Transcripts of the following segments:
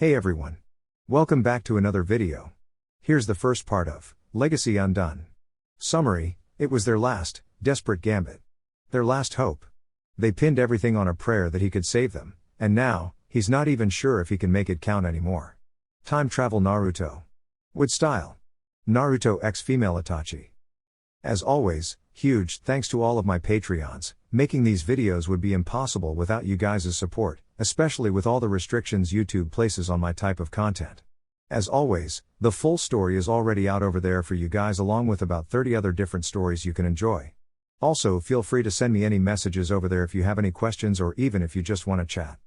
Hey everyone. Welcome back to another video. Here's the first part of Legacy Undone. Summary: it was their last, desperate gambit. Their last hope. They pinned everything on a prayer that he could save them, and now, he's not even sure if he can make it count anymore. Time travel Naruto. WoodStyle Naruto XFemItachi. As always, huge thanks to all of my Patreons. Making these videos would be impossible without you guys' support, especially with all the restrictions YouTube places on my type of content. As always, the full story is already out over there for you guys, along with about 30 other different stories you can enjoy. Also, feel free to send me any messages over there if you have any questions or even if you just want to chat.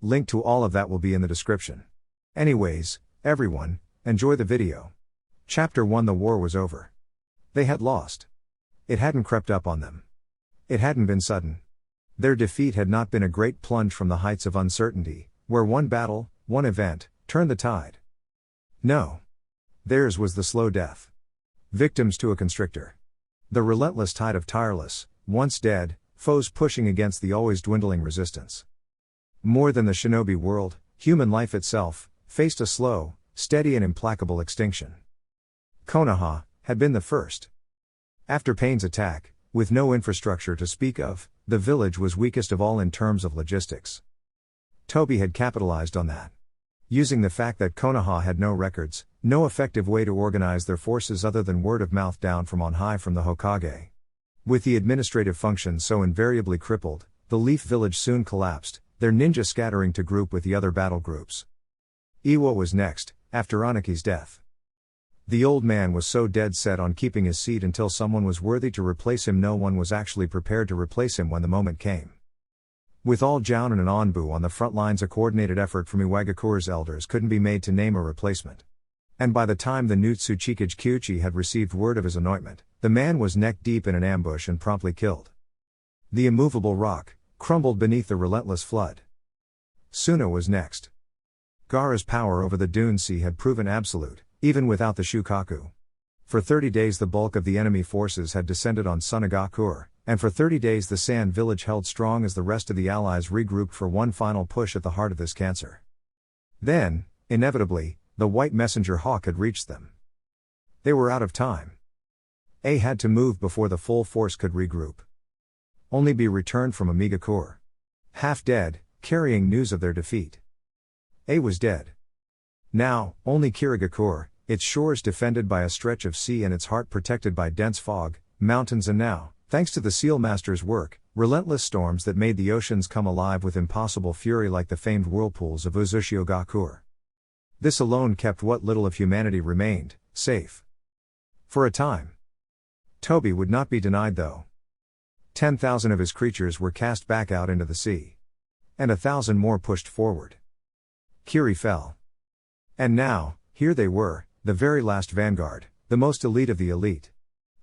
Link to all of that will be in the description. Anyways, everyone, enjoy the video. Chapter 1. The war was over. They had lost. It hadn't crept up on them. It hadn't been sudden. Their defeat had not been a great plunge from the heights of uncertainty, where one battle, one event, turned the tide. No. Theirs was the slow death. Victims to a constrictor. The relentless tide of tireless, once dead, foes pushing against the always dwindling resistance. More than the shinobi world, human life itself, faced a slow, steady and implacable extinction. Konoha had been the first. After Pain's attack, with no infrastructure to speak of, the village was weakest of all in terms of logistics. Toby had capitalized on that. Using the fact that Konoha had no records, no effective way to organize their forces other than word of mouth down from on high from the Hokage. With the administrative functions so invariably crippled, the Leaf Village soon collapsed, their ninja scattering to group with the other battle groups. Iwa was next, after Anaki's death. The old man was so dead set on keeping his seat until someone was worthy to replace him, no one was actually prepared to replace him when the moment came. With all Jounin and Onbu on the front lines, a coordinated effort from Iwagakure's elders couldn't be made to name a replacement. And by the time the new Tsuchikage Kyuchi had received word of his anointment, the man was neck deep in an ambush and promptly killed. The immovable rock crumbled beneath the relentless flood. Suna was next. Gaara's power over the Dune Sea had proven absolute, even without the Shukaku. For 30 days the bulk of the enemy forces had descended on Sunagakure, and for 30 days the Sand Village held strong as the rest of the allies regrouped for one final push at the heart of this cancer. Then, inevitably, the White Messenger Hawk had reached them. They were out of time. A had to move before the full force could regroup. Only be returned from Amigakure. Half dead, carrying news of their defeat. A was dead. Now, only Kirigakure, its shores defended by a stretch of sea and its heart protected by dense fog, mountains, and now, thanks to the Seal Master's work, relentless storms that made the oceans come alive with impossible fury like the famed whirlpools of Uzushiogakure. This alone kept what little of humanity remained safe. For a time. Toby would not be denied though. 10,000 of his creatures were cast back out into the sea. And 1,000 more pushed forward. Kiri fell. And now, here they were, the very last vanguard, the most elite of the elite.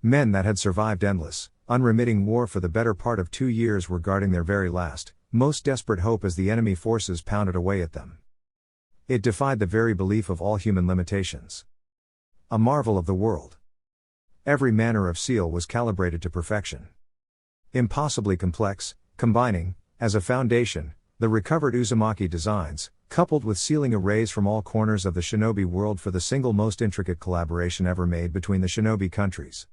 Men that had survived endless, unremitting war for the better part of 2 years were guarding their very last, most desperate hope as the enemy forces pounded away at them. It defied the very belief of all human limitations. A marvel of the world. Every manner of seal was calibrated to perfection. Impossibly complex, combining, as a foundation, the recovered Uzumaki designs, coupled with sealing arrays from all corners of the shinobi world for the single most intricate collaboration ever made between the shinobi countries.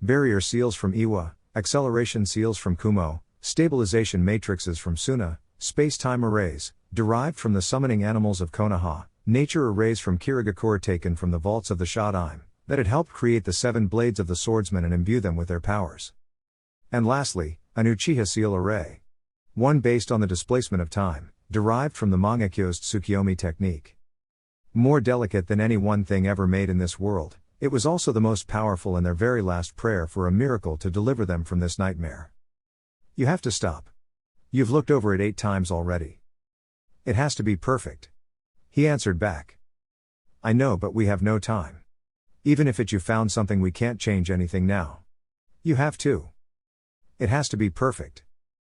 Barrier seals from Iwa, acceleration seals from Kumo, stabilization matrices from Suna, space-time arrays, derived from the summoning animals of Konoha, nature arrays from Kirigakure taken from the vaults of the Shodaime, that had helped create the 7 blades of the swordsman and imbue them with their powers. And lastly, an Uchiha seal array. One based on the displacement of time, derived from the Mangekyo's Tsukiyomi technique. More delicate than any one thing ever made in this world, it was also the most powerful in their very last prayer for a miracle to deliver them from this nightmare. You have to stop. You've looked over it 8 times already. It has to be perfect. He answered back. I know, but we have no time. Even if you found something, we can't change anything now. You have to. It has to be perfect.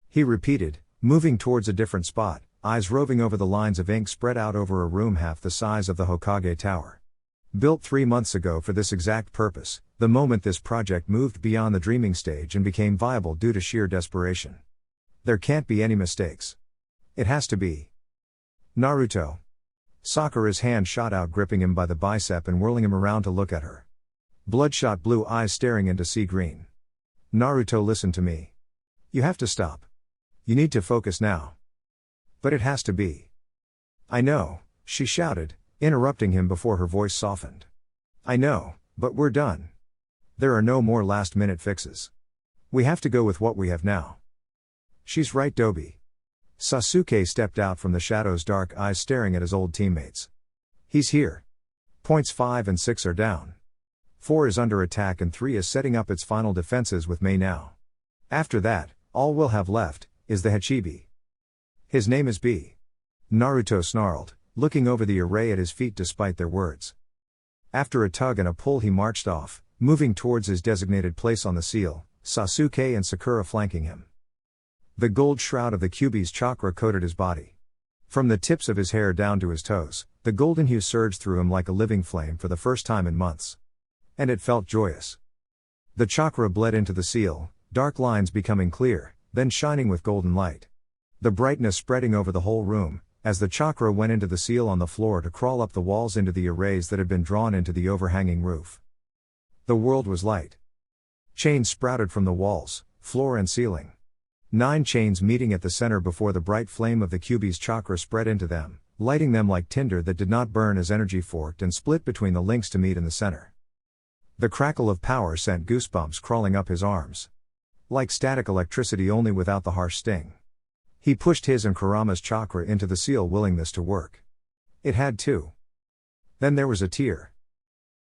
He repeated, moving towards a different spot, eyes roving over the lines of ink spread out over a room half the size of the Hokage Tower. Built 3 months ago for this exact purpose, the moment this project moved beyond the dreaming stage and became viable due to sheer desperation. There can't be any mistakes. It has to be. Naruto. Sakura's hand shot out, gripping him by the bicep and whirling him around to look at her. Bloodshot blue eyes staring into sea green. Naruto, listen to me. You have to stop. You need to focus now. But it has to be. I know, she shouted, interrupting him before her voice softened. I know, but we're done. There are no more last-minute fixes. We have to go with what we have now. She's right, Dobi. Sasuke stepped out from the shadows, dark eyes staring at his old teammates. He's here. Points 5 and 6 are down. 4 is under attack and 3 is setting up its final defenses with Mei now. After that, all we'll have left is the Hachibi. His name is B. Naruto snarled, looking over the array at his feet despite their words. After a tug and a pull, he marched off, moving towards his designated place on the seal, Sasuke and Sakura flanking him. The gold shroud of the Kyuubi's chakra coated his body. From the tips of his hair down to his toes, the golden hue surged through him like a living flame for the first time in months. And it felt joyous. The chakra bled into the seal, dark lines becoming clear, then shining with golden light. The brightness spreading over the whole room, as the chakra went into the seal on the floor to crawl up the walls into the arrays that had been drawn into the overhanging roof. The world was light. Chains sprouted from the walls, floor and ceiling. 9 chains meeting at the center before the bright flame of the Kyuubi's chakra spread into them, lighting them like tinder that did not burn as energy forked and split between the links to meet in the center. The crackle of power sent goosebumps crawling up his arms. Like static electricity, only without the harsh sting. He pushed his and Kurama's chakra into the seal, willing this to work. It had to. Then there was a tear.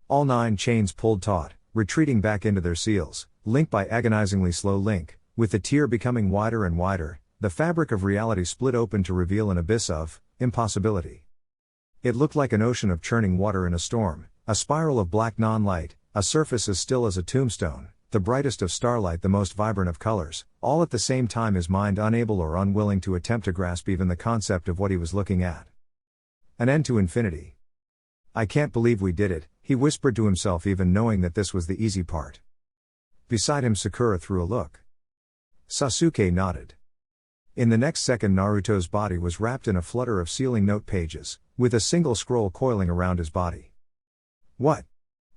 All 9 chains pulled taut, retreating back into their seals, linked by agonizingly slow link. With the tear becoming wider and wider, the fabric of reality split open to reveal an abyss of impossibility. It looked like an ocean of churning water in a storm, a spiral of black non-light, a surface as still as a tombstone, the brightest of starlight, the most vibrant of colors, all at the same time, his mind unable or unwilling to attempt to grasp even the concept of what he was looking at. An end to infinity. I can't believe we did it, he whispered to himself, even knowing that this was the easy part. Beside him, Sakura threw a look. Sasuke nodded. In the next second, Naruto's body was wrapped in a flutter of sealing note pages, with a single scroll coiling around his body. What?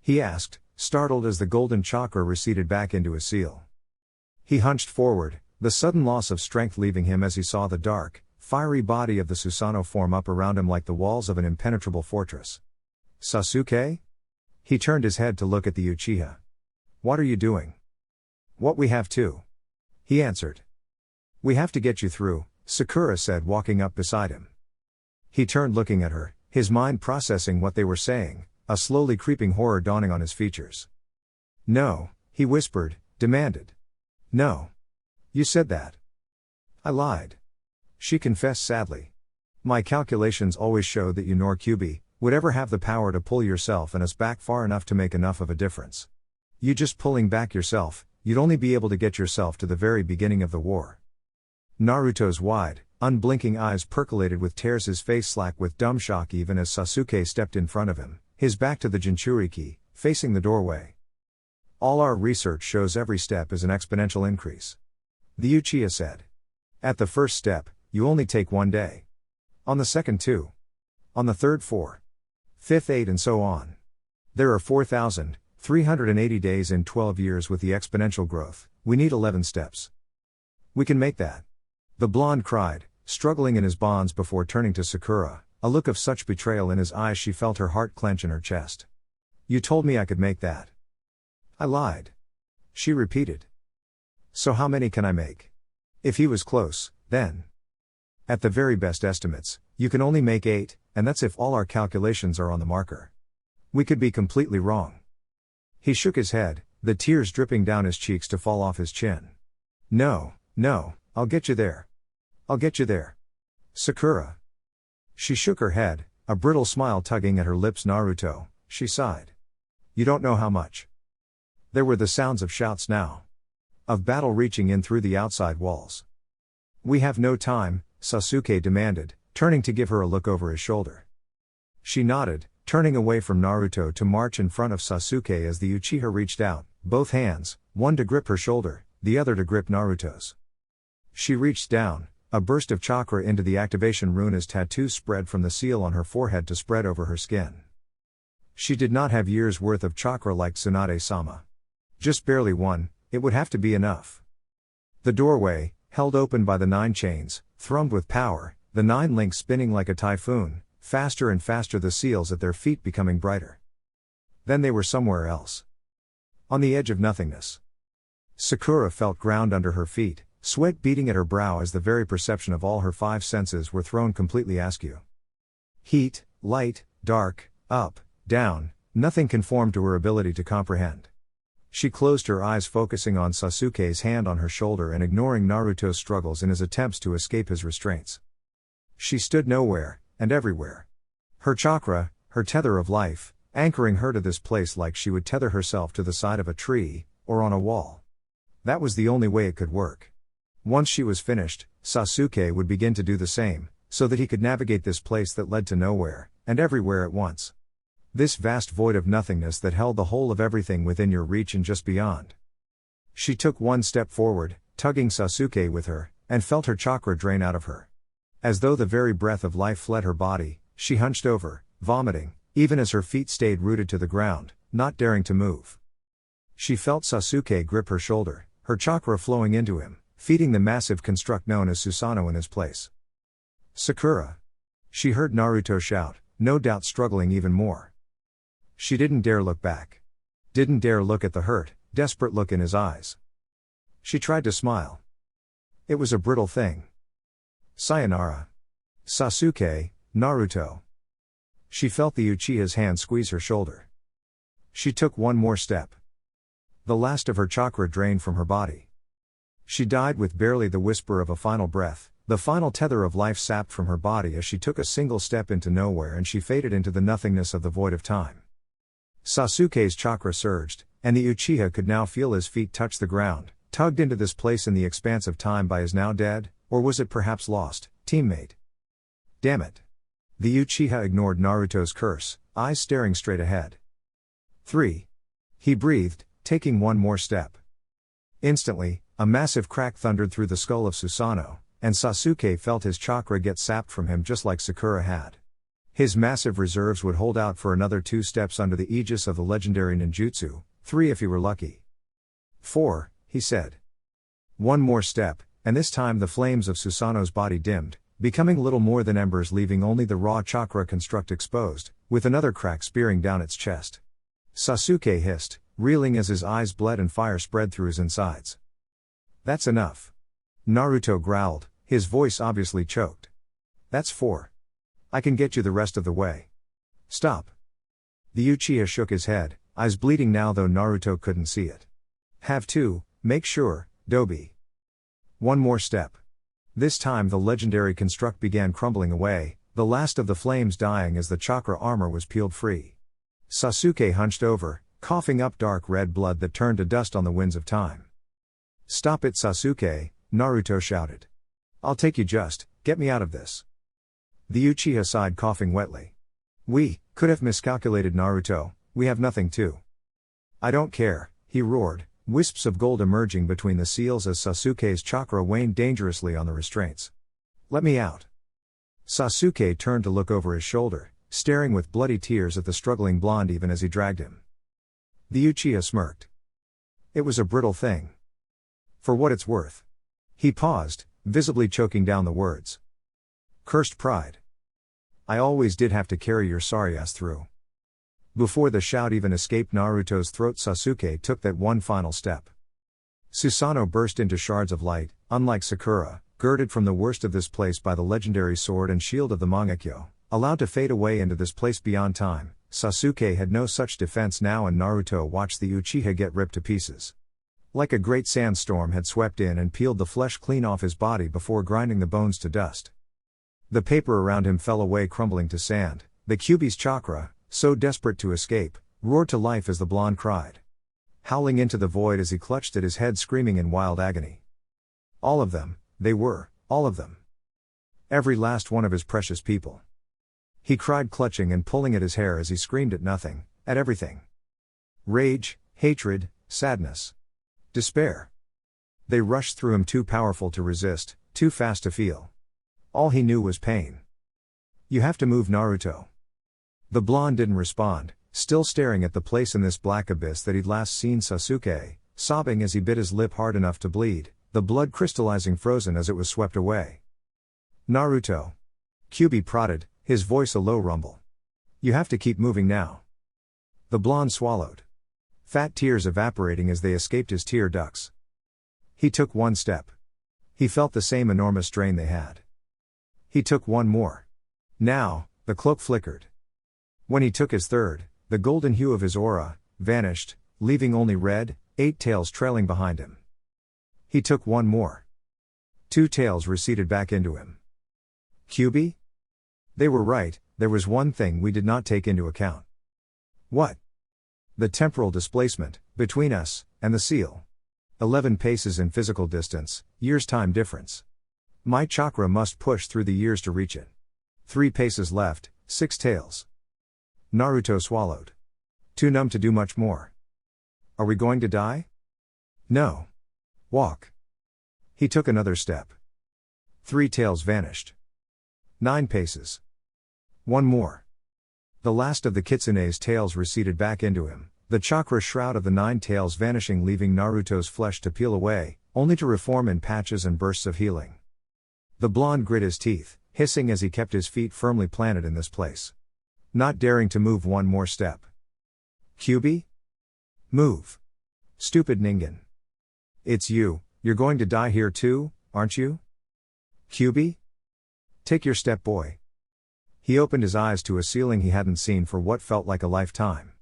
He asked, startled as the golden chakra receded back into his seal. He hunched forward, the sudden loss of strength leaving him as he saw the dark, fiery body of the Susanoo form up around him like the walls of an impenetrable fortress. Sasuke? He turned his head to look at the Uchiha. What are you doing? What we have to. He answered. We have to get you through, Sakura said, walking up beside him. He turned, looking at her, his mind processing what they were saying, a slowly creeping horror dawning on his features. No, he whispered, demanded. No. You said that. I lied. She confessed sadly. My calculations always showed that you nor Kyuubi would ever have the power to pull yourself and us back far enough to make enough of a difference. You just pulling back yourself, you'd only be able to get yourself to the very beginning of the war. Naruto's wide, unblinking eyes percolated with tears, his face slack with dumb shock even as Sasuke stepped in front of him, his back to the Jinchuriki, facing the doorway. All our research shows every step is an exponential increase. The Uchiha said. At the first step, you only take 1 day. On the second 2. On the third 4. Fifth 8 and so on. There are 4,380 days in 12 years with the exponential growth, we need 11 steps. We can make that. The blonde cried, struggling in his bonds before turning to Sakura, a look of such betrayal in his eyes she felt her heart clench in her chest. You told me I could make that. I lied. She repeated. So how many can I make? If he was close, then. At the very best estimates, you can only make 8, and that's if all our calculations are on the marker. We could be completely wrong. He shook his head, the tears dripping down his cheeks to fall off his chin. No, I'll get you there. I'll get you there. Sakura. She shook her head, a brittle smile tugging at her lips. Naruto, she sighed. You don't know how much. There were the sounds of shouts now. Of battle reaching in through the outside walls. We have no time, Sasuke demanded, turning to give her a look over his shoulder. She nodded, turning away from Naruto to march in front of Sasuke as the Uchiha reached out, both hands, one to grip her shoulder, the other to grip Naruto's. She reached down, A burst of chakra into the activation rune as tattoos spread from the seal on her forehead to spread over her skin. She did not have years' worth of chakra like Tsunade-sama. Just barely one, it would have to be enough. The doorway, held open by the 9 chains, thrummed with power, the 9 links spinning like a typhoon, faster and faster, the seals at their feet becoming brighter. Then they were somewhere else. On the edge of nothingness. Sakura felt ground under her feet, sweat beating at her brow as the very perception of all her 5 senses were thrown completely askew. Heat, light, dark, up, down, nothing conformed to her ability to comprehend. She closed her eyes, focusing on Sasuke's hand on her shoulder and ignoring Naruto's struggles in his attempts to escape his restraints. She stood nowhere, and everywhere. Her chakra, her tether of life, anchoring her to this place like she would tether herself to the side of a tree, or on a wall. That was the only way it could work. Once she was finished, Sasuke would begin to do the same, so that he could navigate this place that led to nowhere, and everywhere at once. This vast void of nothingness that held the whole of everything within your reach and just beyond. She took one step forward, tugging Sasuke with her, and felt her chakra drain out of her. As though the very breath of life fled her body, she hunched over, vomiting, even as her feet stayed rooted to the ground, not daring to move. She felt Sasuke grip her shoulder, her chakra flowing into him, feeding the massive construct known as Susanoo in his place. Sakura! She heard Naruto shout, no doubt struggling even more. She didn't dare look back. Didn't dare look at the hurt, desperate look in his eyes. She tried to smile. It was a brittle thing. Sayonara. Sasuke, Naruto. She felt the Uchiha's hand squeeze her shoulder. She took one more step. The last of her chakra drained from her body. She died with barely the whisper of a final breath, the final tether of life sapped from her body as she took a single step into nowhere, and she faded into the nothingness of the void of time. Sasuke's chakra surged, and the Uchiha could now feel his feet touch the ground, tugged into this place in the expanse of time by his now dead, or was it perhaps lost, teammate. Damn it. The Uchiha ignored Naruto's curse, eyes staring straight ahead. 3. He breathed, taking one more step. Instantly, a massive crack thundered through the skull of Susanoo, and Sasuke felt his chakra get sapped from him just like Sakura had. His massive reserves would hold out for another 2 steps under the aegis of the legendary ninjutsu, 3 if he were lucky. 4, he said. One more step, and this time the flames of Susanoo's body dimmed, becoming little more than embers, leaving only the raw chakra construct exposed, with another crack spearing down its chest. Sasuke hissed, reeling as his eyes bled and fire spread through his insides. That's enough. Naruto growled, his voice obviously choked. That's 4. I can get you the rest of the way. Stop. The Uchiha shook his head, eyes bleeding now though Naruto couldn't see it. Have to, make sure, Dobi. One more step. This time the legendary construct began crumbling away, the last of the flames dying as the chakra armor was peeled free. Sasuke hunched over, coughing up dark red blood that turned to dust on the winds of time. Stop it, Sasuke, Naruto shouted. I'll take you, just get me out of this. The Uchiha sighed, coughing wetly. We could have miscalculated, Naruto, we have nothing to. I don't care, he roared, wisps of gold emerging between the seals as Sasuke's chakra waned dangerously on the restraints. Let me out. Sasuke turned to look over his shoulder, staring with bloody tears at the struggling blonde even as he dragged him. The Uchiha smirked. It was a brittle thing. For what it's worth. He paused, visibly choking down the words. Cursed pride. I always did have to carry your sorry ass through. Before the shout even escaped Naruto's throat, Sasuke took that one final step. Susanoo burst into shards of light, unlike Sakura, girded from the worst of this place by the legendary sword and shield of the Mangekyo, allowed to fade away into this place beyond time. Sasuke had no such defense now, and Naruto watched the Uchiha get ripped to pieces. Like a great sandstorm had swept in and peeled the flesh clean off his body before grinding the bones to dust. The paper around him fell away, crumbling to sand. The Kyuubi's chakra, so desperate to escape, roared to life as the blonde cried. Howling into the void as he clutched at his head, screaming in wild agony. All of them, they were, all of them. Every last one of his precious people. He cried, clutching and pulling at his hair as he screamed at nothing, at everything. Rage, hatred, sadness. Despair. They rushed through him, too powerful to resist, too fast to feel. All he knew was pain. You have to move, Naruto. The blonde didn't respond, still staring at the place in this black abyss that he'd last seen Sasuke, sobbing as he bit his lip hard enough to bleed, the blood crystallizing frozen as it was swept away. Naruto. Kyuubi prodded, his voice a low rumble. You have to keep moving now. The blonde swallowed. Fat tears evaporating as they escaped his tear ducts. He took one step. He felt the same enormous strain they had. He took one more. Now, the cloak flickered. When he took his third, the golden hue of his aura vanished, leaving only red, 8 tails trailing behind him. He took one more. 2 tails receded back into him. Kyuubi? They were right, there was one thing we did not take into account. What? The temporal displacement, between us, and the seal. 11 paces in physical distance, years time difference. My chakra must push through the years to reach it. 3 paces left, 6 tails. Naruto swallowed. Too numb to do much more. Are we going to die? No. Walk. He took another step. 3 tails vanished. 9 paces. One more. The last of the kitsune's tails receded back into him, the chakra shroud of the 9 tails vanishing, leaving Naruto's flesh to peel away, only to reform in patches and bursts of healing. The blonde grit his teeth, hissing as he kept his feet firmly planted in this place. Not daring to move one more step. Kyuubi? Move. Stupid Ningen. It's you, you're going to die here too, aren't you? Kyuubi? Take your step, boy. He opened his eyes to a ceiling he hadn't seen for what felt like a lifetime.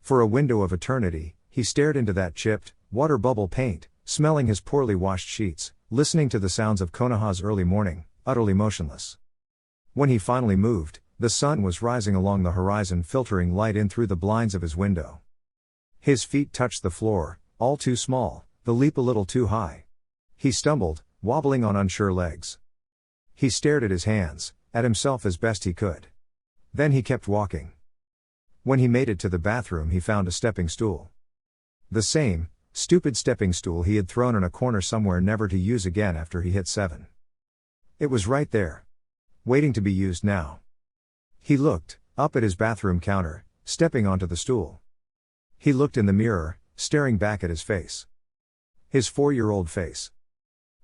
For a window of eternity, he stared into that chipped, water bubble paint, smelling his poorly washed sheets, listening to the sounds of Konoha's early morning, utterly motionless. When he finally moved, the sun was rising along the horizon, filtering light in through the blinds of his window. His feet touched the floor, all too small, the leap a little too high. He stumbled, wobbling on unsure legs. He stared at his hands, at himself as best he could. Then he kept walking. When he made it to the bathroom, he found a stepping stool. The same, stupid stepping stool he had thrown in a corner somewhere, never to use again after he hit 7. It was right there. Waiting to be used now. He looked up at his bathroom counter, stepping onto the stool. He looked in the mirror, staring back at his face. His 4-year-old face.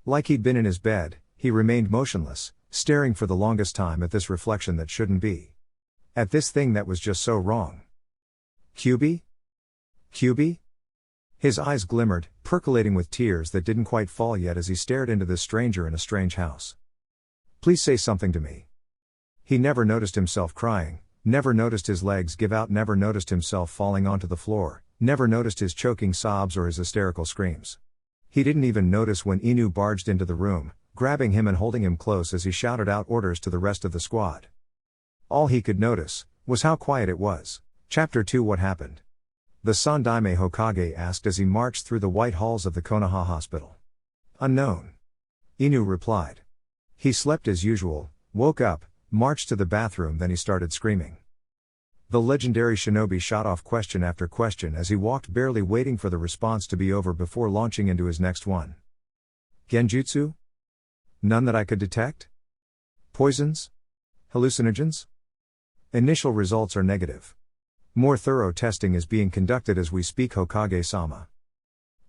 Like he'd been in his bed, he remained motionless, staring for the longest time at this reflection that shouldn't be. At this thing that was just so wrong. Kyuubi? Kyuubi? His eyes glimmered, percolating with tears that didn't quite fall yet as he stared into this stranger in a strange house. Please say something to me. He never noticed himself crying, never noticed his legs give out, never noticed himself falling onto the floor, never noticed his choking sobs or his hysterical screams. He didn't even notice when Inu barged into the room, grabbing him and holding him close as he shouted out orders to the rest of the squad. All he could notice was how quiet it was. Chapter 2. What happened? The Sandaime Hokage asked as he marched through the white halls of the Konoha hospital. Unknown. Inu replied. He slept as usual, woke up, marched to the bathroom, then he started screaming. The legendary shinobi shot off question after question as he walked, barely waiting for the response to be over before launching into his next one. Genjutsu? None that I could detect? Poisons? Hallucinogens? Initial results are negative. More thorough testing is being conducted as we speak, Hokage-sama.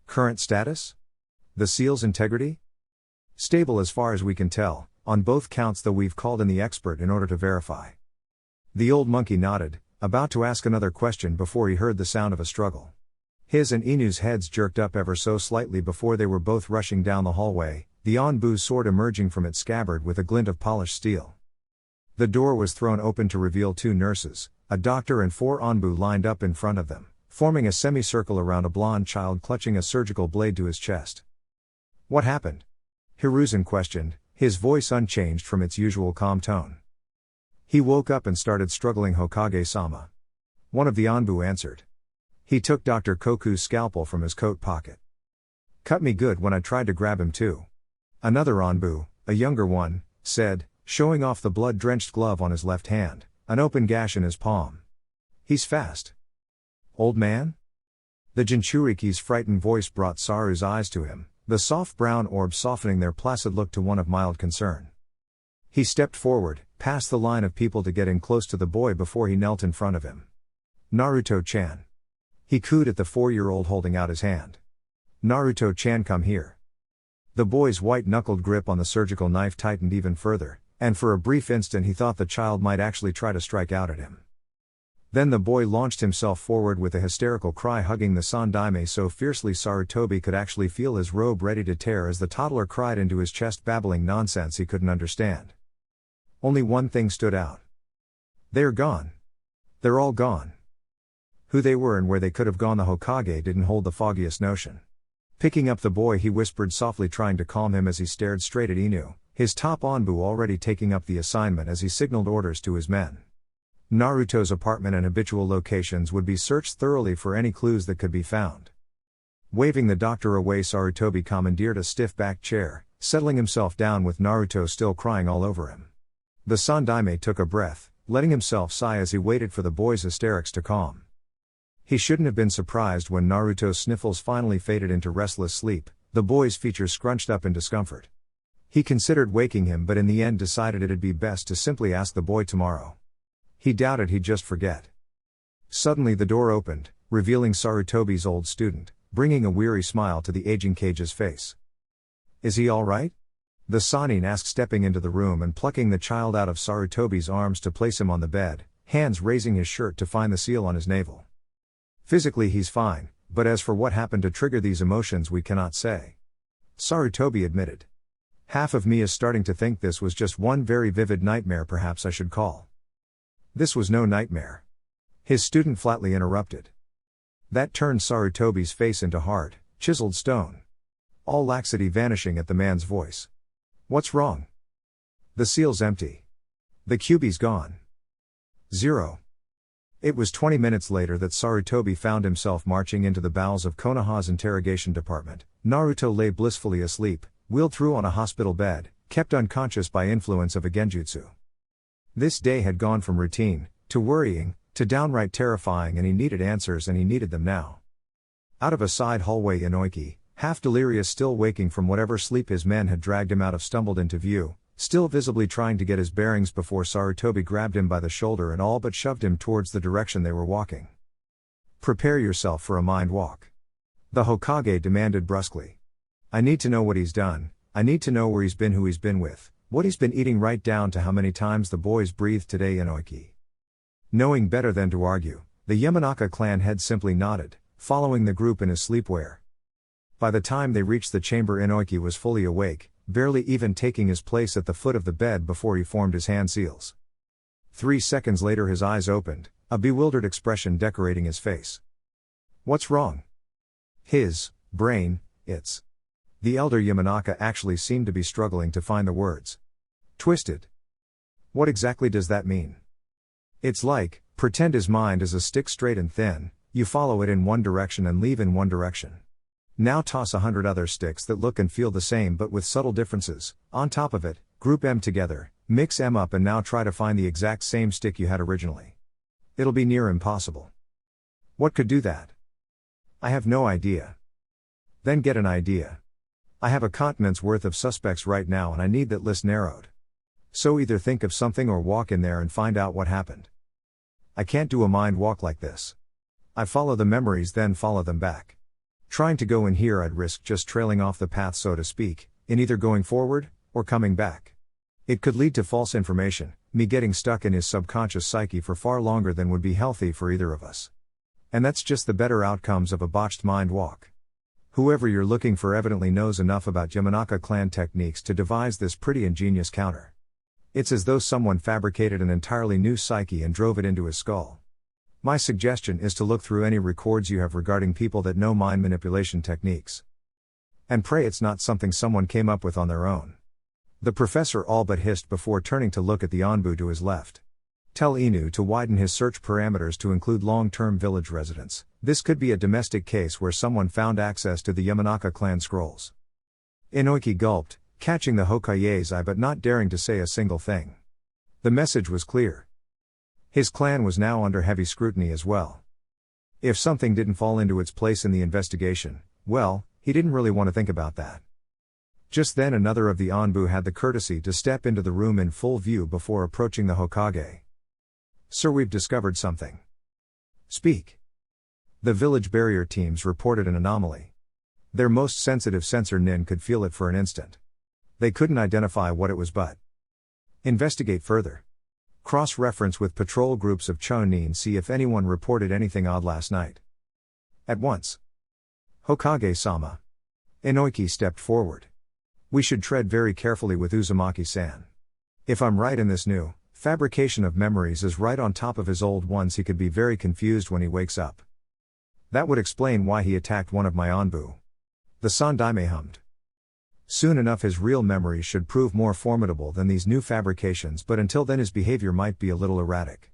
Current status? The seal's integrity? Stable as far as we can tell, on both counts, though we've called in the expert in order to verify. The old monkey nodded, about to ask another question before he heard the sound of a struggle. His and Inu's heads jerked up ever so slightly before they were both rushing down the hallway, the Anbu's sword emerging from its scabbard with a glint of polished steel. The door was thrown open to reveal 2 nurses, a doctor and 4 Anbu lined up in front of them, forming a semicircle around a blonde child clutching a surgical blade to his chest. What happened? Hiruzen questioned, his voice unchanged from its usual calm tone. He woke up and started struggling, Hokage-sama. One of the Anbu answered. He took Dr. Koku's scalpel from his coat pocket. Cut me good when I tried to grab him too. Another Anbu, a younger one, said, showing off the blood-drenched glove on his left hand, an open gash in his palm. He's fast. Old man? The Jinchuriki's frightened voice brought Saru's eyes to him, the soft brown orbs softening their placid look to one of mild concern. He stepped forward, past the line of people to get in close to the boy before he knelt in front of him. "Naruto-chan." He cooed at the 4-year-old holding out his hand. "Naruto-chan, come here." The boy's white-knuckled grip on the surgical knife tightened even further, and for a brief instant he thought the child might actually try to strike out at him. Then the boy launched himself forward with a hysterical cry, hugging the sandaime so fiercely Sarutobi could actually feel his robe ready to tear as the toddler cried into his chest, babbling nonsense he couldn't understand. Only one thing stood out. "They're gone. They're all gone." Who they were and where they could have gone the Hokage didn't hold the foggiest notion. Picking up the boy, he whispered softly, trying to calm him as he stared straight at Inu, his top Onbu already taking up the assignment as he signaled orders to his men. Naruto's apartment and habitual locations would be searched thoroughly for any clues that could be found. Waving the doctor away, Sarutobi commandeered a stiff-backed chair, settling himself down with Naruto still crying all over him. The sandaime took a breath, letting himself sigh as he waited for the boy's hysterics to calm. He shouldn't have been surprised when Naruto's sniffles finally faded into restless sleep, the boy's features scrunched up in discomfort. He considered waking him, but in the end decided it'd be best to simply ask the boy tomorrow. He doubted he'd just forget. Suddenly the door opened, revealing Sarutobi's old student, bringing a weary smile to the aging Kage's face. "Is he all right?" the Sannin asked, stepping into the room and plucking the child out of Sarutobi's arms to place him on the bed, hands raising his shirt to find the seal on his navel. "Physically he's fine, but as for what happened to trigger these emotions, we cannot say," Sarutobi admitted. "Half of me is starting to think this was just one very vivid nightmare, perhaps I should call." "This was no nightmare," his student flatly interrupted. That turned Sarutobi's face into hard, chiseled stone. All laxity vanishing at the man's voice. "What's wrong?" "The seal's empty. The QB's gone. 0. It was 20 minutes later that Sarutobi found himself marching into the bowels of Konoha's interrogation department. Naruto lay blissfully asleep, wheeled through on a hospital bed, kept unconscious by influence of a genjutsu. This day had gone from routine, to worrying, to downright terrifying, and he needed answers, and he needed them now. Out of a side hallway, Inoiki, half delirious, still waking from whatever sleep his men had dragged him out of, stumbled into view, still visibly trying to get his bearings before Sarutobi grabbed him by the shoulder and all but shoved him towards the direction they were walking. "Prepare yourself for a mind walk," the Hokage demanded brusquely. "I need to know what he's done, I need to know where he's been, who he's been with, what he's been eating, right down to how many times the boys breathed today, Inoiki." Knowing better than to argue, the Yamanaka clan head simply nodded, following the group in his sleepwear. By the time they reached the chamber, Inoiki was fully awake, barely even taking his place at the foot of the bed before he formed his hand seals. 3 seconds later his eyes opened, a bewildered expression decorating his face. "What's wrong?" His brain, it's. The elder Yamanaka actually seemed to be struggling to find the words. "Twisted." "What exactly does that mean?" "It's like, pretend his mind is a stick, straight and thin, you follow it in one direction and leave in one direction. Now toss 100 other sticks that look and feel the same but with subtle differences, on top of it, group M together, mix M up, and now try to find the exact same stick you had originally. It'll be near impossible." "What could do that?" "I have no idea." "Then get an idea. I have a continent's worth of suspects right now and I need that list narrowed. So either think of something or walk in there and find out what happened." "I can't do a mind walk like this. I follow the memories then follow them back. Trying to go in here, I'd risk just trailing off the path, so to speak, in either going forward, or coming back. It could lead to false information, me getting stuck in his subconscious psyche for far longer than would be healthy for either of us. And that's just the better outcomes of a botched mind walk. Whoever you're looking for evidently knows enough about Yamanaka clan techniques to devise this pretty ingenious counter. It's as though someone fabricated an entirely new psyche and drove it into his skull. My suggestion is to look through any records you have regarding people that know mind manipulation techniques. And pray it's not something someone came up with on their own." The professor all but hissed before turning to look at the Onbu to his left. "Tell Inu to widen his search parameters to include long-term village residents. This could be a domestic case where someone found access to the Yamanaka clan scrolls." Inoiki gulped, catching the Hokage's eye but not daring to say a single thing. The message was clear. His clan was now under heavy scrutiny as well. If something didn't fall into its place in the investigation, well, He didn't really want to think about that. Just then another of the Anbu had the courtesy to step into the room in full view before approaching the Hokage. "Sir, we've discovered something." "Speak." The village barrier teams reported an anomaly. Their most sensitive sensor Nin could feel it for an instant. They couldn't identify what it was but. "Investigate further. Cross-reference with patrol groups of Chonin, see if anyone reported anything odd last night. At once." "Hokage-sama." Inoiki stepped forward. "We should tread very carefully with Uzumaki-san. If I'm right in this new fabrication of memories is right on top of his old ones, he could be very confused when he wakes up. That would explain why he attacked one of my Anbu." The Sandaime hummed. "Soon enough his real memories should prove more formidable than these new fabrications, but until then his behavior might be a little erratic.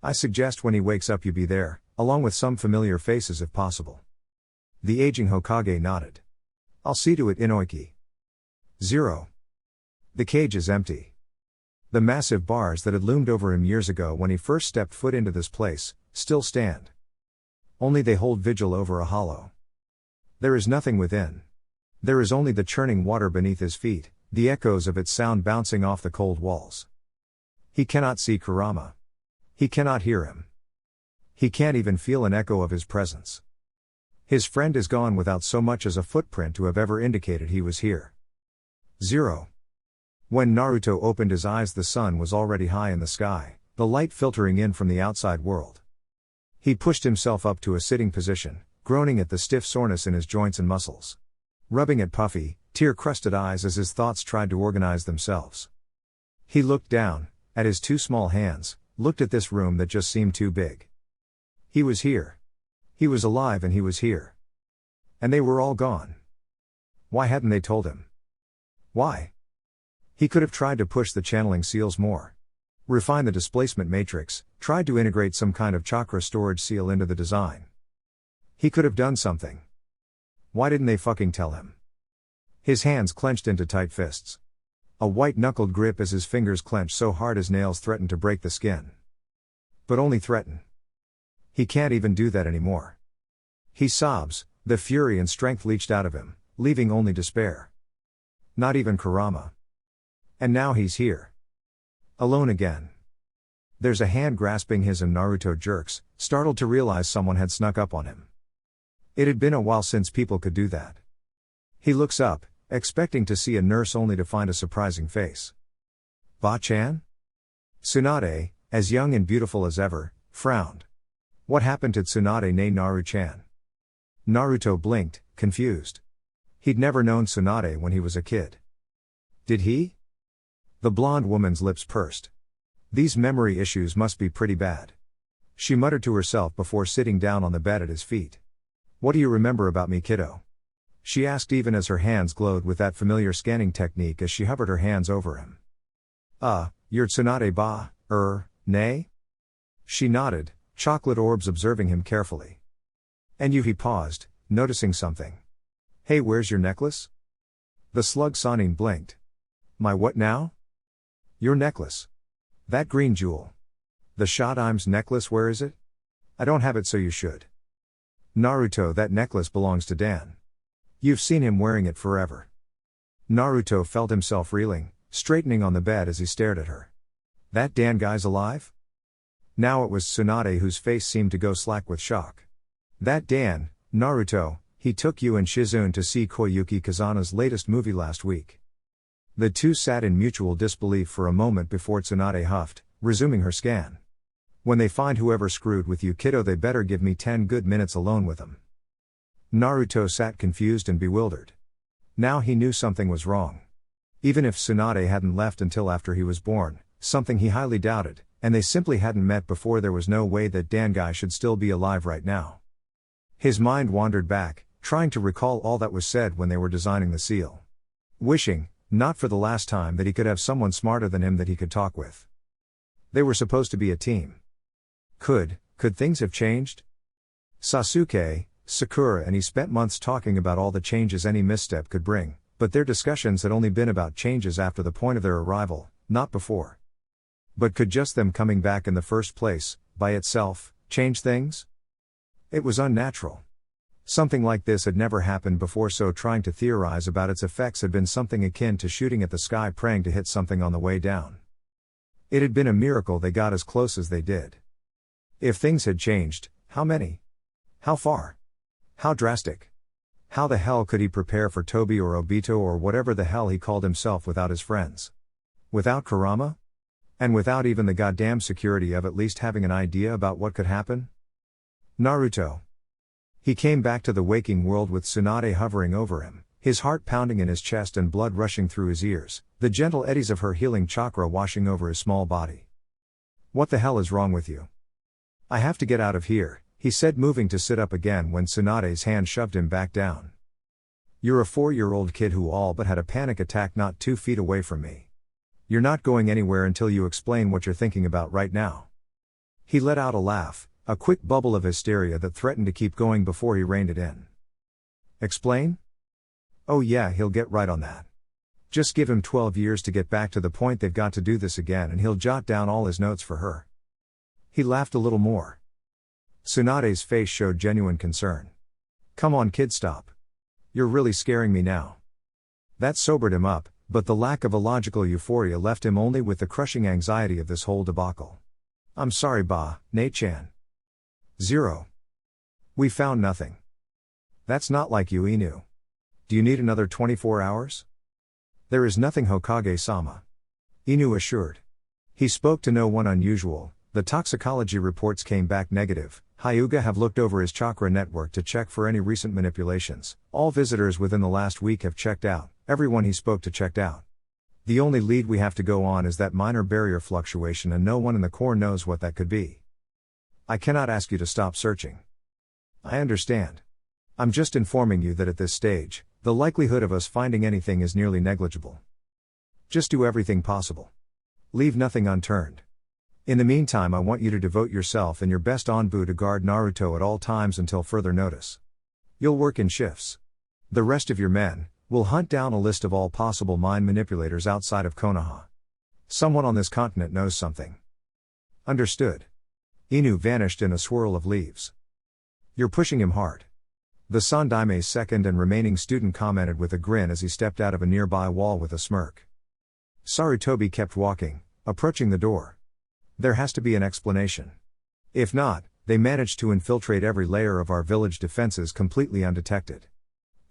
I suggest when he wakes up you be there, along with some familiar faces if possible." The aging Hokage nodded. "I'll see to it, Inoiki." 0. The cage is empty. The massive bars that had loomed over him years ago when he first stepped foot into this place, still stand. Only they hold vigil over a hollow. There is nothing within. There is only the churning water beneath his feet, the echoes of its sound bouncing off the cold walls. He cannot see Kurama. He cannot hear him. He can't even feel an echo of his presence. His friend is gone without so much as a footprint to have ever indicated he was here. 0. When Naruto opened his eyes, the sun was already high in the sky, the light filtering in from the outside world. He pushed himself up to a sitting position, groaning at the stiff soreness in his joints and muscles. Rubbing at puffy, tear-crusted eyes as his thoughts tried to organize themselves. He looked down, at his two small hands, looked at this room that just seemed too big. He was here. He was alive and he was here. And they were all gone. Why hadn't they told him? Why? He could have tried to push the channeling seals more. Refine the displacement matrix, tried to integrate some kind of chakra storage seal into the design. He could have done something. Why didn't they fucking tell him? His hands clenched into tight fists. A white-knuckled grip as his fingers clenched so hard his nails threatened to break the skin. But only threaten. He can't even do that anymore. He sobs, the fury and strength leached out of him, leaving only despair. Not even Kurama. And now he's here. Alone again. There's a hand grasping his and Naruto jerks, startled to realize someone had snuck up on him. It had been a while since people could do that. He looks up, expecting to see a nurse only to find a surprising face. Ba-chan? Tsunade, as young and beautiful as ever, frowned. What happened to Tsunade ne Naru-chan? Naruto blinked, confused. He'd never known Tsunade when he was a kid. Did he? The blonde woman's lips pursed. These memory issues must be pretty bad. She muttered to herself before sitting down on the bed at his feet. "What do you remember about me, kiddo?" she asked, even as her hands glowed with that familiar scanning technique as she hovered her hands over him. You're Tsunade ba, nay?" She nodded, chocolate orbs observing him carefully. "And you?" He paused, noticing something. "Hey, where's your necklace?" The slug Sanin blinked. "My what now?" "Your necklace. That green jewel. The Shadime's necklace, where is it?" "I don't have it, so you should." "Naruto, that necklace belongs to Dan. You've seen him wearing it forever." Naruto felt himself reeling, straightening on the bed as he stared at her. "That Dan guy's alive?" Now it was Tsunade whose face seemed to go slack with shock. "That Dan, Naruto, he took you and Shizune to see Koyuki Kazana's latest movie last week." The two sat in mutual disbelief for a moment before Tsunade huffed, resuming her scan. "When they find whoever screwed with you, kiddo, they better give me 10 good minutes alone with them." Naruto sat confused and bewildered. Now he knew something was wrong. Even if Tsunade hadn't left until after he was born, something he highly doubted, and they simply hadn't met before, there was no way that Dan guy should still be alive right now. His mind wandered back, trying to recall all that was said when they were designing the seal. Wishing, not for the last time, that he could have someone smarter than him that he could talk with. They were supposed to be a team. Could things have changed? Sasuke, Sakura and he spent months talking about all the changes any misstep could bring, but their discussions had only been about changes after the point of their arrival, not before. But could just them coming back in the first place, by itself, change things? It was unnatural. Something like this had never happened before, so trying to theorize about its effects had been something akin to shooting at the sky praying to hit something on the way down. It had been a miracle they got as close as they did. If things had changed, how many? How far? How drastic? How the hell could he prepare for Toby or Obito or whatever the hell he called himself without his friends? Without Kurama? And without even the goddamn security of at least having an idea about what could happen? Naruto. He came back to the waking world with Tsunade hovering over him, his heart pounding in his chest and blood rushing through his ears, the gentle eddies of her healing chakra washing over his small body. What the hell is wrong with you? I have to get out of here, he said, moving to sit up again when Tsunade's hand shoved him back down. You're a 4-year-old kid who all but had a panic attack not 2 feet away from me. You're not going anywhere until you explain what you're thinking about right now. He let out a laugh, a quick bubble of hysteria that threatened to keep going before he reined it in. Explain? Oh yeah, he'll get right on that. Just give him 12 years to get back to the point they've got to do this again, and he'll jot down all his notes for her. He laughed a little more. Tsunade's face showed genuine concern. Come on kid, stop. You're really scaring me now. That sobered him up, but the lack of illogical euphoria left him only with the crushing anxiety of this whole debacle. I'm sorry, Ba, Nate-chan. 0. We found nothing. That's not like you, Inu. Do you need another 24 hours? There is nothing, Hokage-sama. Inu assured. He spoke to no one unusual. The toxicology reports came back negative. Hyuga have looked over his chakra network to check for any recent manipulations. All visitors within the last week have checked out. Everyone he spoke to checked out. The only lead we have to go on is that minor barrier fluctuation, and no one in the core knows what that could be. I cannot ask you to stop searching. I understand. I'm just informing you that at this stage, the likelihood of us finding anything is nearly negligible. Just do everything possible. Leave nothing unturned. In the meantime, I want you to devote yourself and your best Anbu to guard Naruto at all times until further notice. You'll work in shifts. The rest of your men will hunt down a list of all possible mind manipulators outside of Konoha. Someone on this continent knows something. Understood. Inu vanished in a swirl of leaves. You're pushing him hard. The Sandaime's second and remaining student commented with a grin as he stepped out of a nearby wall with a smirk. Sarutobi kept walking, approaching the door. There has to be an explanation. If not, they managed to infiltrate every layer of our village defenses completely undetected.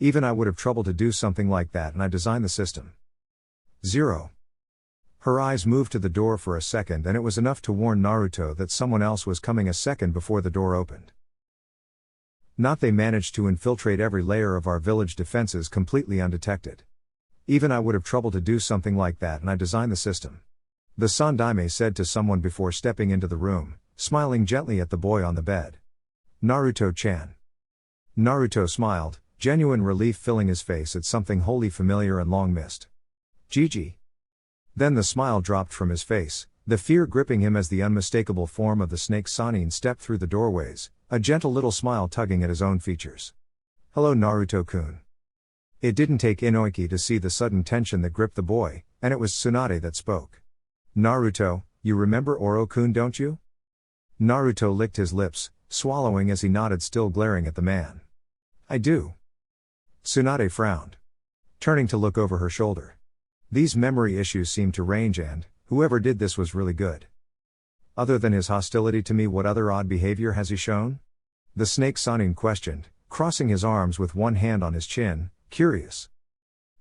Even I would have trouble to do something like that, and I designed the system. 0. Her eyes moved to the door for a second, and it was enough to warn Naruto that someone else was coming a second before the door opened. Not they managed to infiltrate every layer of our village defenses completely undetected. Even I would have trouble to do something like that, and I designed the system. The Sandaime said to someone before stepping into the room, smiling gently at the boy on the bed. Naruto-chan. Naruto smiled, genuine relief filling his face at something wholly familiar and long missed. Gigi. Then the smile dropped from his face, the fear gripping him as the unmistakable form of the snake Sanin stepped through the doorways, a gentle little smile tugging at his own features. Hello, Naruto-kun. It didn't take Inoiki to see the sudden tension that gripped the boy, and it was Tsunade that spoke. Naruto, you remember Oro-kun, don't you? Naruto licked his lips, swallowing as he nodded, still glaring at the man. I do. Tsunade frowned, turning to look over her shoulder. These memory issues seemed to range, and whoever did this was really good. Other than his hostility to me, what other odd behavior has he shown? The snake Sanin questioned, crossing his arms with one hand on his chin, curious.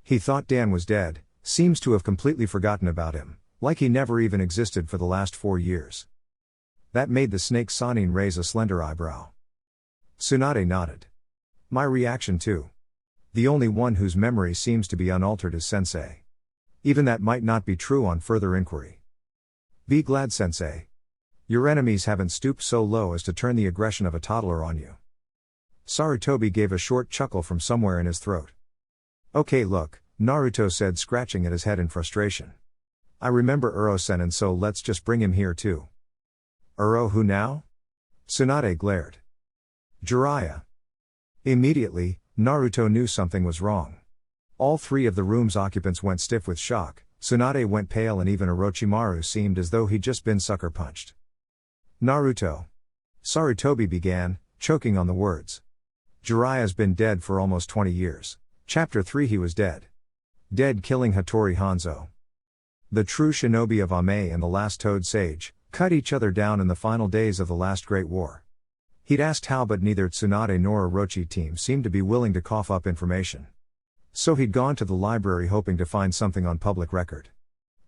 He thought Dan was dead, seems to have completely forgotten about him, like he never even existed for the last 4 years. That made the snake Sanin raise a slender eyebrow. Tsunade nodded. My reaction too. The only one whose memory seems to be unaltered is Sensei. Even that might not be true on further inquiry. Be glad, Sensei. Your enemies haven't stooped so low as to turn the aggression of a toddler on you. Sarutobi gave a short chuckle from somewhere in his throat. Okay, look, Naruto said, scratching at his head in frustration. I remember Uro-sen, and so let's just bring him here too. Uro who now? Tsunade glared. Jiraiya. Immediately, Naruto knew something was wrong. All 3 of the room's occupants went stiff with shock, Tsunade went pale, and even Orochimaru seemed as though he'd just been sucker punched. Naruto. Sarutobi began, choking on the words. Jiraiya's been dead for almost 20 years. Chapter 3 He was dead. Dead killing Hattori Hanzo. The true shinobi of Ame and the last Toad Sage, cut each other down in the final days of the last Great War. He'd asked how but neither Tsunade nor Orochi team seemed to be willing to cough up information. So he'd gone to the library hoping to find something on public record.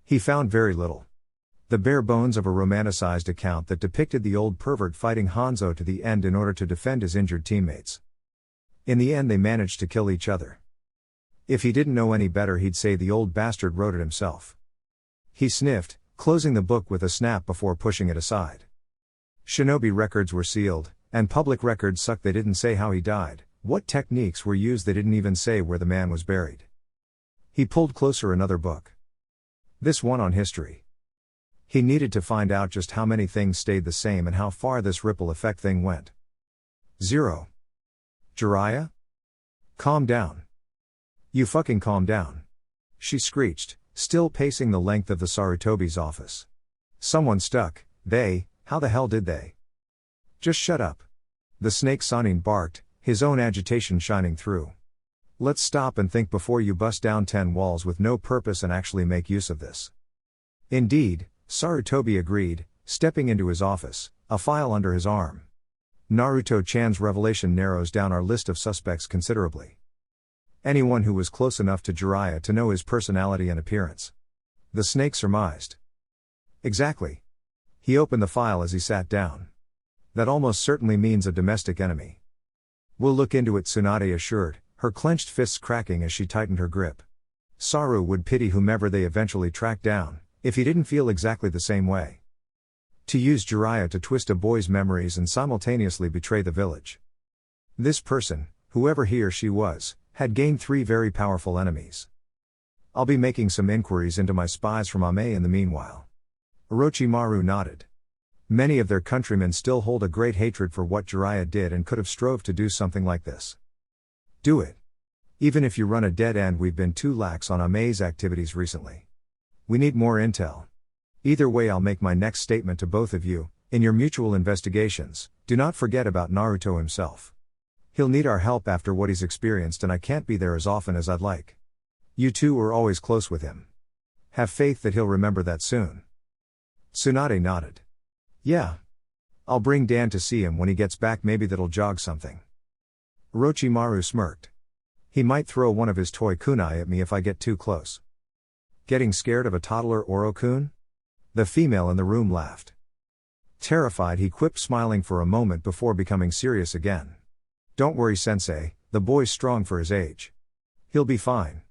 He found very little. The bare bones of a romanticized account that depicted the old pervert fighting Hanzo to the end in order to defend his injured teammates. In the end they managed to kill each other. If he didn't know any better he'd say the old bastard wrote it himself. He sniffed, closing the book with a snap before pushing it aside. Shinobi records were sealed, and public records sucked. They didn't say how he died, what techniques were used. They didn't even say where the man was buried. He pulled closer another book. This one on history. He needed to find out just how many things stayed the same and how far this ripple effect thing went. 0. Jiraiya? Calm down. You fucking calm down. She screeched, still pacing the length of the Sarutobi's office. Someone stuck. They, how the hell did they? Just shut up. The snake Sanin barked, his own agitation shining through. Let's stop and think before you bust down 10 walls with no purpose and actually make use of this. Indeed, Sarutobi agreed, stepping into his office, a file under his arm. Naruto-chan's revelation narrows down our list of suspects considerably. Anyone who was close enough to Jiraiya to know his personality and appearance. The snake surmised. Exactly. He opened the file as he sat down. That almost certainly means a domestic enemy. We'll look into it, Tsunade assured, her clenched fists cracking as she tightened her grip. Saru would pity whomever they eventually tracked down, if he didn't feel exactly the same way. To use Jiraiya to twist a boy's memories and simultaneously betray the village. This person, whoever he or she was, had gained 3 very powerful enemies. I'll be making some inquiries into my spies from Ame in the meanwhile. Orochimaru nodded. Many of their countrymen still hold a great hatred for what Jiraiya did and could have strove to do something like this. Do it. Even if you run a dead end, we've been too lax on Ame's activities recently. We need more intel. Either way, I'll make my next statement to both of you. In your mutual investigations, do not forget about Naruto himself. He'll need our help after what he's experienced, and I can't be there as often as I'd like. You two were always close with him. Have faith that he'll remember that soon. Tsunade nodded. Yeah. I'll bring Dan to see him when he gets back, maybe that'll jog something. Orochimaru smirked. He might throw one of his toy kunai at me if I get too close. Getting scared of a toddler Oro-kun? The female in the room laughed. Terrified, he quipped, smiling for a moment before becoming serious again. Don't worry, sensei, the boy's strong for his age. He'll be fine.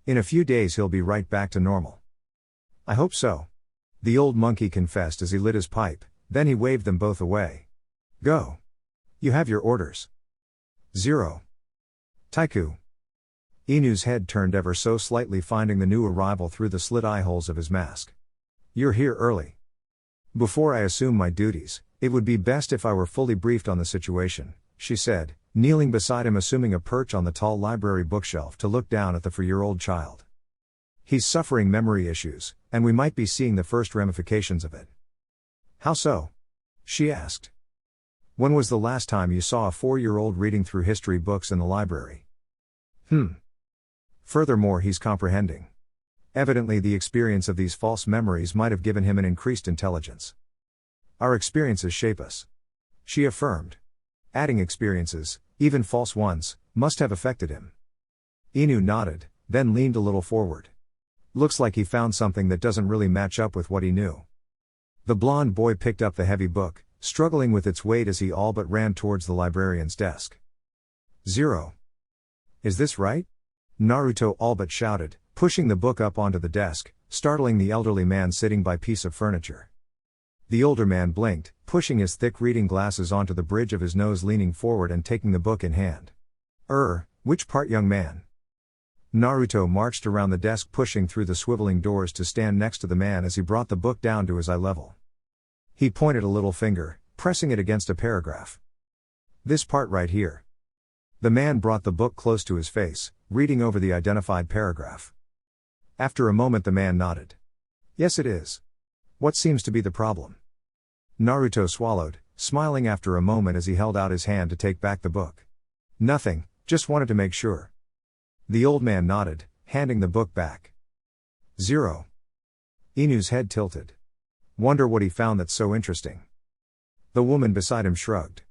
In a few days he'll be right back to normal. I hope so. The old monkey confessed as he lit his pipe, then he waved them both away. Go. You have your orders. 0. Taiku. Inu's head turned ever so slightly, finding the new arrival through the slit eye holes of his mask. You're here early. Before I assume my duties, it would be best if I were fully briefed on the situation, she said, kneeling beside him, assuming a perch on the tall library bookshelf to look down at the 4-year-old child. He's suffering memory issues, and we might be seeing the first ramifications of it. How so? She asked. When was the last time you saw a 4-year-old reading through history books in the library? Furthermore, he's comprehending. Evidently, the experience of these false memories might have given him an increased intelligence. Our experiences shape us, she affirmed. Adding experiences, even false ones, must have affected him. Inu nodded, then leaned a little forward. Looks like he found something that doesn't really match up with what he knew. The blonde boy picked up the heavy book, struggling with its weight as he all but ran towards the librarian's desk. 0. Is this right? Naruto all but shouted, pushing the book up onto the desk, startling the elderly man sitting by piece of furniture. The older man blinked, pushing his thick reading glasses onto the bridge of his nose, leaning forward and taking the book in hand. Which part, young man? Naruto marched around the desk, pushing through the swiveling doors to stand next to the man as he brought the book down to his eye level. He pointed a little finger, pressing it against a paragraph. This part right here. The man brought the book close to his face, reading over the identified paragraph. After a moment the man nodded. Yes, it is. What seems to be the problem? Naruto swallowed, smiling after a moment as he held out his hand to take back the book. Nothing, just wanted to make sure. The old man nodded, handing the book back. 0. Inu's head tilted. Wonder what he found that's so interesting. The woman beside him shrugged.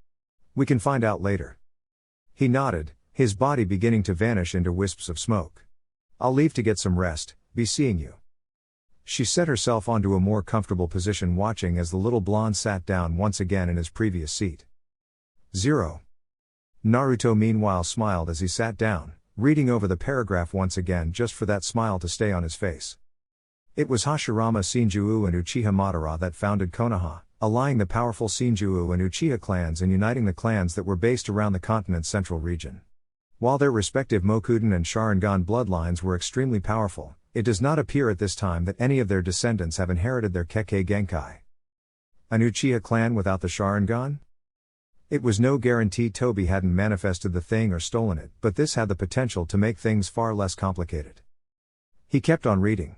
We can find out later. He nodded, his body beginning to vanish into wisps of smoke. I'll leave to get some rest, be seeing you. She set herself onto a more comfortable position, watching as the little blonde sat down once again in his previous seat. 0. Naruto meanwhile smiled as he sat down, reading over the paragraph once again just for that smile to stay on his face. It was Hashirama Shinju and Uchiha Madara that founded Konoha, allying the powerful Shinju and Uchiha clans and uniting the clans that were based around the continent's central region. While their respective Mokuden and Sharingan bloodlines were extremely powerful, it does not appear at this time that any of their descendants have inherited their Kekkei Genkai. An Uchiha clan without the Sharingan? It was no guarantee Tobi hadn't manifested the thing or stolen it, but this had the potential to make things far less complicated. He kept on reading.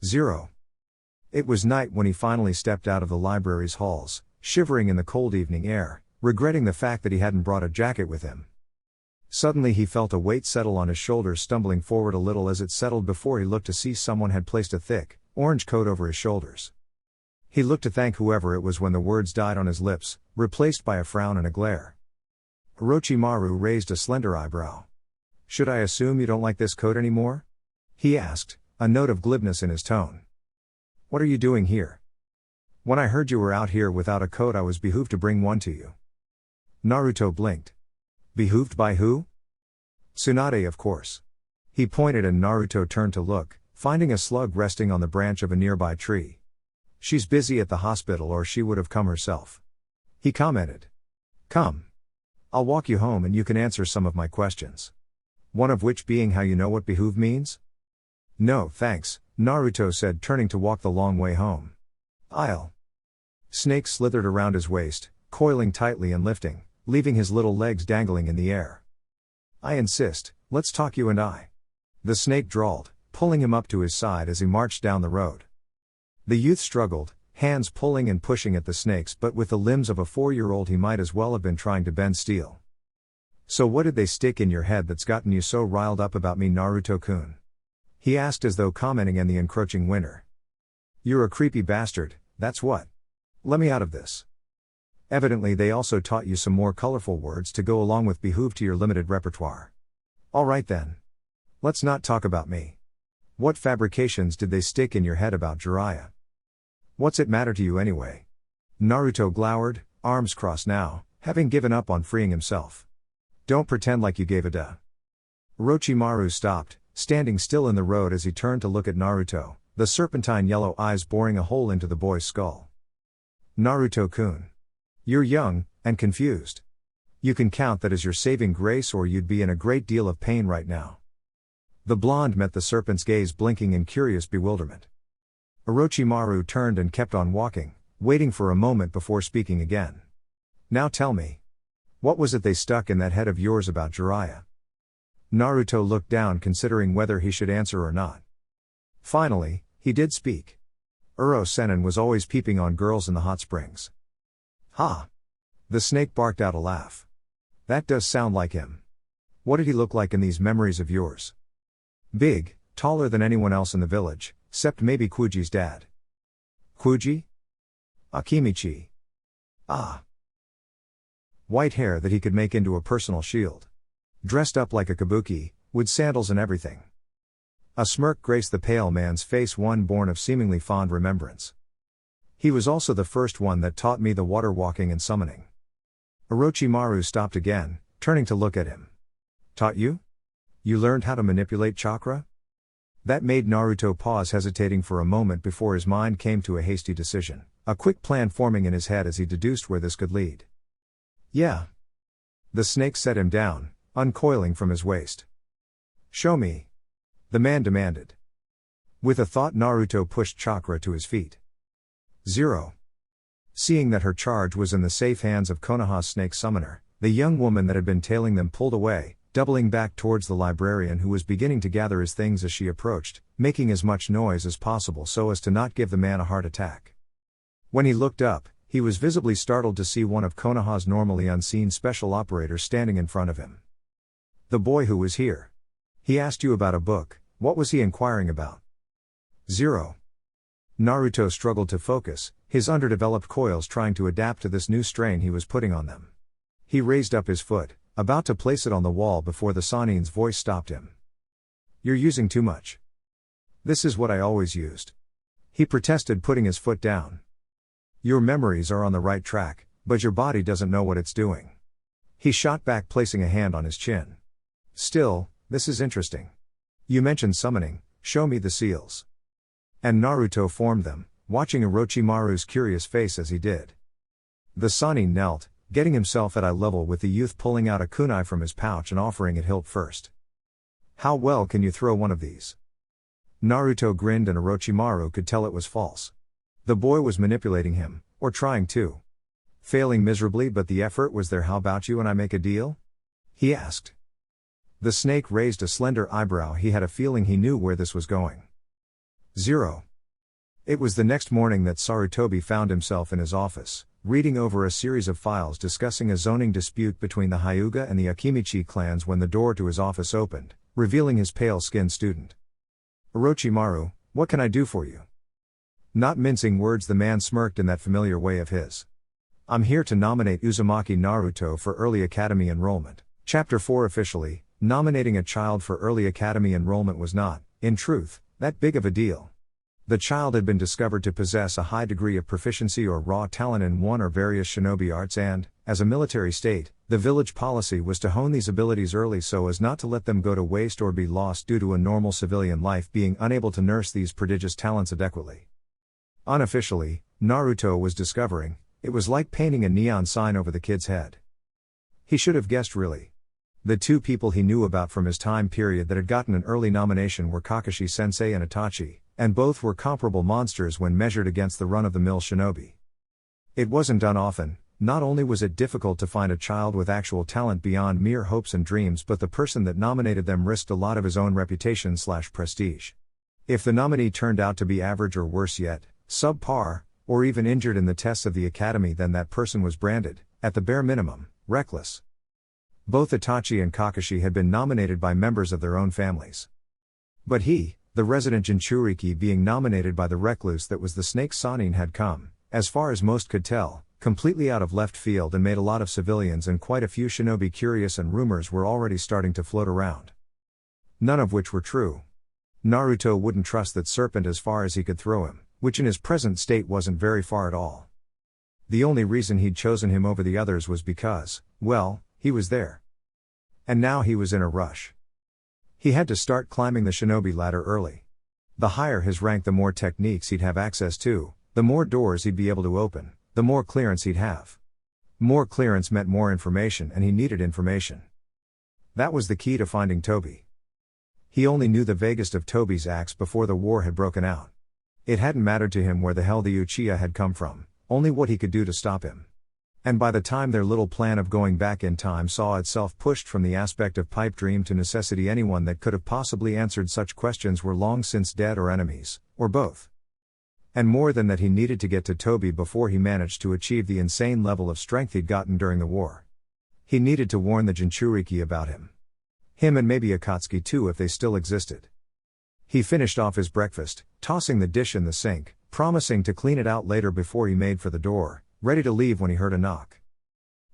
0. It was night when he finally stepped out of the library's halls, shivering in the cold evening air, regretting the fact that he hadn't brought a jacket with him. Suddenly he felt a weight settle on his shoulders, stumbling forward a little as it settled before he looked to see someone had placed a thick, orange coat over his shoulders. He looked to thank whoever it was when the words died on his lips, replaced by a frown and a glare. Orochimaru raised a slender eyebrow. Should I assume you don't like this coat anymore? He asked, a note of glibness in his tone. What are you doing here? When I heard you were out here without a coat, I was behooved to bring one to you. Naruto blinked. Behooved by who? Tsunade, of course. He pointed and Naruto turned to look, finding a slug resting on the branch of a nearby tree. She's busy at the hospital or she would have come herself. He commented. Come. I'll walk you home and you can answer some of my questions. One of which being how you know what behoove means? No, thanks, Naruto said, turning to walk the long way home. I'll. Snakes slithered around his waist, coiling tightly and lifting, leaving his little legs dangling in the air. I insist, let's talk you and I. The snake drawled, pulling him up to his side as he marched down the road. The youth struggled, hands pulling and pushing at the snakes, but with the limbs of a 4-year-old he might as well have been trying to bend steel. So what did they stick in your head that's gotten you so riled up about me, Naruto-kun? He asked as though commenting on the encroaching winter. You're a creepy bastard, that's what. Let me out of this. Evidently they also taught you some more colorful words to go along with behoove to your limited repertoire. Alright then. Let's not talk about me. What fabrications did they stick in your head about Jiraiya? What's it matter to you anyway? Naruto glowered, arms crossed now, having given up on freeing himself. Don't pretend like you gave a duh. Orochimaru stopped, standing still in the road as he turned to look at Naruto, the serpentine yellow eyes boring a hole into the boy's skull. Naruto-kun. You're young, and confused. You can count that as your saving grace or you'd be in a great deal of pain right now. The blonde met the serpent's gaze, blinking in curious bewilderment. Orochimaru turned and kept on walking, waiting for a moment before speaking again. Now tell me. What was it they stuck in that head of yours about Jiraiya? Naruto looked down, considering whether he should answer or not. Finally, he did speak. Uro-sennin was always peeping on girls in the hot springs. Ha! The snake barked out a laugh. That does sound like him. What did he look like in these memories of yours? Big, taller than anyone else in the village, except maybe Kuji's dad. Kuji? Akimichi. Ah. White hair that he could make into a personal shield. Dressed up like a kabuki, with sandals and everything. A smirk graced the pale man's face, one born of seemingly fond remembrance. He was also the first one that taught me the water walking and summoning. Orochimaru stopped again, turning to look at him. Taught you? You learned how to manipulate chakra? That made Naruto pause, hesitating for a moment before his mind came to a hasty decision, a quick plan forming in his head as he deduced where this could lead. Yeah. The snake set him down, uncoiling from his waist. Show me. The man demanded. With a thought, Naruto pushed Chakra to his feet. 0. Seeing that her charge was in the safe hands of Konoha's snake summoner, the young woman that had been tailing them pulled away, doubling back towards the librarian, who was beginning to gather his things as she approached, making as much noise as possible so as to not give the man a heart attack. When he looked up, He was visibly startled to see one of Konoha's normally unseen special operators standing in front of him. The boy who was here. He asked you about a book, what was he inquiring about? 0. Naruto struggled to focus, his underdeveloped coils trying to adapt to this new strain he was putting on them. He raised up his foot, about to place it on the wall before the Sanin's voice stopped him. You're using too much. This is what I always used. He protested, putting his foot down. Your memories are on the right track, but your body doesn't know what it's doing. He shot back, placing a hand on his chin. Still, this is interesting. You mentioned summoning, show me the seals. And Naruto formed them, watching Orochimaru's curious face as he did. The Sanin knelt, getting himself at eye level with the youth, pulling out a kunai from his pouch and offering it hilt first. How well can you throw one of these? Naruto grinned, and Orochimaru could tell it was false. The boy was manipulating him, or trying to. Failing miserably, but the effort was there. How about you and I make a deal? He asked. The snake raised a slender eyebrow. He had a feeling he knew where this was going. 0. It was the next morning that Sarutobi found himself in his office, reading over a series of files discussing a zoning dispute between the Hyuga and the Akimichi clans when the door to his office opened, revealing his pale-skinned student. Orochimaru, what can I do for you? Not mincing words, the man smirked in that familiar way of his. I'm here to nominate Uzumaki Naruto for early academy enrollment. Chapter 4. Officially, nominating a child for early academy enrollment was not, in truth, that big of a deal. The child had been discovered to possess a high degree of proficiency or raw talent in one or various shinobi arts, and, as a military state, the village policy was to hone these abilities early so as not to let them go to waste or be lost due to a normal civilian life being unable to nurse these prodigious talents adequately. Unofficially, Naruto was discovering, it was like painting a neon sign over the kid's head. He should have guessed, really. The two people he knew about from his time period that had gotten an early nomination were Kakashi-sensei and Itachi, and both were comparable monsters when measured against the run-of-the-mill shinobi. It wasn't done often. Not only was it difficult to find a child with actual talent beyond mere hopes and dreams, but the person that nominated them risked a lot of his own reputation/prestige. If the nominee turned out to be average or worse yet, subpar, or even injured in the tests of the academy, then that person was branded, at the bare minimum, reckless. Both Itachi and Kakashi had been nominated by members of their own families. But he, the resident Jinchuriki, being nominated by the recluse that was the Snake Sanin, had come, as far as most could tell, completely out of left field and made a lot of civilians and quite a few shinobi curious, and rumors were already starting to float around. None of which were true. Naruto wouldn't trust that serpent as far as he could throw him, which in his present state wasn't very far at all. The only reason he'd chosen him over the others was because, well, he was there. And now he was in a rush. He had to start climbing the shinobi ladder early. The higher his rank, the more techniques he'd have access to, the more doors he'd be able to open, the more clearance he'd have. More clearance meant more information, and he needed information. That was the key to finding Tobi. He only knew the vaguest of Tobi's acts before the war had broken out. It hadn't mattered to him where the hell the Uchiha had come from, only what he could do to stop him. And by the time their little plan of going back in time saw itself pushed from the aspect of pipe dream to necessity, anyone that could have possibly answered such questions were long since dead or enemies, or both. And more than that, he needed to get to Tobi before he managed to achieve the insane level of strength he'd gotten during the war. He needed to warn the Jinchuriki about him. Him and maybe Akatsuki too if they still existed. He finished off his breakfast, tossing the dish in the sink, promising to clean it out later before he made for the door, ready to leave when he heard a knock.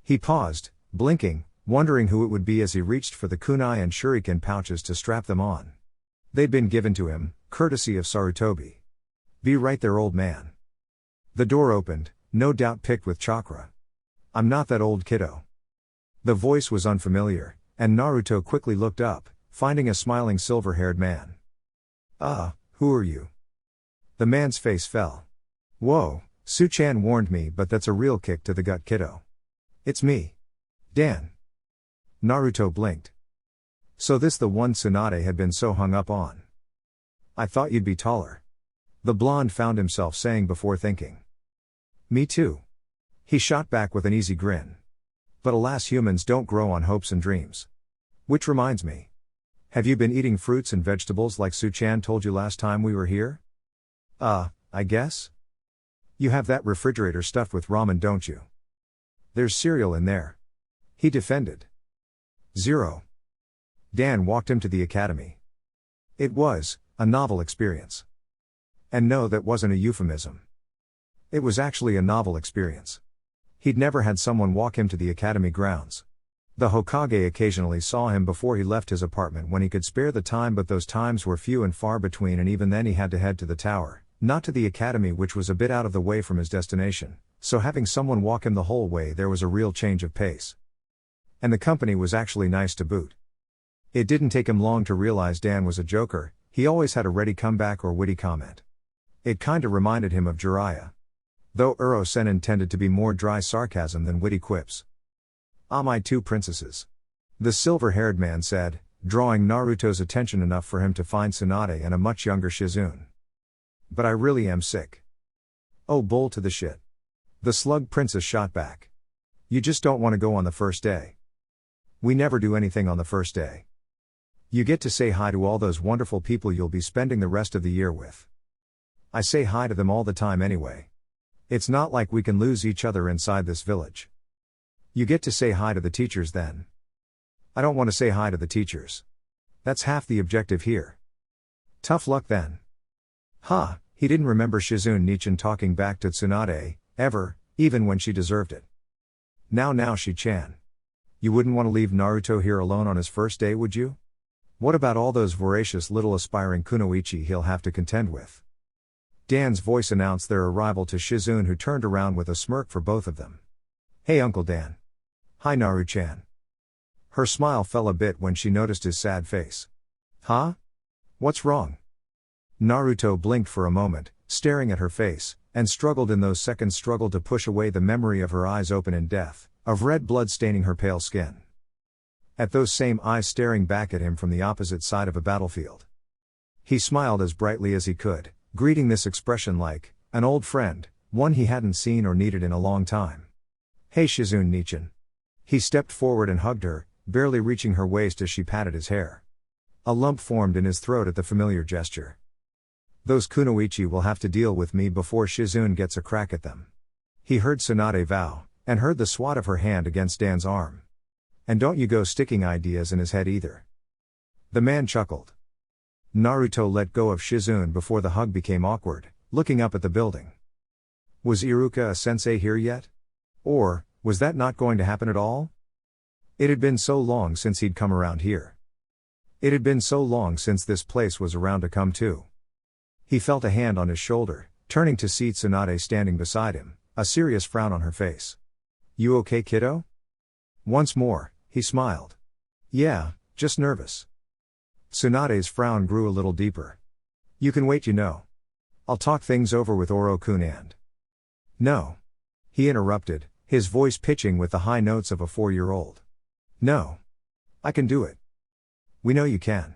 He paused, blinking, wondering who it would be as he reached for the kunai and shuriken pouches to strap them on. They'd been given to him, courtesy of Sarutobi. Be right there, old man. The door opened, no doubt picked with chakra. I'm not that old, kiddo. The voice was unfamiliar, and Naruto quickly looked up, finding a smiling silver-haired man. Who are you? The man's face fell. Whoa, Su-chan warned me, but that's a real kick to the gut, kiddo. It's me. Dan. Naruto blinked. So this the one Tsunade had been so hung up on. I thought you'd be taller. The blonde found himself saying before thinking. Me too. He shot back with an easy grin. But alas, humans don't grow on hopes and dreams. Which reminds me. Have you been eating fruits and vegetables like Su-chan told you last time we were here? I guess? You have that refrigerator stuffed with ramen, don't you? There's cereal in there. He defended. 0. Dan walked him to the academy. It was a novel experience. And no, that wasn't a euphemism. It was actually a novel experience. He'd never had someone walk him to the academy grounds. The Hokage occasionally saw him before he left his apartment when he could spare the time, but those times were few and far between, and even then he had to head to the tower, not to the academy, which was a bit out of the way from his destination, so having someone walk him the whole way there was a real change of pace. And the company was actually nice to boot. It didn't take him long to realize Dan was a joker. He always had a ready comeback or witty comment. It kinda reminded him of Jiraiya. Though Uro-sen intended to be more dry sarcasm than witty quips. "Ah, my two princesses," the silver-haired man said, drawing Naruto's attention enough for him to find Tsunade and a much younger Shizune. "But I really am sick." "Oh, bull to the shit," the slug princess shot back. "You just don't want to go on the first day." "We never do anything on the first day. You get to say hi to all those wonderful people you'll be spending the rest of the year with." "I say hi to them all the time anyway. It's not like we can lose each other inside this village." "You get to say hi to the teachers then." "I don't want to say hi to the teachers. That's half the objective here." "Tough luck then." Ha, he didn't remember Shizune Nichin talking back to Tsunade, ever, even when she deserved it. Now Shi-chan. You wouldn't want to leave Naruto here alone on his first day, would you? What about all those voracious little aspiring kunoichi he'll have to contend with? Dan's voice announced their arrival to Shizune, who turned around with a smirk for both of them. "Hey Uncle Dan." "Hi Naru-chan." Her smile fell a bit when she noticed his sad face. "Huh? What's wrong?" Naruto blinked for a moment, staring at her face, and struggled to push away the memory of her eyes open in death, of red blood staining her pale skin. At those same eyes staring back at him from the opposite side of a battlefield. He smiled as brightly as he could, greeting this expression like an old friend, one he hadn't seen or needed in a long time. "Hey Shizune Nichin." He stepped forward and hugged her, barely reaching her waist as she patted his hair. A lump formed in his throat at the familiar gesture. "Those kunoichi will have to deal with me before Shizune gets a crack at them." He heard Tsunade vow, and heard the swat of her hand against Dan's arm. "And don't you go sticking ideas in his head either." The man chuckled. Naruto let go of Shizune before the hug became awkward, looking up at the building. Was Iruka-sensei here yet? Or, was that not going to happen at all? It had been so long since he'd come around here. It had been so long since this place was around to come to. He felt a hand on his shoulder, turning to see Tsunade standing beside him, a serious frown on her face. "You okay, kiddo?" Once more, he smiled. "Yeah, just nervous." Tsunade's frown grew a little deeper. "You can wait, you know. I'll talk things over with Oro-kun and..." "No." He interrupted, his voice pitching with the high notes of a 4-year-old. "No. I can do it." "We know you can."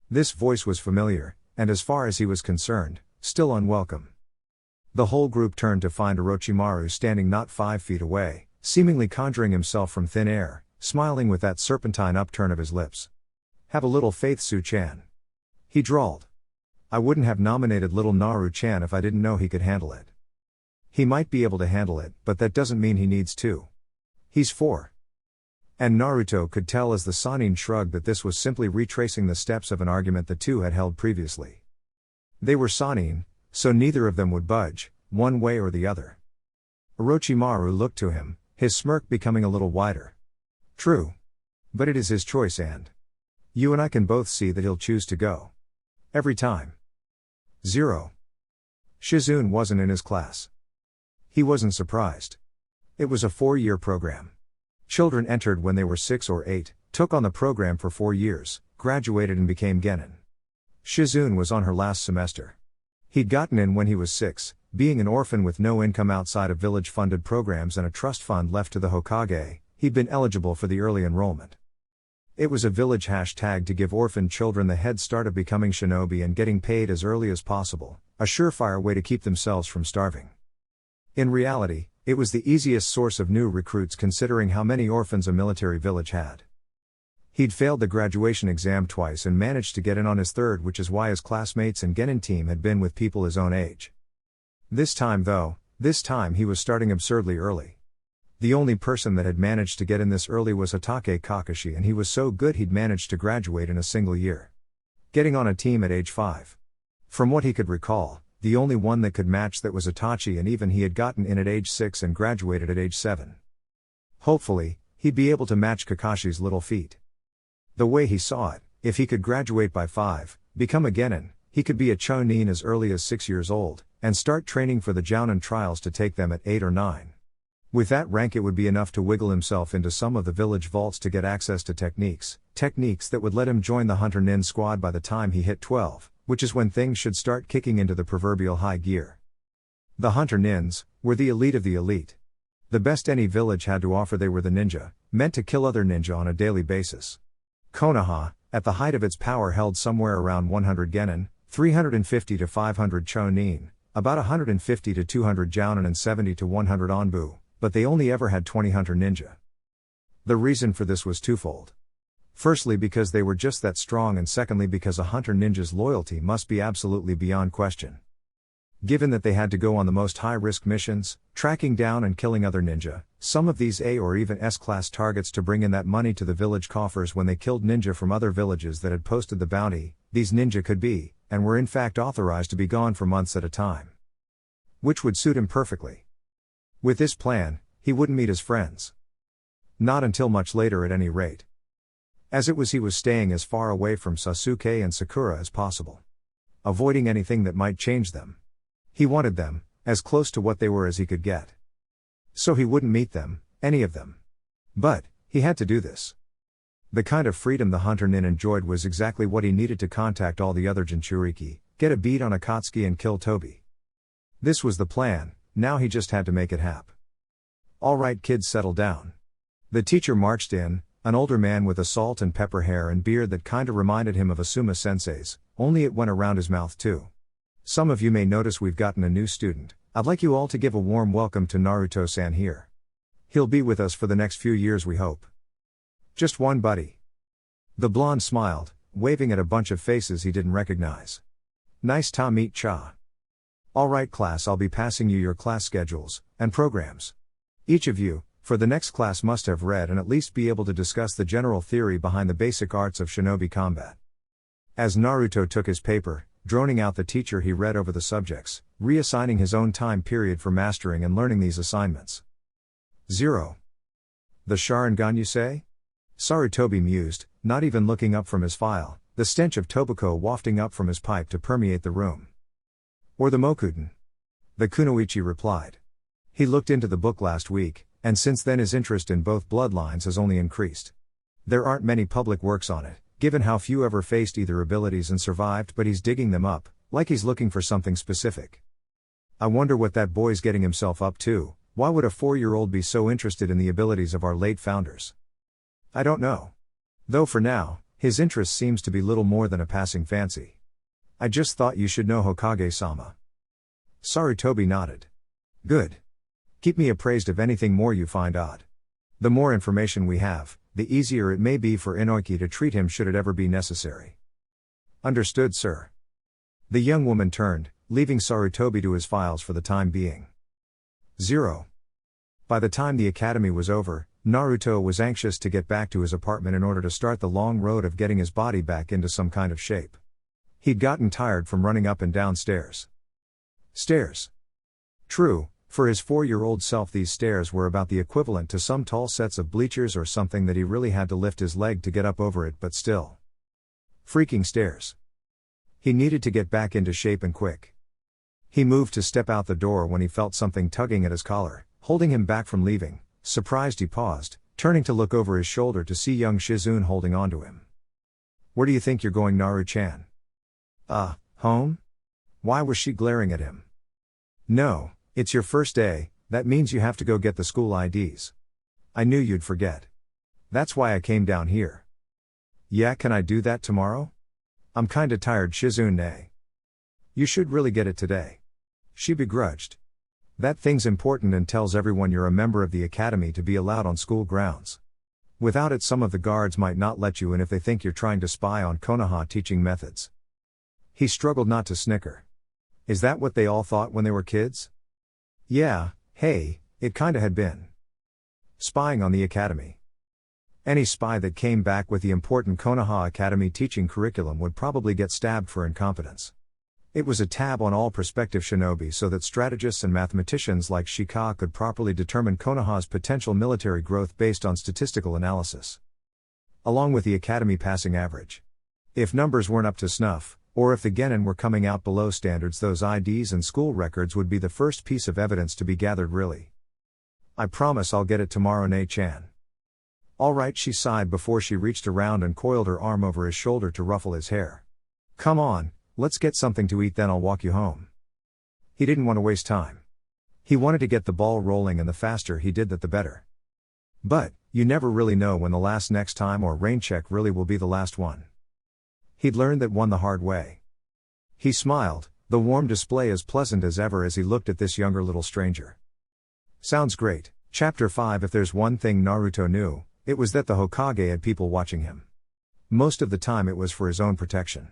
This voice was familiar, and as far as he was concerned, still unwelcome. The whole group turned to find Orochimaru standing not 5 feet away, seemingly conjuring himself from thin air, smiling with that serpentine upturn of his lips. "Have a little faith, Su-chan," he drawled. "I wouldn't have nominated little Naru-chan if I didn't know he could handle it." He might be able to handle it, but that doesn't mean he needs to. He's 4. And Naruto could tell as the Sannin shrugged that this was simply retracing the steps of an argument the two had held previously. They were Sannin, so neither of them would budge, one way or the other. Orochimaru looked to him, his smirk becoming a little wider. "True. But it is his choice and you and I can both see that he'll choose to go. Every time." 0. Shizune wasn't in his class. He wasn't surprised. It was a 4-year program. Children entered when they were 6 or 8, took on the program for 4 years, graduated and became Genin. Shizune was on her last semester. He'd gotten in when he was 6, being an orphan with no income outside of village-funded programs and a trust fund left to the Hokage. He'd been eligible for the early enrollment. It was a village hashtag to give orphan children the head start of becoming shinobi and getting paid as early as possible, a surefire way to keep themselves from starving. In reality, it was the easiest source of new recruits considering how many orphans a military village had. He'd failed the graduation exam twice and managed to get in on his third, which is why his classmates and Genin team had been with people his own age. This time he was starting absurdly early. The only person that had managed to get in this early was Hatake Kakashi, and he was so good he'd managed to graduate in a single year, getting on a team at age 5. From what he could recall, the only one that could match that was Itachi, and even he had gotten in at age 6 and graduated at age 7. Hopefully, he'd be able to match Kakashi's little feat. The way he saw it, if he could graduate by 5, become a Genin, he could be a Chunin as early as 6 years old, and start training for the Jounin trials to take them at 8 or 9. With that rank it would be enough to wiggle himself into some of the village vaults to get access to techniques that would let him join the Hunter Nin squad by the time he hit 12, which is when things should start kicking into the proverbial high gear. The Hunter Nins were the elite of the elite. The best any village had to offer. They were the ninja, meant to kill other ninja on a daily basis. Konoha, at the height of its power, held somewhere around 100 Genin, 350 to 500 Chunin, about 150 to 200 Jounin and 70 to 100 Anbu, but they only ever had 20 Hunter Ninja. The reason for this was twofold. Firstly, because they were just that strong, and secondly because a Hunter Ninja's loyalty must be absolutely beyond question. Given that they had to go on the most high-risk missions, tracking down and killing other ninja, some of these A or even S-class targets to bring in that money to the village coffers when they killed ninja from other villages that had posted the bounty, these ninja could be, and were in fact authorized to be gone for months at a time. Which would suit him perfectly. With this plan, he wouldn't meet his friends. Not until much later at any rate. As it was, he was staying as far away from Sasuke and Sakura as possible, avoiding anything that might change them. He wanted them, as close to what they were as he could get. So he wouldn't meet them, any of them. But, he had to do this. The kind of freedom the Hunter Nin enjoyed was exactly what he needed to contact all the other Jinchuriki, get a beat on Akatsuki and kill Tobi. This was the plan, now he just had to make it happen. Alright kids, settle down. The teacher marched in, an older man with a salt and pepper hair and beard that kinda reminded him of Asuma Sensei's, only it went around his mouth too. Some of you may notice we've gotten a new student. I'd like you all to give a warm welcome to Naruto-san here. He'll be with us for the next few years, we hope. Just one buddy. The blonde smiled, waving at a bunch of faces he didn't recognize. Nice to meet cha. Alright class, I'll be passing you your class schedules and programs. Each of you, for the next class, must have read and at least be able to discuss the general theory behind the basic arts of shinobi combat. As Naruto took his paper, droning out the teacher, he read over the subjects, reassigning his own time period for mastering and learning these assignments. 0. The Sharingan, you say? Sarutobi mused, not even looking up from his file, the stench of tobacco wafting up from his pipe to permeate the room. Or the Mokuden? The Kunoichi replied. He looked into the book last week, and since then his interest in both bloodlines has only increased. There aren't many public works on it, given how few ever faced either abilities and survived, but he's digging them up, like he's looking for something specific. I wonder what that boy's getting himself up to. Why would a 4-year-old be so interested in the abilities of our late founders? I don't know. Though for now, his interest seems to be little more than a passing fancy. I just thought you should know Hokage-sama. Sarutobi nodded. Good. Keep me appraised of anything more you find odd. The more information we have, the easier it may be for Inoki to treat him should it ever be necessary. Understood, sir. The young woman turned, leaving Sarutobi to his files for the time being. 0. By the time the academy was over, Naruto was anxious to get back to his apartment in order to start the long road of getting his body back into some kind of shape. He'd gotten tired from running up and down stairs. Stairs. True, for his 4-year-old self these stairs were about the equivalent to some tall sets of bleachers or something that he really had to lift his leg to get up over it, but still. Freaking stairs. He needed to get back into shape and quick. He moved to step out the door when he felt something tugging at his collar, holding him back from leaving. Surprised, he paused, turning to look over his shoulder to see young Shizune holding onto him. Where do you think you're going, Naru-chan? Home? Why was she glaring at him? No, it's your first day, that means you have to go get the school IDs. I knew you'd forget. That's why I came down here. Yeah, can I do that tomorrow? I'm kinda tired, Shizune. You should really get it today. She begrudged. That thing's important and tells everyone you're a member of the academy to be allowed on school grounds. Without it, some of the guards might not let you in if they think you're trying to spy on Konoha teaching methods. He struggled not to snicker. Is that what they all thought when they were kids? Yeah, hey, it kinda had been. Spying on the academy. Any spy that came back with the important Konoha Academy teaching curriculum would probably get stabbed for incompetence. It was a tab on all prospective shinobi so that strategists and mathematicians like Shika could properly determine Konoha's potential military growth based on statistical analysis. Along with the academy passing average. If numbers weren't up to snuff, or if the Genin were coming out below standards, those IDs and school records would be the first piece of evidence to be gathered. Really. I promise I'll get it tomorrow, Ne-chan. Alright, she sighed before she reached around and coiled her arm over his shoulder to ruffle his hair. Come on, let's get something to eat, then I'll walk you home. He didn't want to waste time. He wanted to get the ball rolling, and the faster he did that the better. But, you never really know when the last next time or rain check really will be the last one. He'd learned that one the hard way. He smiled, the warm display as pleasant as ever as he looked at this younger little stranger. Sounds great. Chapter 5. If there's one thing Naruto knew, it was that the Hokage had people watching him. Most of the time it was for his own protection.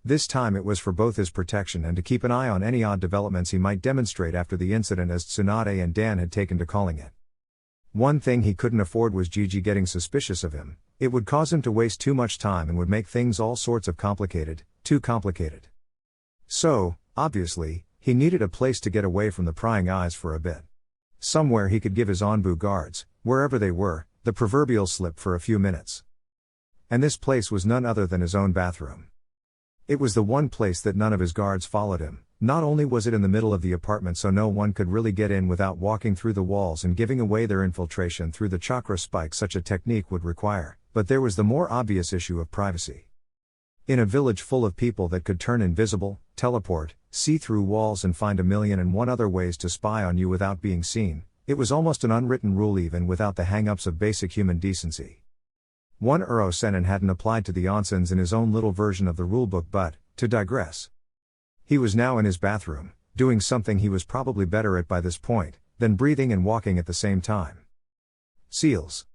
This time it was for both his protection and to keep an eye on any odd developments he might demonstrate after the incident, as Tsunade and Dan had taken to calling it. One thing he couldn't afford was Gigi getting suspicious of him. It would cause him to waste too much time and would make things all sorts of complicated, too complicated. So, obviously, he needed a place to get away from the prying eyes for a bit. Somewhere he could give his Anbu guards, wherever they were, the proverbial slip for a few minutes. And this place was none other than his own bathroom. It was the one place that none of his guards followed him. Not only was it in the middle of the apartment so no one could really get in without walking through the walls and giving away their infiltration through the chakra spike such a technique would require, but there was the more obvious issue of privacy. In a village full of people that could turn invisible, teleport, see through walls and find 1,000,001 other ways to spy on you without being seen, it was almost an unwritten rule even without the hang-ups of basic human decency. One Uro-Sennin hadn't applied to the onsens in his own little version of the rulebook, but, to digress. He was now in his bathroom, doing something he was probably better at by this point, than breathing and walking at the same time. Seals.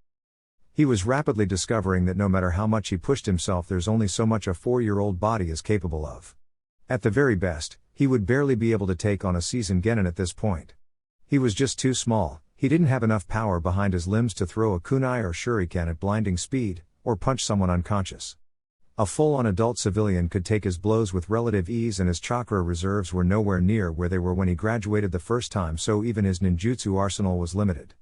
He was rapidly discovering that no matter how much he pushed himself, there's only so much a 4-year-old body is capable of. At the very best, he would barely be able to take on a seasoned Genin at this point. He was just too small. He didn't have enough power behind his limbs to throw a kunai or shuriken at blinding speed, or punch someone unconscious. A full-on adult civilian could take his blows with relative ease, and his chakra reserves were nowhere near where they were when he graduated the first time, so even his ninjutsu arsenal was limited.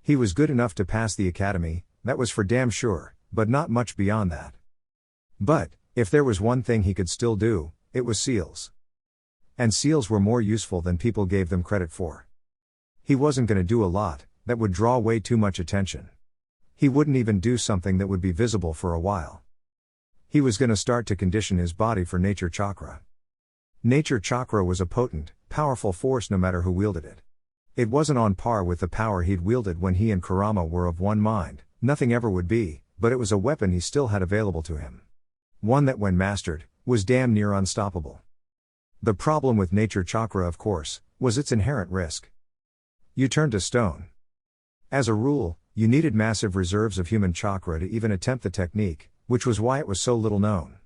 He was good enough to pass the academy, that was for damn sure, but not much beyond that. But, if there was one thing he could still do, it was seals. And seals were more useful than people gave them credit for. He wasn't going to do a lot that would draw way too much attention. He wouldn't even do something that would be visible for a while. He was going to start to condition his body for nature chakra. Nature chakra was a potent, powerful force no matter who wielded it. It wasn't on par with the power he'd wielded when he and Kurama were of one mind, nothing ever would be, but it was a weapon he still had available to him. One that when mastered, was damn near unstoppable. The problem with nature chakra, of course, was its inherent risk. You turned to stone. As a rule, you needed massive reserves of human chakra to even attempt the technique, which was why it was so little known.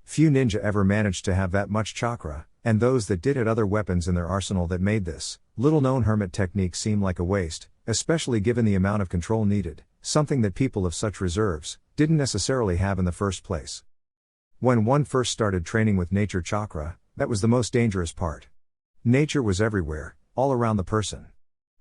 Few ninja ever managed to have that much chakra, and those that did had other weapons in their arsenal that made this little-known hermit technique seem like a waste, especially given the amount of control needed, something that people of such reserves didn't necessarily have in the first place. When one first started training with nature chakra, that was the most dangerous part. Nature was everywhere, all around the person.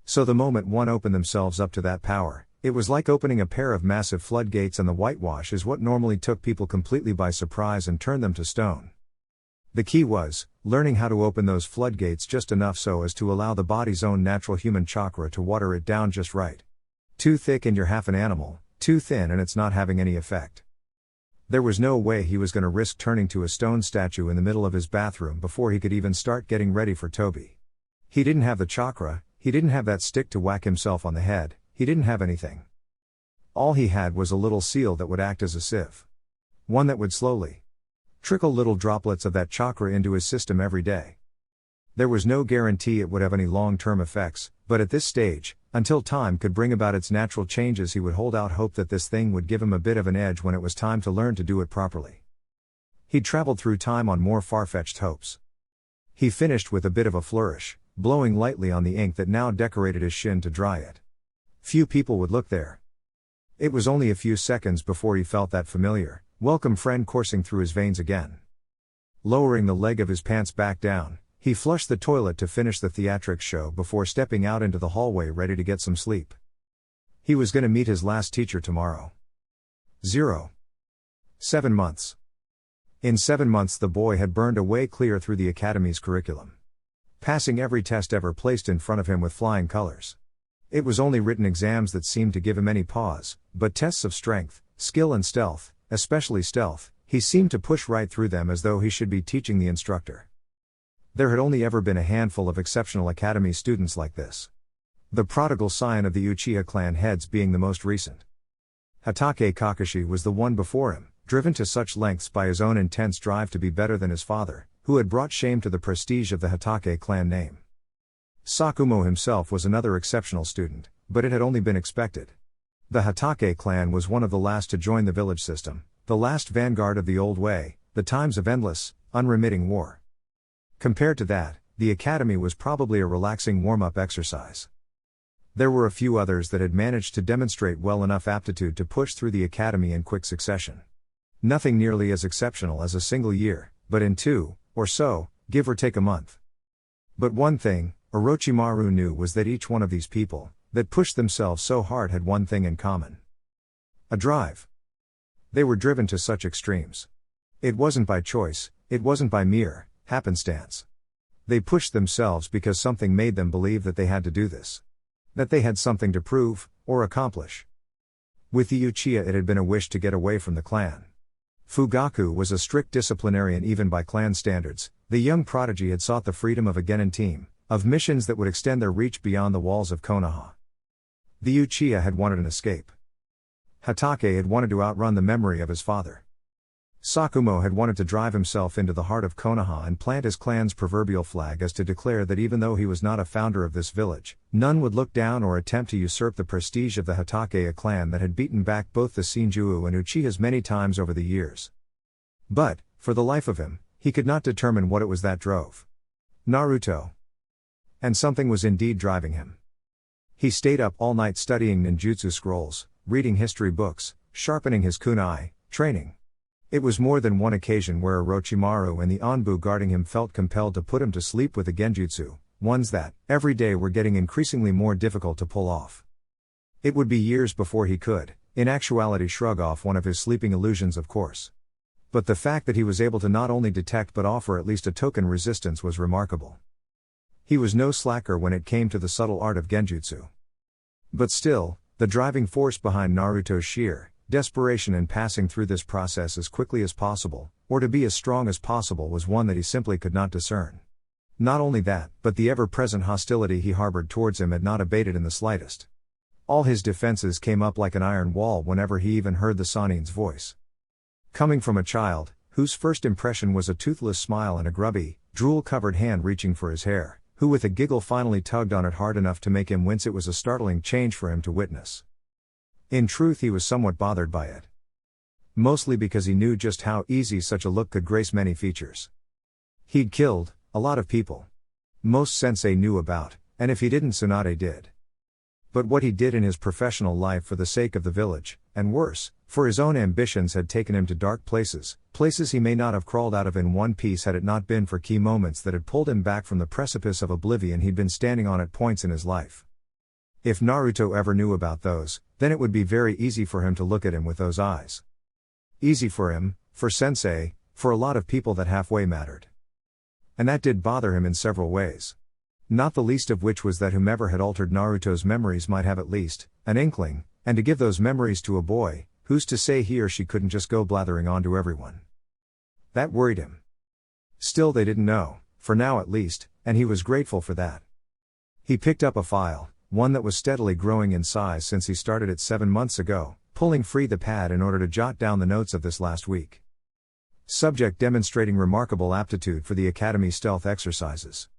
So the moment one opened themselves up to that power, it was like opening a pair of massive floodgates, and the whitewash is what normally took people completely by surprise and turned them to stone. The key was learning how to open those floodgates just enough so as to allow the body's own natural human chakra to water it down just right. Too thick and you're half an animal, too thin and it's not having any effect. There was no way he was going to risk turning to a stone statue in the middle of his bathroom before he could even start getting ready for Toby. He didn't have the chakra, he didn't have that stick to whack himself on the head, he didn't have anything. All he had was a little seal that would act as a sieve. One that would slowly trickle little droplets of that chakra into his system every day. There was no guarantee it would have any long-term effects, but at this stage, until time could bring about its natural changes, he would hold out hope that this thing would give him a bit of an edge when it was time to learn to do it properly. He'd traveled through time on more far-fetched hopes. He finished with a bit of a flourish, blowing lightly on the ink that now decorated his shin to dry it. Few people would look there. It was only a few seconds before he felt that familiar, welcome friend coursing through his veins again. Lowering the leg of his pants back down, he flushed the toilet to finish the theatrics show before stepping out into the hallway ready to get some sleep. He was going to meet his last teacher tomorrow. 7 months. In 7 months the boy had burned a way clear through the academy's curriculum, passing every test ever placed in front of him with flying colors. It was only written exams that seemed to give him any pause, but tests of strength, skill and stealth, especially stealth, he seemed to push right through them as though he should be teaching the instructor. There had only ever been a handful of exceptional academy students like this. The prodigal scion of the Uchiha clan heads being the most recent. Hatake Kakashi was the one before him, driven to such lengths by his own intense drive to be better than his father, who had brought shame to the prestige of the Hatake clan name. Sakumo himself was another exceptional student, but it had only been expected. The Hatake clan was one of the last to join the village system, the last vanguard of the old way, the times of endless, unremitting war. Compared to that, the academy was probably a relaxing warm-up exercise. There were a few others that had managed to demonstrate well enough aptitude to push through the academy in quick succession. Nothing nearly as exceptional as a single year, but in 2, or so, give or take a month. But one thing, Orochimaru knew was that each one of these people, that pushed themselves so hard had one thing in common. A drive. They were driven to such extremes. It wasn't by choice, it wasn't by mere happenstance. They pushed themselves because something made them believe that they had to do this. That they had something to prove, or accomplish. With the Uchiha it had been a wish to get away from the clan. Fugaku was a strict disciplinarian even by clan standards. The young prodigy had sought the freedom of a Genin team, of missions that would extend their reach beyond the walls of Konoha. The Uchiha had wanted an escape. Hatake had wanted to outrun the memory of his father. Sakumo had wanted to drive himself into the heart of Konoha and plant his clan's proverbial flag as to declare that even though he was not a founder of this village, none would look down or attempt to usurp the prestige of the Hatake, a clan that had beaten back both the Shinju and Uchihas many times over the years. But, for the life of him, he could not determine what it was that drove Naruto. And something was indeed driving him. He stayed up all night studying ninjutsu scrolls, reading history books, sharpening his kunai, training. It was more than one occasion where Orochimaru and the Anbu guarding him felt compelled to put him to sleep with the genjutsu, ones that, every day were getting increasingly more difficult to pull off. It would be years before he could, in actuality, shrug off one of his sleeping illusions, of course. But the fact that he was able to not only detect but offer at least a token resistance was remarkable. He was no slacker when it came to the subtle art of genjutsu. But still, the driving force behind Naruto's sheer desperation in passing through this process as quickly as possible, or to be as strong as possible, was one that he simply could not discern. Not only that, but the ever-present hostility he harbored towards him had not abated in the slightest. All his defenses came up like an iron wall whenever he even heard the Sanin's voice. Coming from a child, whose first impression was a toothless smile and a grubby, drool-covered hand reaching for his hair, who with a giggle finally tugged on it hard enough to make him wince, it was a startling change for him to witness. In truth, he was somewhat bothered by it. Mostly because he knew just how easy such a look could grace many features. He'd killed a lot of people. Most sensei knew about, and if he didn't, Tsunade did. But what he did in his professional life for the sake of the village, and worse, for his own ambitions, had taken him to dark places, places he may not have crawled out of in one piece had it not been for key moments that had pulled him back from the precipice of oblivion he'd been standing on at points in his life. If Naruto ever knew about those, then it would be very easy for him to look at him with those eyes. Easy for him, for sensei, for a lot of people that halfway mattered. And that did bother him in several ways. Not the least of which was that whomever had altered Naruto's memories might have at least an inkling, and to give those memories to a boy, who's to say he or she couldn't just go blathering on to everyone? That worried him. Still, they didn't know, for now at least, and he was grateful for that. He picked up a file, one that was steadily growing in size since he started it 7 months ago, pulling free the pad in order to jot down the notes of this last week. Subject: demonstrating remarkable aptitude for the Academy stealth exercises.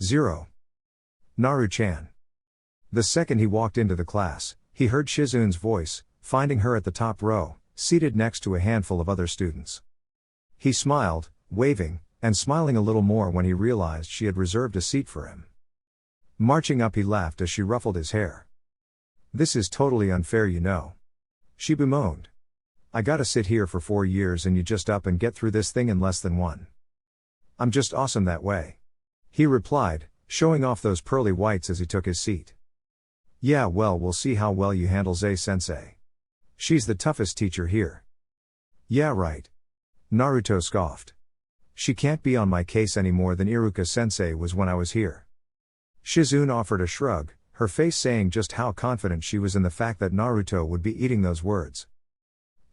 0. Naru-chan. The second he walked into the class, he heard Shizun's voice, finding her at the top row, seated next to a handful of other students. He smiled, waving, and smiling a little more when he realized she had reserved a seat for him. Marching up, he laughed as she ruffled his hair. "This is totally unfair, you know," she bemoaned. "I gotta sit here for 4 years and you just up and get through this thing in less than 1. I'm just awesome that way," he replied, showing off those pearly whites as he took his seat. "Yeah, well, we'll see how well you handle Zei-sensei. She's the toughest teacher here." "Yeah, right," Naruto scoffed. "She can't be on my case any more than Iruka-sensei was when I was here." Shizune offered a shrug, her face saying just how confident she was in the fact that Naruto would be eating those words.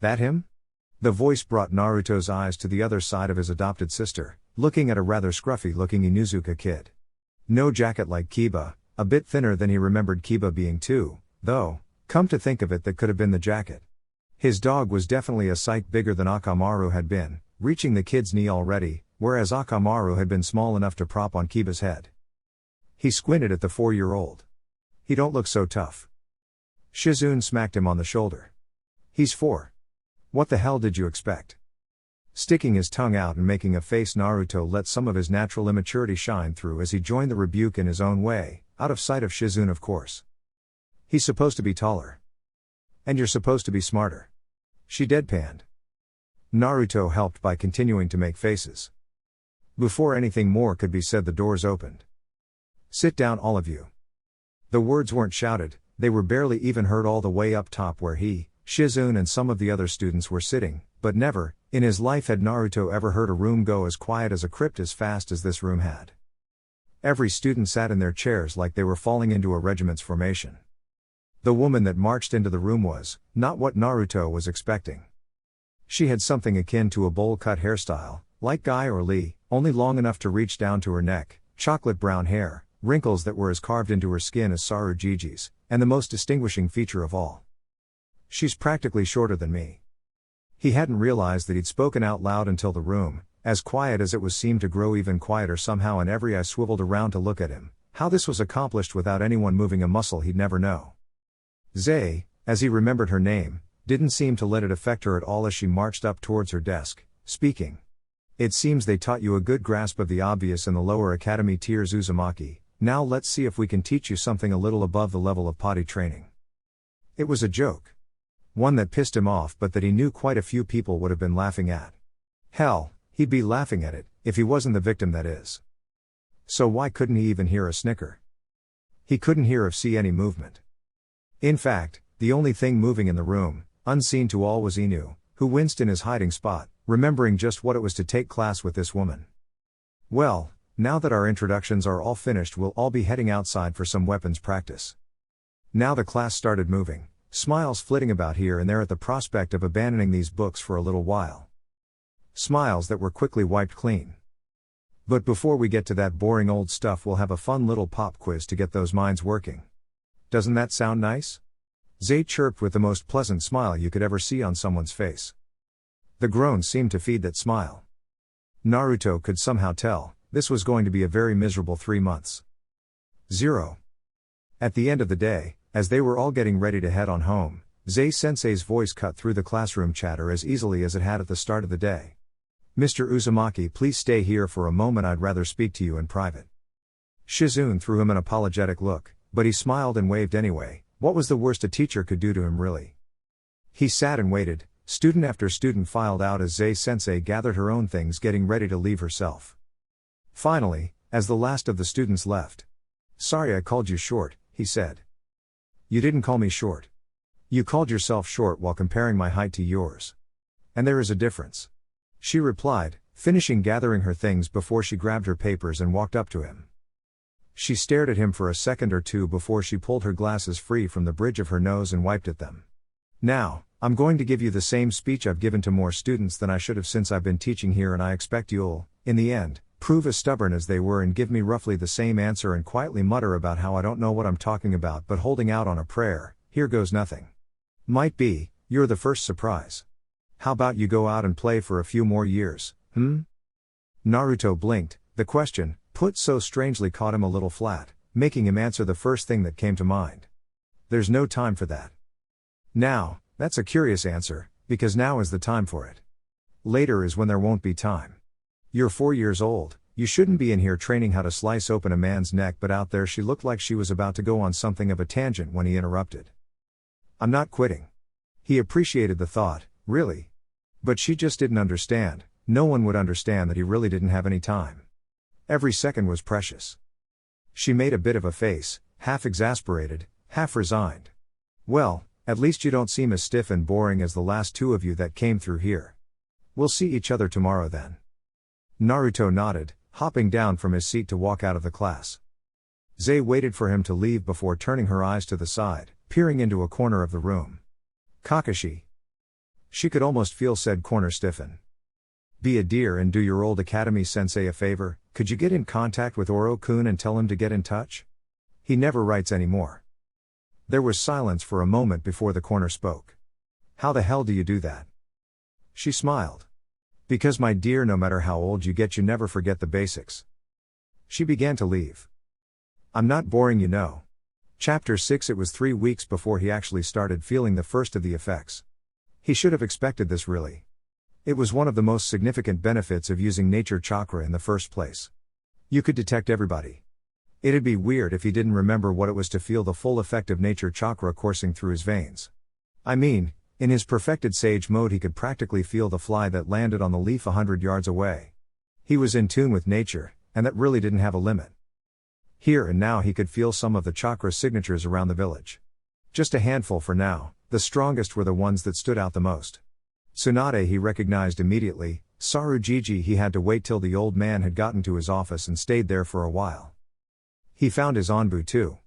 "That him?" The voice brought Naruto's eyes to the other side of his adopted sister, looking at a rather scruffy-looking Inuzuka kid. No jacket like Kiba, a bit thinner than he remembered Kiba being too, though, come to think of it, that could have been the jacket. His dog was definitely a sight bigger than Akamaru had been, reaching the kid's knee already, whereas Akamaru had been small enough to prop on Kiba's head. He squinted at the 4-year-old. "He don't look so tough." Shizune smacked him on the shoulder. "He's 4. What the hell did you expect?" Sticking his tongue out and making a face, Naruto let some of his natural immaturity shine through as he joined the rebuke in his own way, out of sight of Shizune, of course. "He's supposed to be taller. And you're supposed to be smarter," she deadpanned. Naruto helped by continuing to make faces. Before anything more could be said, the doors opened. "Sit down, all of you." The words weren't shouted, they were barely even heard all the way up top where he, Shizune and some of the other students were sitting, but never, in his life, had Naruto ever heard a room go as quiet as a crypt as fast as this room had. Every student sat in their chairs like they were falling into a regiment's formation. The woman that marched into the room was not what Naruto was expecting. She had something akin to a bowl-cut hairstyle, like Guy or Lee, only long enough to reach down to her neck, chocolate brown hair, wrinkles that were as carved into her skin as Sarujiji's, and the most distinguishing feature of all: "She's practically shorter than me." He hadn't realized that he'd spoken out loud until the room, as quiet as it was, seemed to grow even quieter somehow, and every eye swiveled around to look at him. How this was accomplished without anyone moving a muscle he'd never know. Zei, as he remembered her name, didn't seem to let it affect her at all as she marched up towards her desk, speaking. "It seems they taught you a good grasp of the obvious in the lower academy tiers, Uzumaki. Now let's see if we can teach you something a little above the level of potty training." It was a joke. One that pissed him off, but that he knew quite a few people would have been laughing at. Hell, he'd be laughing at it, if he wasn't the victim, that is. So why couldn't he even hear a snicker? He couldn't hear or see any movement. In fact, the only thing moving in the room, unseen to all, was Inu, who winced in his hiding spot, remembering just what it was to take class with this woman. "Well, now that our introductions are all finished, we'll all be heading outside for some weapons practice." Now the class started moving, smiles flitting about here and there at the prospect of abandoning these books for a little while. Smiles that were quickly wiped clean. "But before we get to that boring old stuff, we'll have a fun little pop quiz to get those minds working. Doesn't that sound nice?" Zei chirped with the most pleasant smile you could ever see on someone's face. The groans seemed to feed that smile. Naruto could somehow tell, this was going to be a very miserable 3 months. 0. At the end of the day, as they were all getting ready to head on home, Zei-sensei's voice cut through the classroom chatter as easily as it had at the start of the day. "Mr. Uzumaki, please stay here for a moment, I'd rather speak to you in private." Shizune threw him an apologetic look, but he smiled and waved anyway. What was the worst a teacher could do to him, really? He sat and waited. Student after student filed out as Zei-sensei gathered her own things, getting ready to leave herself. Finally, as the last of the students left, "Sorry I called you short," he said. "You didn't call me short. You called yourself short while comparing my height to yours. And there is a difference," she replied, finishing gathering her things before she grabbed her papers and walked up to him. She stared at him for a second or two before she pulled her glasses free from the bridge of her nose and wiped at them. "Now, I'm going to give you the same speech I've given to more students than I should have since I've been teaching here, and I expect you'll, in the end, prove as stubborn as they were and give me roughly the same answer and quietly mutter about how I don't know what I'm talking about, but holding out on a prayer. Here goes nothing. Might be, you're the first surprise. How about you go out and play for a few more years, Naruto blinked. The question, put so strangely, caught him a little flat, making him answer the first thing that came to mind. "There's no time for that." Now, that's a curious answer, because now is the time for it. Later is when there won't be time. You're 4 years old, you shouldn't be in here training how to slice open a man's neck, but out there she looked like she was about to go on something of a tangent when he interrupted. I'm not quitting. He appreciated the thought, really. But she just didn't understand. No one would understand that he really didn't have any time. Every second was precious. She made a bit of a face, half exasperated, half resigned. Well, at least you don't seem as stiff and boring as the last two of you that came through here. We'll see each other tomorrow then. Naruto nodded, hopping down from his seat to walk out of the class. Zei waited for him to leave before turning her eyes to the side, peering into a corner of the room. Kakashi. She could almost feel said corner stiffen. Be a dear and do your old academy sensei a favor. Could you get in contact with Oro-kun and tell him to get in touch? He never writes anymore. There was silence for a moment before the corner spoke. How the hell do you do that? She smiled. Because my dear, no matter how old you get, you never forget the basics. She began to leave. I'm not boring, you know. Chapter 6. It was 3 weeks before he actually started feeling the first of the effects. He should have expected this, really. It was one of the most significant benefits of using nature chakra in the first place. You could detect everybody. It'd be weird if he didn't remember what it was to feel the full effect of nature chakra coursing through his veins. I mean, in his perfected sage mode he could practically feel the fly that landed on the leaf 100 yards away. He was in tune with nature, and that really didn't have a limit. Here and now he could feel some of the chakra signatures around the village. Just a handful for now, the strongest were the ones that stood out the most. Tsunade he recognized immediately, Sarujiji he had to wait till the old man had gotten to his office and stayed there for a while. He found his Anbu too.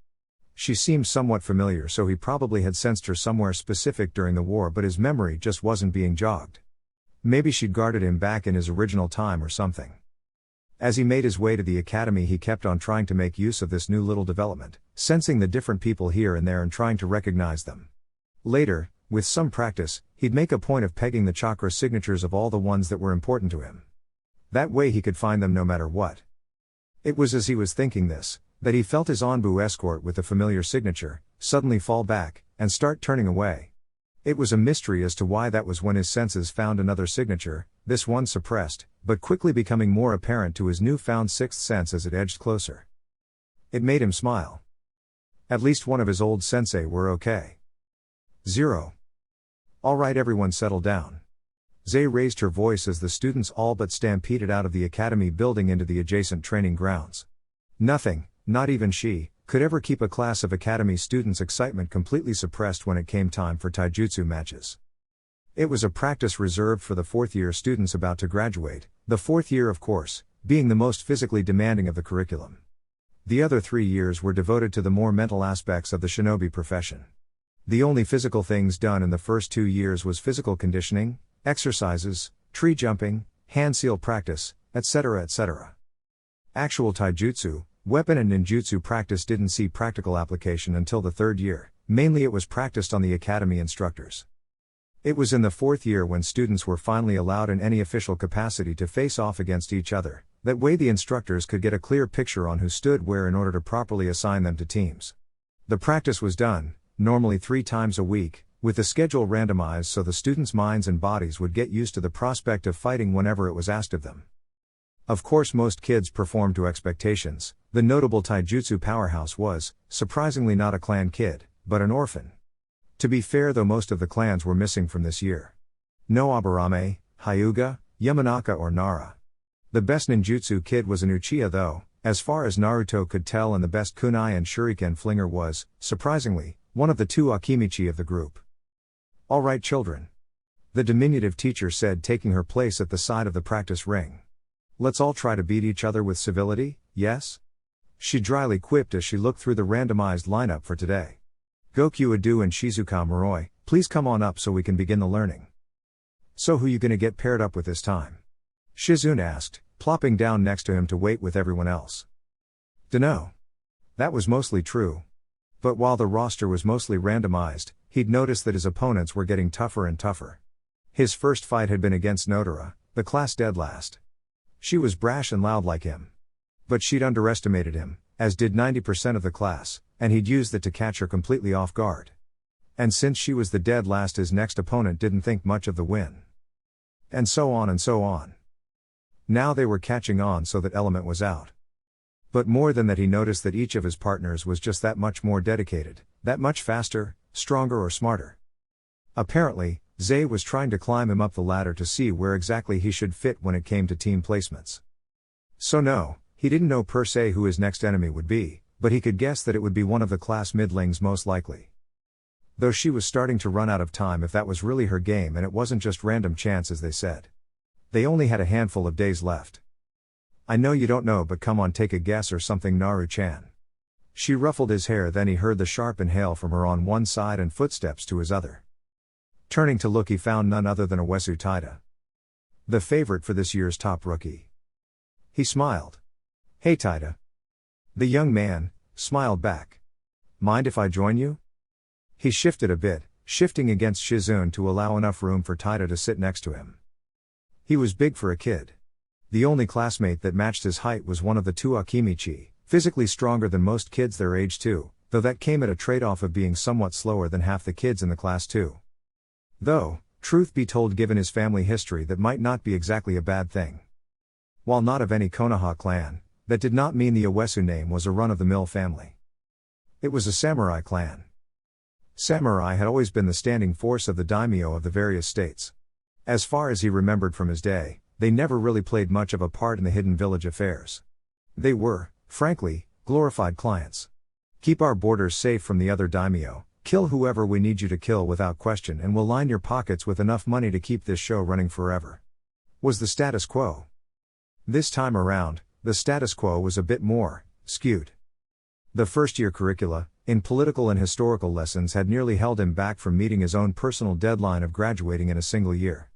She seemed somewhat familiar, so he probably had sensed her somewhere specific during the war, but his memory just wasn't being jogged. Maybe she'd guarded him back in his original time or something. As he made his way to the academy he kept on trying to make use of this new little development, sensing the different people here and there and trying to recognize them. Later, with some practice, he'd make a point of pegging the chakra signatures of all the ones that were important to him. That way he could find them no matter what. It was as he was thinking this, that he felt his Anbu escort with the familiar signature suddenly fall back, and start turning away. It was a mystery as to why that was when his senses found another signature, this one suppressed, but quickly becoming more apparent to his newfound sixth sense as it edged closer. It made him smile. At least one of his old sensei were okay. 0. Alright, everyone settle down. Zei raised her voice as the students all but stampeded out of the academy building into the adjacent training grounds. Nothing, not even she, could ever keep a class of academy students' excitement completely suppressed when it came time for taijutsu matches. It was a practice reserved for the fourth-year students about to graduate, the fourth year, of course, being the most physically demanding of the curriculum. The other 3 years were devoted to the more mental aspects of the shinobi profession. The only physical things done in the first 2 years was physical conditioning, exercises, tree jumping, hand seal practice, etc. etc. Actual taijutsu, weapon and ninjutsu practice didn't see practical application until the 3rd year, mainly it was practiced on the academy instructors. It was in the 4th year when students were finally allowed in any official capacity to face off against each other, that way the instructors could get a clear picture on who stood where in order to properly assign them to teams. The practice was done, normally 3 times a week, with the schedule randomized so the students' minds and bodies would get used to the prospect of fighting whenever it was asked of them. Of course most kids performed to expectations. The notable taijutsu powerhouse was, surprisingly, not a clan kid, but an orphan. To be fair though, most of the clans were missing from this year. No Aburame, Hyuga, Yamanaka or Nara. The best ninjutsu kid was an Uchiha though, as far as Naruto could tell, and the best kunai and shuriken flinger was, surprisingly, one of the 2 Akimichi of the group. Alright children. The diminutive teacher said, taking her place at the side of the practice ring. Let's all try to beat each other with civility, yes? She dryly quipped as she looked through the randomized lineup for today. Gokyu Adu and Shizuka Moroi, please come on up so we can begin the learning. So who you gonna get paired up with this time? Shizune asked, plopping down next to him to wait with everyone else. Dunno. That was mostly true. But while the roster was mostly randomized, he'd noticed that his opponents were getting tougher and tougher. His first fight had been against Nodora, the class dead last. She was brash and loud like him. But she'd underestimated him, as did 90% of the class, and he'd used that to catch her completely off guard. And since she was the dead last, his next opponent didn't think much of the win. And so on and so on. Now they were catching on so that element was out. But more than that, he noticed that each of his partners was just that much more dedicated, that much faster, stronger or smarter. Apparently, Zay was trying to climb him up the ladder to see where exactly he should fit when it came to team placements. So no, he didn't know per se who his next enemy would be, but he could guess that it would be one of the class midlings most likely. Though she was starting to run out of time if that was really her game and it wasn't just random chance as they said. They only had a handful of days left. I know you don't know, but come on, take a guess or something, Naru-chan. She ruffled his hair, then he heard the sharp inhale from her on one side and footsteps to his other. Turning to look, he found none other than Uesu Taida, the favorite for this year's top rookie. He smiled. Hey Taida. The young man smiled back. Mind if I join you? He shifted a bit, shifting against Shizune to allow enough room for Taida to sit next to him. He was big for a kid. The only classmate that matched his height was one of the two Akimichi, physically stronger than most kids their age too, though that came at a trade-off of being somewhat slower than half the kids in the class too. Though, truth be told, given his family history, that might not be exactly a bad thing. While not of any Konoha clan, that did not mean the Uesu name was a run-of-the-mill family. It was a samurai clan. Samurai had always been the standing force of the daimyo of the various states. As far as he remembered from his day, they never really played much of a part in the hidden village affairs. They were, frankly, glorified clients. Keep our borders safe from the other daimyo, kill whoever we need you to kill without question, and we'll line your pockets with enough money to keep this show running forever. Was the status quo. This time around, the status quo was a bit more skewed. The first-year curricula, in political and historical lessons, had nearly held him back from meeting his own personal deadline of graduating in a single year.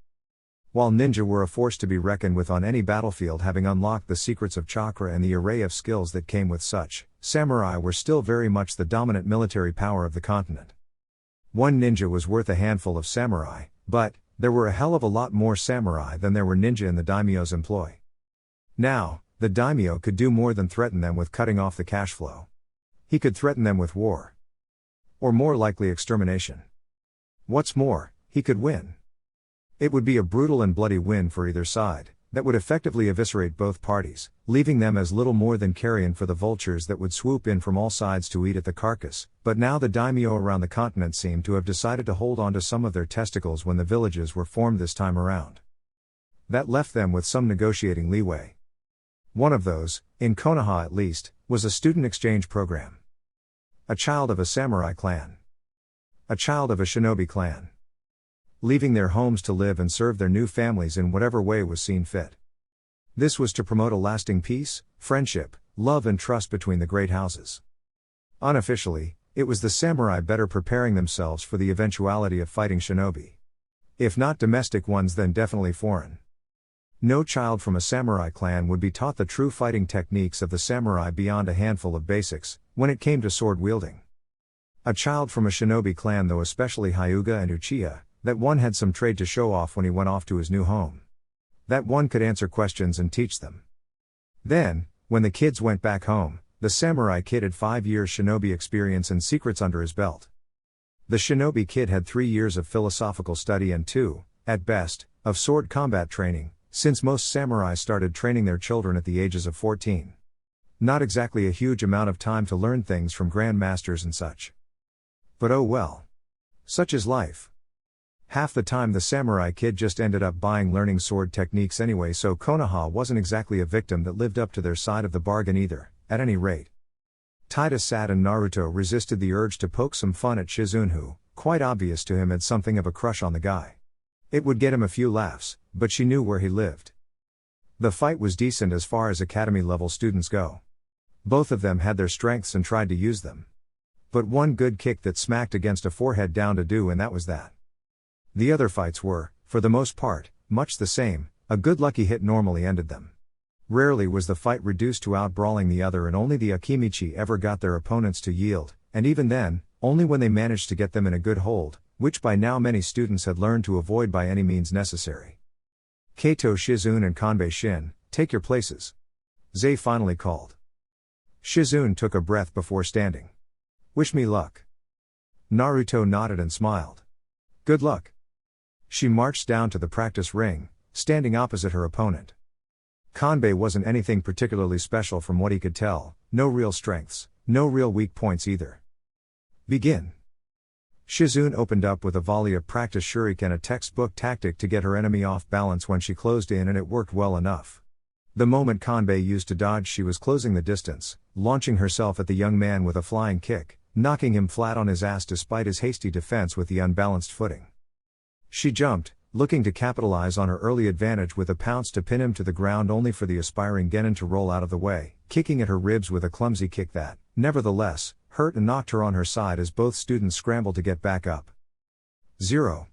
While ninja were a force to be reckoned with on any battlefield, having unlocked the secrets of chakra and the array of skills that came with such, samurai were still very much the dominant military power of the continent. One ninja was worth a handful of samurai, but there were a hell of a lot more samurai than there were ninja in the daimyo's employ. Now, the daimyo could do more than threaten them with cutting off the cash flow. He could threaten them with war. Or more likely, extermination. What's more, he could win. It would be a brutal and bloody win for either side, that would effectively eviscerate both parties, leaving them as little more than carrion for the vultures that would swoop in from all sides to eat at the carcass. But now the daimyo around the continent seemed to have decided to hold on to some of their testicles when the villages were formed this time around. That left them with some negotiating leeway. One of those, in Konoha at least, was a student exchange program. A child of a samurai clan. A child of a shinobi clan. Leaving their homes to live and serve their new families in whatever way was seen fit. This was to promote a lasting peace, friendship, love and trust between the great houses. Unofficially, it was the samurai better preparing themselves for the eventuality of fighting shinobi. If not domestic ones, then definitely foreign. No child from a samurai clan would be taught the true fighting techniques of the samurai beyond a handful of basics, when it came to sword wielding. A child from a shinobi clan, though, especially Hyuga and Uchiha, that one had some trade to show off when he went off to his new home. That one could answer questions and teach them. Then, when the kids went back home, the samurai kid had 5 years shinobi experience and secrets under his belt. The shinobi kid had 3 years of philosophical study and 2, at best, of sword combat training, since most samurai started training their children at the ages of 14. Not exactly a huge amount of time to learn things from grandmasters and such. But oh well. Such is life. Half the time the samurai kid just ended up learning sword techniques anyway, so Konoha wasn't exactly a victim that lived up to their side of the bargain either, at any rate. Taida sat and Naruto resisted the urge to poke some fun at Shizune, who, quite obvious to him, had something of a crush on the guy. It would get him a few laughs, but she knew where he lived. The fight was decent as far as academy-level students go. Both of them had their strengths and tried to use them. But one good kick that smacked against a forehead down to do, and that was that. The other fights were, for the most part, much the same. A good lucky hit normally ended them. Rarely was the fight reduced to outbrawling the other, and only the Akimichi ever got their opponents to yield, and even then, only when they managed to get them in a good hold, which by now many students had learned to avoid by any means necessary. Kaito, Shizune and Kanbei Shin, take your places. Zay finally called. Shizune took a breath before standing. Wish me luck. Naruto nodded and smiled. Good luck. She marched down to the practice ring, standing opposite her opponent. Kanbei wasn't anything particularly special from what he could tell, no real strengths, no real weak points either. Begin. Shizune opened up with a volley of practice shuriken, a textbook tactic to get her enemy off balance when she closed in, and it worked well enough. The moment Kanbei used to dodge, she was closing the distance, launching herself at the young man with a flying kick, knocking him flat on his ass despite his hasty defense with the unbalanced footing. She jumped, looking to capitalize on her early advantage with a pounce to pin him to the ground, only for the aspiring Genin to roll out of the way, kicking at her ribs with a clumsy kick that, nevertheless, hurt and knocked her on her side as both students scrambled to get back up. 0.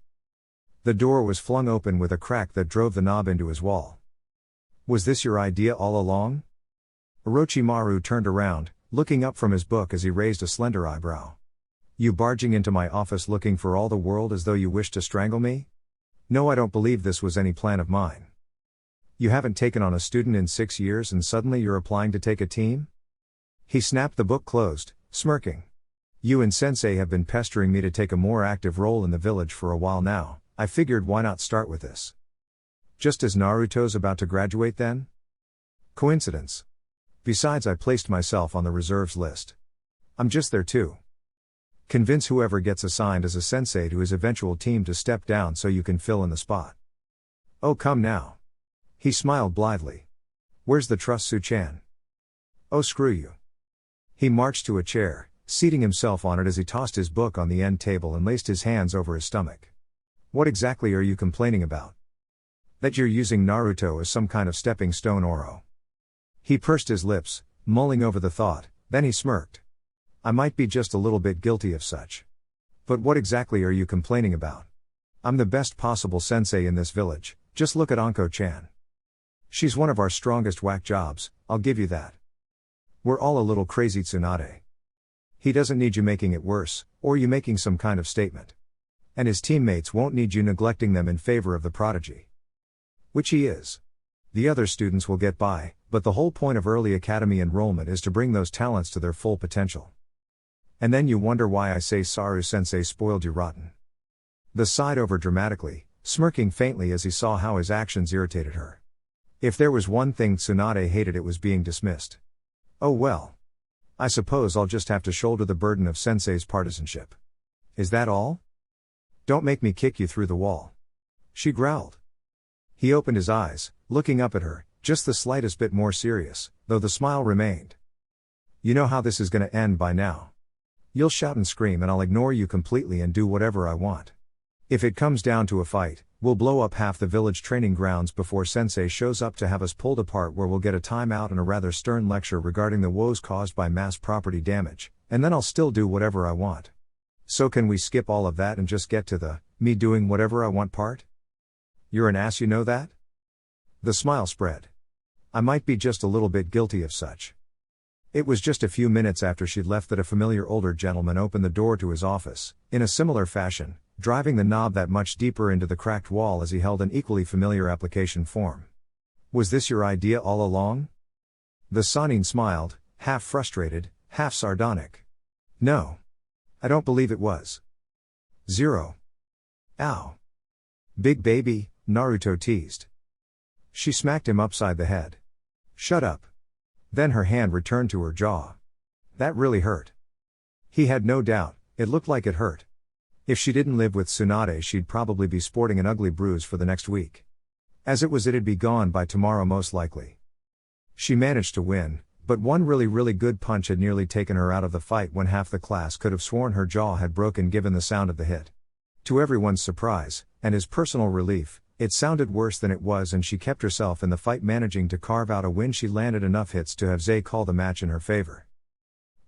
The door was flung open with a crack that drove the knob into his wall. Was this your idea all along? Orochimaru turned around, looking up from his book as he raised a slender eyebrow. You barging into my office looking for all the world as though you wished to strangle me? No, I don't believe this was any plan of mine. You haven't taken on a student in 6 years and suddenly you're applying to take a team? He snapped the book closed, smirking. You and Sensei have been pestering me to take a more active role in the village for a while now. I figured, why not start with this? Just as Naruto's about to graduate then? Coincidence. Besides, I placed myself on the reserves list. I'm just there too. Convince whoever gets assigned as a sensei to his eventual team to step down so you can fill in the spot. Oh, come now. He smiled blithely. Where's the trust, Su-chan? Oh, screw you. He marched to a chair, seating himself on it as he tossed his book on the end table and laced his hands over his stomach. What exactly are you complaining about? That you're using Naruto as some kind of stepping stone, Oro. He pursed his lips, mulling over the thought, then he smirked. I might be just a little bit guilty of such. But what exactly are you complaining about? I'm the best possible sensei in this village, just look at Anko-chan. She's one of our strongest whack jobs, I'll give you that. We're all a little crazy, Tsunade. He doesn't need you making it worse, or you making some kind of statement. And his teammates won't need you neglecting them in favor of the prodigy. Which he is. The other students will get by, but the whole point of early academy enrollment is to bring those talents to their full potential. And then you wonder why I say Saru-sensei spoiled you rotten. The sighed over dramatically, smirking faintly as he saw how his actions irritated her. If there was one thing Tsunade hated, it was being dismissed. Oh well. I suppose I'll just have to shoulder the burden of sensei's partisanship. Is that all? Don't make me kick you through the wall. She growled. He opened his eyes, looking up at her, just the slightest bit more serious, though the smile remained. You know how this is going to end by now. You'll shout and scream and I'll ignore you completely and do whatever I want. If it comes down to a fight, we'll blow up half the village training grounds before Sensei shows up to have us pulled apart, where we'll get a timeout and a rather stern lecture regarding the woes caused by mass property damage, and then I'll still do whatever I want. So can we skip all of that and just get to the, me doing whatever I want part? You're an ass, you know that? The smile spread. I might be just a little bit guilty of such. It was just a few minutes after she'd left that a familiar older gentleman opened the door to his office, in a similar fashion, driving the knob that much deeper into the cracked wall as he held an equally familiar application form. Was this your idea all along? The Sanin smiled, half frustrated, half sardonic. No. I don't believe it was. 0. Ow. Big baby, Naruto teased. She smacked him upside the head. Shut up. Then her hand returned to her jaw. That really hurt. He had no doubt, it looked like it hurt. If she didn't live with Tsunade, she'd probably be sporting an ugly bruise for the next week. As it was, it'd be gone by tomorrow most likely. She managed to win, but one really good punch had nearly taken her out of the fight when half the class could have sworn her jaw had broken given the sound of the hit. To everyone's surprise, and his personal relief, it sounded worse than it was, and she kept herself in the fight, managing to carve out a win. She landed enough hits to have Zei call the match in her favor.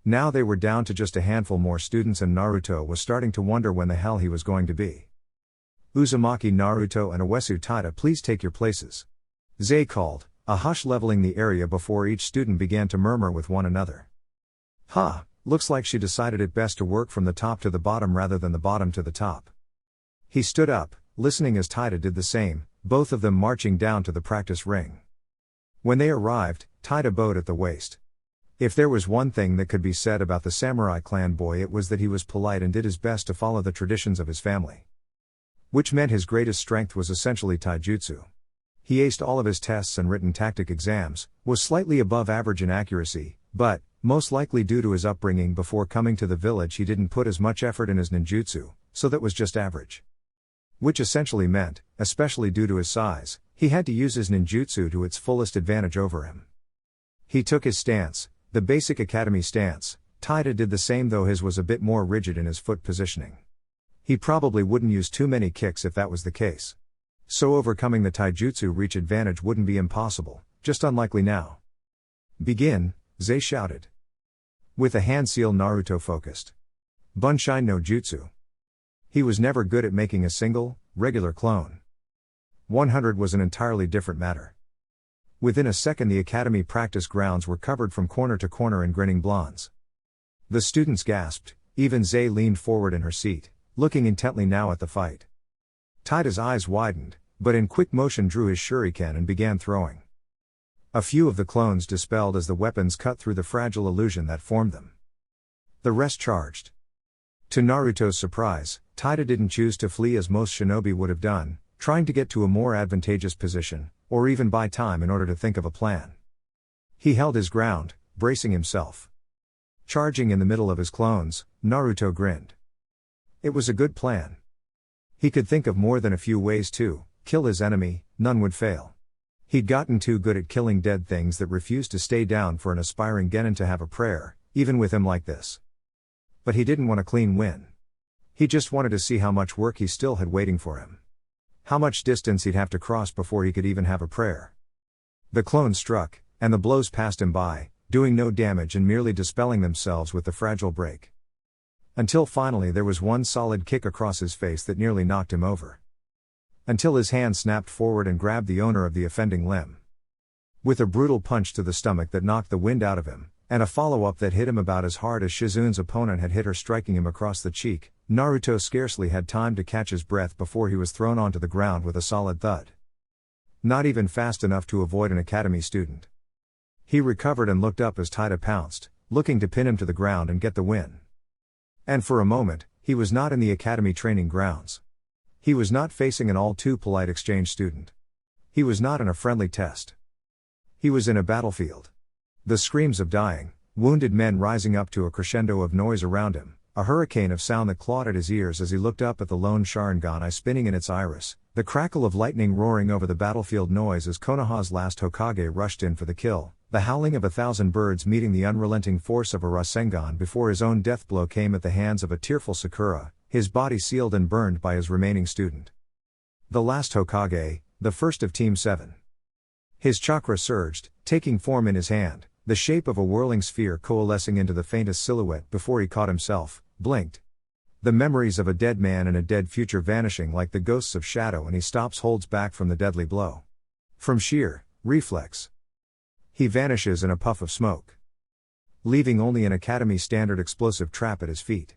Now they were down to just a handful more students, and Naruto was starting to wonder when the hell he was going to be. Uzumaki, Naruto and Uesu Taita, please take your places. Zei called, a hush leveling the area before each student began to murmur with one another. Looks like she decided it best to work from the top to the bottom rather than the bottom to the top. He stood up, listening as Taita did the same, both of them marching down to the practice ring. When they arrived, Taita bowed at the waist. If there was one thing that could be said about the samurai clan boy, it was that he was polite and did his best to follow the traditions of his family. Which meant his greatest strength was essentially taijutsu. He aced all of his tests and written tactic exams, was slightly above average in accuracy, but, most likely due to his upbringing before coming to the village, he didn't put as much effort in his ninjutsu, so that was just average. Which essentially meant, especially due to his size, he had to use his ninjutsu to its fullest advantage over him. He took his stance, the basic academy stance. Taida did the same, though his was a bit more rigid in his foot positioning. He probably wouldn't use too many kicks if that was the case. So overcoming the taijutsu reach advantage wouldn't be impossible, just unlikely now. Begin, Zei shouted. With a hand seal, Naruto focused. Bunshin no Jutsu. He was never good at making a single, regular clone. 100 was an entirely different matter. Within a second, the academy practice grounds were covered from corner to corner in grinning blondes. The students gasped, even Zei leaned forward in her seat, looking intently now at the fight. Taida's eyes widened, but in quick motion drew his shuriken and began throwing. A few of the clones dispelled as the weapons cut through the fragile illusion that formed them. The rest charged. To Naruto's surprise, Taida didn't choose to flee as most shinobi would have done, trying to get to a more advantageous position, or even buy time in order to think of a plan. He held his ground, bracing himself. Charging in the middle of his clones, Naruto grinned. It was a good plan. He could think of more than a few ways to kill his enemy, none would fail. He'd gotten too good at killing dead things that refused to stay down for an aspiring genin to have a prayer, even with him like this. But he didn't want a clean win. He just wanted to see how much work he still had waiting for him. How much distance he'd have to cross before he could even have a prayer. The clones struck, and the blows passed him by, doing no damage and merely dispelling themselves with the fragile break. Until finally there was one solid kick across his face that nearly knocked him over. Until his hand snapped forward and grabbed the owner of the offending limb. With a brutal punch to the stomach that knocked the wind out of him, and a follow-up that hit him about as hard as Shizune's opponent had hit her, striking him across the cheek, Naruto scarcely had time to catch his breath before he was thrown onto the ground with a solid thud. Not even fast enough to avoid an academy student. He recovered and looked up as Taida pounced, looking to pin him to the ground and get the win. And for a moment, he was not in the academy training grounds. He was not facing an all-too-polite exchange student. He was not in a friendly test. He was in a battlefield. The screams of dying, wounded men rising up to a crescendo of noise around him, a hurricane of sound that clawed at his ears as he looked up at the lone Sharingan eye spinning in its iris, the crackle of lightning roaring over the battlefield noise as Konoha's last Hokage rushed in for the kill, the howling of 1,000 birds meeting the unrelenting force of a Rasengan before his own death blow came at the hands of a tearful Sakura, his body sealed and burned by his remaining student. The last Hokage, the first of Team 7. His chakra surged, taking form in his hand, the shape of a whirling sphere coalescing into the faintest silhouette before he caught himself, blinked. The memories of a dead man and a dead future vanishing like the ghosts of shadow, and he holds back from the deadly blow. From sheer reflex, he vanishes in a puff of smoke, leaving only an academy standard explosive trap at his feet.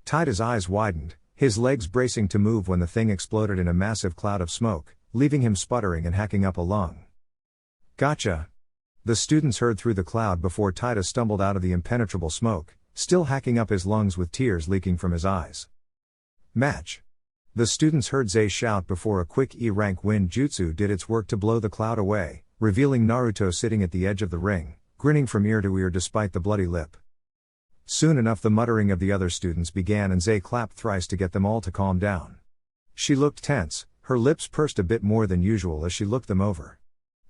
Taida's eyes widened, his legs bracing to move when the thing exploded in a massive cloud of smoke, leaving him sputtering and hacking up a lung. Gotcha! The students heard through the cloud before Taida stumbled out of the impenetrable smoke, still hacking up his lungs with tears leaking from his eyes. Match! The students heard Zei shout before a quick E-rank wind jutsu did its work to blow the cloud away, revealing Naruto sitting at the edge of the ring, grinning from ear to ear despite the bloody lip. Soon enough the muttering of the other students began and Zei clapped thrice to get them all to calm down. She looked tense, her lips pursed a bit more than usual as she looked them over.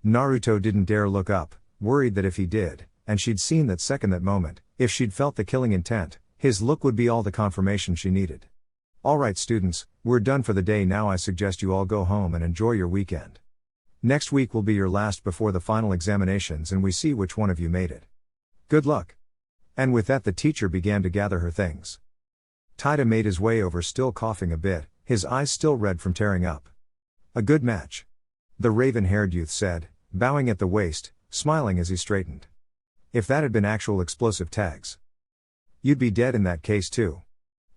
Naruto didn't dare look up, worried that if he did, and she'd seen that second, that moment, if she'd felt the killing intent, his look would be all the confirmation she needed. Alright students, we're done for the day now. I suggest you all go home and enjoy your weekend. Next week will be your last before the final examinations and we see which one of you made it. Good luck. And with that the teacher began to gather her things. Taida made his way over, still coughing a bit, his eyes still red from tearing up. A good match, the raven-haired youth said, bowing at the waist, smiling as he straightened. If that had been actual explosive tags, you'd be dead in that case too.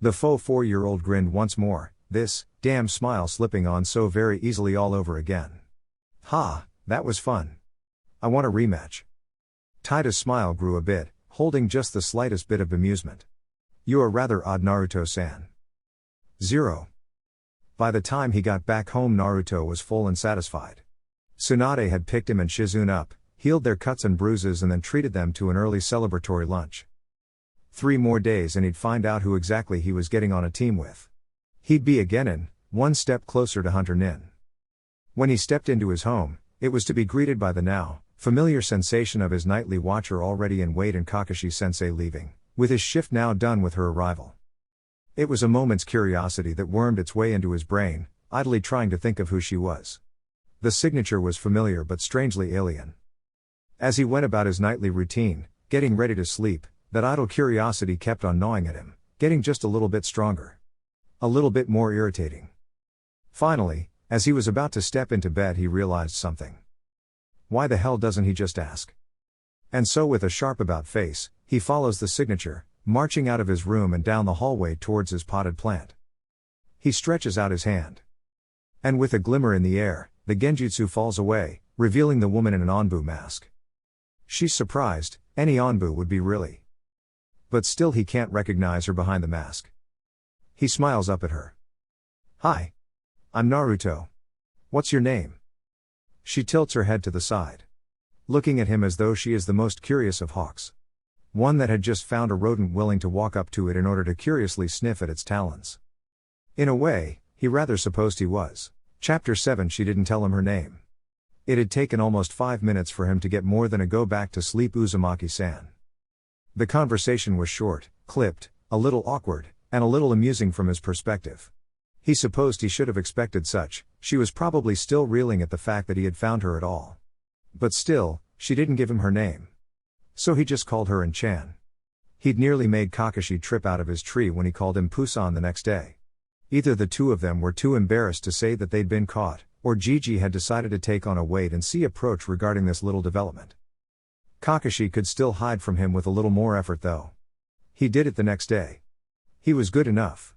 The faux 4-year-old grinned once more, this damn smile slipping on so very easily all over again. Ha, that was fun. I want a rematch. Taida's smile grew a bit, holding just the slightest bit of bemusement. You are rather odd, Naruto-san. 0. By the time he got back home, Naruto was full and satisfied. Tsunade had picked him and Shizune up, healed their cuts and bruises and then treated them to an early celebratory lunch. 3 more days and he'd find out who exactly he was getting on a team with. He'd be a Genin, one step closer to Hunter Nin. When he stepped into his home, it was to be greeted by the now familiar sensation of his nightly watcher already in wait and Kakashi-sensei leaving, with his shift now done with her arrival. It was a moment's curiosity that wormed its way into his brain, idly trying to think of who she was. The signature was familiar but strangely alien. As he went about his nightly routine, getting ready to sleep, that idle curiosity kept on gnawing at him, getting just a little bit stronger. A little bit more irritating. Finally, as he was about to step into bed, he realized something. Why the hell doesn't he just ask? And so with a sharp about face, he follows the signature, marching out of his room and down the hallway towards his potted plant. He stretches out his hand. And with a glimmer in the air, the genjutsu falls away, revealing the woman in an Anbu mask. She's surprised, any Anbu would be really. But still he can't recognize her behind the mask. He smiles up at her. Hi. I'm Naruto. What's your name? She tilts her head to the side, looking at him as though she is the most curious of hawks. One that had just found a rodent willing to walk up to it in order to curiously sniff at its talons. In a way, he rather supposed he was. Chapter 7. She didn't tell him her name. It had taken almost 5 minutes for him to get more than a go back to sleep Uzumaki-san. The conversation was short, clipped, a little awkward, and a little amusing from his perspective. He supposed he should have expected such. She was probably still reeling at the fact that he had found her at all. But still, she didn't give him her name. So he just called her N-chan. He'd nearly made Kakashi trip out of his tree when he called him Pusan the next day. Either the two of them were too embarrassed to say that they'd been caught, or Gigi had decided to take on a wait-and-see approach regarding this little development. Kakashi could still hide from him with a little more effort though. He did it the next day. He was good enough.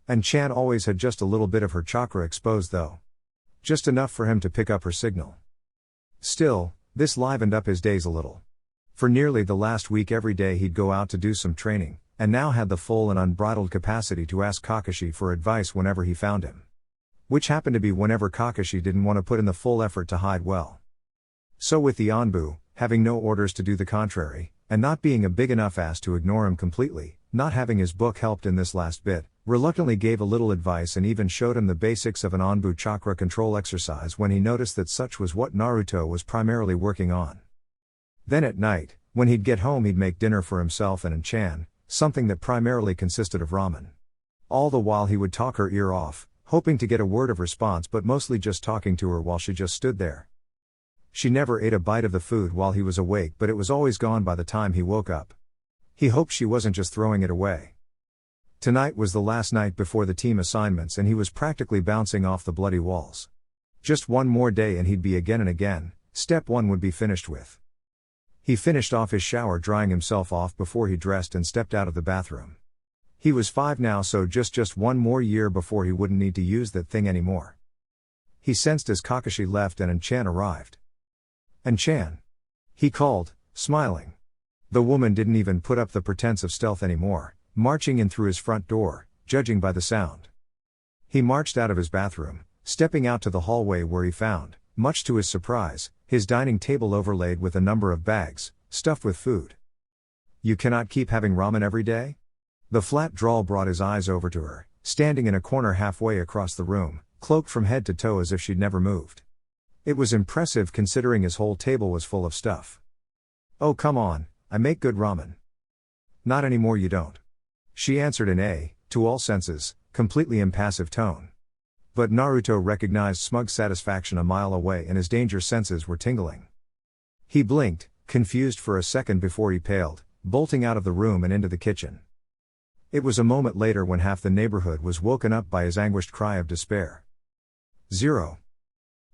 And Chan always had just a little bit of her chakra exposed though. Just enough for him to pick up her signal. Still, this livened up his days a little. For nearly the last week every day he'd go out to do some training, and now had the full and unbridled capacity to ask Kakashi for advice whenever he found him. Which happened to be whenever Kakashi didn't want to put in the full effort to hide well. So with the Anbu, having no orders to do the contrary, and not being a big enough ass to ignore him completely, not having his book helped in this last bit, reluctantly gave a little advice and even showed him the basics of an Anbu chakra control exercise when he noticed that such was what Naruto was primarily working on. Then at night, when he'd get home he'd make dinner for himself and Chan, something that primarily consisted of ramen. All the while he would talk her ear off, hoping to get a word of response but mostly just talking to her while she just stood there. She never ate a bite of the food while he was awake but it was always gone by the time he woke up. He hoped she wasn't just throwing it away. Tonight was the last night before the team assignments and he was practically bouncing off the bloody walls. Just one more day and he'd be again and again, step 1 would be finished with. He finished off his shower drying himself off before he dressed and stepped out of the bathroom. He was 5 now so just one more year before he wouldn't need to use that thing anymore. He sensed as Kakashi left and N-chan arrived. N-chan. He called, smiling. The woman didn't even put up the pretense of stealth anymore, marching in through his front door, judging by the sound. He marched out of his bathroom, stepping out to the hallway where he found, much to his surprise, his dining table overlaid with a number of bags, stuffed with food. You cannot keep having ramen every day? The flat drawl brought his eyes over to her, standing in a corner halfway across the room, cloaked from head to toe as if she'd never moved. It was impressive considering his whole table was full of stuff. Oh come on, I make good ramen. Not anymore you don't. She answered in a, to all senses, completely impassive tone. But Naruto recognized smug satisfaction a mile away and his danger senses were tingling. He blinked, confused for a second before he paled, bolting out of the room and into the kitchen. It was a moment later when half the neighborhood was woken up by his anguished cry of despair. 0.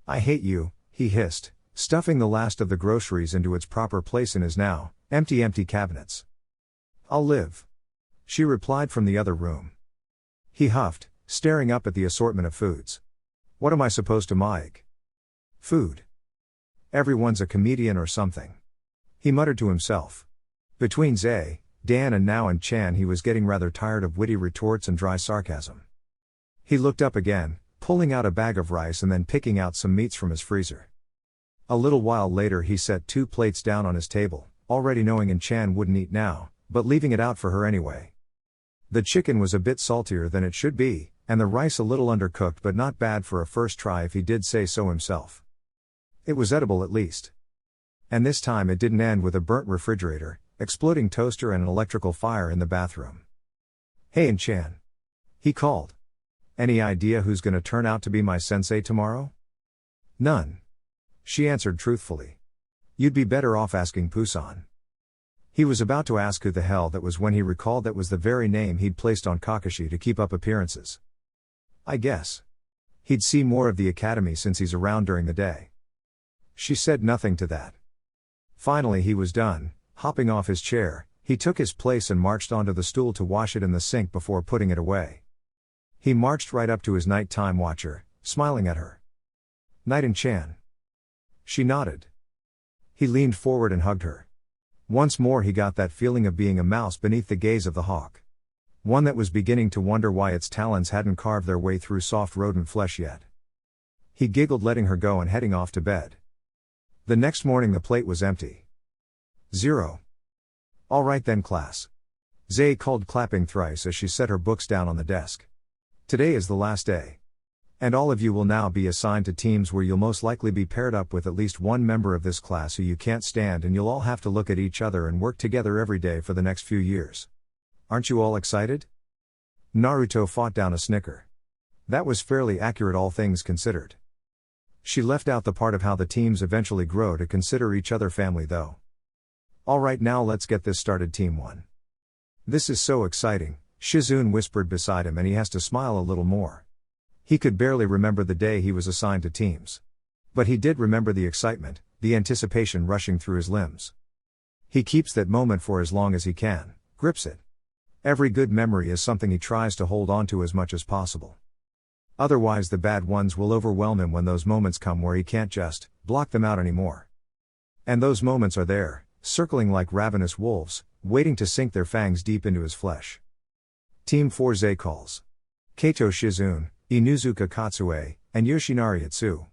I hate you, he hissed, stuffing the last of the groceries into its proper place in his now empty cabinets. I'll live. She replied from the other room. He huffed, staring up at the assortment of foods. What am I supposed to make? Food. Everyone's a comedian or something. He muttered to himself. Between Zay, Dan and now N-chan he was getting rather tired of witty retorts and dry sarcasm. He looked up again, pulling out a bag of rice and then picking out some meats from his freezer. A little while later he set 2 plates down on his table, already knowing In-chan wouldn't eat now, but leaving it out for her anyway. The chicken was a bit saltier than it should be, and the rice a little undercooked, but not bad for a first try if he did say so himself. It was edible at least. And this time it didn't end with a burnt refrigerator, exploding toaster and an electrical fire in the bathroom. "Hey In-chan," he called. "Any idea who's gonna turn out to be my sensei tomorrow?" "None," she answered truthfully. "You'd be better off asking Pusan." He was about to ask who the hell that was when he recalled that was the very name he'd placed on Kakashi to keep up appearances. "I guess he'd see more of the academy since he's around during the day." She said nothing to that. Finally he was done. Hopping off his chair, he took his place and marched onto the stool to wash it in the sink before putting it away. He marched right up to his nighttime watcher, smiling at her. "Night In-chan." She nodded. He leaned forward and hugged her. Once more he got that feeling of being a mouse beneath the gaze of the hawk. One that was beginning to wonder why its talons hadn't carved their way through soft rodent flesh yet. He giggled, letting her go and heading off to bed. The next morning the plate was empty. 0. "All right then class," Zay called, clapping thrice as she set her books down on the desk. "Today is the last day. And all of you will now be assigned to teams where you'll most likely be paired up with at least one member of this class who you can't stand, and you'll all have to look at each other and work together every day for the next few years. Aren't you all excited?" Naruto fought down a snicker. That was fairly accurate, all things considered. She left out the part of how the teams eventually grow to consider each other family though. "All right, now let's get this started, Team 1. This is so exciting," Shizune whispered beside him, and he has to smile a little more. He could barely remember the day he was assigned to teams. But he did remember the excitement, the anticipation rushing through his limbs. He keeps that moment for as long as he can, grips it. Every good memory is something he tries to hold on to as much as possible. Otherwise the bad ones will overwhelm him when those moments come where he can't just block them out anymore. And those moments are there, circling like ravenous wolves, waiting to sink their fangs deep into his flesh. Team 4 Zay calls. "Kato Shizune, Inuzuka Katsue, and Yoshinari Itsu.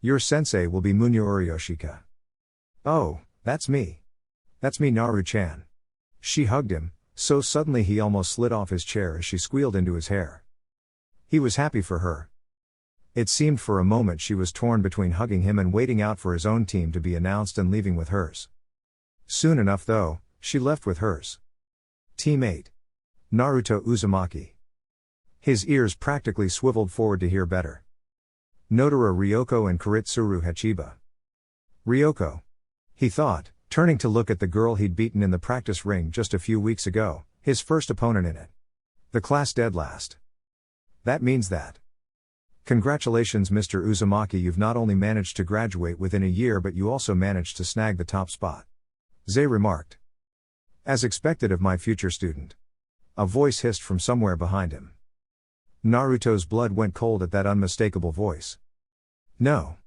Your sensei will be Munya Uriyoshika." "Oh, that's me. That's me, Naru-chan." She hugged him, so suddenly he almost slid off his chair as she squealed into his hair. He was happy for her. It seemed for a moment she was torn between hugging him and waiting out for his own team to be announced and leaving with hers. Soon enough though, she left with hers. Team 8. Naruto Uzumaki. His ears practically swiveled forward to hear better. Notora Ryoko and Kuritsuru Hachiba. Ryoko, he thought, turning to look at the girl he'd beaten in the practice ring just a few weeks ago, his first opponent in it. The class dead last. That means that. Congratulations, Mr. Uzumaki, you've not only managed to graduate within a year but you also managed to snag the top spot. Zay remarked. As expected of my future student. A voice hissed from somewhere behind him. Naruto's blood went cold at that unmistakable voice. No.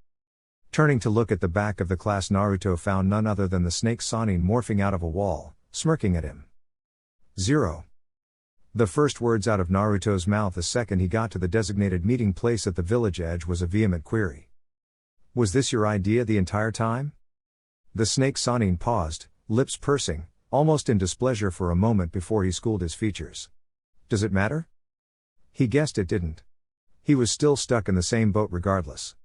Turning to look at the back of the class, Naruto found none other than the snake Sanin morphing out of a wall, smirking at him. 0. The first words out of Naruto's mouth the second he got to the designated meeting place at the village edge was a vehement query. "Was this your idea the entire time?" The snake Sanin paused, lips pursing, almost in displeasure for a moment before he schooled his features. "Does it matter?" He guessed it didn't. He was still stuck in the same boat regardless.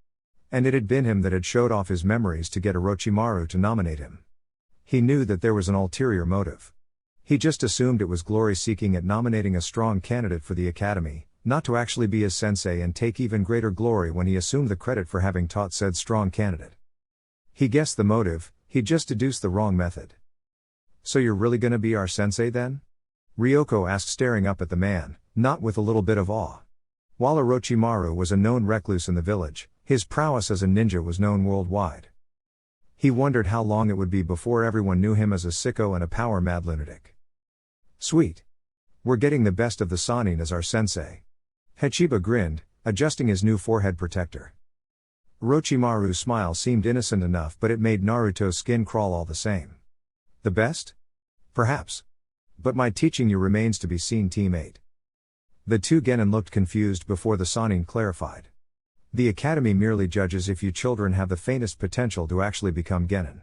And it had been him that had showed off his memories to get Orochimaru to nominate him. He knew that there was an ulterior motive. He just assumed it was glory-seeking at nominating a strong candidate for the academy, not to actually be his sensei and take even greater glory when he assumed the credit for having taught said strong candidate. He guessed the motive, he just deduced the wrong method. "So you're really gonna be our sensei then?" Ryoko asked, staring up at the man, not with a little bit of awe. While Orochimaru was a known recluse in the village, his prowess as a ninja was known worldwide. He wondered how long it would be before everyone knew him as a sicko and a power-mad lunatic. "Sweet. We're getting the best of the Sanin as our sensei." Hachiba grinned, adjusting his new forehead protector. Orochimaru's smile seemed innocent enough, but it made Naruto's skin crawl all the same. "The best? Perhaps. But my teaching you remains to be seen, Team 8. The two Genin looked confused before the Sanin clarified. The academy merely judges if you children have the faintest potential to actually become Genin.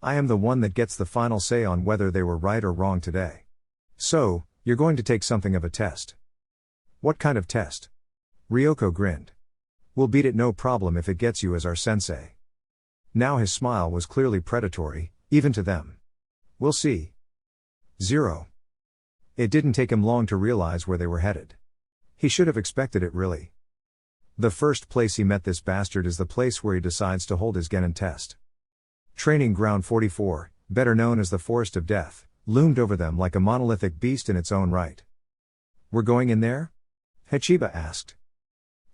I am the one that gets the final say on whether they were right or wrong today. So, you're going to take something of a test. What kind of test? Ryoko grinned. We'll beat it no problem if it gets you as our sensei. Now his smile was clearly predatory, even to them. We'll see. 0. It didn't take him long to realize where they were headed. He should have expected it really. The first place he met this bastard is the place where he decides to hold his Genin test. Training Ground 44, better known as the Forest of Death, loomed over them like a monolithic beast in its own right. We're going in there? Hachiba asked.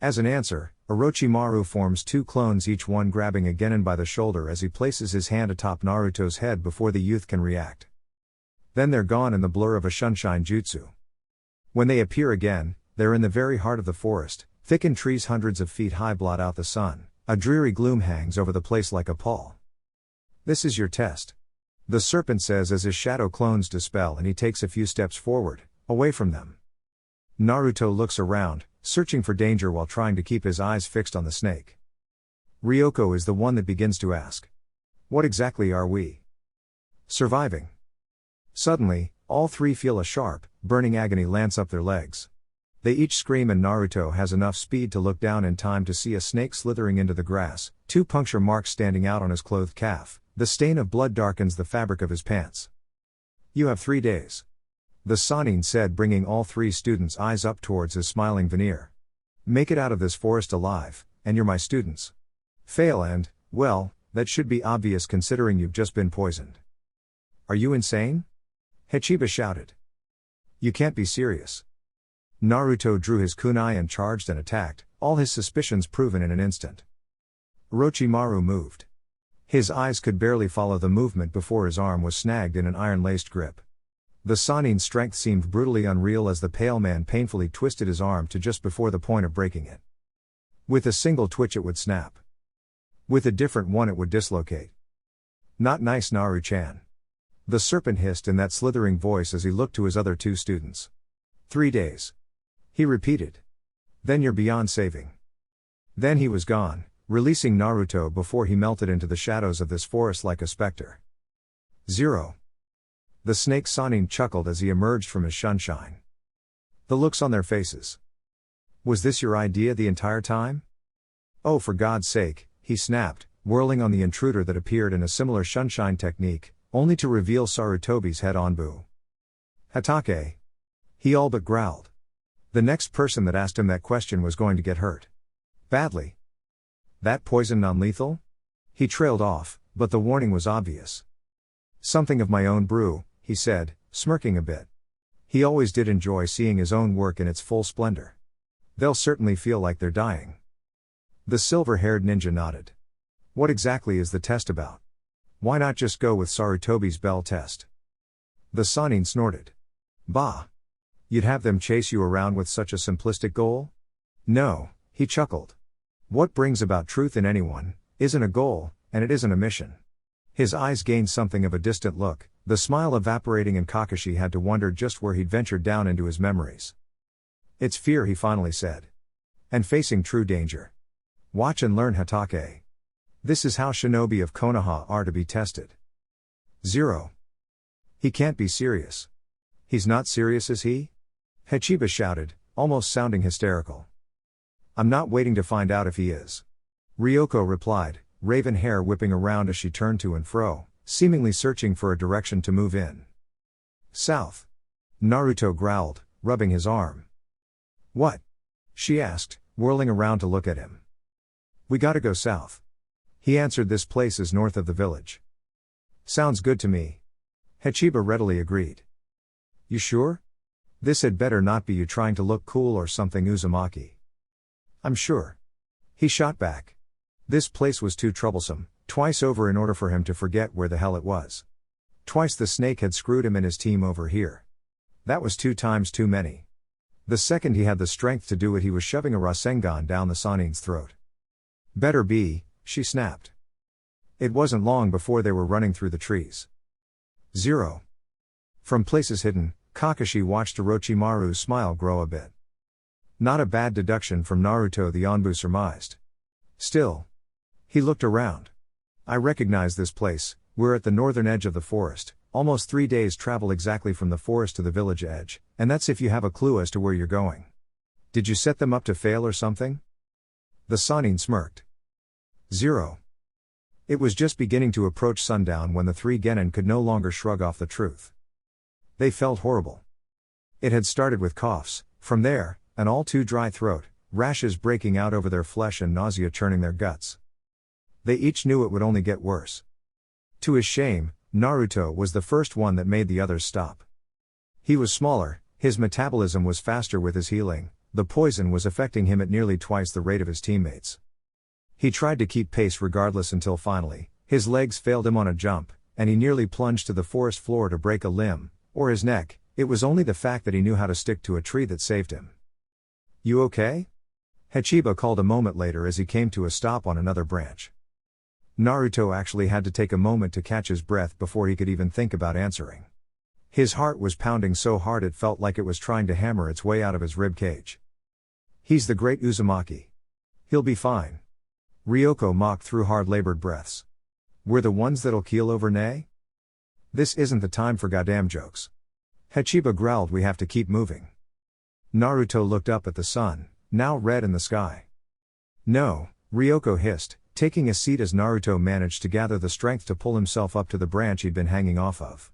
As an answer, Orochimaru forms two clones, each one grabbing a Genin by the shoulder as he places his hand atop Naruto's head before the youth can react. Then they're gone in the blur of a Shunshine Jutsu. When they appear again, they're in the very heart of the forest. Thickened trees hundreds of feet high blot out the sun. A dreary gloom hangs over the place like a pall. This is your test. The serpent says as his shadow clones dispel and he takes a few steps forward, away from them. Naruto looks around, searching for danger while trying to keep his eyes fixed on the snake. Ryoko is the one that begins to ask. What exactly are we surviving? Suddenly, all three feel a sharp, burning agony lance up their legs. They each scream and Naruto has enough speed to look down in time to see a snake slithering into the grass, two puncture marks standing out on his clothed calf. The stain of blood darkens the fabric of his pants. You have 3 days. The Sannin said, bringing all three students' eyes up towards his smiling veneer. Make it out of this forest alive, and you're my students. Fail and, well, that should be obvious considering you've just been poisoned. Are you insane? Hachiba shouted. You can't be serious. Naruto drew his kunai and charged and attacked, all his suspicions proven in an instant. Orochimaru moved. His eyes could barely follow the movement before his arm was snagged in an iron-laced grip. The Sannin's strength seemed brutally unreal as the pale man painfully twisted his arm to just before the point of breaking it. With a single twitch it would snap. With a different one it would dislocate. Not nice, Naru-chan. The serpent hissed in that slithering voice as he looked to his other two students. 3 days. He repeated. Then you're beyond saving. Then he was gone, releasing Naruto before he melted into the shadows of this forest like a specter. 0. The snake Sannin chuckled as he emerged from his shunshine. The looks on their faces. Was this your idea the entire time? Oh, for God's sake, he snapped, whirling on the intruder that appeared in a similar shunshine technique, only to reveal Sarutobi's head Anbu. Hatake. He all but growled. The next person that asked him that question was going to get hurt. Badly. That poison non-lethal? He trailed off, but the warning was obvious. Something of my own brew, he said, smirking a bit. He always did enjoy seeing his own work in its full splendor. They'll certainly feel like they're dying. The silver-haired ninja nodded. What exactly is the test about? Why not just go with Sarutobi's bell test? The Sannin snorted. Bah! You'd have them chase you around with such a simplistic goal? No, he chuckled. What brings about truth in anyone, isn't a goal, and it isn't a mission. His eyes gained something of a distant look, the smile evaporating, and Kakashi had to wonder just where he'd ventured down into his memories. It's fear, he finally said. And facing true danger. Watch and learn, Hatake. This is how shinobi of Konoha are to be tested. 0. He can't be serious. He's not serious, is he? Hachiba shouted, almost sounding hysterical. I'm not waiting to find out if he is. Ryoko replied, raven hair whipping around as she turned to and fro, seemingly searching for a direction to move in. South. Naruto growled, rubbing his arm. What? She asked, whirling around to look at him. We gotta go south. He answered, this place is north of the village. Sounds good to me. Hachiba readily agreed. You sure? This had better not be you trying to look cool or something, Uzumaki. I'm sure. He shot back. This place was too troublesome, twice over, in order for him to forget where the hell it was. Twice the snake had screwed him and his team over here. That was 2 times too many. The second he had the strength to do it, he was shoving a Rasengan down the Sannin's throat. Better be, she snapped. It wasn't long before they were running through the trees. 0. From places hidden, Kakashi watched Orochimaru's smile grow a bit. Not a bad deduction from Naruto, the Onbu surmised. Still. He looked around. I recognize this place. We're at the northern edge of the forest, almost 3 days travel exactly from the forest to the village edge, and that's if you have a clue as to where you're going. Did you set them up to fail or something? The Sannin smirked. 0. It was just beginning to approach sundown when the 3 Genin could no longer shrug off the truth. They felt horrible. It had started with coughs, from there, an all too dry throat, rashes breaking out over their flesh and nausea churning their guts. They each knew it would only get worse. To his shame, Naruto was the first one that made the others stop. He was smaller, his metabolism was faster with his healing, the poison was affecting him at nearly twice the rate of his teammates. He tried to keep pace regardless until finally, his legs failed him on a jump, and he nearly plunged to the forest floor to break a limb, or his neck. It was only the fact that he knew how to stick to a tree that saved him. You okay? Hachiba called a moment later as he came to a stop on another branch. Naruto actually had to take a moment to catch his breath before he could even think about answering. His heart was pounding so hard it felt like it was trying to hammer its way out of his rib cage. He's the great Uzumaki. He'll be fine. Ryoko mocked through hard-labored breaths. We're the ones that'll keel over, nay? This isn't the time for goddamn jokes. Hachiba growled, we have to keep moving. Naruto looked up at the sun, now red in the sky. No, Ryoko hissed, taking a seat as Naruto managed to gather the strength to pull himself up to the branch he'd been hanging off of.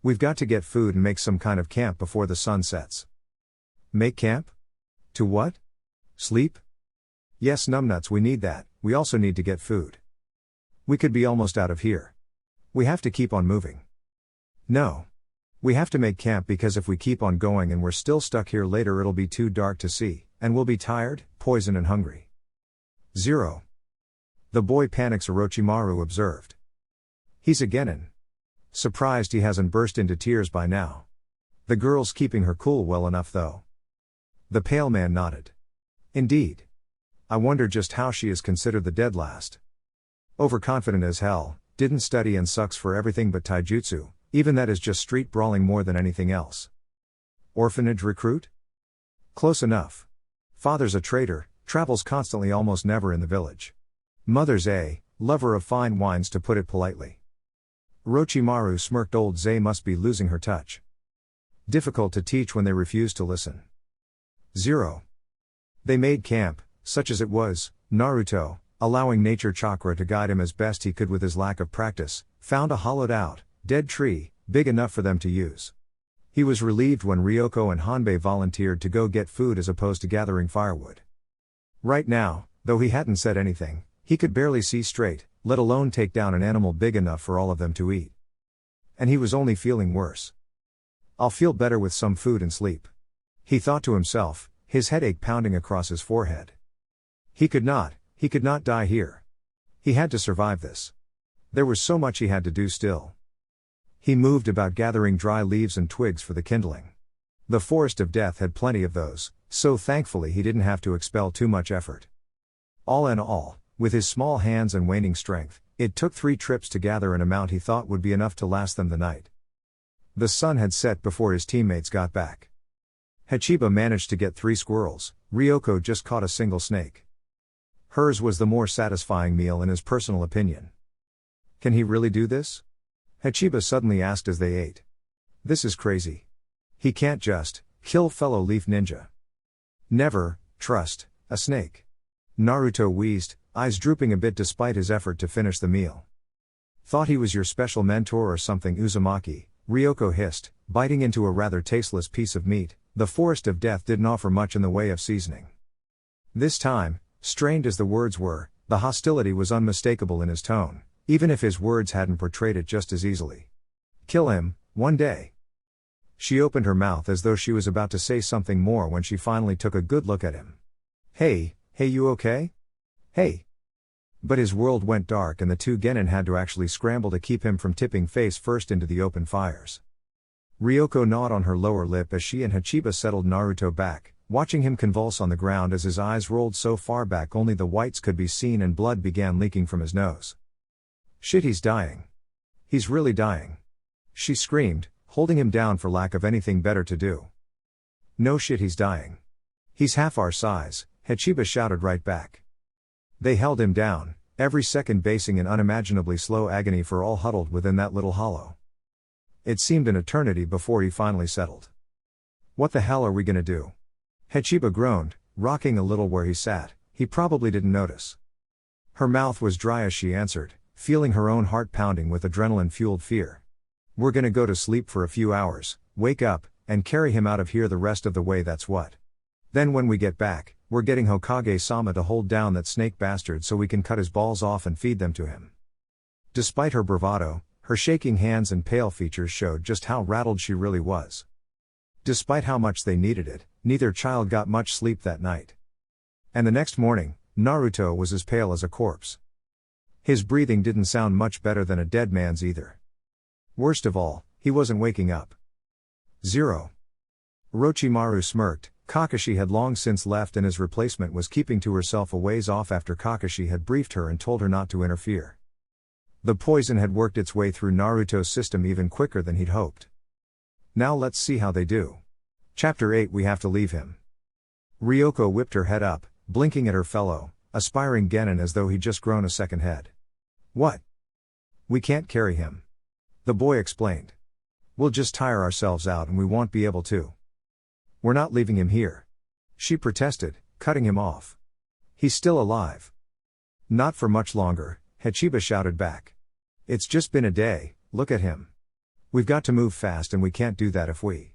We've got to get food and make some kind of camp before the sun sets. Make camp? To what? Sleep? Yes, numbnuts, we need that. We also need to get food. We could be almost out of here. We have to keep on moving. No. We have to make camp because if we keep on going and we're still stuck here later it'll be too dark to see, and we'll be tired, poisoned and hungry. 0. The boy panics, Orochimaru observed. He's a Genin. Surprised he hasn't burst into tears by now. The girl's keeping her cool well enough though. The pale man nodded. Indeed. I wonder just how she is considered the dead last. Overconfident as hell, didn't study and sucks for everything but taijutsu, even that is just street brawling more than anything else. Orphanage recruit? Close enough. Father's a trader, travels constantly, almost never in the village. Mother's a lover of fine wines, to put it politely. Orochimaru smirked. Old Zay must be losing her touch. Difficult to teach when they refuse to listen. 0. They made camp, such as it was. Naruto, allowing nature chakra to guide him as best he could with his lack of practice, found a hollowed out, dead tree, big enough for them to use. He was relieved when Ryoko and Hanbei volunteered to go get food as opposed to gathering firewood. Right now, though he hadn't said anything, he could barely see straight, let alone take down an animal big enough for all of them to eat. And he was only feeling worse. I'll feel better with some food and sleep. He thought to himself, his headache pounding across his forehead. He could not die here. He had to survive this. There was so much he had to do still. He moved about gathering dry leaves and twigs for the kindling. The forest of death had plenty of those, so thankfully he didn't have to expel too much effort. All in all, with his small hands and waning strength, it took 3 trips to gather an amount he thought would be enough to last them the night. The sun had set before his teammates got back. Hachiba managed to get 3 squirrels, Ryoko just caught a single snake. Hers was the more satisfying meal in his personal opinion. Can he really do this? Hachiba suddenly asked as they ate. This is crazy. He can't just kill fellow leaf ninja. Never trust a snake. Naruto wheezed, eyes drooping a bit despite his effort to finish the meal. Thought he was your special mentor or something, Uzumaki, Ryoko hissed, biting into a rather tasteless piece of meat. The forest of death didn't offer much in the way of seasoning. This time, strained as the words were, the hostility was unmistakable in his tone, even if his words hadn't portrayed it just as easily. Kill him, one day. She opened her mouth as though she was about to say something more when she finally took a good look at him. Hey, you okay? Hey. But his world went dark and the 2 Genin had to actually scramble to keep him from tipping face first into the open fires. Ryoko gnawed on her lower lip as she and Hachiba settled Naruto back, watching him convulse on the ground as his eyes rolled so far back only the whites could be seen and blood began leaking from his nose. Shit, he's dying. He's really dying. She screamed, holding him down for lack of anything better to do. No shit, he's dying. He's half our size, Hachiba shouted right back. They held him down, every second basing in unimaginably slow agony for all huddled within that little hollow. It seemed an eternity before he finally settled. What the hell are we gonna do? Hachiba groaned, rocking a little where he sat. He probably didn't notice. Her mouth was dry as she answered, feeling her own heart pounding with adrenaline-fueled fear. We're gonna go to sleep for a few hours, wake up, and carry him out of here the rest of the way, that's what. Then when we get back, we're getting Hokage-sama to hold down that snake bastard so we can cut his balls off and feed them to him. Despite her bravado, her shaking hands and pale features showed just how rattled she really was. Despite how much they needed it, neither child got much sleep that night. And the next morning, Naruto was as pale as a corpse. His breathing didn't sound much better than a dead man's either. Worst of all, he wasn't waking up. 0. Orochimaru smirked. Kakashi had long since left and his replacement was keeping to herself a ways off after Kakashi had briefed her and told her not to interfere. The poison had worked its way through Naruto's system even quicker than he'd hoped. Now let's see how they do. Chapter 8. We have to leave him. Ryoko whipped her head up, blinking at her fellow, aspiring Genin as though he'd just grown a second head. What? We can't carry him. The boy explained. We'll just tire ourselves out and we won't be able to. We're not leaving him here. She protested, cutting him off. He's still alive. Not for much longer, Hachiba shouted back. It's just been a day, look at him. We've got to move fast and we can't do that if we.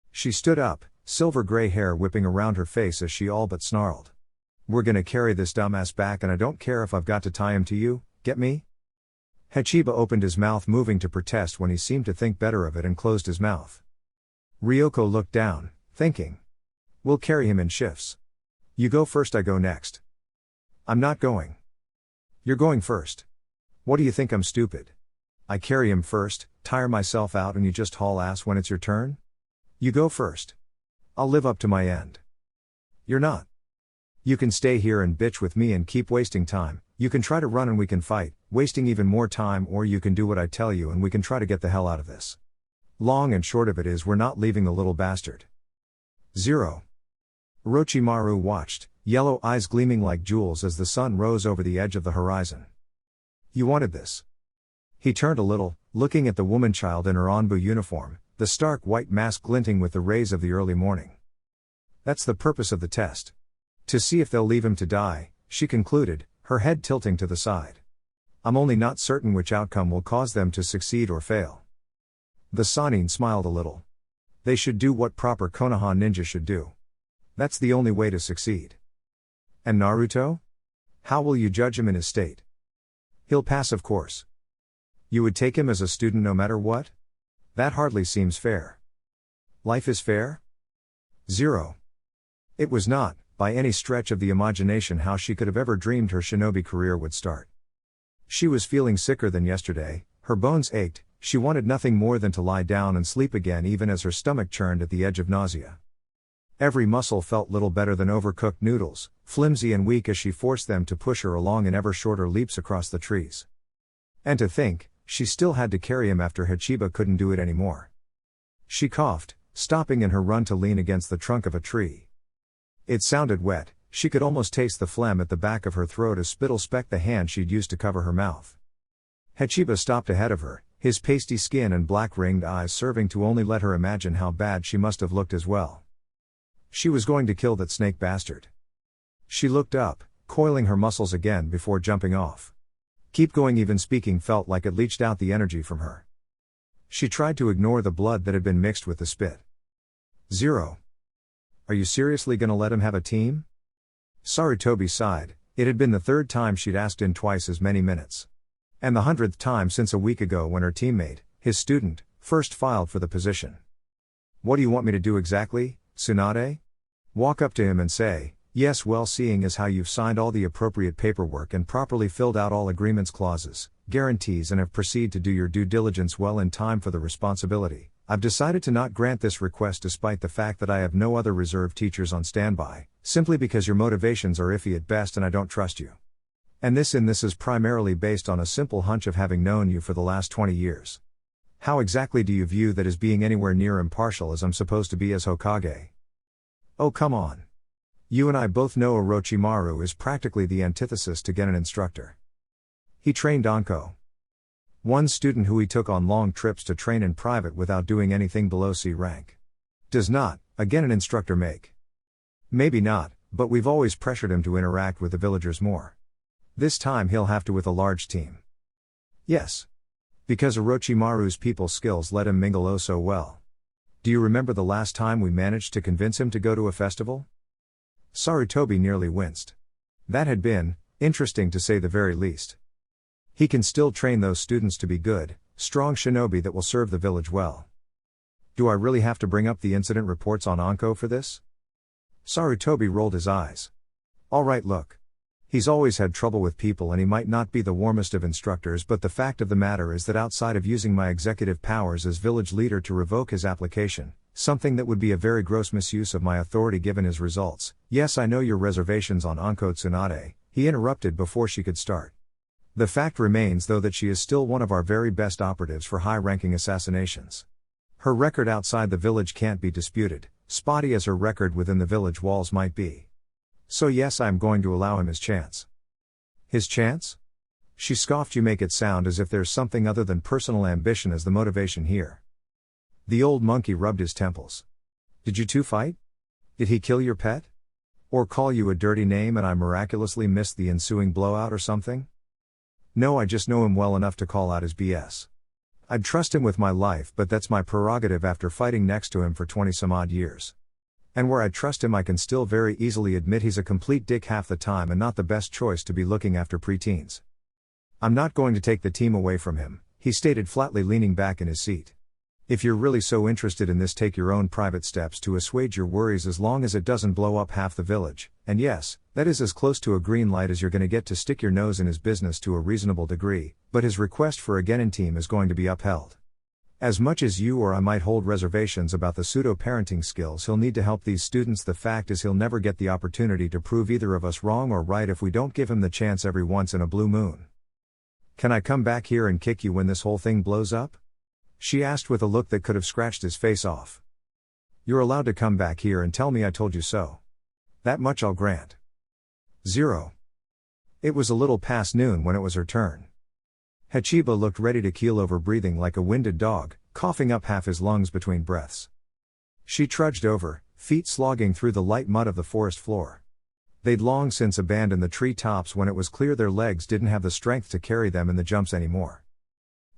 She stood up, silver gray hair whipping around her face as she all but snarled. We're gonna carry this dumbass back and I don't care if I've got to tie him to you, get me? Hachiba opened his mouth moving to protest when he seemed to think better of it and closed his mouth. Ryoko looked down, thinking. We'll carry him in shifts. You go first, I go next. I'm not going. You're going first. What do you think, I'm stupid? I carry him first, tire myself out and you just haul ass when it's your turn? You go first. I'll live up to my end. You're not. You can stay here and bitch with me and keep wasting time, you can try to run and we can fight, wasting even more time, or you can do what I tell you and we can try to get the hell out of this. Long and short of it is we're not leaving the little bastard. 0. Orochimaru watched, yellow eyes gleaming like jewels as the sun rose over the edge of the horizon. You wanted this. He turned a little, looking at the woman-child in her Anbu uniform, the stark white mask glinting with the rays of the early morning. That's the purpose of the test. To see if they'll leave him to die, she concluded, her head tilting to the side. I'm only not certain which outcome will cause them to succeed or fail. The Sannin smiled a little. They should do what proper Konoha ninja should do. That's the only way to succeed. And Naruto? How will you judge him in his state? He'll pass, of course. You would take him as a student no matter what? That hardly seems fair. Life is fair? 0. It was not, by any stretch of the imagination, how she could have ever dreamed her shinobi career would start. She was feeling sicker than yesterday, her bones ached, she wanted nothing more than to lie down and sleep again even as her stomach churned at the edge of nausea. Every muscle felt little better than overcooked noodles, flimsy and weak as she forced them to push her along in ever shorter leaps across the trees. And to think, she still had to carry him after Hachiba couldn't do it anymore. She coughed, stopping in her run to lean against the trunk of a tree. It sounded wet, she could almost taste the phlegm at the back of her throat as spittle specked the hand she'd used to cover her mouth. Hachiba stopped ahead of her, his pasty skin and black ringed eyes serving to only let her imagine how bad she must have looked as well. She was going to kill that snake bastard. She looked up, coiling her muscles again before jumping off. Keep going, even speaking felt like it leached out the energy from her. She tried to ignore the blood that had been mixed with the spit. 0. Are you seriously gonna let him have a team? Sarutobi sighed, it had been the third time she'd asked in twice as many minutes. And the 100th time since a week ago when her teammate, his student, first filed for the position. What do you want me to do exactly, Tsunade? Walk up to him and say, yes, well, seeing as how you've signed all the appropriate paperwork and properly filled out all agreements clauses, guarantees and have proceeded to do your due diligence well in time for the responsibility, I've decided to not grant this request despite the fact that I have no other reserve teachers on standby, simply because your motivations are iffy at best and I don't trust you. And this is primarily based on a simple hunch of having known you for the last 20 years. How exactly do you view that as being anywhere near impartial as I'm supposed to be as Hokage? Oh, come on. You and I both know Orochimaru is practically the antithesis to Genin instructor. He trained Anko. One student who he took on long trips to train in private without doing anything below C rank. Does not, a Genin instructor make? Maybe not, but we've always pressured him to interact with the villagers more. This time he'll have to with a large team. Yes. Because Orochimaru's people skills let him mingle oh so well. Do you remember the last time we managed to convince him to go to a festival? Sarutobi nearly winced. That had been interesting to say the very least. He can still train those students to be good, strong shinobi that will serve the village well. Do I really have to bring up the incident reports on Anko for this? Sarutobi rolled his eyes. Alright, look. He's always had trouble with people and he might not be the warmest of instructors, but the fact of the matter is that outside of using my executive powers as village leader to revoke his application, something that would be a very gross misuse of my authority given his results, yes, I know your reservations on Anko Tsunade, he interrupted before she could start. The fact remains though that she is still one of our very best operatives for high-ranking assassinations. Her record outside the village can't be disputed, spotty as her record within the village walls might be. So yes, I am going to allow him his chance. His chance? She scoffed. You make it sound as if there's something other than personal ambition as the motivation here. The old monkey rubbed his temples. Did you two fight? Did he kill your pet? Or call you a dirty name and I miraculously missed the ensuing blowout or something? No, I just know him well enough to call out his BS. I'd trust him with my life, but that's my prerogative after fighting next to him for 20 some odd years. And where I trust him I can still very easily admit he's a complete dick half the time and not the best choice to be looking after preteens. I'm not going to take the team away from him, he stated flatly, leaning back in his seat. If you're really so interested in this, take your own private steps to assuage your worries as long as it doesn't blow up half the village, and yes, that is as close to a green light as you're gonna get to stick your nose in his business to a reasonable degree, but his request for a Genin team is going to be upheld. As much as you or I might hold reservations about the pseudo-parenting skills he'll need to help these students, the fact is he'll never get the opportunity to prove either of us wrong or right if we don't give him the chance every once in a blue moon. Can I come back here and kick you when this whole thing blows up? She asked with a look that could have scratched his face off. You're allowed to come back here and tell me I told you so. That much I'll grant. 0. It was a little past noon when it was her turn. Hachiba looked ready to keel over, breathing like a winded dog, coughing up half his lungs between breaths. She trudged over, feet slogging through the light mud of the forest floor. They'd long since abandoned the tree tops when it was clear their legs didn't have the strength to carry them in the jumps anymore.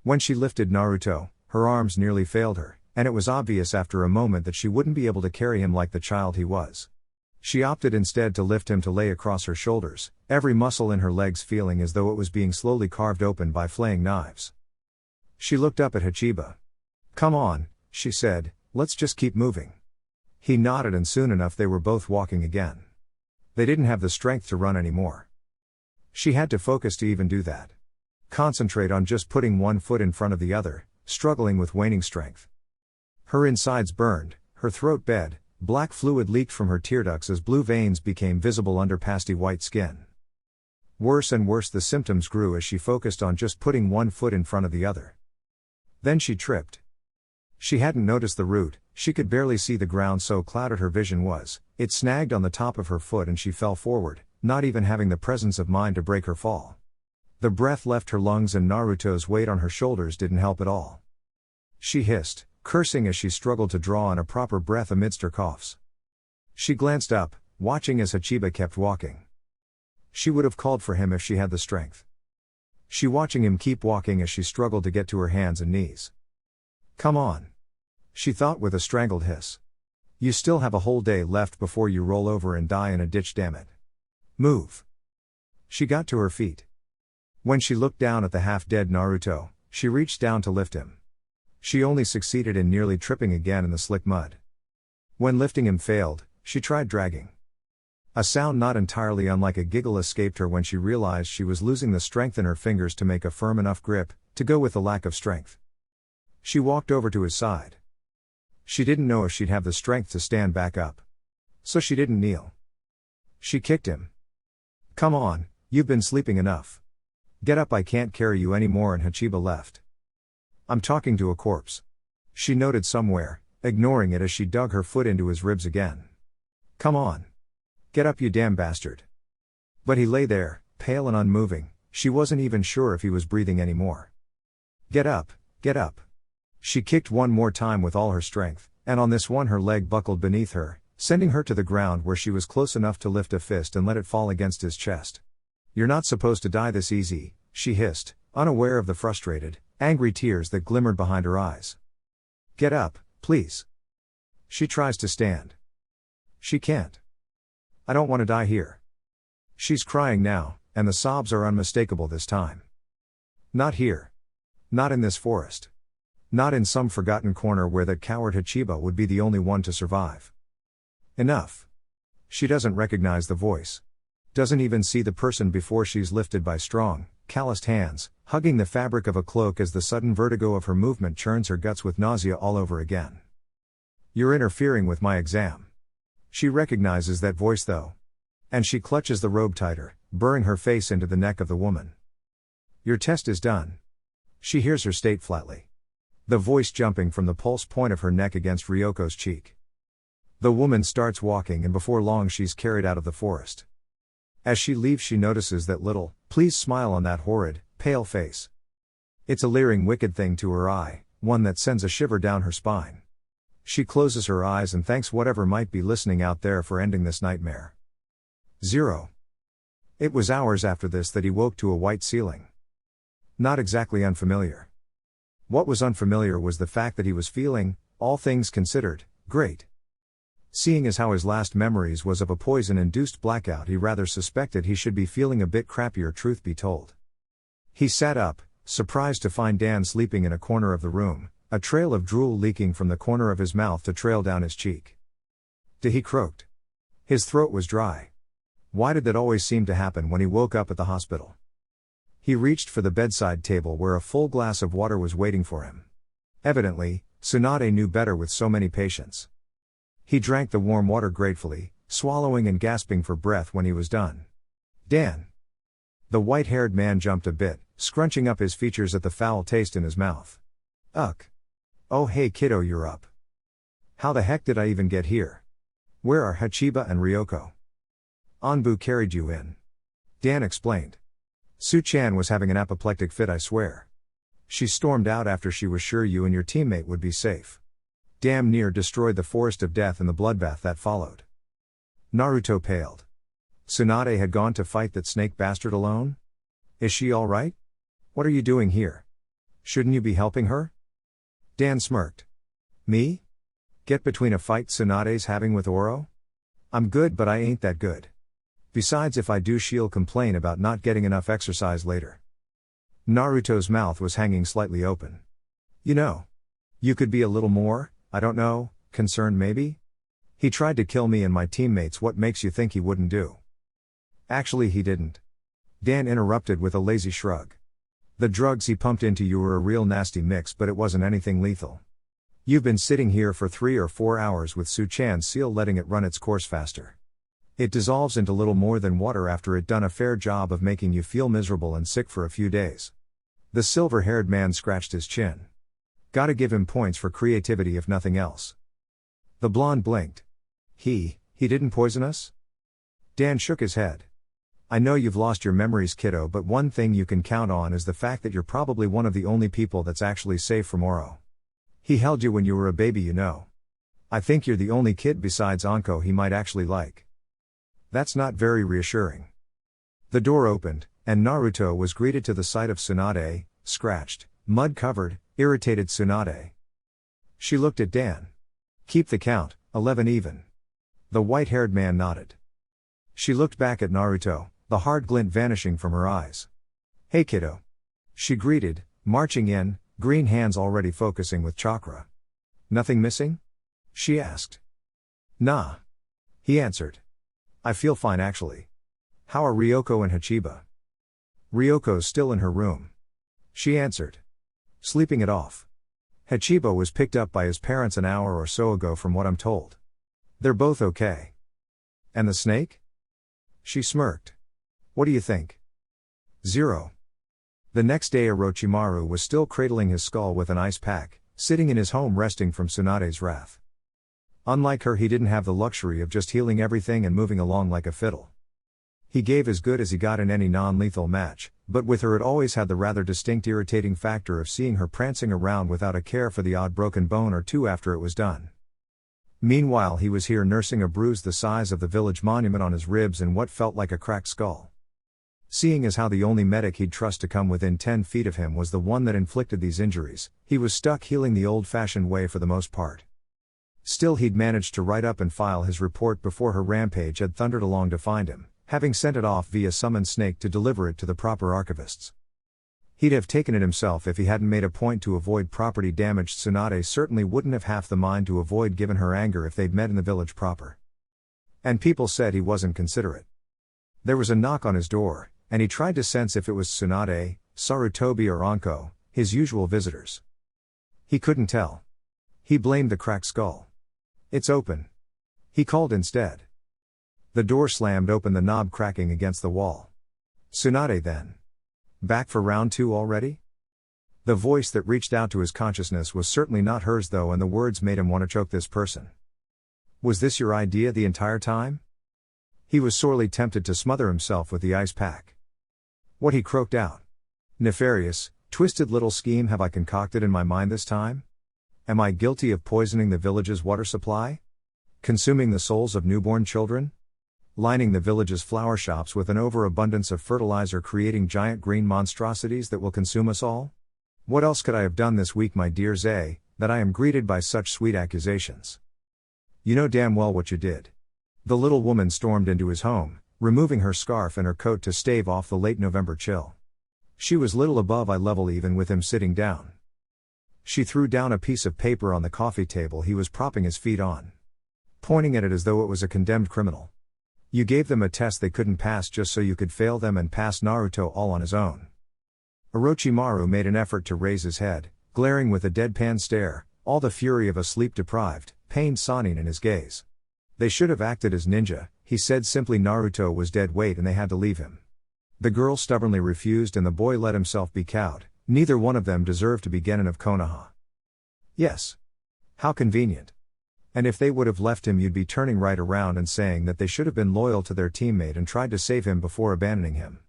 When she lifted Naruto, her arms nearly failed her, and it was obvious after a moment that she wouldn't be able to carry him like the child he was. She opted instead to lift him to lay across her shoulders, every muscle in her legs feeling as though it was being slowly carved open by flaying knives. She looked up at Hachiba. Come on, she said, let's just keep moving. He nodded and soon enough they were both walking again. They didn't have the strength to run anymore. She had to focus to even do that. Concentrate on just putting one foot in front of the other, struggling with waning strength. Her insides burned, her throat bled. Black fluid leaked from her tear ducts as blue veins became visible under pasty white skin. Worse and worse the symptoms grew as she focused on just putting one foot in front of the other. Then she tripped. She hadn't noticed the root, she could barely see the ground so clouded her vision was. It snagged on the top of her foot and she fell forward, not even having the presence of mind to break her fall. The breath left her lungs and Naruto's weight on her shoulders didn't help at all. She hissed, cursing as she struggled to draw in a proper breath amidst her coughs. She glanced up, watching as Hachiba kept walking. She would have called for him if she had the strength. She watching him keep walking as she struggled to get to her hands and knees. Come on. She thought with a strangled hiss. You still have a whole day left before you roll over and die in a ditch, damn it. Move. She got to her feet. When she looked down at the half-dead Naruto, she reached down to lift him. She only succeeded in nearly tripping again in the slick mud. When lifting him failed, she tried dragging. A sound not entirely unlike a giggle escaped her when she realized she was losing the strength in her fingers to make a firm enough grip, to go with the lack of strength. She walked over to his side. She didn't know if she'd have the strength to stand back up. So she didn't kneel. She kicked him. Come on, you've been sleeping enough. Get up, I can't carry you anymore, and Hachiba left. I'm talking to a corpse. She noted somewhere, ignoring it as she dug her foot into his ribs again. Come on. Get up, you damn bastard. But he lay there, pale and unmoving, she wasn't even sure if he was breathing anymore. Get up, get up. She kicked one more time with all her strength, and on this one her leg buckled beneath her, sending her to the ground where she was close enough to lift a fist and let it fall against his chest. You're not supposed to die this easy, she hissed, unaware of the frustrated, angry tears that glimmered behind her eyes. Get up, please. She tries to stand. She can't. I don't want to die here. She's crying now, and the sobs are unmistakable this time. Not here. Not in this forest. Not in some forgotten corner where that coward Hachiba would be the only one to survive. Enough. She doesn't recognize the voice. Doesn't even see the person before she's lifted by strong, calloused hands, hugging the fabric of a cloak as the sudden vertigo of her movement churns her guts with nausea all over again. You're interfering with my exam. She recognizes that voice though. And she clutches the robe tighter, burrowing her face into the neck of the woman. Your test is done. She hears her state flatly. The voice jumping from the pulse point of her neck against Ryoko's cheek. The woman starts walking and before long she's carried out of the forest. As she leaves she notices that little, please smile on that horrid, pale face. It's a leering wicked thing to her eye, one that sends a shiver down her spine. She closes her eyes and thanks whatever might be listening out there for ending this nightmare. 0. It was hours after this that he woke to a white ceiling. Not exactly unfamiliar. What was unfamiliar was the fact that he was feeling, all things considered, great. Seeing as how his last memories was of a poison-induced blackout, he rather suspected he should be feeling a bit crappier, truth be told. He sat up, surprised to find Dan sleeping in a corner of the room, a trail of drool leaking from the corner of his mouth to trail down his cheek. He croaked. His throat was dry. Why did that always seem to happen when he woke up at the hospital? He reached for the bedside table where a full glass of water was waiting for him. Evidently, Tsunade knew better with so many patients. He drank the warm water gratefully, swallowing and gasping for breath when he was done. Dan. The white-haired man jumped a bit, scrunching up his features at the foul taste in his mouth. Ugh. Oh hey kiddo, you're up. How the heck did I even get here? Where are Hachiba and Ryoko? Anbu carried you in. Dan explained. Su-chan was having an apoplectic fit, I swear. She stormed out after she was sure you and your teammate would be safe. Damn near destroyed the forest of death in the bloodbath that followed. Naruto paled. Tsunade had gone to fight that snake bastard alone? Is she alright? What are you doing here? Shouldn't you be helping her? Dan smirked. Me? Get between a fight Tsunade's having with Oro? I'm good but I ain't that good. Besides if I do she'll complain about not getting enough exercise later. Naruto's mouth was hanging slightly open. You know. You could be a little more, I don't know, concerned maybe? He tried to kill me and my teammates, what makes you think he wouldn't do? Actually he didn't. Dan interrupted with a lazy shrug. The drugs he pumped into you were a real nasty mix but it wasn't anything lethal. You've been sitting here for 3 or 4 hours with Su-chan's seal letting it run its course faster. It dissolves into little more than water after it done a fair job of making you feel miserable and sick for a few days. The silver-haired man scratched his chin. Gotta give him points for creativity if nothing else. The blonde blinked. He didn't poison us? Dan shook his head. I know you've lost your memories kiddo but one thing you can count on is the fact that you're probably one of the only people that's actually safe from Oro. He held you when you were a baby you know. I think you're the only kid besides Anko he might actually like. That's not very reassuring. The door opened, and Naruto was greeted to the sight of Tsunade, scratched, mud-covered, irritated Tsunade. She looked at Dan. Keep the count, 11 even. The white-haired man nodded. She looked back at Naruto, the hard glint vanishing from her eyes. Hey kiddo. She greeted, marching in, green hands already focusing with chakra. Nothing missing? She asked. Nah. He answered. I feel fine actually. How are Ryoko and Hachiba? Ryoko's still in her room. She answered. Sleeping it off. Hachiba was picked up by his parents an hour or so ago from what I'm told. They're both okay. And the snake? She smirked. What do you think? 0. The next day Orochimaru was still cradling his skull with an ice pack, sitting in his home resting from Tsunade's wrath. Unlike her, he didn't have the luxury of just healing everything and moving along like a fiddle. He gave as good as he got in any non-lethal match, but with her it always had the rather distinct irritating factor of seeing her prancing around without a care for the odd broken bone or two after it was done. Meanwhile, he was here nursing a bruise the size of the village monument on his ribs and what felt like a cracked skull. Seeing as how the only medic he'd trust to come within 10 feet of him was the one that inflicted these injuries, he was stuck healing the old-fashioned way for the most part. Still, he'd managed to write up and file his report before her rampage had thundered along to find him, having sent it off via summoned snake to deliver it to the proper archivists. He'd have taken it himself if he hadn't made a point to avoid property damage. Tsunade certainly wouldn't have half the mind to avoid given her anger if they'd met in the village proper. And people said he wasn't considerate. There was a knock on his door, and he tried to sense if it was Tsunade, Sarutobi or Anko, his usual visitors. He couldn't tell. He blamed the cracked skull. "It's open," he called instead. The door slammed open, the knob cracking against the wall. "Tsunade then? Back for round 2 already?" The voice that reached out to his consciousness was certainly not hers though, and the words made him want to choke this person. "Was this your idea the entire time?" He was sorely tempted to smother himself with the ice pack. What he croaked out. "Nefarious, twisted little scheme have I concocted in my mind this time? Am I guilty of poisoning the village's water supply? Consuming the souls of newborn children? Lining the village's flower shops with an overabundance of fertilizer, creating giant green monstrosities that will consume us all? What else could I have done this week, my dear Zay, that I am greeted by such sweet accusations? You know damn well what you did." The little woman stormed into his home, removing her scarf and her coat to stave off the late November chill. She was little above eye level even with him sitting down. She threw down a piece of paper on the coffee table he was propping his feet on, pointing at it as though it was a condemned criminal. "You gave them a test they couldn't pass just so you could fail them and pass Naruto all on his own." Orochimaru made an effort to raise his head, glaring with a deadpan stare, all the fury of a sleep-deprived, pained Sannin in his gaze. "They should have acted as ninja," he said simply. "Naruto was dead weight and they had to leave him." The girl stubbornly refused and the boy let himself be cowed. Neither one of them deserved to be Genin of Konoha. Yes. How convenient. And if they would have left him, you'd be turning right around and saying that they should have been loyal to their teammate and tried to save him before abandoning him.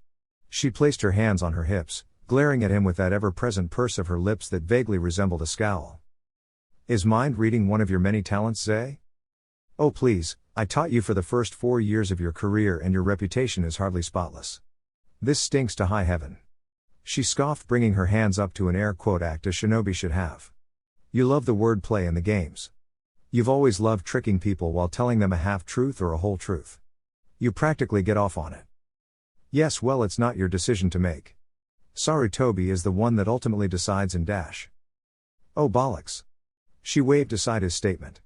She placed her hands on her hips, glaring at him with that ever-present purse of her lips that vaguely resembled a scowl. "Is mind reading one of your many talents, Zay? Oh please, I taught you for the first 4 years of your career and your reputation is hardly spotless. This stinks to high heaven." She scoffed, bringing her hands up to an air quote act a shinobi should have. "You love the wordplay in the games. You've always loved tricking people while telling them a half-truth or a whole truth. You practically get off on it. Yes, well, it's not your decision to make. Sarutobi is the one that ultimately decides and dash." "Oh bollocks." She waved aside his statement.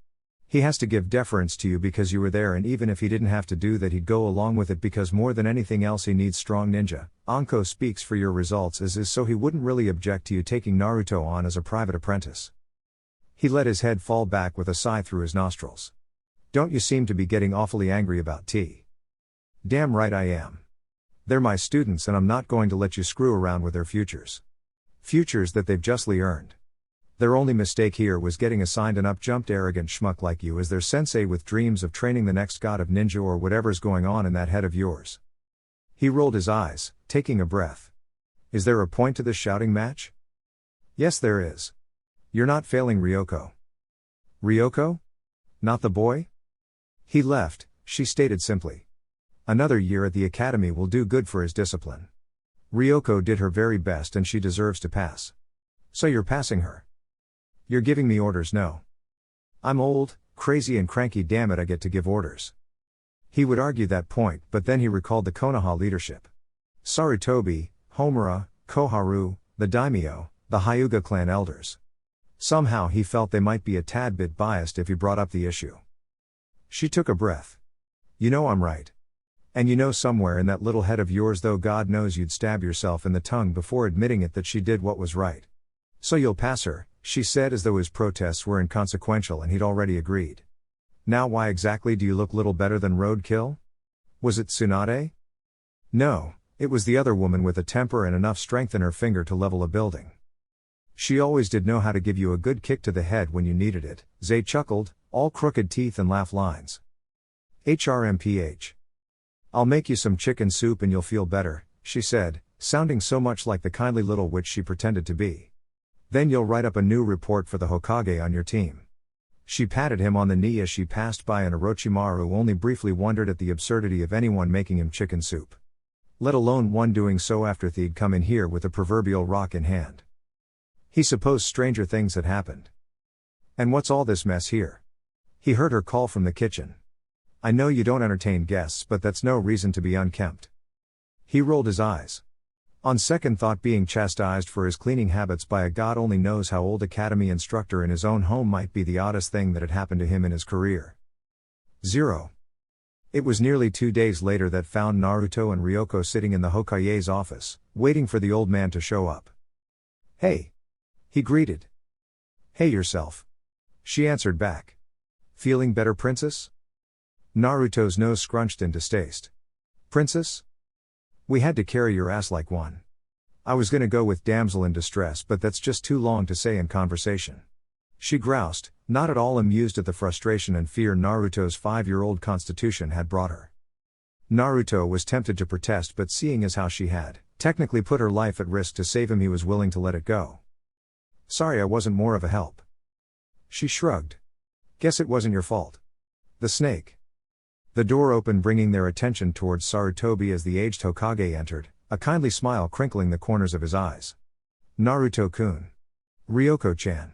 "He has to give deference to you because you were there, and even if he didn't have to do that, he'd go along with it because more than anything else he needs strong ninja. Anko speaks for your results as is, so he wouldn't really object to you taking Naruto on as a private apprentice." He let his head fall back with a sigh through his nostrils. "Don't you seem to be getting awfully angry about tea?" "Damn right I am. They're my students and I'm not going to let you screw around with their futures. Futures that they've justly earned. Their only mistake here was getting assigned an up-jumped arrogant schmuck like you as their sensei with dreams of training the next god of ninja or whatever's going on in that head of yours." He rolled his eyes, taking a breath. "Is there a point to this shouting match?" "Yes there is. You're not failing Ryoko." "Ryoko? Not the boy?" "He left," she stated simply. "Another year at the academy will do good for his discipline. Ryoko did her very best and she deserves to pass." "So you're passing her?" "You're giving me orders, no. I'm old, crazy and cranky, damn it, I get to give orders." He would argue that point, but then he recalled the Konoha leadership. Sarutobi, Homura, Koharu, the daimyo, the Hyuga clan elders. Somehow he felt they might be a tad bit biased if he brought up the issue. She took a breath. "You know I'm right. And you know somewhere in that little head of yours, though God knows you'd stab yourself in the tongue before admitting it, that she did what was right. So you'll pass her," she said as though his protests were inconsequential and he'd already agreed. "Now why exactly do you look little better than roadkill? Was it Tsunade?" "No, it was the other woman with a temper and enough strength in her finger to level a building. She always did know how to give you a good kick to the head when you needed it," Zay chuckled, all crooked teeth and laugh lines. HRMPH. I'll make you some chicken soup and you'll feel better, she said, sounding so much like the kindly little witch she pretended to be. Then you'll write up a new report for the Hokage on your team. She patted him on the knee as she passed by, and Orochimaru only briefly wondered at the absurdity of anyone making him chicken soup. Let alone one doing so after they'd come in here with a proverbial rock in hand. He supposed stranger things had happened. And what's all this mess here? He heard her call from the kitchen. I know you don't entertain guests, but that's no reason to be unkempt. He rolled his eyes. On second thought, being chastised for his cleaning habits by a God only knows how old academy instructor in his own home might be the oddest thing that had happened to him in his career. 0. It was nearly 2 days later that found Naruto and Ryoko sitting in the Hokage's office, waiting for the old man to show up. Hey! He greeted. Hey yourself. She answered back. Feeling better, princess? Naruto's nose scrunched in distaste. Princess? We had to carry your ass like one. I was gonna go with damsel in distress, but that's just too long to say in conversation. She groused, not at all amused at the frustration and fear Naruto's 5-year-old constitution had brought her. Naruto was tempted to protest, but seeing as how she had technically put her life at risk to save him, he was willing to let it go. Sorry I wasn't more of a help. She shrugged. Guess it wasn't your fault. The snake. The door opened, bringing their attention towards Sarutobi as the aged Hokage entered, a kindly smile crinkling the corners of his eyes. Naruto-kun. Ryoko-chan.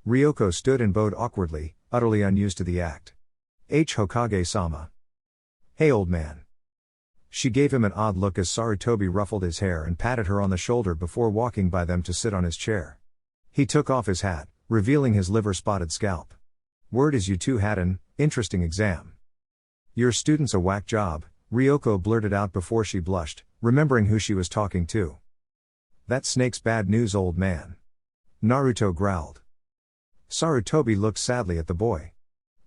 Ryoko stood and bowed awkwardly, utterly unused to the act. Hokage-sama. Hey old man. She gave him an odd look as Sarutobi ruffled his hair and patted her on the shoulder before walking by them to sit on his chair. He took off his hat, revealing his liver-spotted scalp. Word is you two had an interesting exam. Your student's a whack job, Ryoko blurted out before she blushed, remembering who she was talking to. That snake's bad news, old man. Naruto growled. Sarutobi looked sadly at the boy.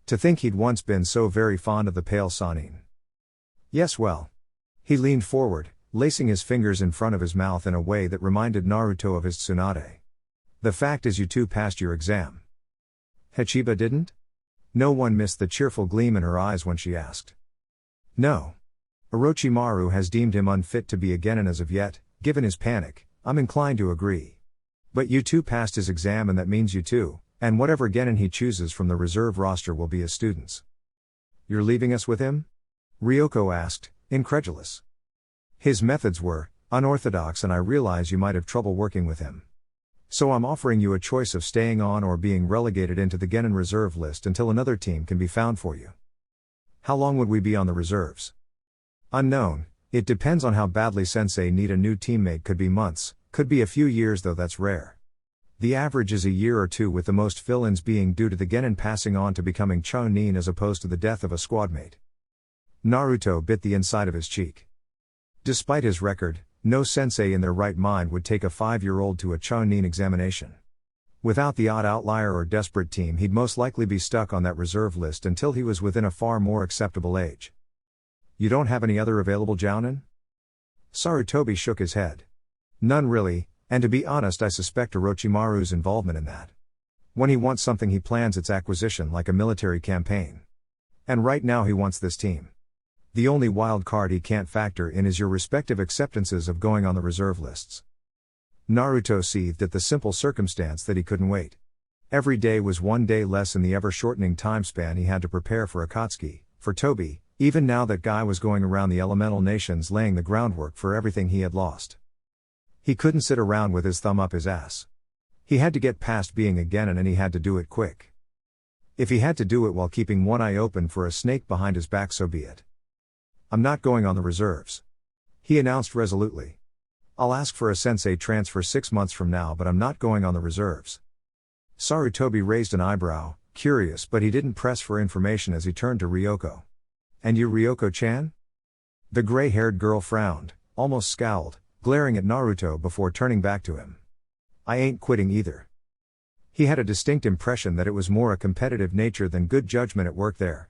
To think he'd once been so very fond of the pale Sannin. Yes, well. He leaned forward, lacing his fingers in front of his mouth in a way that reminded Naruto of his Tsunade. The fact is you two passed your exam. Hachiba didn't? No one missed the cheerful gleam in her eyes when she asked. No. Orochimaru has deemed him unfit to be a Genin as of yet. Given his panic, I'm inclined to agree. But you two passed his exam, and that means you two, and whatever Genin he chooses from the reserve roster, will be his students. You're leaving us with him? Ryoko asked, incredulous. His methods were unorthodox, and I realize you might have trouble working with him. So I'm offering you a choice of staying on or being relegated into the Genin reserve list until another team can be found for you. How long would we be on the reserves? Unknown. It depends on how badly sensei need a new teammate. Could be months, could be a few years, though that's rare. The average is a year or two, with the most fill-ins being due to the Genin passing on to becoming Chunin as opposed to the death of a squadmate. Naruto bit the inside of his cheek. Despite his record, no sensei in their right mind would take a 5-year-old to a Chunin examination. Without the odd outlier or desperate team, he'd most likely be stuck on that reserve list until he was within a far more acceptable age. You don't have any other available jounin? Sarutobi shook his head. None really, and to be honest, I suspect Orochimaru's involvement in that. When he wants something, he plans its acquisition like a military campaign. And right now he wants this team. The only wild card he can't factor in is your respective acceptances of going on the reserve lists. Naruto seethed at the simple circumstance that he couldn't wait. Every day was one day less in the ever-shortening time span he had to prepare for Akatsuki, for Tobi. Even now that guy was going around the elemental nations laying the groundwork for everything he had lost. He couldn't sit around with his thumb up his ass. He had to get past being a Genin, and he had to do it quick. If he had to do it while keeping one eye open for a snake behind his back, so be it. I'm not going on the reserves, he announced resolutely. I'll ask for a sensei transfer 6 months from now, but I'm not going on the reserves. Sarutobi raised an eyebrow, curious, but he didn't press for information as he turned to Ryoko. And you, Ryoko-chan? The gray-haired girl frowned, almost scowled, glaring at Naruto before turning back to him. I ain't quitting either. He had a distinct impression that it was more a competitive nature than good judgment at work there.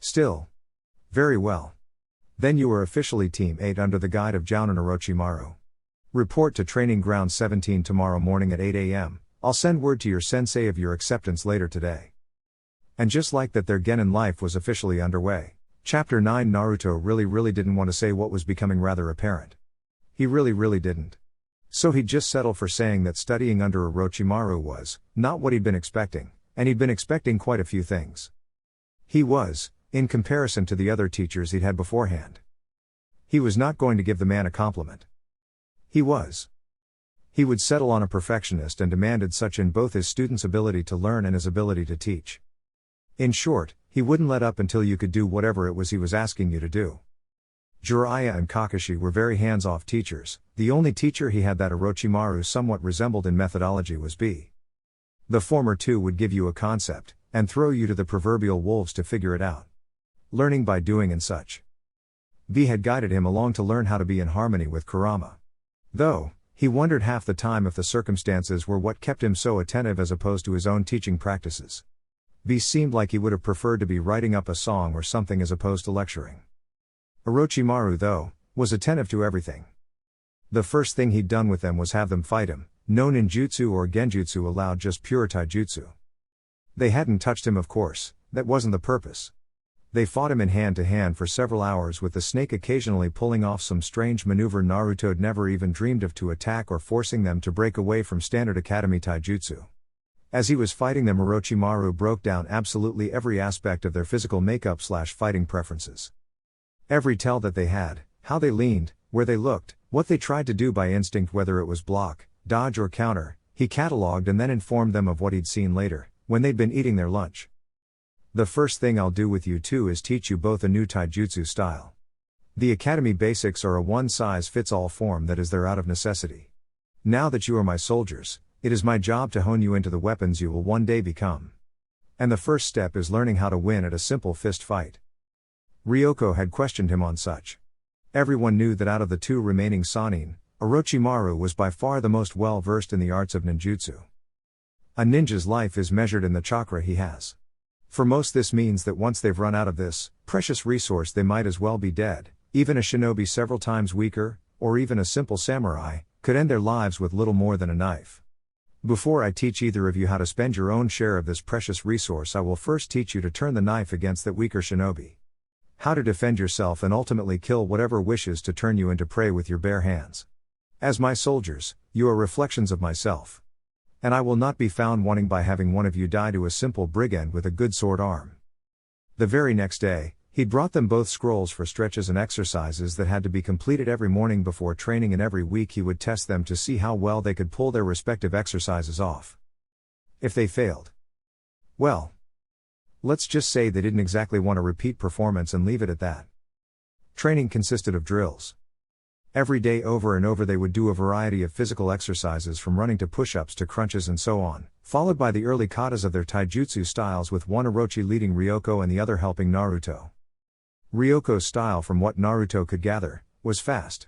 Still. Very well. Then you are officially Team 8 under the guide of Jounin Orochimaru. Report to Training Ground 17 tomorrow morning at 8 a.m. I'll send word to your sensei of your acceptance later today. And just like that, their Genin life was officially underway. Chapter 9. Naruto really didn't want to say what was becoming rather apparent. He really didn't. So he'd just settle for saying that studying under Orochimaru was not what he'd been expecting, and he'd been expecting quite a few things. He was, in comparison to the other teachers he'd had beforehand. He was not going to give the man a compliment. He would settle on a perfectionist and demanded such in both his students' ability to learn and his ability to teach. In short, he wouldn't let up until you could do whatever it was he was asking you to do. Jiraiya and Kakashi were very hands-off teachers. The only teacher he had that Orochimaru somewhat resembled in methodology was B. The former two would give you a concept, and throw you to the proverbial wolves to figure it out. Learning by doing and such. B had guided him along to learn how to be in harmony with Kurama. Though, he wondered half the time if the circumstances were what kept him so attentive as opposed to his own teaching practices. B seemed like he would have preferred to be writing up a song or something as opposed to lecturing. Orochimaru, though, was attentive to everything. The first thing he'd done with them was have them fight him. No ninjutsu or genjutsu allowed, just pure taijutsu. They hadn't touched him, of course, that wasn't the purpose. They fought him in hand-to-hand for several hours, with the snake occasionally pulling off some strange maneuver Naruto'd never even dreamed of to attack, or forcing them to break away from standard academy taijutsu. As he was fighting them, Orochimaru broke down absolutely every aspect of their physical makeup/fighting preferences. Every tell that they had, how they leaned, where they looked, what they tried to do by instinct, whether it was block, dodge or counter, he catalogued and then informed them of what he'd seen later, when they'd been eating their lunch. The first thing I'll do with you two is teach you both a new taijutsu style. The academy basics are a one-size-fits-all form that is there out of necessity. Now that you are my soldiers, it is my job to hone you into the weapons you will one day become. And the first step is learning how to win at a simple fist fight. Ryoko had questioned him on such. Everyone knew that out of the two remaining Sannin, Orochimaru was by far the most well-versed in the arts of ninjutsu. A ninja's life is measured in the chakra he has. For most, this means that once they've run out of this precious resource, they might as well be dead. Even a shinobi several times weaker, or even a simple samurai, could end their lives with little more than a knife. Before I teach either of you how to spend your own share of this precious resource, I will first teach you to turn the knife against that weaker shinobi. How to defend yourself and ultimately kill whatever wishes to turn you into prey with your bare hands. As my soldiers, you are reflections of myself. And I will not be found wanting by having one of you die to a simple brigand with a good sword arm. The very next day, he'd brought them both scrolls for stretches and exercises that had to be completed every morning before training, and every week he would test them to see how well they could pull their respective exercises off. If they failed, well, let's just say they didn't exactly want a repeat performance and leave it at that. Training consisted of drills. Every day over and over they would do a variety of physical exercises, from running to push-ups to crunches and so on, followed by the early katas of their taijutsu styles, with one Orochi leading Ryoko and the other helping Naruto. Ryoko's style, from what Naruto could gather, was fast.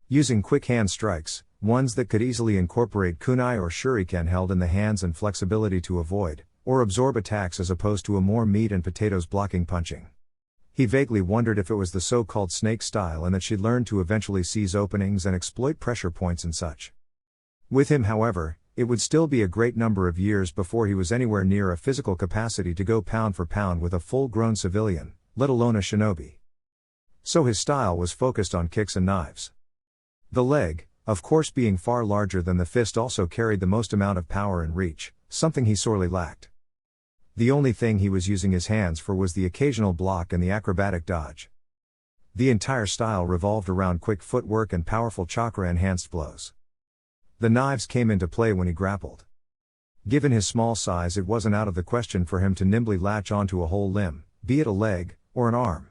Using quick hand strikes, ones that could easily incorporate kunai or shuriken held in the hands, and flexibility to avoid or absorb attacks as opposed to a more meat and potatoes blocking punching. He vaguely wondered if it was the so-called snake style, and that she'd learned to eventually seize openings and exploit pressure points and such. With him, however, it would still be a great number of years before he was anywhere near a physical capacity to go pound for pound with a full-grown civilian, let alone a shinobi. So his style was focused on kicks and knives. The leg, of course, being far larger than the fist, also carried the most amount of power and reach, something he sorely lacked. The only thing he was using his hands for was the occasional block and the acrobatic dodge. The entire style revolved around quick footwork and powerful chakra-enhanced blows. The knives came into play when he grappled. Given his small size, it wasn't out of the question for him to nimbly latch onto a whole limb, be it a leg or an arm.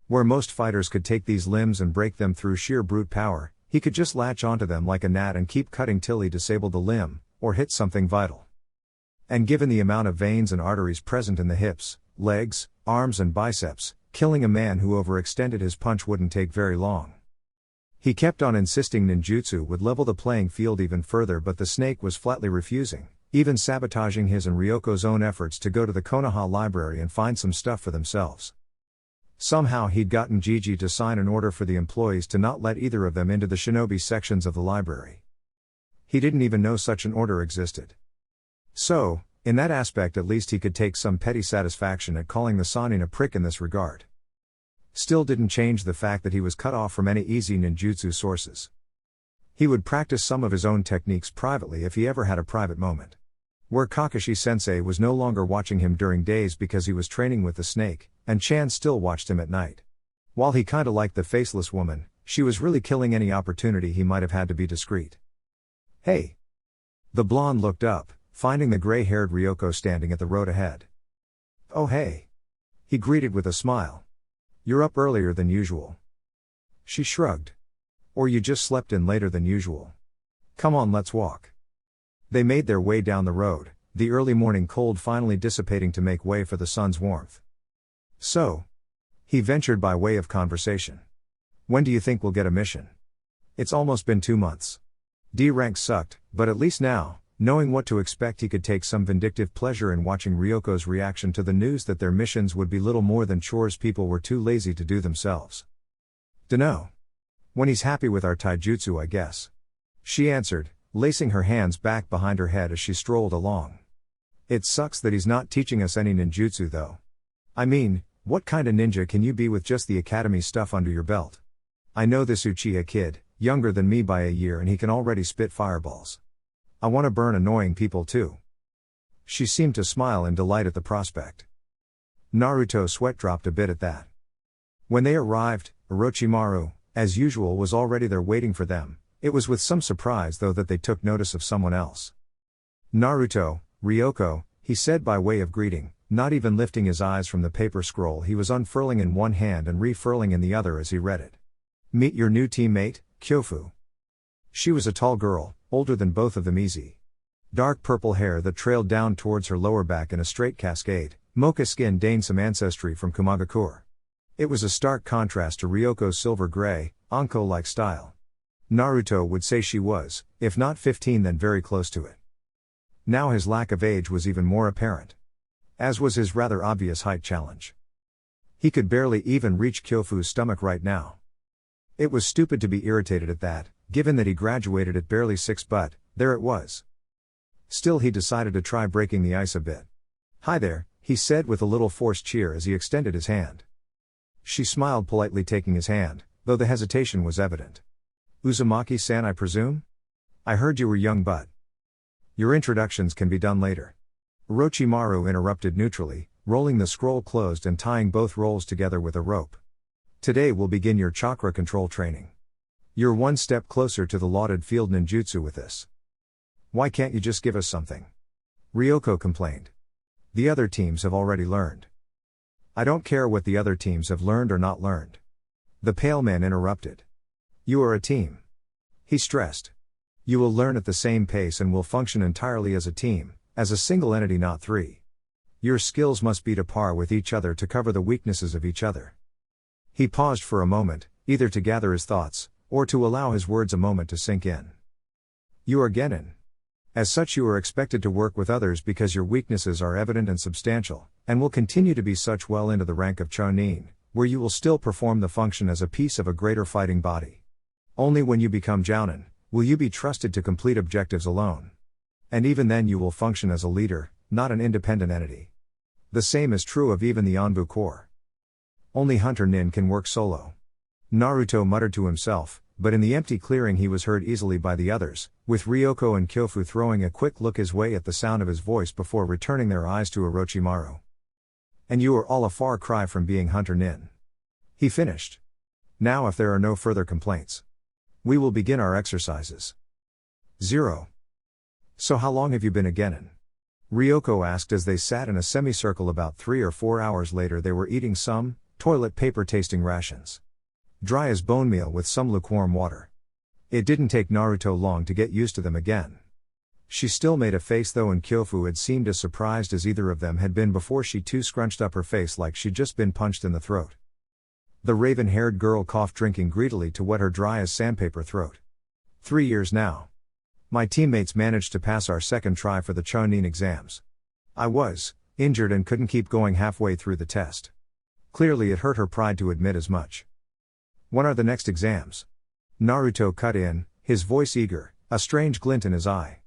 Where most fighters could take these limbs and break them through sheer brute power, he could just latch onto them like a gnat and keep cutting till he disabled the limb, or hit something vital. And given the amount of veins and arteries present in the hips, legs, arms and biceps, killing a man who overextended his punch wouldn't take very long. He kept on insisting ninjutsu would level the playing field even further, but the snake was flatly refusing, even sabotaging his and Ryoko's own efforts to go to the Konoha library and find some stuff for themselves. Somehow he'd gotten Gigi to sign an order for the employees to not let either of them into the shinobi sections of the library. He didn't even know such an order existed. So, In that aspect at least he could take some petty satisfaction at calling the Sannin a prick in this regard. Still didn't change the fact that he was cut off from any easy ninjutsu sources. He would practice some of his own techniques privately if he ever had a private moment. Where Kakashi-sensei was no longer watching him during days because he was training with the snake, and Chan still watched him at night. While he kinda liked the faceless woman, she was really killing any opportunity he might have had to be discreet. "Hey!" The blonde looked up, finding the gray-haired Ryoko standing at the road ahead. "Oh hey!" he greeted with a smile. "You're up earlier than usual." She shrugged. "Or you just slept in later than usual. Come on, let's walk." They made their way down the road, the early morning cold finally dissipating to make way for the sun's warmth. "So," he ventured by way of conversation, "when do you think we'll get a mission? It's almost been 2 months. D rank sucked, but at least now, knowing what to expect, he could take some vindictive pleasure in watching Ryoko's reaction to the news that their missions would be little more than chores people were too lazy to do themselves. "Dunno. When he's happy with our taijutsu, I guess," she answered, lacing her hands back behind her head as she strolled along. "It sucks that he's not teaching us any ninjutsu though. I mean, what kind of ninja can you be with just the academy stuff under your belt? I know this Uchiha kid, younger than me by a year, and he can already spit fireballs. I want to burn annoying people too." She seemed to smile in delight at the prospect. Naruto's sweat dropped a bit at that. When they arrived, Orochimaru, as usual, was already there waiting for them. It was with some surprise though that they took notice of someone else. "Naruto, Ryoko," he said by way of greeting, not even lifting his eyes from the paper scroll he was unfurling in one hand and refurling in the other as he read it. "Meet your new teammate, Kyofu." She was a tall girl, older than both of them easy. Dark purple hair that trailed down towards her lower back in a straight cascade, mocha skin deigned some ancestry from Kumagakure. It was a stark contrast to Ryoko's silver gray, Anko-like style. Naruto would say she was, if not 15 then very close to it. Now his lack of age was even more apparent. As was his rather obvious height challenge. He could barely even reach Kyofu's stomach right now. It was stupid to be irritated at that, given that he graduated at barely 6, but there it was. Still he decided to try breaking the ice a bit. "Hi there," he said with a little forced cheer as he extended his hand. She smiled politely, taking his hand, though the hesitation was evident. "Uzumaki-san, I presume? I heard you were young, but your introductions can be done later." Orochimaru interrupted neutrally, rolling the scroll closed and tying both rolls together with a rope. "Today we'll begin your chakra control training. You're one step closer to the lauded field ninjutsu with this. Why can't you just give us something?" Ryoko complained. "The other teams have already learned." "I don't care what the other teams have learned or not learned," the pale man interrupted. "You are a team," he stressed. "You will learn at the same pace and will function entirely as a team, as a single entity, not 3. Your skills must be to par with each other to cover the weaknesses of each other." He paused for a moment, either to gather his thoughts, or to allow his words a moment to sink in. "You are Genin. As such you are expected to work with others because your weaknesses are evident and substantial, and will continue to be such well into the rank of Chonin, where you will still perform the function as a piece of a greater fighting body. Only when you become Jounin, will you be trusted to complete objectives alone. And even then you will function as a leader, not an independent entity. The same is true of even the Anbu Corps. Only Hunter Nin can work solo." Naruto muttered to himself, but in the empty clearing he was heard easily by the others, with Ryoko and Kyofu throwing a quick look his way at the sound of his voice before returning their eyes to Orochimaru. "And you are all a far cry from being Hunter Nin," he finished. "Now if there are no further complaints, we will begin our exercises." 0. "So how long have you been a Genin?" Ryoko asked as they sat in a semicircle. About 3 or 4 hours later they were eating some toilet paper tasting rations. Dry as bone meal with some lukewarm water. It didn't take Naruto long to get used to them again. She still made a face though, and Kyofu had seemed as surprised as either of them had been before she too scrunched up her face like she'd just been punched in the throat. The raven-haired girl coughed, drinking greedily to wet her dry as sandpaper throat. 3 years now. My teammates managed to pass our second try for the Chonin exams. I was injured and couldn't keep going halfway through the test. Clearly it hurt her pride to admit as much. When are the next exams? Naruto cut in, his voice eager, a strange glint in his eye.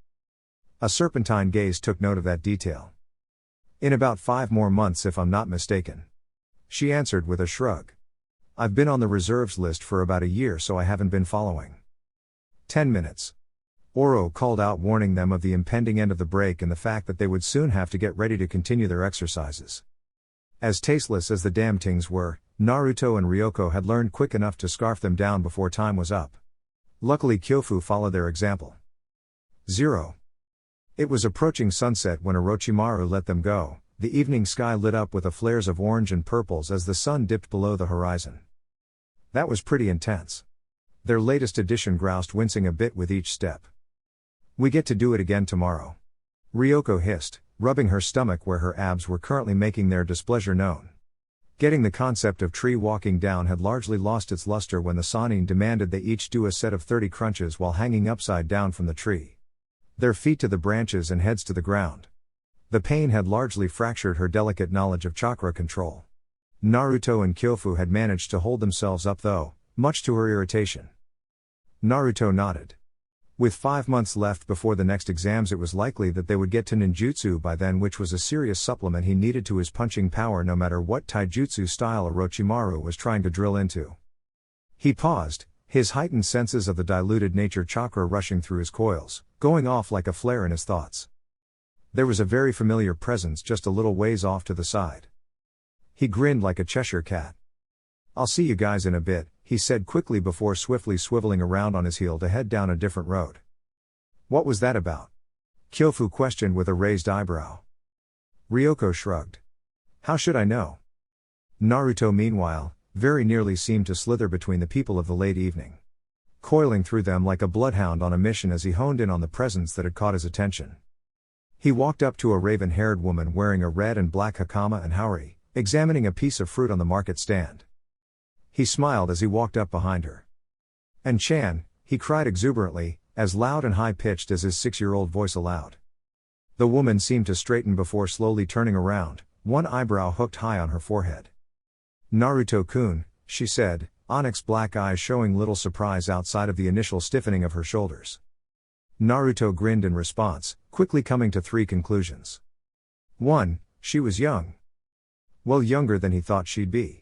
A serpentine gaze took note of that detail. In about 5 more months if I'm not mistaken. She answered with a shrug. I've been on the reserves list for about a year so I haven't been following. 10 minutes. Oro called out, warning them of the impending end of the break and the fact that they would soon have to get ready to continue their exercises. As tasteless as the damn things were, Naruto and Ryoko had learned quick enough to scarf them down before time was up. Luckily Kyofu followed their example. 0. It was approaching sunset when Orochimaru let them go. The evening sky lit up with flares of orange and purples as the sun dipped below the horizon. That was pretty intense. Their latest addition groused, wincing a bit with each step. We get to do it again tomorrow. Ryoko hissed, rubbing her stomach where her abs were currently making their displeasure known. Getting the concept of tree walking down had largely lost its luster when the Sannin demanded they each do a set of 30 crunches while hanging upside down from the tree. Their feet to the branches and heads to the ground. The pain had largely fractured her delicate knowledge of chakra control. Naruto and Kyofu had managed to hold themselves up though, much to her irritation. Naruto nodded. With 5 months left before the next exams, it was likely that they would get to ninjutsu by then, which was a serious supplement he needed to his punching power no matter what taijutsu style Orochimaru was trying to drill into. He paused, his heightened senses of the diluted nature chakra rushing through his coils, going off like a flare in his thoughts. There was a very familiar presence just a little ways off to the side. He grinned like a Cheshire cat. I'll see you guys in a bit, he said quickly before swiftly swiveling around on his heel to head down a different road. What was that about? Kyofu questioned with a raised eyebrow. Ryoko shrugged. How should I know? Naruto meanwhile, very nearly seemed to slither between the people of the late evening. Coiling through them like a bloodhound on a mission as he honed in on the presence that had caught his attention. He walked up to a raven-haired woman wearing a red and black hakama and haori, examining a piece of fruit on the market stand. He smiled as he walked up behind her. And Chan, he cried exuberantly, as loud and high-pitched as his 6-year-old voice allowed. The woman seemed to straighten before slowly turning around, one eyebrow hooked high on her forehead. Naruto-kun, she said, onyx black eyes showing little surprise outside of the initial stiffening of her shoulders. Naruto grinned in response, quickly coming to 3 conclusions. 1. She was young. Well, younger than he thought she'd be.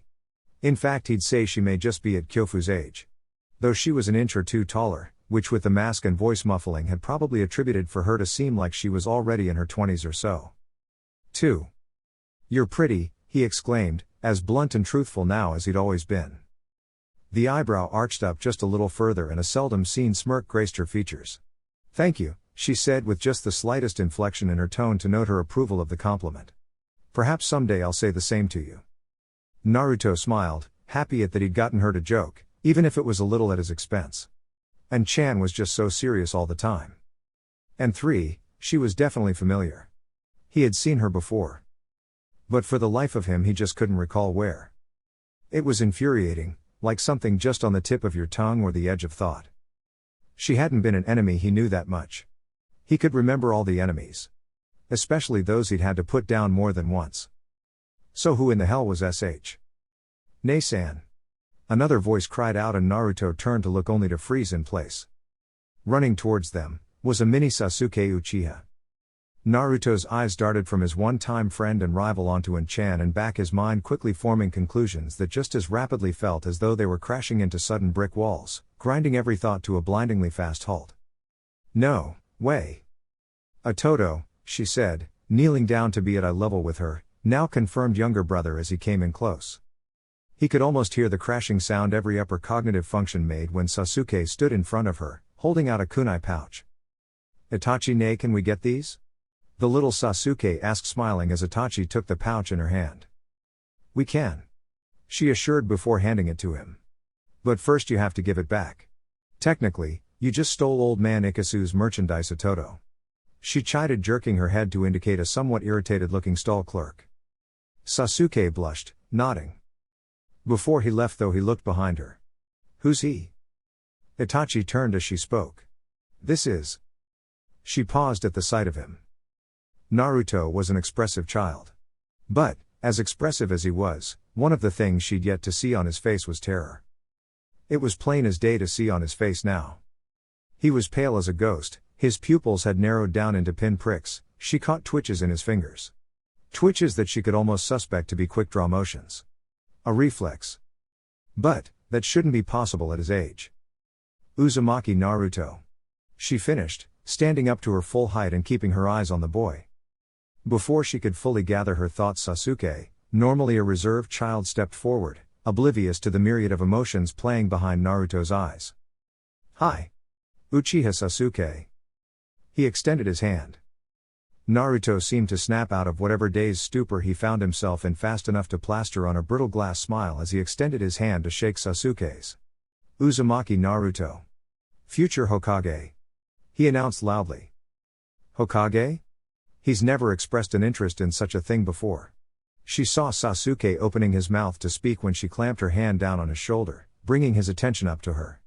In fact, he'd say she may just be at Kyofu's age. Though she was an inch or 2 taller, which with the mask and voice muffling had probably attributed for her to seem like she was already in her 20s or so. 2. You're pretty, he exclaimed, as blunt and truthful now as he'd always been. The eyebrow arched up just a little further and a seldom-seen smirk graced her features. Thank you, she said with just the slightest inflection in her tone to note her approval of the compliment. Perhaps someday I'll say the same to you. Naruto smiled, happy at that he'd gotten her to joke, even if it was a little at his expense. And Chan was just so serious all the time. And 3, she was definitely familiar. He had seen her before. But for the life of him he just couldn't recall where. It was infuriating, like something just on the tip of your tongue or the edge of thought. She hadn't been an enemy, he knew that much. He could remember all the enemies. Especially those he'd had to put down more than once. So who in the hell was SH? Nei-san. Another voice cried out and Naruto turned to look only to freeze in place. Running towards them, was a mini Sasuke Uchiha. Naruto's eyes darted from his one-time friend and rival onto An-chan and back, his mind quickly forming conclusions that just as rapidly felt as though they were crashing into sudden brick walls, grinding every thought to a blindingly fast halt. No way. A Toto, she said, kneeling down to be at eye level with her, now confirmed younger brother as he came in close. He could almost hear the crashing sound every upper cognitive function made when Sasuke stood in front of her, holding out a kunai pouch. Itachi ne, can we get these? The little Sasuke asked, smiling as Itachi took the pouch in her hand. We can, she assured before handing it to him. But first you have to give it back. Technically, you just stole old man Ikasu's merchandise, Toto. She chided, jerking her head to indicate a somewhat irritated-looking stall clerk. Sasuke blushed, nodding. Before he left though he looked behind her. Who's he? Itachi turned as she spoke. This is. She paused at the sight of him. Naruto was an expressive child. But, as expressive as he was, one of the things she'd yet to see on his face was terror. It was plain as day to see on his face now. He was pale as a ghost, His pupils had narrowed down into pinpricks. She caught twitches in his fingers. Twitches that she could almost suspect to be quick-draw motions. A reflex. But, that shouldn't be possible at his age. Uzumaki Naruto. She finished, standing up to her full height and keeping her eyes on the boy. Before she could fully gather her thoughts, Sasuke, normally a reserved child, stepped forward, oblivious to the myriad of emotions playing behind Naruto's eyes. "Hi. Uchiha Sasuke." He extended his hand. Naruto seemed to snap out of whatever dazed stupor he found himself in fast enough to plaster on a brittle glass smile as he extended his hand to shake Sasuke's. "Uzumaki Naruto. Future Hokage," he announced loudly. "Hokage?" He's never expressed an interest in such a thing before. She saw Sasuke opening his mouth to speak when she clamped her hand down on his shoulder, bringing his attention up to her.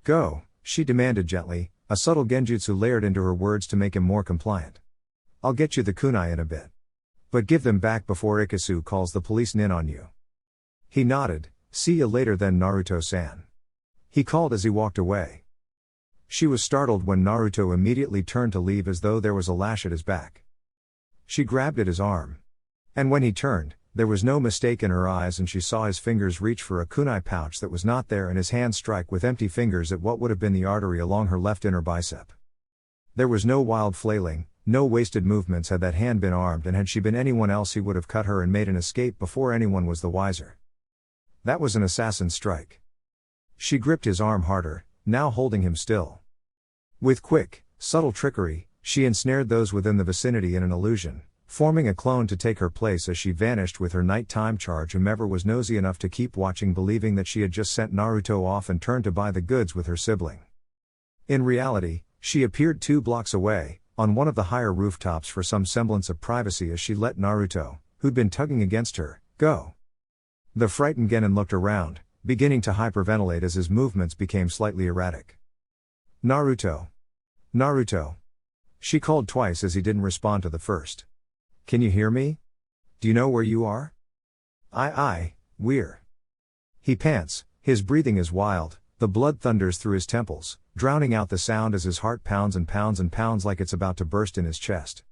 "Go," she demanded gently, a subtle genjutsu layered into her words to make him more compliant. "I'll get you the kunai in a bit. But give them back before Ikasu calls the police in on you." He nodded. "See ya later then, Naruto-san," he called as he walked away. She was startled when Naruto immediately turned to leave as though there was a lash at his back. She grabbed at his arm. And when he turned, there was no mistake in her eyes, and she saw his fingers reach for a kunai pouch that was not there and his hand strike with empty fingers at what would have been the artery along her left inner bicep. There was no wild flailing, no wasted movements had that hand been armed, and had she been anyone else he would have cut her and made an escape before anyone was the wiser. That was an assassin's strike. She gripped his arm harder, now holding him still. With quick, subtle trickery, she ensnared those within the vicinity in an illusion, forming a clone to take her place as she vanished with her nighttime charge. Whomever was nosy enough to keep watching, believing that she had just sent Naruto off and turned to buy the goods with her sibling. In reality, she appeared 2 blocks away, on one of the higher rooftops for some semblance of privacy as she let Naruto, who'd been tugging against her, go. The frightened Genin looked around, beginning to hyperventilate as his movements became slightly erratic. "Naruto. Naruto." She called twice as he didn't respond to the first. "Can you hear me? Do you know where you are?" We're." He pants, his breathing is wild, the blood thunders through his temples, drowning out the sound as his heart pounds and pounds and pounds like it's about to burst in his chest.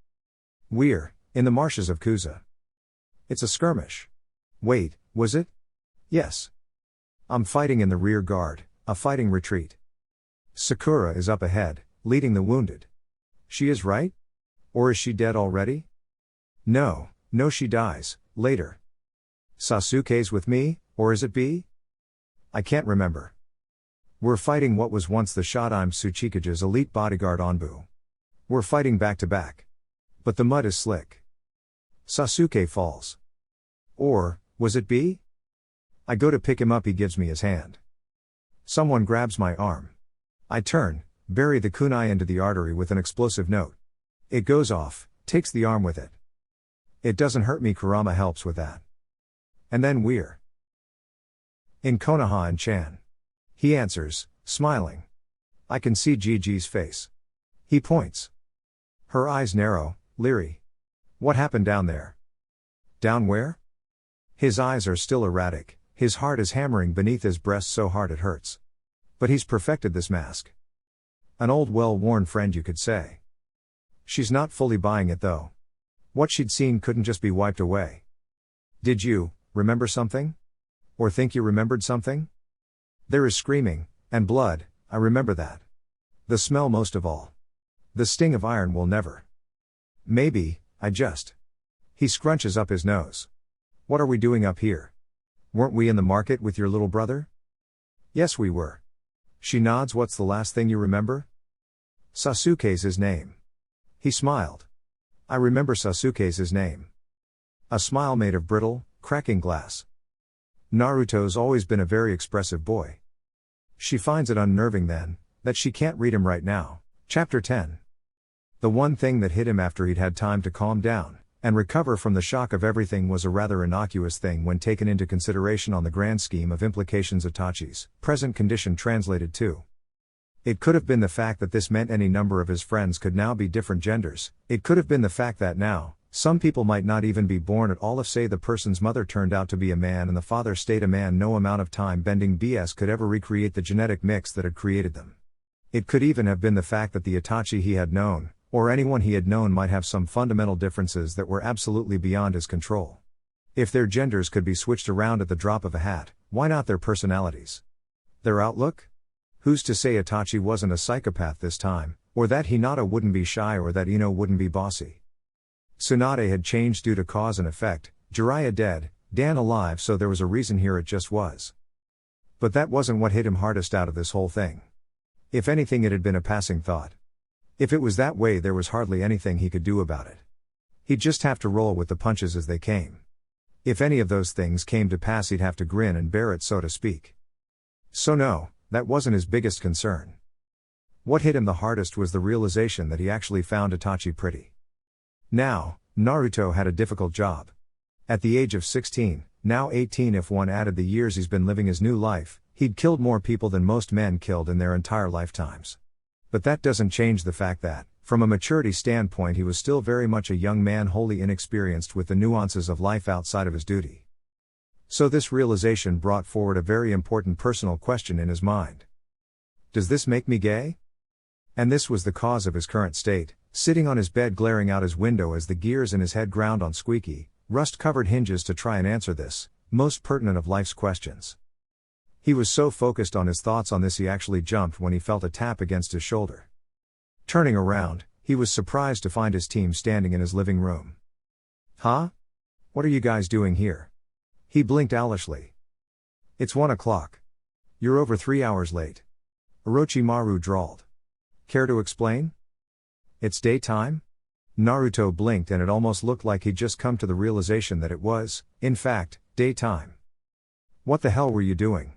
"We're in the marshes of Kuza. It's a skirmish." "Wait, was it?" "Yes. I'm fighting in the rear guard, a fighting retreat. Sakura is up ahead, leading the wounded." "She is, right? Or is she dead already?" No, she dies, later." "Sasuke's with me, or is it B? I can't remember." "We're fighting what was once the Shodaime Tsuchikage's elite bodyguard Anbu. We're fighting back to back. But the mud is slick. Sasuke falls. Or, was it B? I go to pick him up, he gives me his hand. Someone grabs my arm. I turn, bury the kunai into the artery with an explosive note. It goes off, takes the arm with it. It doesn't hurt me, Kurama helps with that. And then we're in Konoha and Chan. He answers, smiling. I can see Gigi's face. He points. Her eyes narrow, leery. What happened down there? Down where? His eyes are still erratic, his heart is hammering beneath his breast so hard it hurts. But he's perfected this mask. An old well-worn friend, you could say. She's not fully buying it though. What she'd seen couldn't just be wiped away. Did you remember something? Or think you remembered something? There is screaming, and blood, I remember that. The smell most of all. The sting of iron will never. Maybe, I just. He scrunches up his nose. What are we doing up here? Weren't we in the market with your little brother? Yes, we were. She nods. What's the last thing you remember? Sasuke's his name. He smiled. I remember Sasuke's his name. A smile made of brittle, cracking glass. Naruto's always been a very expressive boy. She finds it unnerving then, that she can't read him right now. Chapter 10. The one thing that hit him after he'd had time to calm down and recover from the shock of everything was a rather innocuous thing when taken into consideration on the grand scheme of implications. Itachi's present condition translated to. It could have been the fact that this meant any number of his friends could now be different genders. It could have been the fact that now, some people might not even be born at all if, say, the person's mother turned out to be a man and the father stayed a man. No amount of time-bending BS could ever recreate the genetic mix that had created them. It could even have been the fact that the Itachi he had known, or anyone he had known, might have some fundamental differences that were absolutely beyond his control. If their genders could be switched around at the drop of a hat, why not their personalities? Their outlook? Who's to say Itachi wasn't a psychopath this time, or that Hinata wouldn't be shy, or that Ino wouldn't be bossy? Tsunade had changed due to cause and effect, Jiraiya dead, Dan alive, so there was a reason here, it just was. But that wasn't what hit him hardest out of this whole thing. If anything, it had been a passing thought. If it was that way, there was hardly anything he could do about it. He'd just have to roll with the punches as they came. If any of those things came to pass, he'd have to grin and bear it, so to speak. So no, that wasn't his biggest concern. What hit him the hardest was the realization that he actually found Itachi pretty. Now, Naruto had a difficult job. At the age of 16, now 18 if one added the years he's been living his new life, he'd killed more people than most men killed in their entire lifetimes. But that doesn't change the fact that, from a maturity standpoint, he was still very much a young man, wholly inexperienced with the nuances of life outside of his duty. So this realization brought forward a very important personal question in his mind. Does this make me gay? And this was the cause of his current state, sitting on his bed glaring out his window as the gears in his head ground on squeaky, rust-covered hinges to try and answer this, most pertinent of life's questions. He was so focused on his thoughts on this he actually jumped when he felt a tap against his shoulder. Turning around, he was surprised to find his team standing in his living room. Huh? What are you guys doing here? He blinked owlishly. It's 1 o'clock. You're over 3 hours late. Orochimaru drawled. Care to explain? It's daytime? Naruto blinked and it almost looked like he'd just come to the realization that it was, in fact, daytime. What the hell were you doing?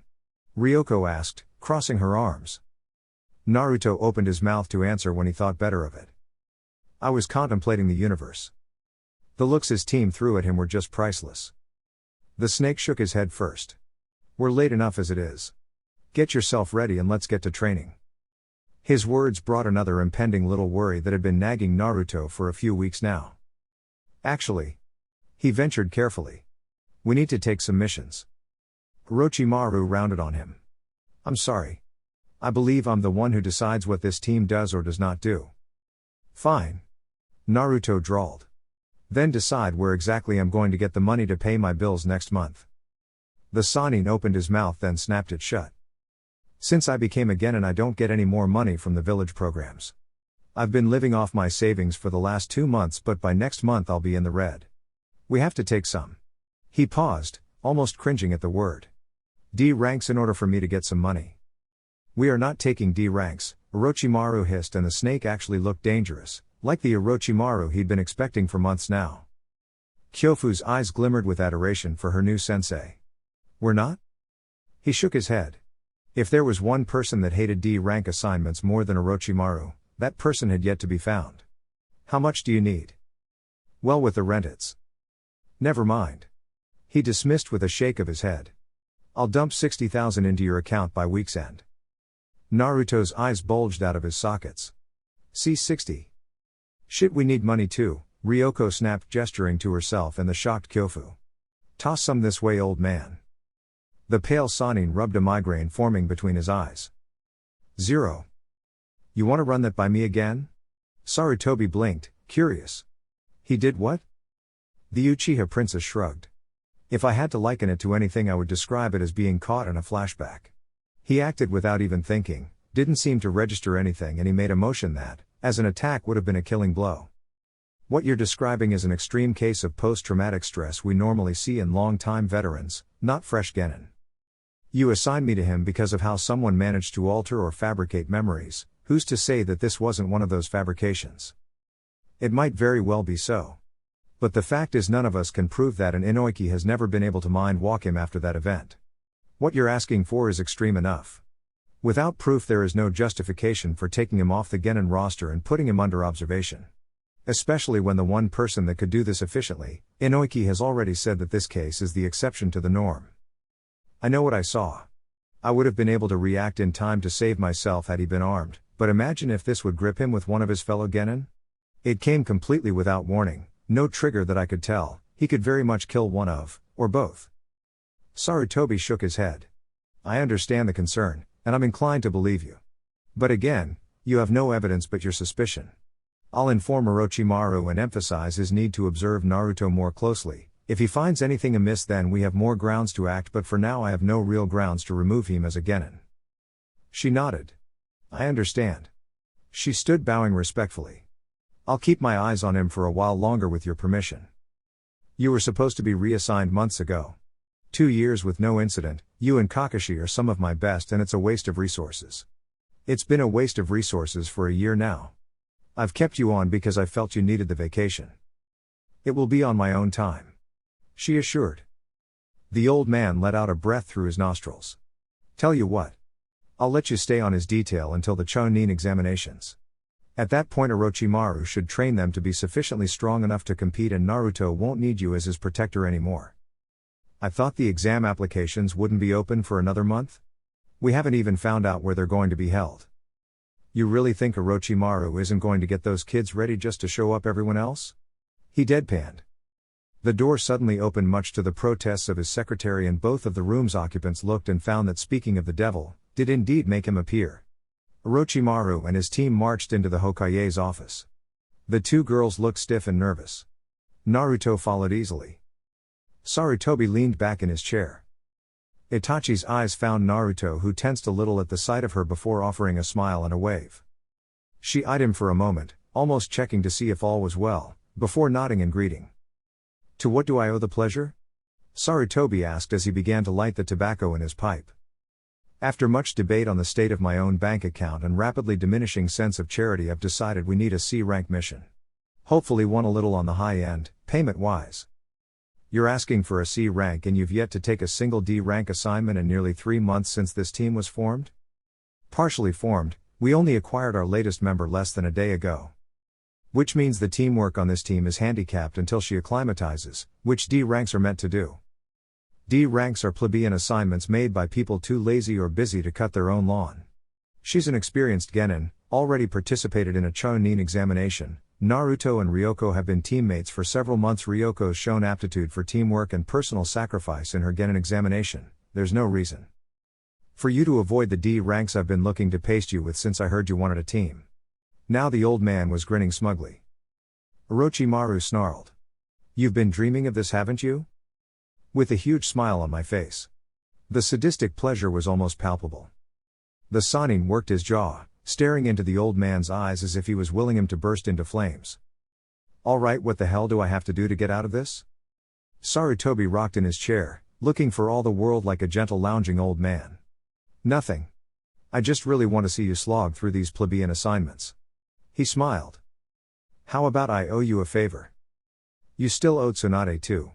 Ryoko asked, crossing her arms. Naruto opened his mouth to answer when he thought better of it. I was contemplating the universe. The looks his team threw at him were just priceless. The snake shook his head first. We're late enough as it is. Get yourself ready and let's get to training. His words brought another impending little worry that had been nagging Naruto for a few weeks now. Actually, he ventured carefully, we need to take some missions. Orochimaru rounded on him. I'm sorry. I believe I'm the one who decides what this team does or does not do. Fine. Naruto drawled. Then decide where exactly I'm going to get the money to pay my bills next month. The Sannin opened his mouth then snapped it shut. Since I became a Genin, I don't get any more money from the village programs. I've been living off my savings for the last 2 months, but by next month I'll be in the red. We have to take some. He paused, almost cringing at the word. D ranks in order for me to get some money. We are not taking D ranks, Orochimaru hissed, and the snake actually looked dangerous, like the Orochimaru he'd been expecting for months now. Kyofu's eyes glimmered with adoration for her new sensei. We're not? He shook his head. If there was one person that hated D rank assignments more than Orochimaru, that person had yet to be found. How much do you need? Well, with the rent it's. Never mind. He dismissed with a shake of his head. I'll dump 60,000 into your account by week's end. Naruto's eyes bulged out of his sockets. See 60. Shit, we need money too, Ryoko snapped, gesturing to herself and the shocked Kyofu. Toss some this way, old man. The pale Sannin rubbed a migraine forming between his eyes. 0. You want to run that by me again? Sarutobi blinked, curious. He did what? The Uchiha princess shrugged. If I had to liken it to anything, I would describe it as being caught in a flashback. He acted without even thinking, didn't seem to register anything, and he made a motion that, as an attack, would have been a killing blow. What you're describing is an extreme case of post-traumatic stress we normally see in long-time veterans, not fresh Genin. You assign me to him because of how someone managed to alter or fabricate memories. Who's to say that this wasn't one of those fabrications? It might very well be so. But the fact is, none of us can prove that, and Inoiki has never been able to mind walk him after that event. What you're asking for is extreme enough. Without proof, there is no justification for taking him off the Genin roster and putting him under observation. Especially when the one person that could do this efficiently, Inoiki, has already said that this case is the exception to the norm. I know what I saw. I would have been able to react in time to save myself had he been armed, but imagine if this would grip him with one of his fellow Genin? It came completely without warning, no trigger that I could tell. He could very much kill one of, or both. Sarutobi shook his head. I understand the concern, and I'm inclined to believe you. But again, you have no evidence but your suspicion. I'll inform Orochimaru and emphasize his need to observe Naruto more closely. If he finds anything amiss, then we have more grounds to act, but for now I have no real grounds to remove him as a genin. She nodded. I understand. She stood bowing respectfully. I'll keep my eyes on him for a while longer with your permission. You were supposed to be reassigned months ago. 2 years with no incident. You and Kakashi are some of my best, and it's a waste of resources. It's been a waste of resources for a year now. I've kept you on because I felt you needed the vacation. It will be on my own time, she assured. The old man let out a breath through his nostrils. Tell you what. I'll let you stay on his detail until the Chunin examinations. At that point Orochimaru should train them to be sufficiently strong enough to compete, and Naruto won't need you as his protector anymore. I thought the exam applications wouldn't be open for another month? We haven't even found out where they're going to be held. You really think Orochimaru isn't going to get those kids ready just to show up everyone else? He deadpanned. The door suddenly opened, much to the protests of his secretary, and both of the room's occupants looked and found that, speaking of the devil, did indeed make him appear. Orochimaru and his team marched into the Hokage's office. The two girls looked stiff and nervous. Naruto followed easily. Sarutobi leaned back in his chair. Itachi's eyes found Naruto, who tensed a little at the sight of her before offering a smile and a wave. She eyed him for a moment, almost checking to see if all was well, before nodding in greeting. To what do I owe the pleasure? Sarutobi asked as he began to light the tobacco in his pipe. After much debate on the state of my own bank account and rapidly diminishing sense of charity, I've decided we need a C-rank mission. Hopefully one a little on the high end, payment-wise. You're asking for a C rank and you've yet to take a single D rank assignment in nearly 3 months since this team was formed? Partially formed, we only acquired our latest member less than a day ago. Which means the teamwork on this team is handicapped until she acclimatizes, which D ranks are meant to do. D ranks are plebeian assignments made by people too lazy or busy to cut their own lawn. She's an experienced genin, already participated in a Chunin examination. Naruto and Ryoko have been teammates for several months. Ryoko's shown aptitude for teamwork and personal sacrifice in her genin examination. There's no reason for you to avoid the D ranks I've been looking to paste you with since I heard you wanted a team. Now the old man was grinning smugly. Orochimaru snarled. You've been dreaming of this, haven't you? With a huge smile on my face. The sadistic pleasure was almost palpable. The Sannin worked his jaw, staring into the old man's eyes as if he was willing him to burst into flames. Alright, what the hell do I have to do to get out of this? Sarutobi rocked in his chair, looking for all the world like a gentle lounging old man. Nothing. I just really want to see you slog through these plebeian assignments. He smiled. How about I owe you a favor? You still owed Tsunade too.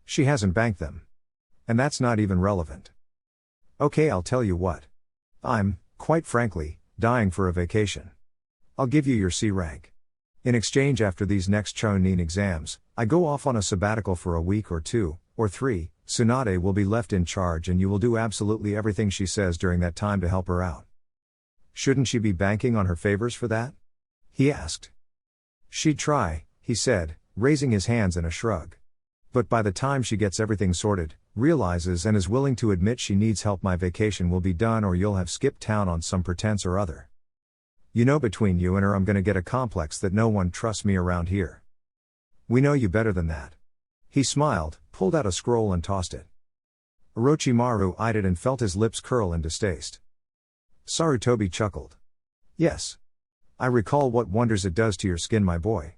She hasn't banked them. And that's not even relevant. Okay, I'll tell you what. I'm, quite frankly, dying for a vacation. I'll give you your C rank. In exchange, after these next Chunin exams, I go off on a sabbatical for a week or 2, or 3, Tsunade will be left in charge and you will do absolutely everything she says during that time to help her out. Shouldn't she be banking on her favors for that? He asked. She'd try, he said, raising his hands in a shrug. But by the time she gets everything sorted, realizes and is willing to admit she needs help, my vacation will be done or you'll have skipped town on some pretense or other. You know, between you and her I'm gonna get a complex that no one trusts me around here. We know you better than that. He smiled, pulled out a scroll and tossed it. Orochimaru eyed it and felt his lips curl in distaste. Sarutobi chuckled. Yes. I recall what wonders it does to your skin, my boy.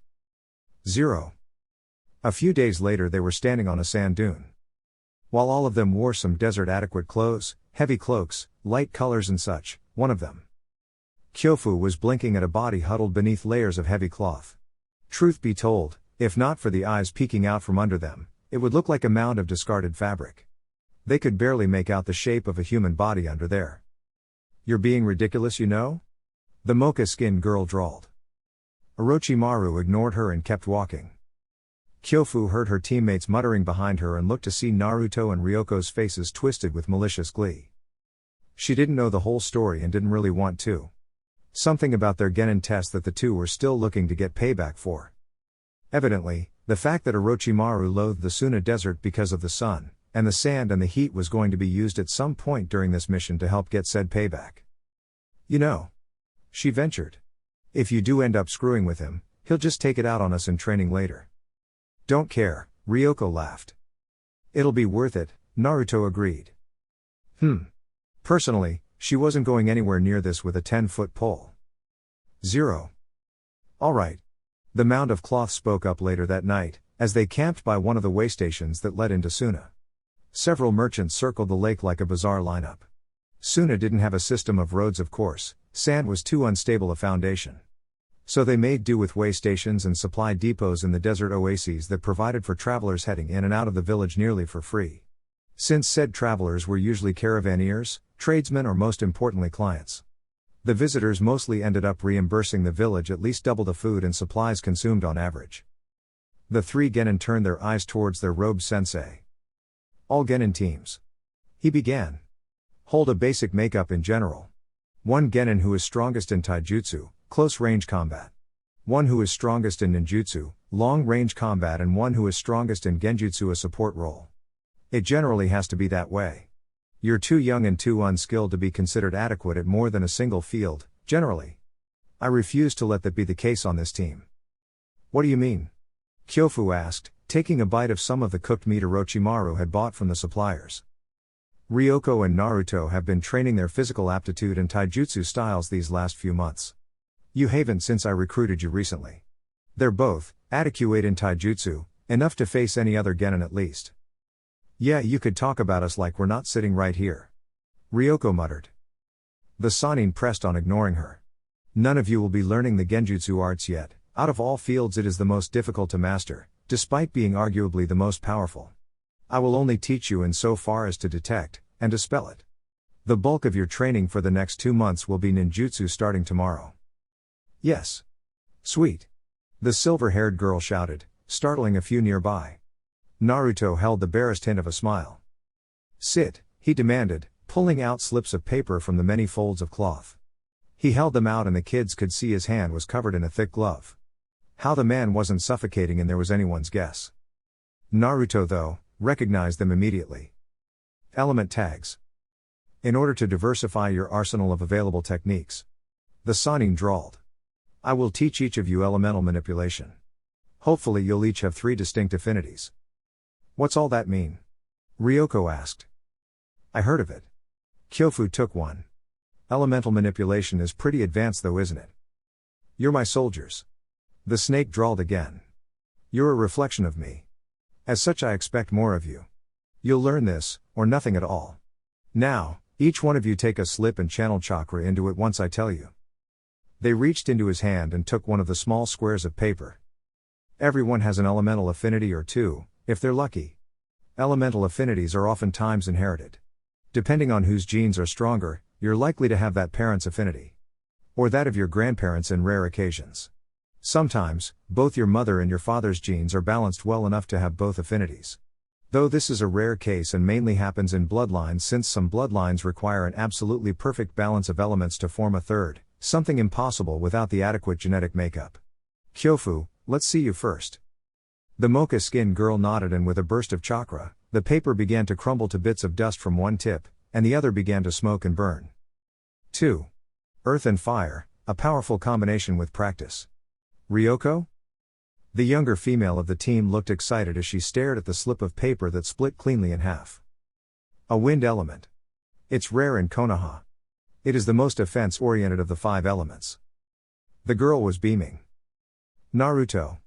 0. A few days later they were standing on a sand dune. While all of them wore some desert-adequate clothes, heavy cloaks, light colors and such, one of them, Kyofu, was blinking at a body huddled beneath layers of heavy cloth. Truth be told, if not for the eyes peeking out from under them, it would look like a mound of discarded fabric. They could barely make out the shape of a human body under there. You're being ridiculous, you know? The mocha-skinned girl drawled. Orochimaru ignored her and kept walking. Kyofu heard her teammates muttering behind her and looked to see Naruto and Ryoko's faces twisted with malicious glee. She didn't know the whole story and didn't really want to. Something about their genin test that the two were still looking to get payback for. Evidently, the fact that Orochimaru loathed the Suna Desert because of the sun, and the sand and the heat was going to be used at some point during this mission to help get said payback. You know, she ventured. If you do end up screwing with him, he'll just take it out on us in training later. Don't care, Ryoko laughed. It'll be worth it, Naruto agreed. Personally, she wasn't going anywhere near this with a 10-foot pole. 0. Alright. The Mound of Cloth spoke up later that night, as they camped by one of the way stations that led into Suna. Several merchants circled the lake like a bizarre lineup. Suna didn't have a system of roads, of course, sand was too unstable a foundation. So they made do with way stations and supply depots in the desert oases that provided for travelers heading in and out of the village nearly for free. Since said travelers were usually caravaneers, tradesmen, or most importantly clients, the visitors mostly ended up reimbursing the village at least double the food and supplies consumed on average. The three Genin turned their eyes towards their robed sensei. All Genin teams. He began. Hold a basic makeup in general. One Genin who is strongest in taijutsu, close range combat. One who is strongest in ninjutsu, long range combat, and one who is strongest in genjutsu, a support role. It generally has to be that way. You're too young and too unskilled to be considered adequate at more than a single field, generally. I refuse to let that be the case on this team. What do you mean? Kyofu asked, taking a bite of some of the cooked meat Orochimaru had bought from the suppliers. Ryoko and Naruto have been training their physical aptitude and taijutsu styles these last few months. You haven't since I recruited you recently. They're both adequate in taijutsu, enough to face any other Genin at least. Yeah, you could talk about us like we're not sitting right here. Ryoko muttered. The Sannin pressed on, ignoring her. None of you will be learning the genjutsu arts yet. Out of all fields it is the most difficult to master, despite being arguably the most powerful. I will only teach you in so far as to detect, and dispel it. The bulk of your training for the next 2 months will be ninjutsu starting tomorrow. Yes. Sweet. The silver-haired girl shouted, startling a few nearby. Naruto held the barest hint of a smile. Sit, he demanded, pulling out slips of paper from the many folds of cloth. He held them out and the kids could see his hand was covered in a thick glove. How the man wasn't suffocating in there was anyone's guess. Naruto, though, recognized them immediately. Element tags. In order to diversify your arsenal of available techniques. The Sannin drawled. I will teach each of you elemental manipulation. Hopefully you'll each have 3 distinct affinities. What's all that mean? Ryoko asked. I heard of it. Kyofu took one. Elemental manipulation is pretty advanced though, isn't it? You're my soldiers. The snake drawled again. You're a reflection of me. As such I expect more of you. You'll learn this, or nothing at all. Now, each one of you take a slip and channel chakra into it once I tell you. They reached into his hand and took one of the small squares of paper. Everyone has an elemental affinity or 2, if they're lucky. Elemental affinities are oftentimes inherited. Depending on whose genes are stronger, you're likely to have that parent's affinity. Or that of your grandparents in rare occasions. Sometimes, both your mother and your father's genes are balanced well enough to have both affinities. Though this is a rare case and mainly happens in bloodlines, since some bloodlines require an absolutely perfect balance of elements to form a third, something impossible without the adequate genetic makeup. Kyofu, let's see you first. The mocha-skinned girl nodded, and with a burst of chakra, the paper began to crumble to bits of dust from one tip, and the other began to smoke and burn. 2. Earth and fire, a powerful combination with practice. Ryoko? The younger female of the team looked excited as she stared at the slip of paper that split cleanly in half. A wind element. It's rare in Konoha. It is the most offense-oriented of the 5 elements. The girl was beaming. Naruto.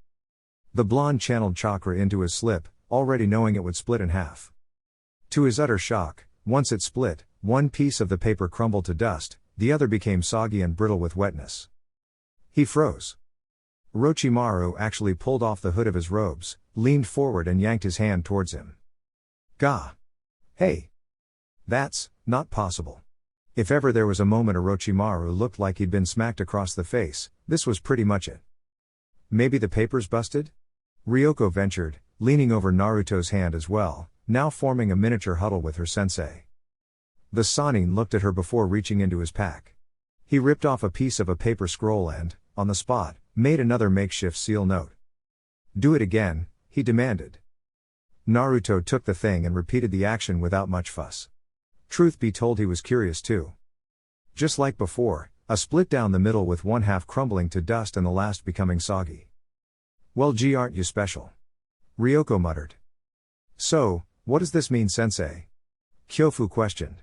The blonde channeled chakra into his slip, already knowing it would split in half. To his utter shock, once it split, one piece of the paper crumbled to dust, the other became soggy and brittle with wetness. He froze. Orochimaru actually pulled off the hood of his robes, leaned forward and yanked his hand towards him. Gah! Hey! That's not possible. If ever there was a moment Orochimaru looked like he'd been smacked across the face, this was pretty much it. Maybe the paper's busted? Ryoko ventured, leaning over Naruto's hand as well, now forming a miniature huddle with her sensei. The Sannin looked at her before reaching into his pack. He ripped off a piece of a paper scroll and, on the spot, made another makeshift seal note. Do it again, he demanded. Naruto took the thing and repeated the action without much fuss. Truth be told, he was curious too. Just like before, A split down the middle with one half crumbling to dust and the last becoming soggy. Well gee, aren't you special? Ryoko muttered. So, what does this mean, sensei? Kyofu questioned.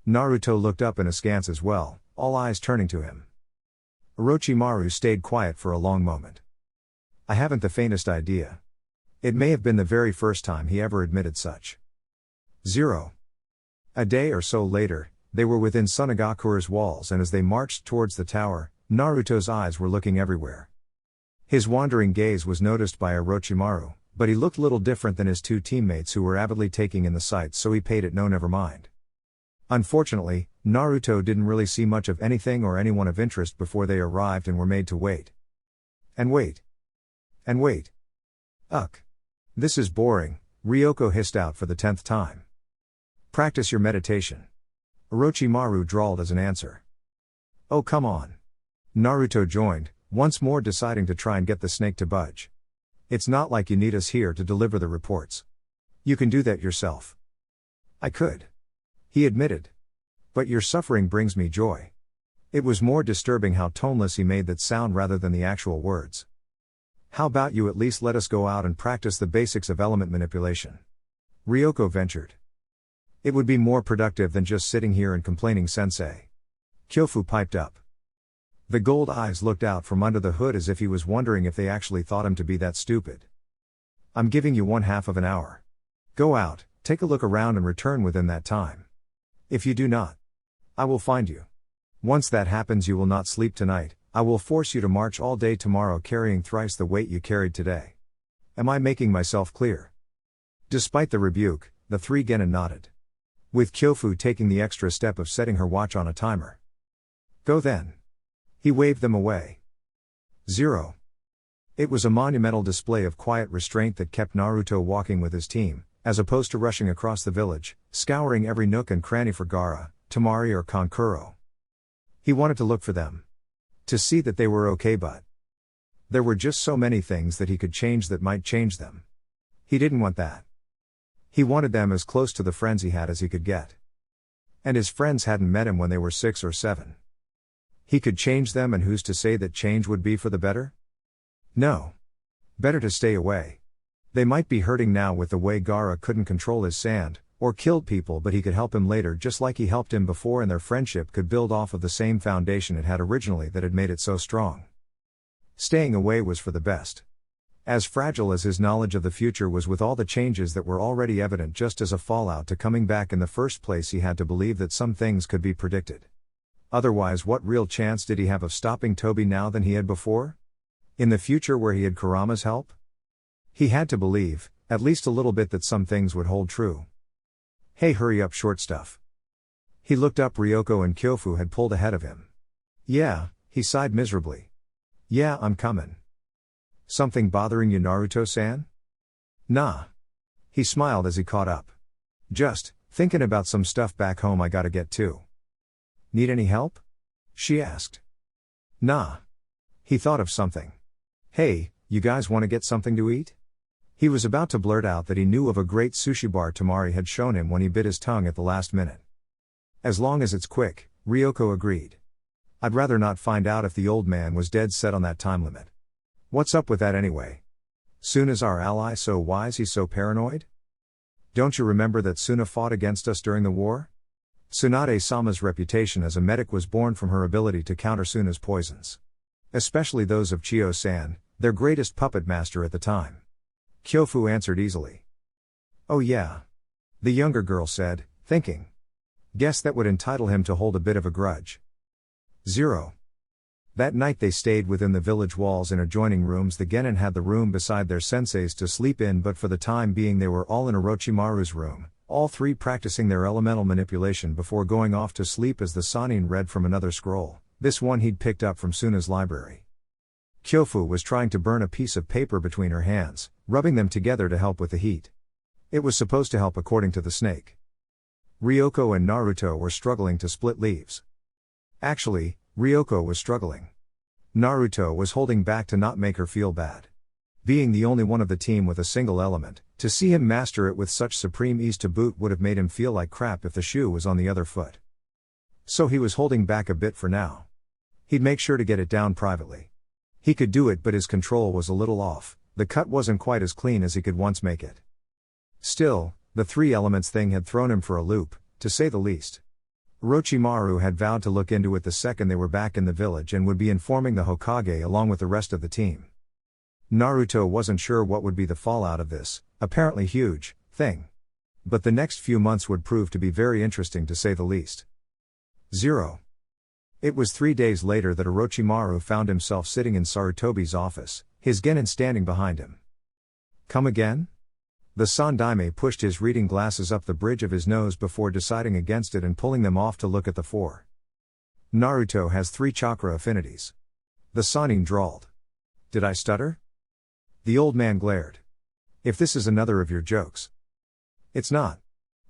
Naruto looked up in askance as well, all eyes turning to him. Orochimaru stayed quiet for a long moment. I haven't the faintest idea. It may have been the very first time he ever admitted such. 0. A day or so later, they were within Sunagakure's walls, and as they marched towards the tower, Naruto's eyes were looking everywhere. His wandering gaze was noticed by Orochimaru, but he looked little different than his two teammates who were avidly taking in the sights, so he paid it no never mind. Unfortunately, Naruto didn't really see much of anything or anyone of interest before they arrived and were made to wait. And wait. And wait. Ugh. This is boring, Ryoko hissed out for the 10th time. Practice your meditation. Orochimaru drawled as an answer. Oh come on. Naruto joined, once more deciding to try and get the snake to budge. It's not like you need us here to deliver the reports. You can do that yourself. I could. He admitted. But your suffering brings me joy. It was more disturbing how toneless he made that sound rather than the actual words. How about you at least let us go out and practice the basics of element manipulation? Ryoko ventured. It would be more productive than just sitting here and complaining, sensei. Kyofu piped up. The gold eyes looked out from under the hood as if he was wondering if they actually thought him to be that stupid. I'm giving you 1/2 of an hour. Go out, take a look around and return within that time. If you do not, I will find you. Once that happens you will not sleep tonight. I will force you to march all day tomorrow carrying thrice the weight you carried today. Am I making myself clear? Despite the rebuke, the 3 Genin nodded. With Kyofu taking the extra step of setting her watch on a timer. Go then. He waved them away. 0. It was a monumental display of quiet restraint that kept Naruto walking with his team, as opposed to rushing across the village, scouring every nook and cranny for Gaara, Temari or Kankuro. He wanted to look for them. To see that they were okay, but there were just so many things that he could change that might change them. He didn't want that. He wanted them as close to the friends he had as he could get. And his friends hadn't met him when they were 6 or 7. He could change them, and who's to say that change would be for the better? No. Better to stay away. They might be hurting now with the way Gaara couldn't control his sand, or killed people, but he could help him later just like he helped him before, and their friendship could build off of the same foundation it had originally that had made it so strong. Staying away was for the best. As fragile as his knowledge of the future was, with all the changes that were already evident just as a fallout to coming back in the first place, he had to believe that some things could be predicted. Otherwise, what real chance did he have of stopping Toby now than he had before? In the future where he had Kurama's help? He had to believe, at least a little bit, that some things would hold true. Hey, hurry up, short stuff. He looked up. Ryoko and Kyofu had pulled ahead of him. Yeah, he sighed miserably. Yeah, I'm coming. Something bothering you, Naruto-san? Nah. He smiled as he caught up. Just thinking about some stuff back home I gotta get to. Need any help? She asked. Nah. He thought of something. Hey, you guys want to get something to eat? He was about to blurt out that he knew of a great sushi bar Temari had shown him when he bit his tongue at the last minute. As long as it's quick, Ryoko agreed. I'd rather not find out if the old man was dead set on that time limit. What's up with that anyway? Suna's our ally, so why's he so paranoid? Don't you remember that Suna fought against us during the war? Tsunade-sama's reputation as a medic was born from her ability to counter Suna's poisons. Especially those of Chiyo-san, their greatest puppet master at the time. Kyofu answered easily. Oh yeah. The younger girl said, thinking. Guess that would entitle him to hold a bit of a grudge. 0. That night they stayed within the village walls in adjoining rooms. The Genin had the room beside their senseis to sleep in, but for the time being they were all in Orochimaru's room, all 3 practicing their elemental manipulation before going off to sleep as the Sannin read from another scroll, this one he'd picked up from Suna's library. Kyofu was trying to burn a piece of paper between her hands, rubbing them together to help with the heat. It was supposed to help according to the snake. Ryoko and Naruto were struggling to split leaves. Actually, Ryoko was struggling. Naruto was holding back to not make her feel bad. Being the only one of the team with a single element, to see him master it with such supreme ease to boot would have made him feel like crap if the shoe was on the other foot. So he was holding back a bit for now. He'd make sure to get it down privately. He could do it, but his control was a little off, the cut wasn't quite as clean as he could once make it. Still, the three elements thing had thrown him for a loop, to say the least. Orochimaru had vowed to look into it the second they were back in the village and would be informing the Hokage along with the rest of the team. Naruto wasn't sure what would be the fallout of this, apparently huge, thing. But the next few months would prove to be very interesting to say the least. 0. It was 3 days later that Orochimaru found himself sitting in Sarutobi's office, his Genin standing behind him. Come again? The Sandaime pushed his reading glasses up the bridge of his nose before deciding against it and pulling them off to look at the 4. Naruto has 3 chakra affinities. The Sannin drawled. Did I stutter? The old man glared. If this is another of your jokes. It's not.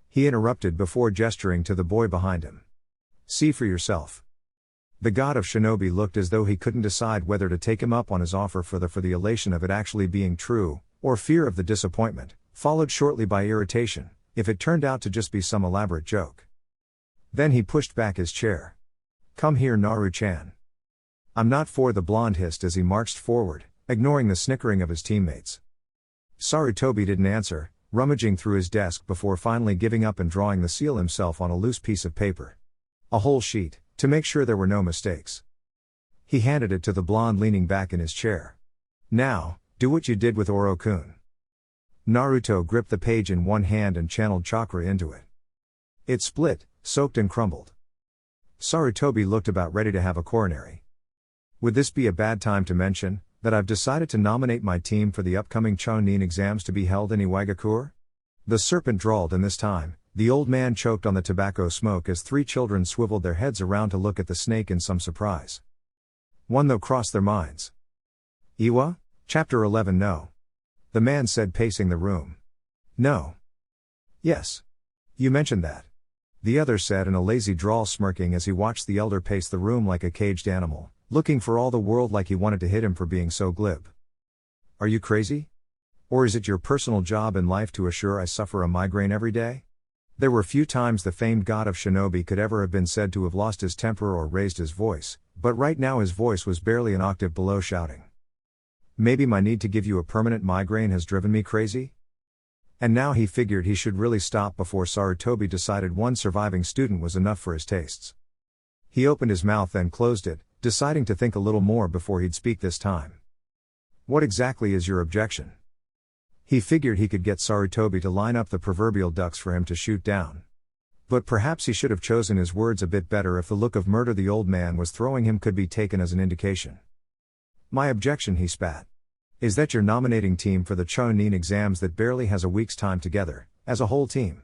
He interrupted before gesturing to the boy behind him. See for yourself. The god of shinobi looked as though he couldn't decide whether to take him up on his offer for the elation of it actually being true, or fear of the disappointment, followed shortly by irritation, if it turned out to just be some elaborate joke. Then he pushed back his chair. Come here, Naru-chan. I'm not for, the blonde hissed as he marched forward, ignoring the snickering of his teammates. Sarutobi didn't answer, rummaging through his desk before finally giving up and drawing the seal himself on a loose piece of paper. A whole sheet, to make sure there were no mistakes. He handed it to the blonde leaning back in his chair. Now, do what you did with Oro-kun. Naruto gripped the page in one hand and channeled chakra into it. It split, soaked and crumbled. Sarutobi looked about ready to have a coronary. Would this be a bad time to mention that I've decided to nominate my team for the upcoming Chunin exams to be held in Iwagakure? The serpent drawled, and this time, the old man choked on the tobacco smoke as 3 children swiveled their heads around to look at the snake in some surprise. One though crossed their minds. Iwa? Chapter 11. No. The man said, pacing the room. No. Yes. You mentioned that. The other said in a lazy drawl, smirking as he watched the elder pace the room like a caged animal, looking for all the world like he wanted to hit him for being so glib. Are you crazy? Or is it your personal job in life to assure I suffer a migraine every day? There were few times the famed god of shinobi could ever have been said to have lost his temper or raised his voice, but right now his voice was barely an octave below shouting. Maybe my need to give you a permanent migraine has driven me crazy? And now he figured he should really stop before Sarutobi decided one surviving student was enough for his tastes. He opened his mouth then closed it, deciding to think a little more before he'd speak this time. What exactly is your objection? He figured he could get Sarutobi to line up the proverbial ducks for him to shoot down. But perhaps he should have chosen his words a bit better if the look of murder the old man was throwing him could be taken as an indication. My objection, he spat, is that you're nominating team for the Chunin exams that barely has a week's time together, as a whole team.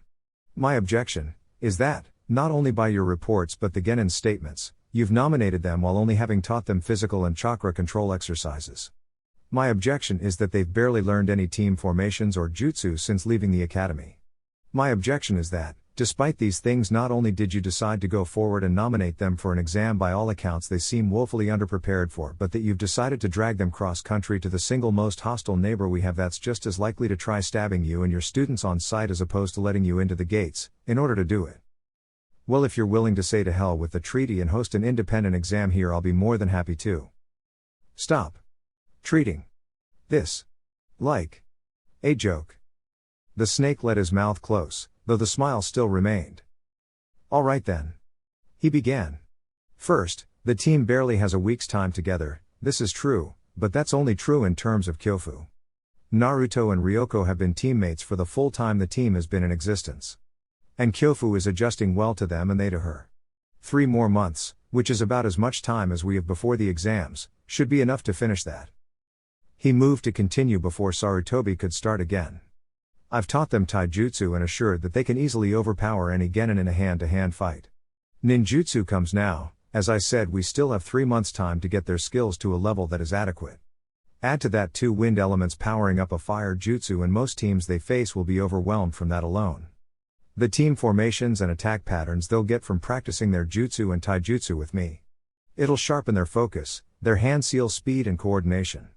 My objection is that, not only by your reports but the Genin statements, you've nominated them while only having taught them physical and chakra control exercises. My objection is that they've barely learned any team formations or jutsu since leaving the academy. My objection is that, despite these things, not only did you decide to go forward and nominate them for an exam by all accounts they seem woefully underprepared for, but that you've decided to drag them cross-country to the single most hostile neighbor we have that's just as likely to try stabbing you and your students on sight as opposed to letting you into the gates, in order to do it. Well, if you're willing to say to hell with the treaty and host an independent exam here, I'll be more than happy to. Stop treating this like a joke. The snake let his mouth close, though the smile still remained. All right then. He began. First, the team barely has a week's time together, this is true, but that's only true in terms of Kyofu. Naruto and Ryoko have been teammates for the full time the team has been in existence. And Kyofu is adjusting well to them and they to her. 3 more months, which is about as much time as we have before the exams, should be enough to finish that. He moved to continue before Sarutobi could start again. I've taught them taijutsu and assured that they can easily overpower any genin in a hand-to-hand fight. Ninjutsu comes now, as I said we still have 3 months time to get their skills to a level that is adequate. Add to that 2 wind elements powering up a fire jutsu and most teams they face will be overwhelmed from that alone. The team formations and attack patterns they'll get from practicing their jutsu and taijutsu with me. It'll sharpen their focus, their hand-seal speed and coordination.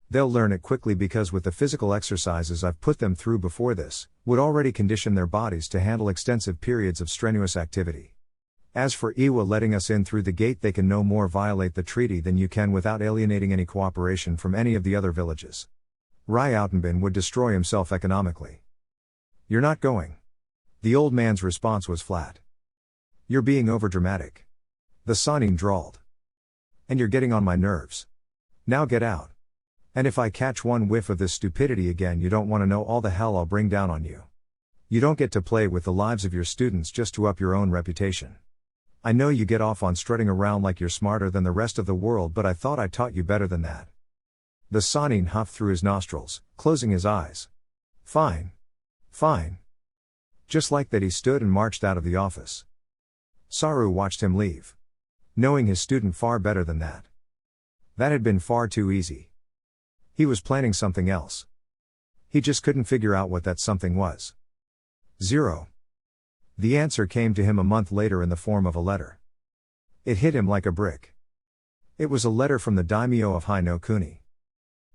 They'll learn it quickly because with the physical exercises I've put them through before this, would already condition their bodies to handle extensive periods of strenuous activity. As for Iwa letting us in through the gate, they can no more violate the treaty than you can without alienating any cooperation from any of the other villages. Ryautenbin would destroy himself economically. You're not going. The old man's response was flat. You're being overdramatic. The Sanin drawled. And you're getting on my nerves. Now get out. And if I catch one whiff of this stupidity again, you don't want to know all the hell I'll bring down on you. You don't get to play with the lives of your students just to up your own reputation. I know you get off on strutting around like you're smarter than the rest of the world, but I thought I taught you better than that. The Sanin huffed through his nostrils, closing his eyes. Fine. Fine. Just like that, he stood and marched out of the office. Saru watched him leave. Knowing his student far better than that. That had been far too easy. He was planning something else. He just couldn't figure out what that something was. 0. The answer came to him a month later in the form of a letter. It hit him like a brick. It was a letter from the daimyo of Hai no Kuni.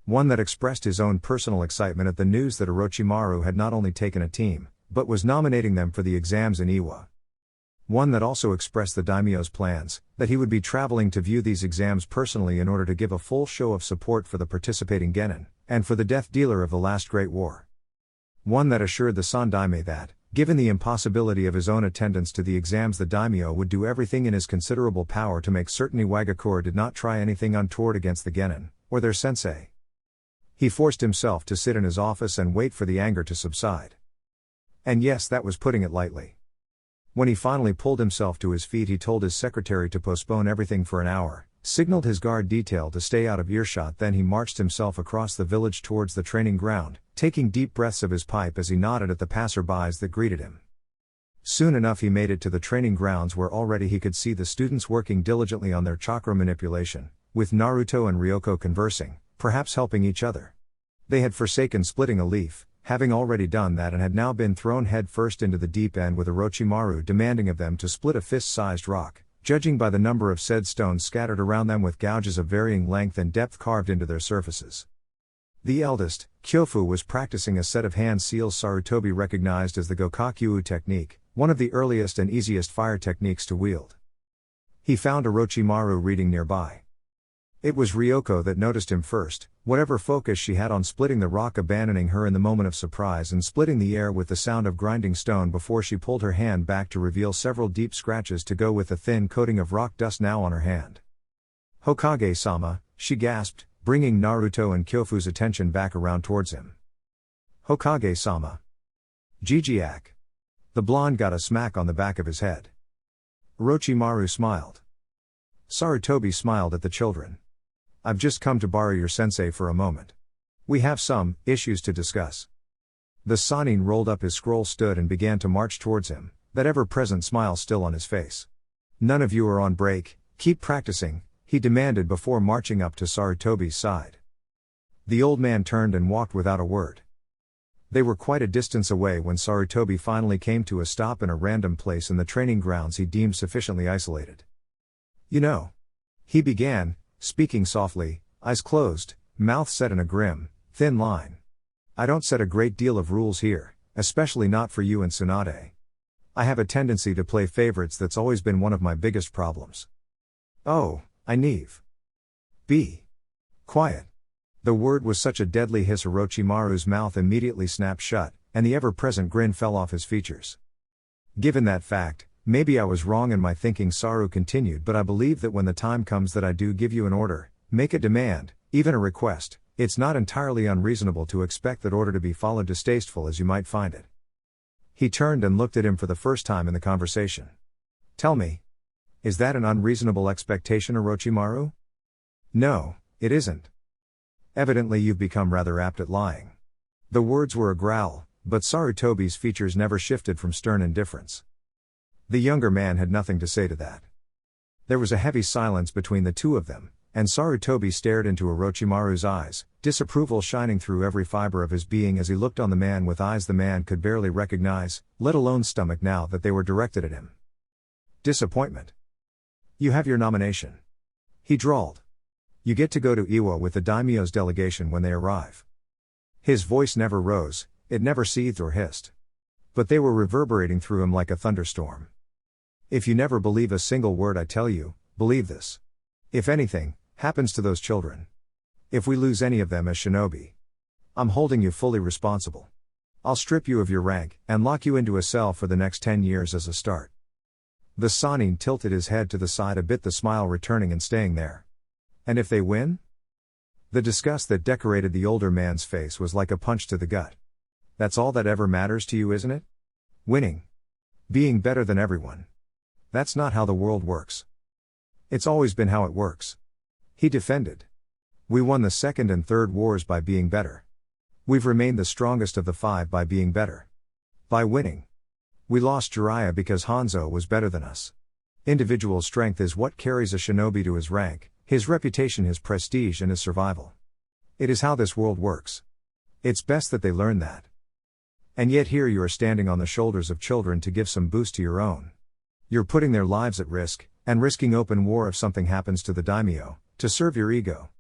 One that expressed his own personal excitement at the news that Orochimaru had not only taken a team, but was nominating them for the exams in Iwa. One that also expressed the daimyo's plans, that he would be traveling to view these exams personally in order to give a full show of support for the participating Genin, and for the death dealer of the last great war. One that assured the Sandaime that, given the impossibility of his own attendance to the exams, the daimyo would do everything in his considerable power to make certain Iwagakure did not try anything untoward against the Genin, or their sensei. He forced himself to sit in his office and wait for the anger to subside. And yes, that was putting it lightly. When he finally pulled himself to his feet, he told his secretary to postpone everything for an hour, signaled his guard detail to stay out of earshot, then he marched himself across the village towards the training ground, taking deep breaths of his pipe as he nodded at the passerbys that greeted him. Soon enough he made it to the training grounds, where already he could see the students working diligently on their chakra manipulation, with Naruto and Ryoko conversing, perhaps helping each other. They had forsaken splitting a leaf, having already done that, and had now been thrown headfirst into the deep end, with Orochimaru demanding of them to split a fist-sized rock, judging by the number of said stones scattered around them with gouges of varying length and depth carved into their surfaces. The eldest, Kyofu, was practicing a set of hand seals Sarutobi recognized as the Gokakyu technique, one of the earliest and easiest fire techniques to wield. He found Orochimaru reading nearby. It was Ryoko that noticed him first, whatever focus she had on splitting the rock abandoning her in the moment of surprise and splitting the air with the sound of grinding stone before she pulled her hand back to reveal several deep scratches to go with the thin coating of rock dust now on her hand. Hokage-sama, she gasped, bringing Naruto and Kyofu's attention back around towards him. Hokage-sama. Jijiak. The blonde got a smack on the back of his head. Orochimaru smiled. Sarutobi smiled at the children. I've just come to borrow your sensei for a moment. We have some issues to discuss. The Sanin rolled up his scroll, stood and began to march towards him, that ever-present smile still on his face. None of you are on break, keep practicing, he demanded before marching up to Sarutobi's side. The old man turned and walked without a word. They were quite a distance away when Sarutobi finally came to a stop in a random place in the training grounds he deemed sufficiently isolated. You know, he began, speaking softly, eyes closed, mouth set in a grim, thin line. I don't set a great deal of rules here, especially not for you and Tsunade. I have a tendency to play favorites, that's always been one of my biggest problems. Oh, I need. Be quiet. The word was such a deadly hiss Orochimaru's mouth immediately snapped shut, and the ever-present grin fell off his features. Given that fact, maybe I was wrong in my thinking, Saru continued, but I believe that when the time comes that I do give you an order, make a demand, even a request, it's not entirely unreasonable to expect that order to be followed, distasteful as you might find it. He turned and looked at him for the first time in the conversation. Tell me. Is that an unreasonable expectation, Orochimaru? No, it isn't. Evidently you've become rather apt at lying. The words were a growl, but Sarutobi's features never shifted from stern indifference. The younger man had nothing to say to that. There was a heavy silence between the two of them, and Sarutobi stared into Orochimaru's eyes, disapproval shining through every fiber of his being as he looked on the man with eyes the man could barely recognize, let alone stomach now that they were directed at him. Disappointment. You have your nomination. He drawled. You get to go to Iwa with the daimyo's delegation when they arrive. His voice never rose, it never seethed or hissed. But they were reverberating through him like a thunderstorm. If you never believe a single word I tell you, believe this. If anything happens to those children, if we lose any of them as shinobi, I'm holding you fully responsible. I'll strip you of your rank, and lock you into a cell for the next 10 years as a start. The Sannin tilted his head to the side a bit, the smile returning and staying there. And if they win? The disgust that decorated the older man's face was like a punch to the gut. That's all that ever matters to you, isn't it? Winning. Being better than everyone. That's not how the world works. It's always been how it works. He defended. We won the second and third wars by being better. We've remained the strongest of the 5 by being better. By winning. We lost Jiraiya because Hanzo was better than us. Individual strength is what carries a shinobi to his rank, his reputation, his prestige, and his survival. It is how this world works. It's best that they learn that. And yet here you are standing on the shoulders of children to give some boost to your own. You're putting their lives at risk, and risking open war if something happens to the daimyo, to serve your ego.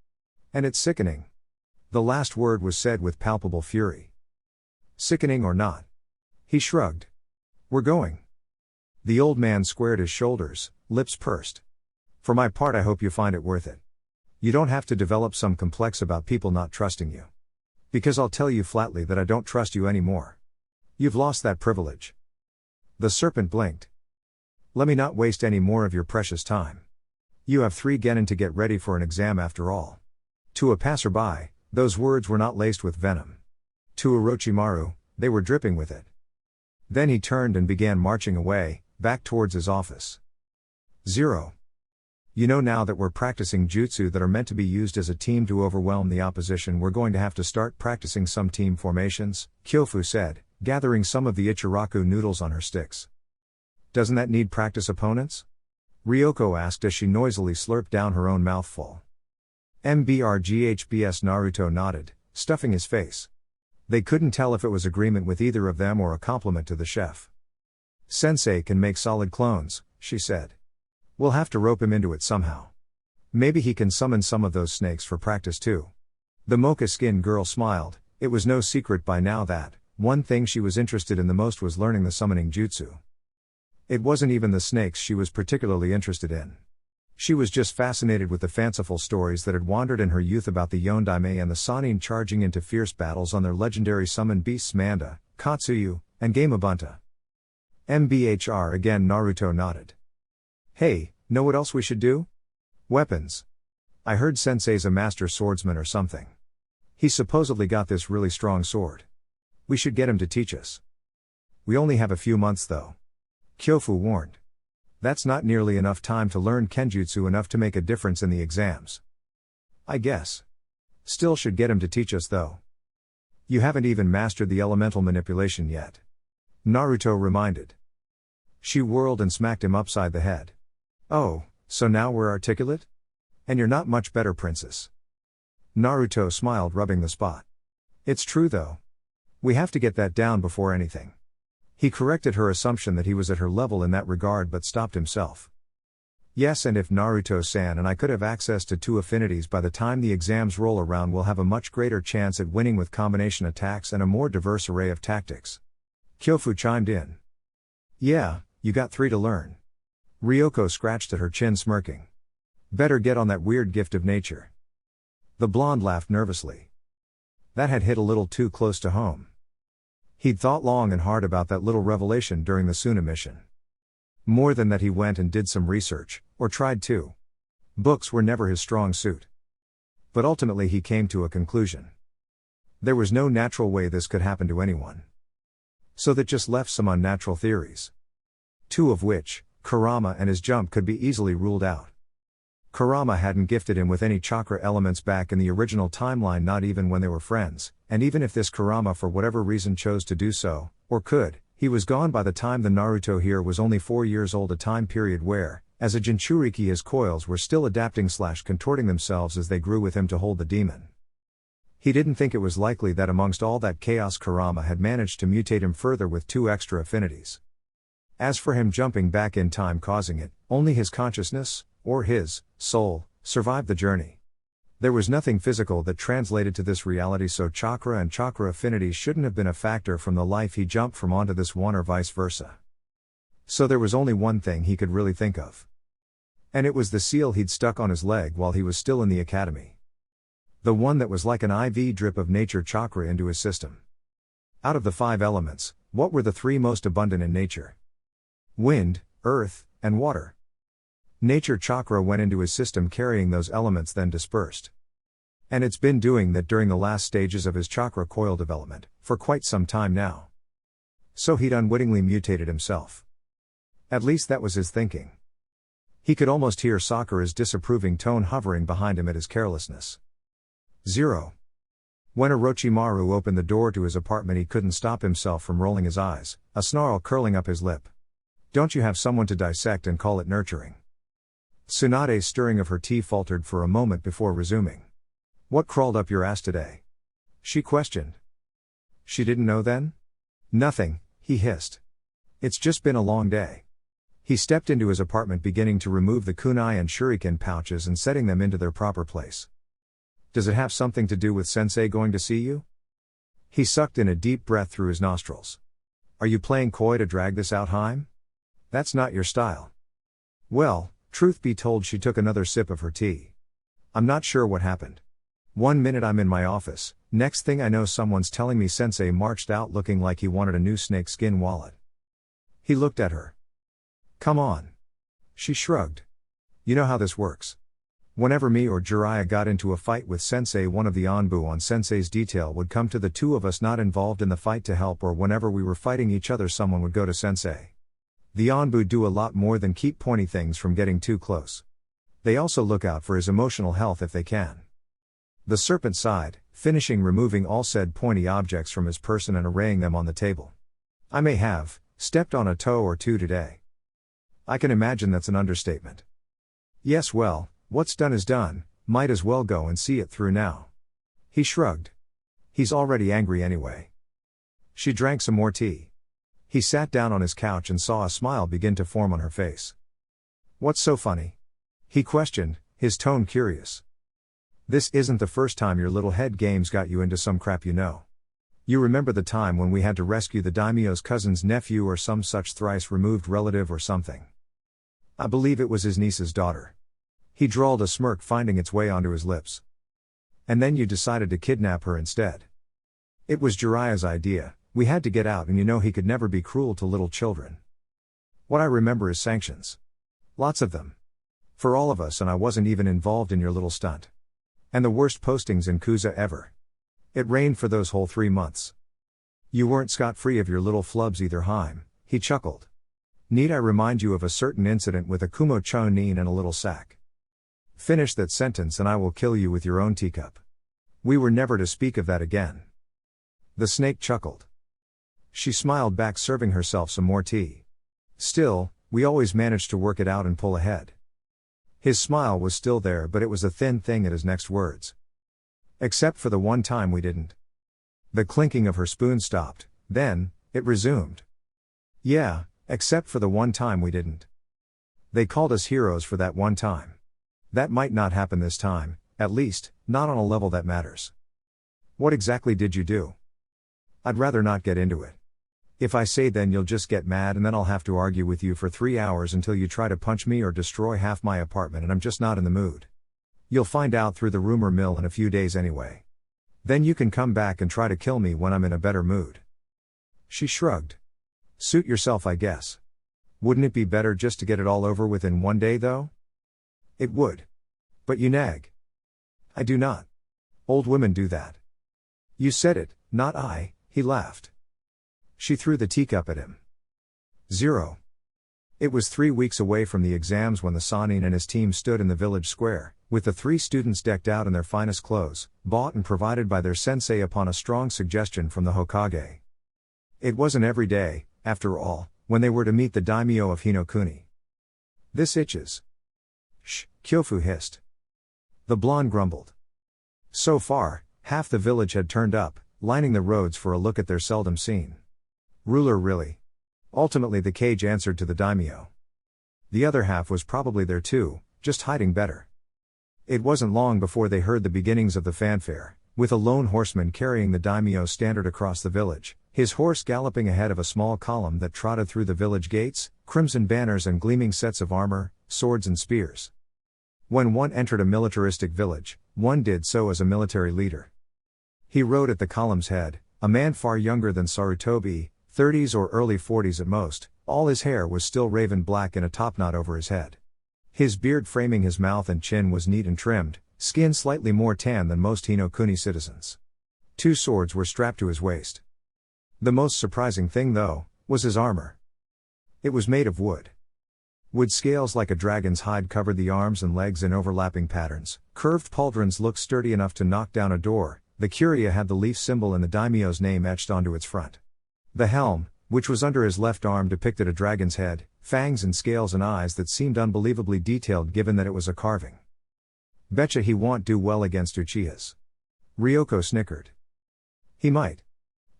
And it's sickening. The last word was said with palpable fury. Sickening or not? He shrugged. We're going. The old man squared his shoulders, lips pursed. For my part, I hope you find it worth it. You don't have to develop some complex about people not trusting you. Because I'll tell you flatly that I don't trust you anymore. You've lost that privilege. The serpent blinked. Let me not waste any more of your precious time. You have 3 genin to get ready for an exam after all. To a passerby, those words were not laced with venom. To Orochimaru, they were dripping with it. Then he turned and began marching away, back towards his office. 0. You know, now that we're practicing jutsu that are meant to be used as a team to overwhelm the opposition, we're going to have to start practicing some team formations, Kyofu said, gathering some of the Ichiraku noodles on her sticks. Doesn't that need practice opponents? Ryoko asked as she noisily slurped down her own mouthful. MBRGHBS Naruto nodded, stuffing his face. They couldn't tell if it was agreement with either of them or a compliment to the chef. Sensei can make solid clones, she said. We'll have to rope him into it somehow. Maybe he can summon some of those snakes for practice too. The mocha-skinned girl smiled. It was no secret by now that one thing she was interested in the most was learning the summoning jutsu. It wasn't even the snakes she was particularly interested in. She was just fascinated with the fanciful stories that had wandered in her youth about the Yondaime and the Sannin charging into fierce battles on their legendary summoned beasts Manda, Katsuyu, and Gamabunta. MBHR again. Naruto nodded. Hey, know what else we should do? Weapons. I heard Sensei's a master swordsman or something. He supposedly got this really strong sword. We should get him to teach us. We only have a few months though. Kyofu warned. That's not nearly enough time to learn kenjutsu enough to make a difference in the exams. I guess. Still should get him to teach us though. You haven't even mastered the elemental manipulation yet. Naruto reminded. She whirled and smacked him upside the head. Oh, so now we're articulate? And you're not much better, princess. Naruto smiled, rubbing the spot. It's true though. We have to get that down before anything. He corrected her assumption that he was at her level in that regard but stopped himself. Yes, and if Naruto-san and I could have access to 2 affinities by the time the exams roll around, we'll have a much greater chance at winning with combination attacks and a more diverse array of tactics. Kyofu chimed in. Yeah, you got 3 to learn. Ryoko scratched at her chin, smirking. Better get on that weird gift of nature. The blonde laughed nervously. That had hit a little too close to home. He'd thought long and hard about that little revelation during the Suna mission. More than that, he went and did some research, or tried to. Books were never his strong suit. But ultimately he came to a conclusion. There was no natural way this could happen to anyone. So that just left some unnatural theories. 2 of which, Kurama and his jump, could be easily ruled out. Kurama hadn't gifted him with any chakra elements back in the original timeline, not even when they were friends, and even if this Kurama for whatever reason chose to do so, or could, he was gone by the time the Naruto here was only 4 years old, a time period where, as a Jinchuriki, his coils were still adapting/contorting themselves as they grew with him to hold the demon. He didn't think it was likely that amongst all that chaos Kurama had managed to mutate him further with 2 extra affinities. As for him jumping back in time causing it, only his consciousness, or his soul, survived the journey. There was nothing physical that translated to this reality, so chakra and chakra affinities shouldn't have been a factor from the life he jumped from onto this one, or vice versa. So there was only one thing he could really think of. And it was the seal he'd stuck on his leg while he was still in the academy. The one that was like an IV drip of nature chakra into his system. Out of the 5 elements, what were the 3 most abundant in nature? Wind, earth, and water. Nature chakra went into his system carrying those elements, then dispersed. And it's been doing that during the last stages of his chakra coil development, for quite some time now. So he'd unwittingly mutated himself. At least that was his thinking. He could almost hear Sakura's disapproving tone hovering behind him at his carelessness. 0. When Orochimaru opened the door to his apartment, he couldn't stop himself from rolling his eyes, a snarl curling up his lip. Don't you have someone to dissect and call it nurturing? Tsunade's stirring of her tea faltered for a moment before resuming. What crawled up your ass today? She questioned. She didn't know then? Nothing, he hissed. It's just been a long day. He stepped into his apartment, beginning to remove the kunai and shuriken pouches and setting them into their proper place. Does it have something to do with Sensei going to see you? He sucked in a deep breath through his nostrils. Are you playing coy to drag this out, Haim? That's not your style. Well, truth be told, she took another sip of her tea. I'm not sure what happened. One minute I'm in my office, next thing I know someone's telling me Sensei marched out looking like he wanted a new snakeskin wallet. He looked at her. Come on. She shrugged. You know how this works. Whenever me or Jiraiya got into a fight with Sensei, one of the Anbu on Sensei's detail would come to the 2 of us not involved in the fight to help, or whenever we were fighting each other someone would go to Sensei. The Anbu do a lot more than keep pointy things from getting too close. They also look out for his emotional health if they can. The serpent sighed, finishing removing all said pointy objects from his person and arraying them on the table. I may have stepped on a toe or 2 today. I can imagine that's an understatement. Yes, well, what's done is done, might as well go and see it through now. He shrugged. He's already angry anyway. She drank some more tea. He sat down on his couch and saw a smile begin to form on her face. What's so funny? He questioned, his tone curious. This isn't the first time your little head games got you into some crap, you know. You remember the time when we had to rescue the daimyo's cousin's nephew or some such thrice removed relative or something? I believe it was his niece's daughter. He drawled, a smirk finding its way onto his lips. And then you decided to kidnap her instead. It was Jiraiya's idea. We had to get out, and you know he could never be cruel to little children. What I remember is sanctions. Lots of them. For all of us, and I wasn't even involved in your little stunt. And the worst postings in Kuza ever. It rained for those whole 3 months. You weren't scot-free of your little flubs either, Haim, he chuckled. Need I remind you of a certain incident with a Kumo Chonin and a little sack? Finish that sentence and I will kill you with your own teacup. We were never to speak of that again. The snake chuckled. She smiled back, serving herself some more tea. Still, we always managed to work it out and pull ahead. His smile was still there, but it was a thin thing at his next words. Except for the one time we didn't. The clinking of her spoon stopped, then, it resumed. Yeah, except for the one time we didn't. They called us heroes for that one time. That might not happen this time, at least, not on a level that matters. What exactly did you do? I'd rather not get into it. If I say, then you'll just get mad and then I'll have to argue with you for 3 hours until you try to punch me or destroy half my apartment, and I'm just not in the mood. You'll find out through the rumor mill in a few days anyway. Then you can come back and try to kill me when I'm in a better mood. She shrugged. Suit yourself, I guess. Wouldn't it be better just to get it all over with in one day, though? It would. But you nag. I do not. Old women do that. You said it, not I, he laughed. She threw the teacup at him. 0. It was 3 weeks away from the exams when the Sanin and his team stood in the village square, with the 3 students decked out in their finest clothes, bought and provided by their sensei upon a strong suggestion from the Hokage. It wasn't every day, after all, when they were to meet the daimyo of Hinokuni. This itches. Shh, Kyofu hissed. The blonde grumbled. So far, half the village had turned up, lining the roads for a look at their seldom seen ruler, really. Ultimately the cage answered to the daimyo. The other half was probably there too, just hiding better. It wasn't long before they heard the beginnings of the fanfare, with a lone horseman carrying the daimyo's standard across the village, his horse galloping ahead of a small column that trotted through the village gates, crimson banners and gleaming sets of armor, swords and spears. When one entered a militaristic village, one did so as a military leader. He rode at the column's head, a man far younger than Sarutobi, 30s or early 40s at most. All his hair was still raven black in a topknot over his head. His beard framing his mouth and chin was neat and trimmed, skin slightly more tan than most Hinokuni citizens. 2 swords were strapped to his waist. The most surprising thing, though, was his armor. It was made of wood. Wood scales like a dragon's hide covered the arms and legs in overlapping patterns. Curved pauldrons looked sturdy enough to knock down a door. The curia had the leaf symbol and the daimyo's name etched onto its front. The helm, which was under his left arm, depicted a dragon's head, fangs and scales and eyes that seemed unbelievably detailed given that it was a carving. Betcha he won't do well against Uchihas. Ryoko snickered. He might.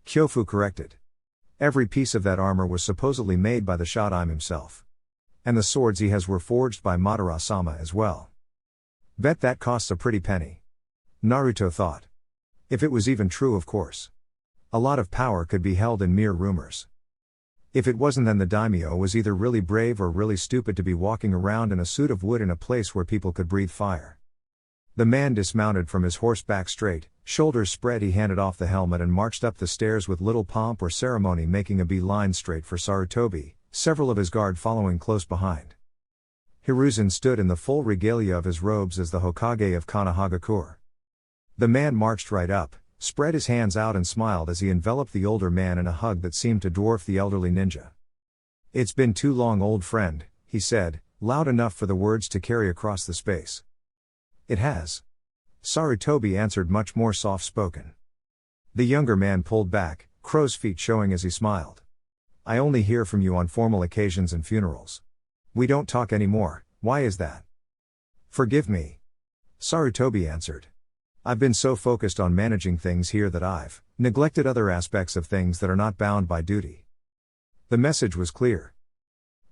Kyofu corrected. Every piece of that armor was supposedly made by the Shodaime himself. And the swords he has were forged by Madara-sama as well. Bet that costs a pretty penny. Naruto thought. If it was even true, of course. A lot of power could be held in mere rumors. If it wasn't, then the daimyo was either really brave or really stupid to be walking around in a suit of wood in a place where people could breathe fire. The man dismounted from his horse back straight, shoulders spread. He handed off the helmet and marched up the stairs with little pomp or ceremony, making a beeline straight for Sarutobi, several of his guard following close behind. Hiruzen stood in the full regalia of his robes as the Hokage of Konohagakure. The man marched right up, spread his hands out and smiled as he enveloped the older man in a hug that seemed to dwarf the elderly ninja. "It's been too long, old friend," he said, loud enough for the words to carry across the space. "It has." Sarutobi answered, much more soft-spoken. The younger man pulled back, crow's feet showing as he smiled. "I only hear from you on formal occasions and funerals. We don't talk anymore. Why is that?" "Forgive me," Sarutobi answered. "I've been so focused on managing things here that I've neglected other aspects of things that are not bound by duty." The message was clear.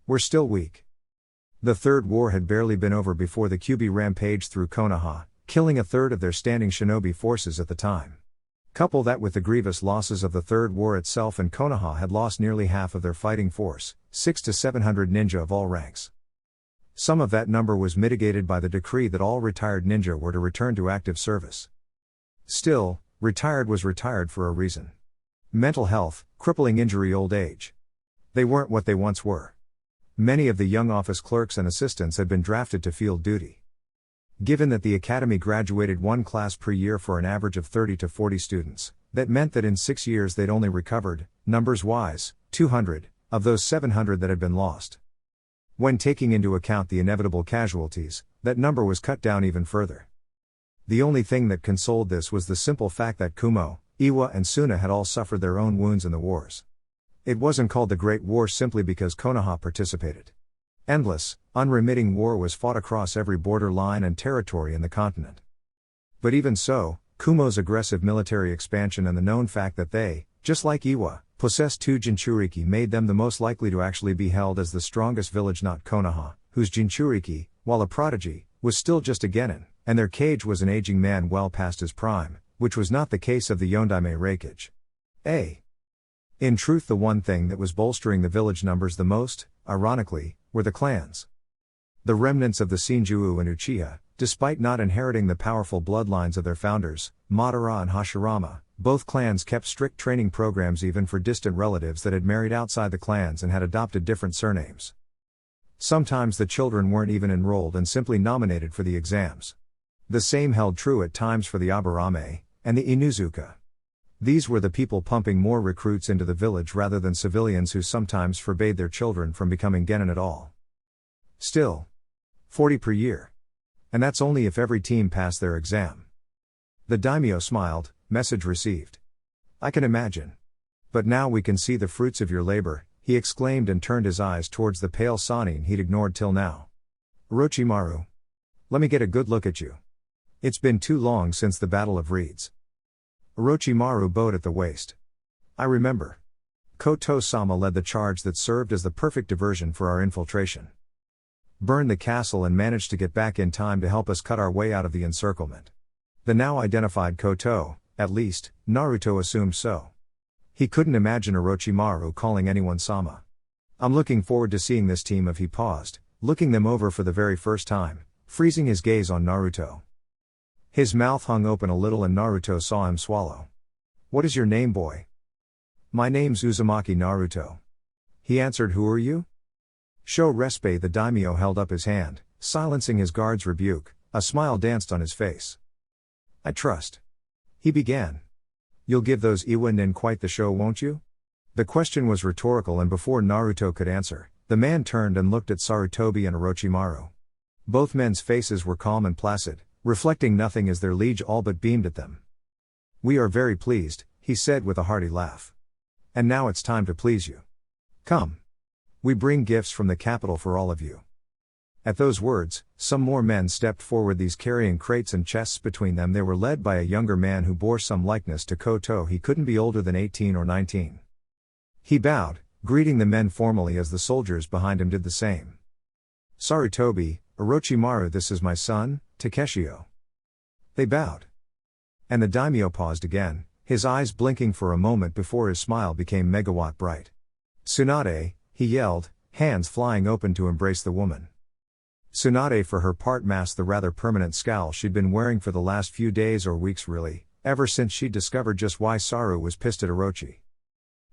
We're still weak. The Third War had barely been over before the Kyuubi rampaged through Konoha, killing a third of their standing shinobi forces at the time. Couple that with the grievous losses of the Third War itself, and Konoha had lost nearly half of their fighting force, 600 to 700 ninja of all ranks. Some of that number was mitigated by the decree that all retired ninja were to return to active service. Still, retired was retired for a reason. Mental health, crippling injury, old age. They weren't what they once were. Many of the young office clerks and assistants had been drafted to field duty. Given that the academy graduated one class per year for an average of 30 to 40 students, that meant that in 6 years they'd only recovered, numbers-wise, 200, of those 700 that had been lost. When taking into account the inevitable casualties, that number was cut down even further. The only thing that consoled this was the simple fact that Kumo, Iwa and Suna had all suffered their own wounds in the wars. It wasn't called the Great War simply because Konoha participated. Endless, unremitting war was fought across every border line and territory in the continent. But even so, Kumo's aggressive military expansion and the known fact that they, just like Iwa, possessed 2 Jinchuriki made them the most likely to actually be held as the strongest village, not Konoha, whose Jinchuriki, while a prodigy, was still just a genin, and their kage was an aging man well past his prime, which was not the case of the Yondaime Reikage. In truth, the one thing that was bolstering the village numbers the most, ironically, were the clans. The remnants of the Shinjuu and Uchiha, despite not inheriting the powerful bloodlines of their founders, Madara and Hashirama, both clans kept strict training programs even for distant relatives that had married outside the clans and had adopted different surnames. Sometimes the children weren't even enrolled and simply nominated for the exams. The same held true at times for the Aburame and the Inuzuka. These were the people pumping more recruits into the village rather than civilians who sometimes forbade their children from becoming genin at all. Still, 40 per year. And that's only if every team passed their exam. The daimyo smiled, message received. "I can imagine. But now we can see the fruits of your labor," he exclaimed and turned his eyes towards the pale Sanin he'd ignored till now. "Orochimaru. Let me get a good look at you. It's been too long since the Battle of Reeds." Orochimaru bowed at the waist. "I remember. Koto-sama led the charge that served as the perfect diversion for our infiltration. Burned the castle and managed to get back in time to help us cut our way out of the encirclement. The now identified Koto, at least, Naruto assumed so. He couldn't imagine Orochimaru calling anyone Sama. I'm looking forward to seeing this team of. He paused, looking them over for the very first time, freezing his gaze on Naruto. His mouth hung open a little and Naruto saw him swallow. What is your name, boy? My name's Uzumaki Naruto. He answered. Who are you? Show respect. The daimyo held up his hand, silencing his guard's rebuke. A smile danced on his face. I trust. He began. You'll give those Iwa-nin quite the show, won't you? The question was rhetorical, and before Naruto could answer, the man turned and looked at Sarutobi and Orochimaru. Both men's faces were calm and placid, reflecting nothing as their liege all but beamed at them. We are very pleased, he said with a hearty laugh. And now it's time to please you. Come. We bring gifts from the capital for all of you. At those words, some more men stepped forward, these carrying crates and chests between them. They were led by a younger man who bore some likeness to Koto. He couldn't be older than 18 or 19. He bowed, greeting the men formally as the soldiers behind him did the same. Sarutobi, Orochimaru, this is my son, Takeshio. They bowed. And the daimyo paused again, his eyes blinking for a moment before his smile became megawatt bright. Tsunade, he yelled, hands flying open to embrace the woman. Tsunade for her part masked the rather permanent scowl she'd been wearing for the last few days or weeks, really, ever since she'd discovered just why Saru was pissed at Orochi.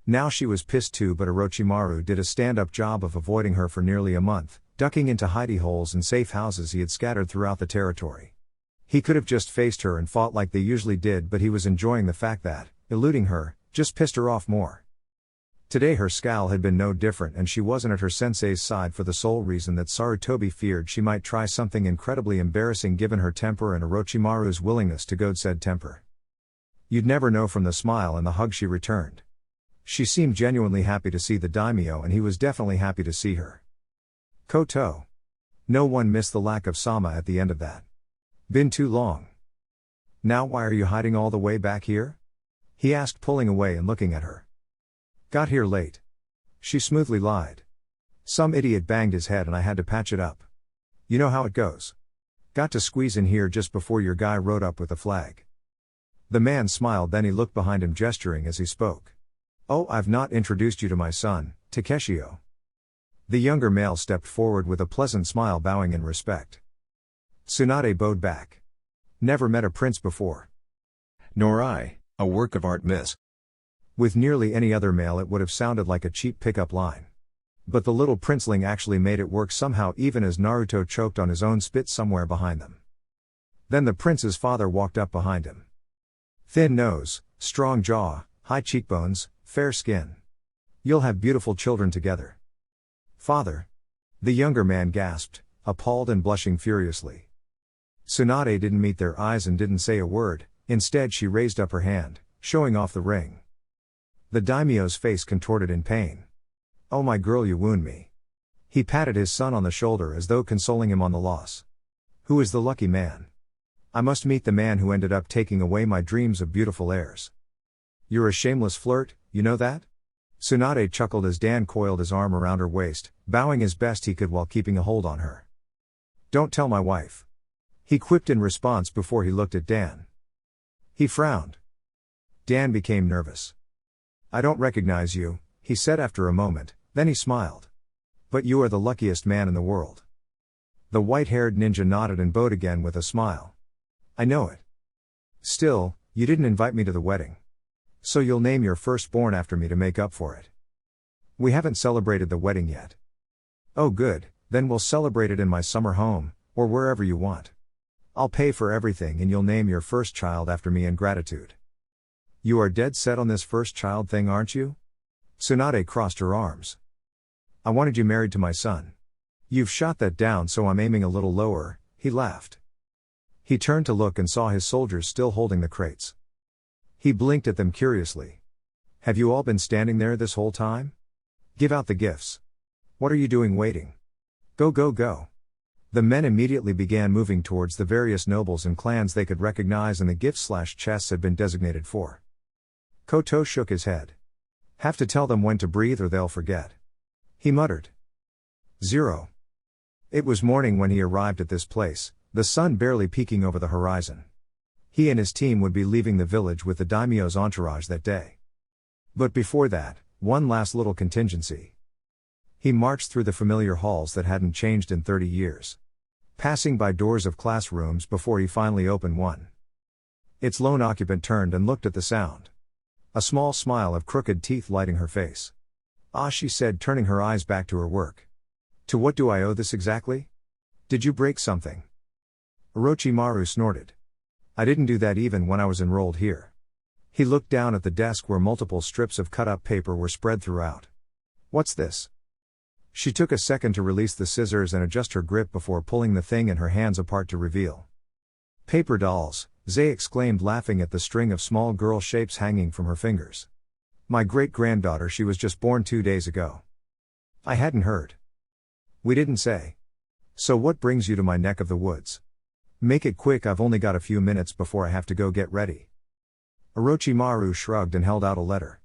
Now she was pissed too, but Orochimaru did a stand-up job of avoiding her for nearly a month, ducking into hidey holes and safe houses he had scattered throughout the territory. He could have just faced her and fought like they usually did, but he was enjoying the fact that, eluding her, just pissed her off more. Today her scowl had been no different, and she wasn't at her sensei's side for the sole reason that Sarutobi feared she might try something incredibly embarrassing given her temper and Orochimaru's willingness to goad said temper. You'd never know from the smile and the hug she returned. She seemed genuinely happy to see the daimyo, and he was definitely happy to see her. Koto. No one missed the lack of Sama at the end of that. Been too long. Now why are you hiding all the way back here? He asked, pulling away and looking at her. Got here late. She smoothly lied. Some idiot banged his head and I had to patch it up. You know how it goes. Got to squeeze in here just before your guy rode up with the flag. The man smiled, then he looked behind him, gesturing as he spoke. Oh, I've not introduced you to my son, Takeshio. The younger male stepped forward with a pleasant smile, bowing in respect. Tsunade bowed back. Never met a prince before. Nor I, a work of art, miss. With nearly any other male it would have sounded like a cheap pickup line. But the little princeling actually made it work somehow, even as Naruto choked on his own spit somewhere behind them. Then the prince's father walked up behind him. Thin nose, strong jaw, high cheekbones, fair skin. You'll have beautiful children together. Father. The younger man gasped, appalled and blushing furiously. Tsunade didn't meet their eyes and didn't say a word. Instead she raised up her hand, showing off the ring. The daimyo's face contorted in pain. Oh my girl, you wound me. He patted his son on the shoulder as though consoling him on the loss. Who is the lucky man? I must meet the man who ended up taking away my dreams of beautiful heirs. You're a shameless flirt, you know that? Tsunade chuckled as Dan coiled his arm around her waist, bowing as best he could while keeping a hold on her. Don't tell my wife. He quipped in response before he looked at Dan. He frowned. Dan became nervous. I don't recognize you, he said after a moment, then he smiled. But you are the luckiest man in the world. The white-haired ninja nodded and bowed again with a smile. I know it. Still, you didn't invite me to the wedding. So you'll name your firstborn after me to make up for it. We haven't celebrated the wedding yet. Oh good, then we'll celebrate it in my summer home, or wherever you want. I'll pay for everything and you'll name your first child after me in gratitude. You are dead set on this first child thing, aren't you? Tsunade crossed her arms. I wanted you married to my son. You've shot that down, so I'm aiming a little lower, he laughed. He turned to look and saw his soldiers still holding the crates. He blinked at them curiously. Have you all been standing there this whole time? Give out the gifts. What are you doing waiting? Go go go. The men immediately began moving towards the various nobles and clans they could recognize and the gifts/chests had been designated for. Koto shook his head. Have to tell them when to breathe or they'll forget. He muttered. 0. It was morning when he arrived at this place, the sun barely peeking over the horizon. He and his team would be leaving the village with the daimyo's entourage that day. But before that, one last little contingency. He marched through the familiar halls that hadn't changed in 30 years. Passing by doors of classrooms before he finally opened one. Its lone occupant turned and looked at the sound. A small smile of crooked teeth lighting her face. "Ah," she said, turning her eyes back to her work. "To what do I owe this exactly? Did you break something?" Orochimaru snorted. "I didn't do that even when I was enrolled here." He looked down at the desk where multiple strips of cut-up paper were spread throughout. "What's this?" She took a second to release the scissors and adjust her grip before pulling the thing in her hands apart to reveal. "Paper dolls," Zay exclaimed, laughing at the string of small girl shapes hanging from her fingers. "My great-granddaughter, she was just born 2 days ago." "I hadn't heard." "We didn't say. So what brings you to my neck of the woods? Make it quick, I've only got a few minutes before I have to go get ready." Orochimaru shrugged and held out a letter.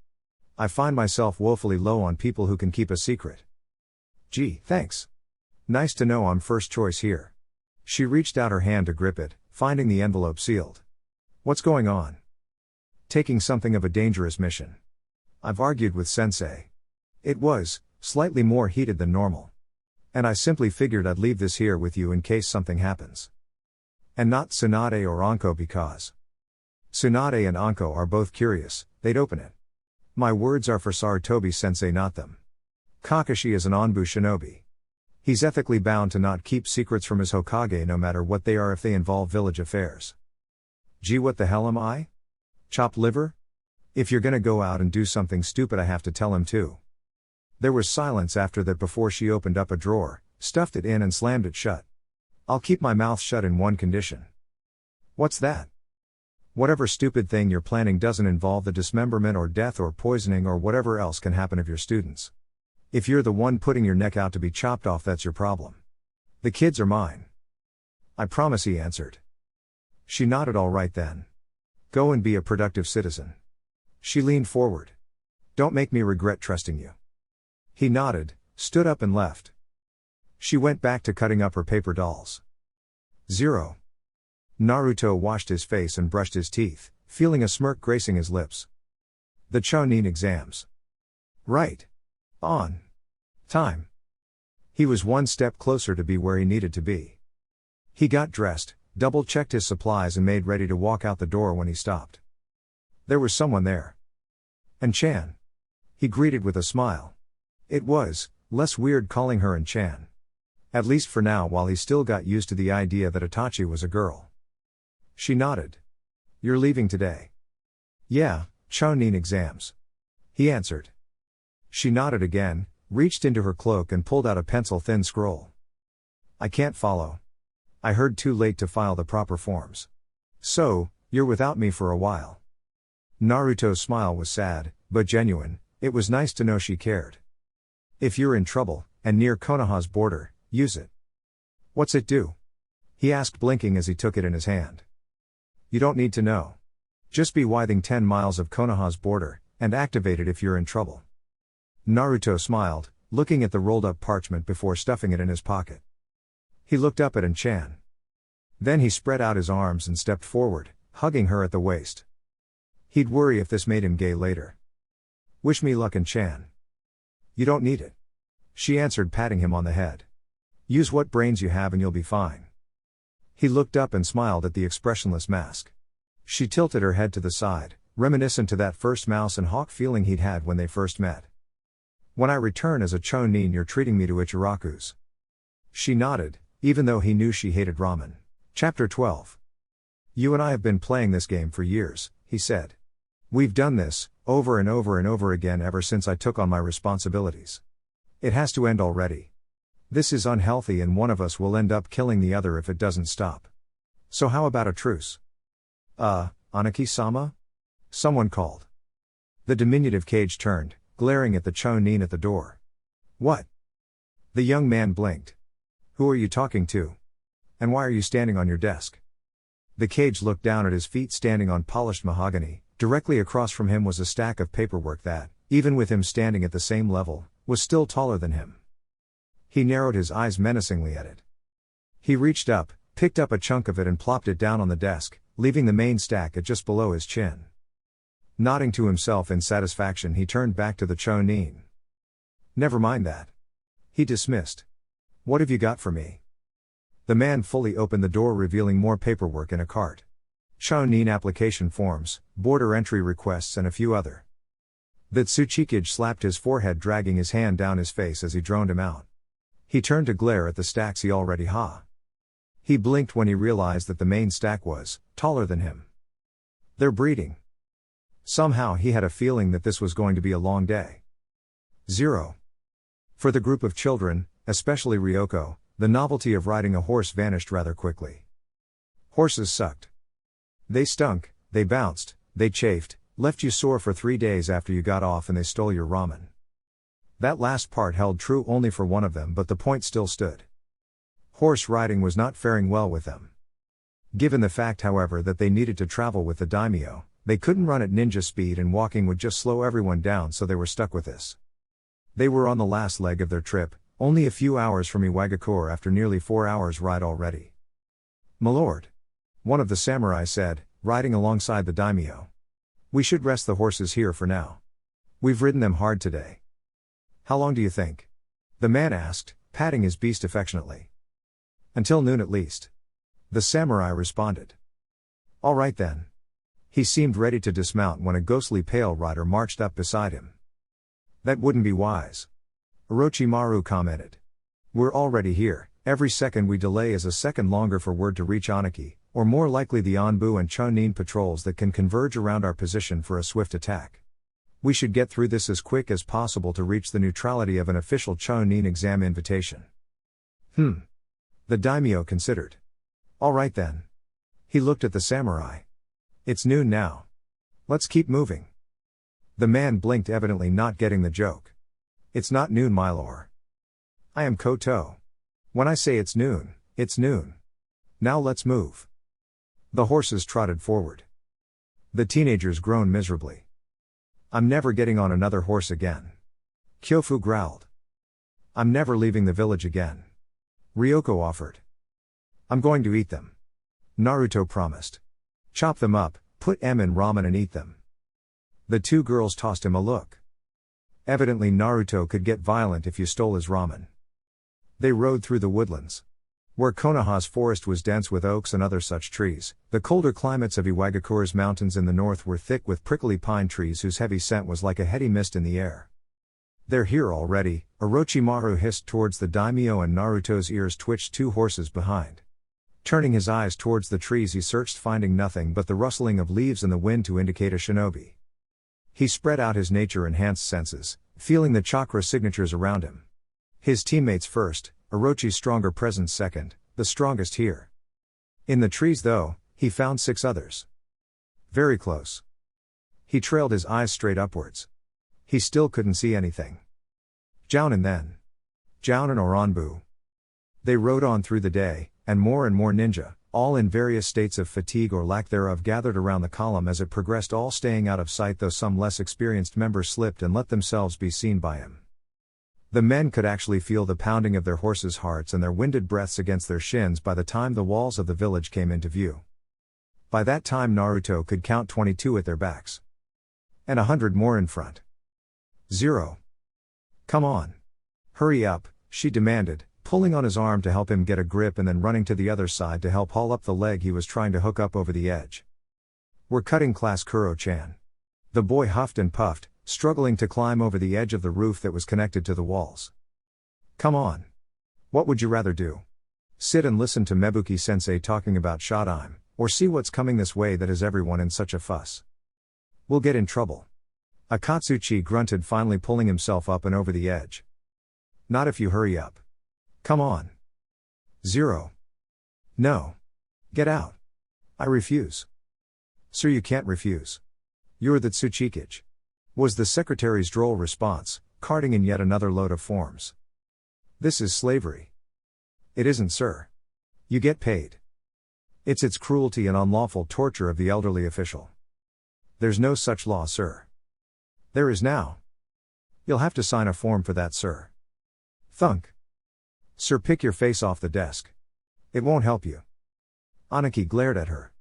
"I find myself woefully low on people who can keep a secret." "Gee, thanks. Nice to know I'm first choice here." She reached out her hand to grip it, finding the envelope sealed. "What's going on?" "Taking something of a dangerous mission. I've argued with Sensei. It was slightly more heated than normal. And I simply figured I'd leave this here with you in case something happens. And not Tsunade or Anko because Tsunade and Anko are both curious, they'd open it. My words are for Sarutobi-sensei, not them. Kakashi is an Anbu shinobi. He's ethically bound to not keep secrets from his Hokage no matter what they are if they involve village affairs." "Gee, what the hell am I? Chopped liver? If you're gonna go out and do something stupid I have to tell him too." There was silence after that before she opened up a drawer, stuffed it in and slammed it shut. "I'll keep my mouth shut in one condition." "What's that?" "Whatever stupid thing you're planning doesn't involve the dismemberment or death or poisoning or whatever else can happen of your students. If you're the one putting your neck out to be chopped off, that's your problem. The kids are mine." "I promise," he answered. She nodded. "All right then. Go and be a productive citizen." She leaned forward. "Don't make me regret trusting you." He nodded, stood up and left. She went back to cutting up her paper dolls. 0. Naruto washed his face and brushed his teeth, feeling a smirk gracing his lips. The Chunin exams. Right. On. Time. He was one step closer to be where he needed to be. He got dressed, double-checked his supplies and made ready to walk out the door when he stopped. There was someone there. "An-chan." He greeted with a smile. It was less weird calling her An-chan. At least for now, while he still got used to the idea that Itachi was a girl. She nodded. "You're leaving today?" "Yeah, Chunin exams." He answered. She nodded again, reached into her cloak and pulled out a pencil-thin scroll. "I can't follow. I heard too late to file the proper forms. So, you're without me for a while." Naruto's smile was sad, but genuine. It was nice to know she cared. "If you're in trouble, and near Konoha's border, use it." "What's it do?" he asked, blinking as he took it in his hand. "You don't need to know. Just be within 10 miles of Konoha's border, and activate it if you're in trouble." Naruto smiled, looking at the rolled-up parchment before stuffing it in his pocket. He looked up at An-chan. Then he spread out his arms and stepped forward, hugging her at the waist. He'd worry if this made him gay later. "Wish me luck, An-chan." "You don't need it," she answered, patting him on the head. "Use what brains you have and you'll be fine." He looked up and smiled at the expressionless mask. She tilted her head to the side, reminiscent to that first mouse and hawk feeling he'd had when they first met. "When I return as a Chunin, you're treating me to Ichiraku's." She nodded, even though he knew she hated ramen. Chapter 12. "You and I have been playing this game for years," he said. "We've done this, over and over and over again ever since I took on my responsibilities. It has to end already. This is unhealthy and one of us will end up killing the other if it doesn't stop. So how about a truce?" Anaki-sama?" someone called. The diminutive Cage turned, glaring at the Chunin at the door. "What?" The young man blinked. "Who are you talking to? And why are you standing on your desk?" The Cage looked down at his feet standing on polished mahogany. Directly across from him was a stack of paperwork that, even with him standing at the same level, was still taller than him. He narrowed his eyes menacingly at it. He reached up, picked up a chunk of it and plopped it down on the desk, leaving the main stack at just below his chin. Nodding to himself in satisfaction, he turned back to the Chonin. Never mind that. He dismissed. What have you got for me? The man fully opened the door, revealing more paperwork in a cart. Chonin application forms, border entry requests, and a few other. The Tsuchikage slapped his forehead, dragging his hand down his face as he droned him out. He turned to glare at the stacks he already ha. He blinked when he realized that the main stack was taller than him. They're breeding. Somehow he had a feeling that this was going to be a long day. 0. For the group of children, especially Ryoko, the novelty of riding a horse vanished rather quickly. Horses sucked. They stunk, they bounced, they chafed, left you sore for 3 days after you got off, and they stole your ramen. That last part held true only for one of them, but the point still stood. Horse riding was not faring well with them. Given the fact, however, that they needed to travel with the daimyo, they couldn't run at ninja speed, and walking would just slow everyone down, so they were stuck with this. They were on the last leg of their trip, only a few hours from Iwagakure after nearly 4 hours' ride already. "My lord," one of the samurai said, riding alongside the daimyo. "We should rest the horses here for now. We've ridden them hard today." "How long do you think?" the man asked, patting his beast affectionately. "Until noon at least," the samurai responded. "All right then." He seemed ready to dismount when a ghostly pale rider marched up beside him. "That wouldn't be wise," Orochimaru commented. "We're already here. Every second we delay is a second longer for word to reach Aniki, or more likely the Anbu and Chonin patrols that can converge around our position for a swift attack. We should get through this as quick as possible to reach the neutrality of an official Chonin exam invitation." The daimyo considered. "All right then." He looked at the samurai. "It's noon now. Let's keep moving." The man blinked, evidently not getting the joke. "It's not noon, my lord. I am Koto. When I say it's noon, it's noon. Now let's move." The horses trotted forward. The teenagers groaned miserably. "I'm never getting on another horse again." Kyofu growled. "I'm never leaving the village again." Ryoko offered. "I'm going to eat them," Naruto promised. "Chop them up, put them in ramen and eat them." The two girls tossed him a look. Evidently Naruto could get violent if you stole his ramen. They rode through the woodlands. Where Konoha's forest was dense with oaks and other such trees, the colder climates of Iwagakure's mountains in the north were thick with prickly pine trees whose heavy scent was like a heady mist in the air. "They're here already," Orochimaru hissed towards the daimyo, and Naruto's ears twitched 2 horses behind. Turning his eyes towards the trees, he searched, finding nothing but the rustling of leaves and the wind to indicate a shinobi. He spread out his nature-enhanced senses, feeling the chakra signatures around him. His teammates first, Orochi's stronger presence second, the strongest here. In the trees, though, he found 6 others. Very close. He trailed his eyes straight upwards. He still couldn't see anything. Jounin then. Jounin or Anbu. They rode on through the day, and more ninja, all in various states of fatigue or lack thereof, gathered around the column as it progressed, all staying out of sight, though some less experienced members slipped and let themselves be seen by him. The men could actually feel the pounding of their horses' hearts and their winded breaths against their shins by the time the walls of the village came into view. By that time Naruto could count 22 at their backs. And 100 more in front. 0. "Come on. Hurry up," she demanded, pulling on his arm to help him get a grip and then running to the other side to help haul up the leg he was trying to hook up over the edge. "We're cutting class, Kuro-chan." The boy huffed and puffed, struggling to climb over the edge of the roof that was connected to the walls. "Come on. What would you rather do? Sit and listen to Mebuki-sensei talking about Shodaime, or see what's coming this way that has everyone in such a fuss? We'll get in trouble." Akatsuchi grunted, finally pulling himself up and over the edge. "Not if you hurry up. Come on." 0. "No. Get out. I refuse." "Sir, you can't refuse. You're the Tsuchikage," was the secretary's droll response, carting in yet another load of forms. "This is slavery." "It isn't, sir. You get paid. It's cruelty and unlawful torture of the elderly official." "There's no such law, sir." "There is now. You'll have to sign a form for that, sir." Thunk. "Sir, pick your face off the desk. It won't help you." Aniki glared at her.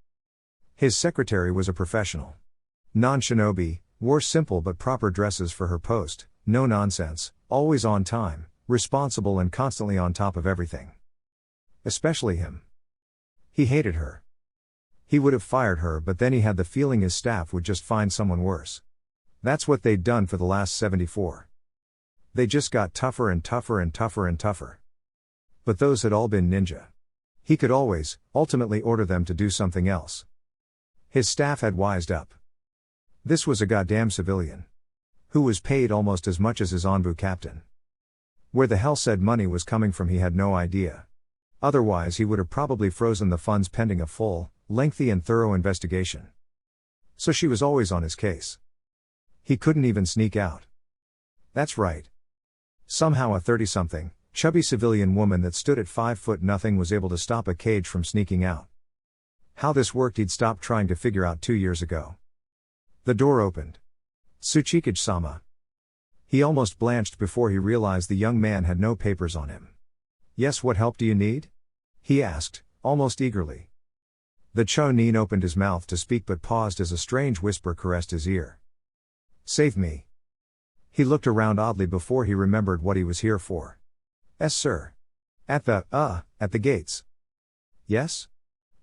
His secretary was a professional. Non-shinobi, wore simple but proper dresses for her post, no nonsense, always on time, responsible and constantly on top of everything. Especially him. He hated her. He would have fired her, but then he had the feeling his staff would just find someone worse. That's what they'd done for the last 74. They just got tougher and tougher and tougher and tougher. But those had all been ninja. He could always, ultimately order them to do something else. His staff had wised up. This was a goddamn civilian. Who was paid almost as much as his Anbu captain. Where the hell said money was coming from he had no idea. Otherwise he would have probably frozen the funds pending a full, lengthy and thorough investigation. So she was always on his case. He couldn't even sneak out. That's right. Somehow a 30-something, chubby civilian woman that stood at 5'0" was able to stop a cage from sneaking out. How this worked he'd stopped trying to figure out 2 years ago. The door opened. Tsuchikage-sama. He almost blanched before he realized the young man had no papers on him. Yes, what help do you need? He asked, almost eagerly. The Chonin opened his mouth to speak but paused as a strange whisper caressed his ear. Save me. He looked around oddly before he remembered what he was here for. Yes, sir. At the gates. Yes?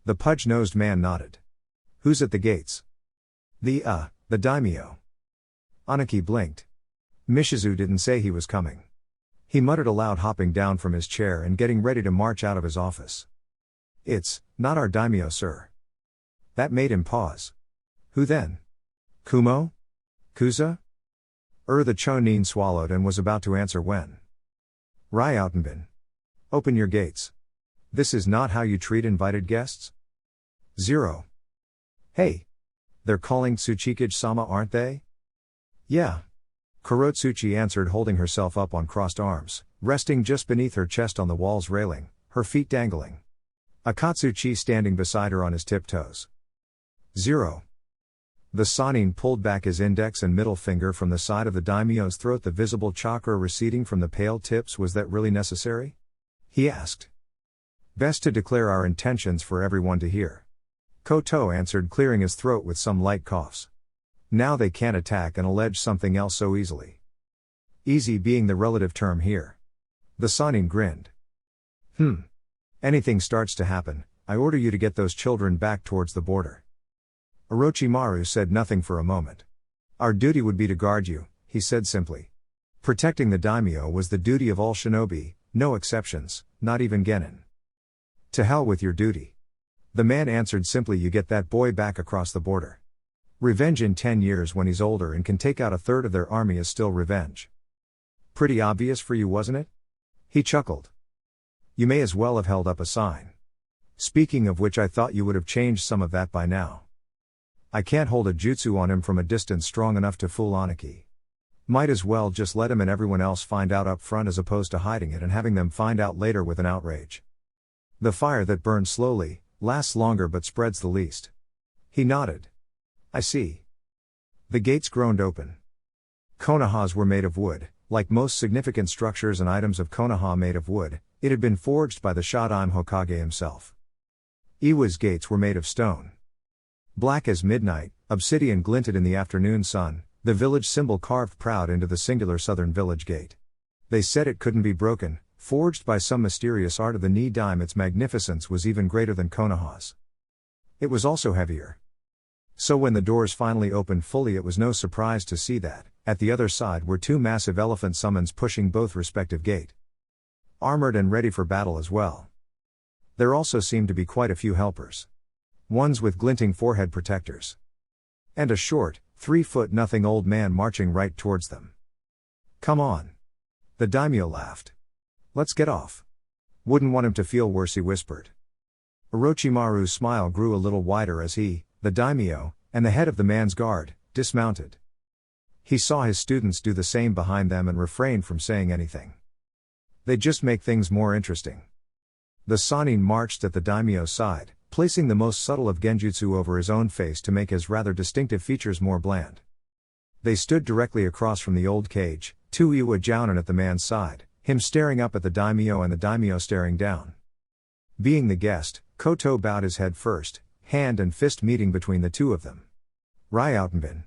The pudge-nosed man nodded. Who's at the gates? The daimyo. Anaki blinked. Mishizu didn't say he was coming. He muttered aloud, hopping down from his chair and getting ready to march out of his office. It's not our daimyo, sir. That made him pause. Who then? Kumo? Kuza? The Chonin swallowed and was about to answer when. Ryautenbin. Open your gates. This is not how you treat invited guests? 0. Hey. They're calling Tsuchikage-sama, aren't they? Yeah. Kurotsuchi answered, holding herself up on crossed arms, resting just beneath her chest on the wall's railing, her feet dangling. Akatsuchi standing beside her on his tiptoes. 0. The Sanin pulled back his index and middle finger from the side of the daimyo's throat, the visible chakra receding from the pale tips. Was that really necessary? He asked. Best to declare our intentions for everyone to hear. Koto answered, clearing his throat with some light coughs. Now they can't attack and allege something else so easily. Easy being the relative term here. The Sanin grinned. Anything starts to happen, I order you to get those children back towards the border. Orochimaru said nothing for a moment. Our duty would be to guard you, he said simply. Protecting the daimyo was the duty of all shinobi, no exceptions, not even Genin. To hell with your duty. The man answered simply, you get that boy back across the border. Revenge in 10 years when he's older and can take out a third of their army is still revenge. Pretty obvious for you, wasn't it? He chuckled. You may as well have held up a sign. Speaking of which, I thought you would have changed some of that by now. I can't hold a jutsu on him from a distance strong enough to fool Anaki. Might as well just let him and everyone else find out up front as opposed to hiding it and having them find out later with an outrage. The fire that burns slowly, lasts longer but spreads the least. He nodded. I see. The gates groaned open. Konohas were made of wood, like most significant structures and items of Konoha made of wood, it had been forged by the Shodaime Hokage himself. Iwa's gates were made of stone. Black as midnight, obsidian glinted in the afternoon sun, the village symbol carved proud into the singular southern village gate. They said it couldn't be broken, forged by some mysterious art of the Nidaime. Its magnificence was even greater than Konoha's. It was also heavier. So when the doors finally opened fully, it was no surprise to see that, at the other side were 2 massive elephant summons pushing both respective gate. Armored and ready for battle as well. There also seemed to be quite a few helpers. Ones with glinting forehead protectors. And a short, 3'0" old man marching right towards them. Come on. The daimyo laughed. Let's get off. Wouldn't want him to feel worse, he whispered. Orochimaru's smile grew a little wider as he, the daimyo, and the head of the man's guard, dismounted. He saw his students do the same behind them and refrained from saying anything. They'd just make things more interesting. The Sanin marched at the daimyo's side, placing the most subtle of genjutsu over his own face to make his rather distinctive features more bland. They stood directly across from the old cage, 2 Iwa jounin at the man's side, him staring up at the daimyo and the daimyo staring down. Being the guest, Koto bowed his head first, hand and fist meeting between the two of them. Ryautenbin.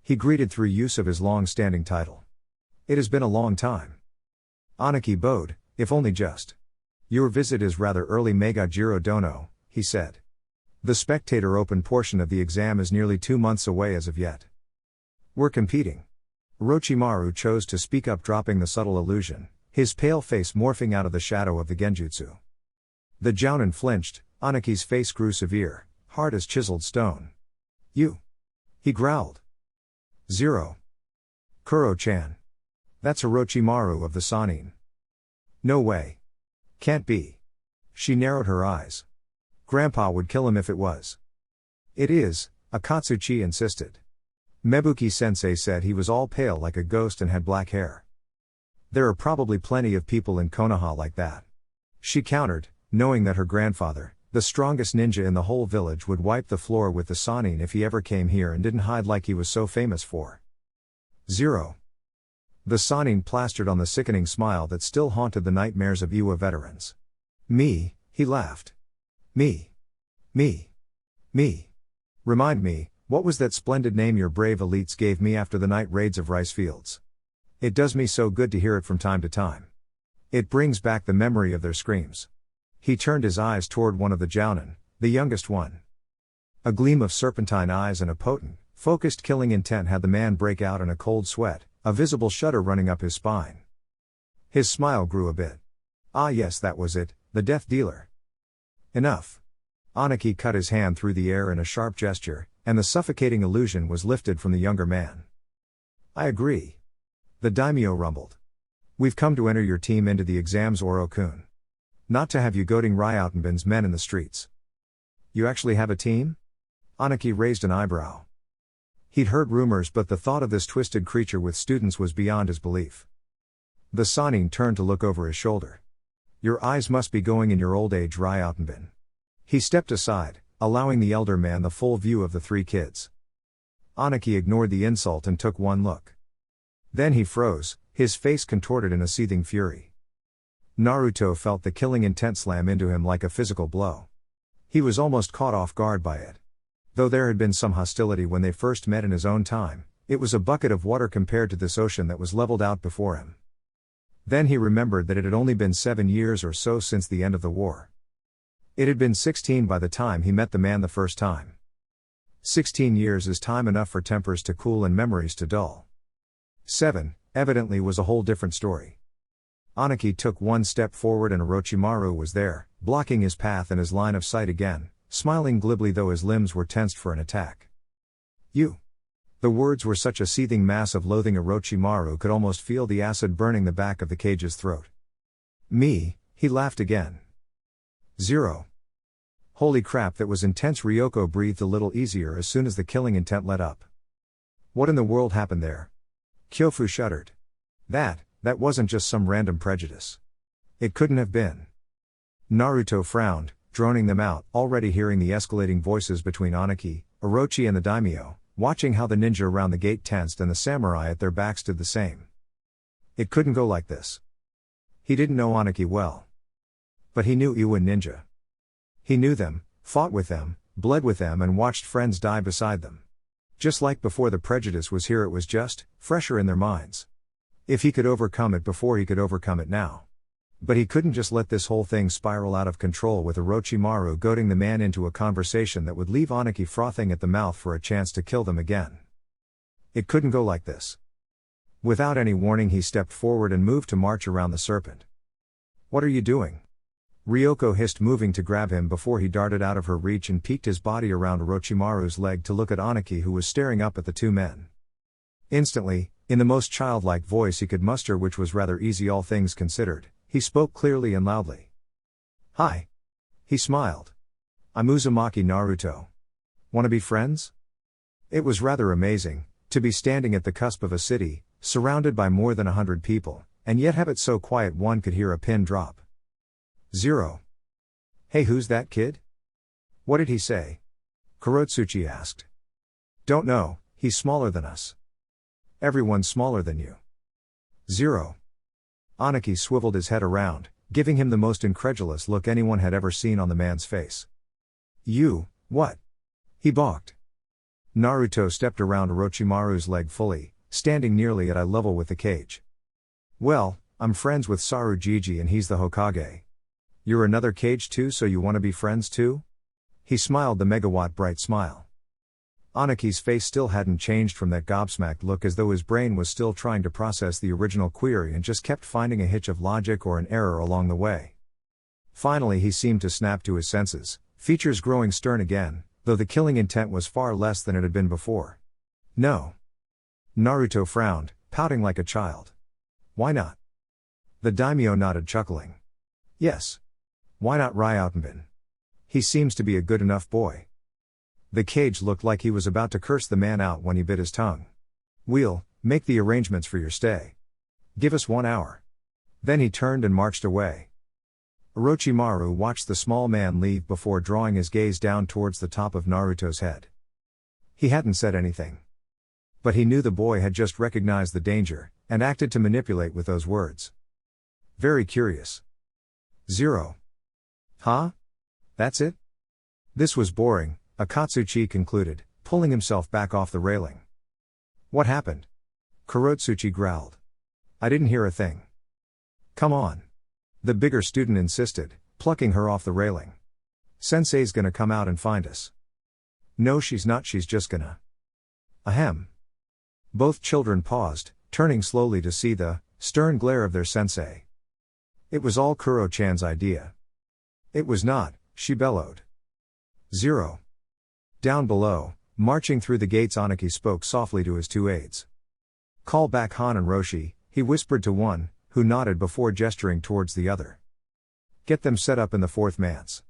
He greeted through use of his long-standing title. It has been a long time. Anaki bowed, if only just. Your visit is rather early Mega Jiro Dono, he said. The spectator open portion of the exam is nearly 2 months away as of yet. We're competing. Orochimaru chose to speak up, dropping the subtle illusion, his pale face morphing out of the shadow of the genjutsu. The Jounin flinched, Anaki's face grew severe, hard as chiseled stone. You. He growled. 0. Kuro-chan. That's Orochimaru of the Sannin. No way. Can't be. She narrowed her eyes. Grandpa would kill him if it was. It is, Akatsuchi insisted. Mebuki-sensei said he was all pale like a ghost and had black hair. There are probably plenty of people in Konoha like that. She countered, knowing that her grandfather, the strongest ninja in the whole village, would wipe the floor with the Sannin if he ever came here and didn't hide like he was so famous for. 0. The Sannin plastered on the sickening smile that still haunted the nightmares of Iwa veterans. Me, he laughed. Me. Remind me, what was that splendid name your brave elites gave me after the night raids of rice fields? It does me so good to hear it from time to time. It brings back the memory of their screams. He turned his eyes toward one of the Jounin, the youngest one. A gleam of serpentine eyes and a potent, focused killing intent had the man break out in a cold sweat, a visible shudder running up his spine. His smile grew a bit. Ah yes, that was it, the death dealer. Enough. Anaki cut his hand through the air in a sharp gesture, and the suffocating illusion was lifted from the younger man. I agree. The daimyo rumbled. We've come to enter your team into the exams, Oro-kun. Not to have you goading Ryautenbin's men in the streets. You actually have a team? Anaki raised an eyebrow. He'd heard rumors, but the thought of this twisted creature with students was beyond his belief. The Sannin turned to look over his shoulder. Your eyes must be going in your old age, Ryautenbin. He stepped aside, allowing the elder man the full view of the 3 kids. Anaki ignored the insult and took one look. Then he froze, his face contorted in a seething fury. Naruto felt the killing intent slam into him like a physical blow. He was almost caught off guard by it. Though there had been some hostility when they first met in his own time, it was a bucket of water compared to this ocean that was leveled out before him. Then he remembered that it had only been 7 years or so since the end of the war. It had been 16 by the time he met the man the first time. 16 years is time enough for tempers to cool and memories to dull. 7, evidently, was a whole different story. Anaki took one step forward and Orochimaru was there, blocking his path and his line of sight again, smiling glibly though his limbs were tensed for an attack. You. The words were such a seething mass of loathing Orochimaru could almost feel the acid burning the back of the cage's throat. Me, he laughed again. 0. Holy crap, that was intense. Ryoko breathed a little easier as soon as the killing intent let up. What in the world happened there? Kyofu shuddered. That wasn't just some random prejudice. It couldn't have been. Naruto frowned, droning them out, already hearing the escalating voices between Anaki, Orochi and the daimyo, watching how the ninja around the gate tensed and the samurai at their backs did the same. It couldn't go like this. He didn't know Anaki well. But he knew Iwa ninja. He knew them, fought with them, bled with them and watched friends die beside them. Just like before the prejudice was here, it was just fresher in their minds. If he could overcome it before, he could overcome it now. But he couldn't just let this whole thing spiral out of control with Orochimaru goading the man into a conversation that would leave Anaki frothing at the mouth for a chance to kill them again. It couldn't go like this. Without any warning, he stepped forward and moved to march around the serpent. What are you doing? Ryoko hissed, moving to grab him before he darted out of her reach and peeked his body around Orochimaru's leg to look at Anaki, who was staring up at the 2 men. Instantly, in the most childlike voice he could muster, which was rather easy all things considered, he spoke clearly and loudly. Hi. He smiled. I'm Uzumaki Naruto. Wanna be friends? It was rather amazing, to be standing at the cusp of a city, surrounded by more than 100 people, and yet have it so quiet one could hear a pin drop. 0. Hey, who's that kid? What did he say? Kurotsuchi asked. Don't know, he's smaller than us. Everyone's smaller than you. 0. Anaki swiveled his head around, giving him the most incredulous look anyone had ever seen on the man's face. You, what? He balked. Naruto stepped around Orochimaru's leg fully, standing nearly at eye level with the cage. Well, I'm friends with Sarujiji and he's the Hokage. You're another cage too, so you want to be friends too? He smiled the megawatt bright smile. Anaki's face still hadn't changed from that gobsmacked look, as though his brain was still trying to process the original query and just kept finding a hitch of logic or an error along the way. Finally he seemed to snap to his senses, features growing stern again, though the killing intent was far less than it had been before. No. Naruto frowned, pouting like a child. Why not? The daimyo nodded, chuckling. Yes. Why not Ryautenbin? He seems to be a good enough boy. The cage looked like he was about to curse the man out when he bit his tongue. We'll make the arrangements for your stay. Give us 1 hour. Then he turned and marched away. Orochimaru watched the small man leave before drawing his gaze down towards the top of Naruto's head. He hadn't said anything. But he knew the boy had just recognized the danger, and acted to manipulate with those words. Very curious. 0. Huh? That's it? This was boring, Akatsuchi concluded, pulling himself back off the railing. What happened? Kurotsuchi growled. I didn't hear a thing. Come on. The bigger student insisted, plucking her off the railing. Sensei's gonna come out and find us. No, she's not, she's just gonna. Ahem. Both children paused, turning slowly to see the stern glare of their sensei. It was all Kuro-chan's idea. It was not, she bellowed. 0. Down below, marching through the gates, Anaki spoke softly to his 2 aides. Call back Han and Roshi, he whispered to one, who nodded before gesturing towards the other. Get them set up in the 4th manse.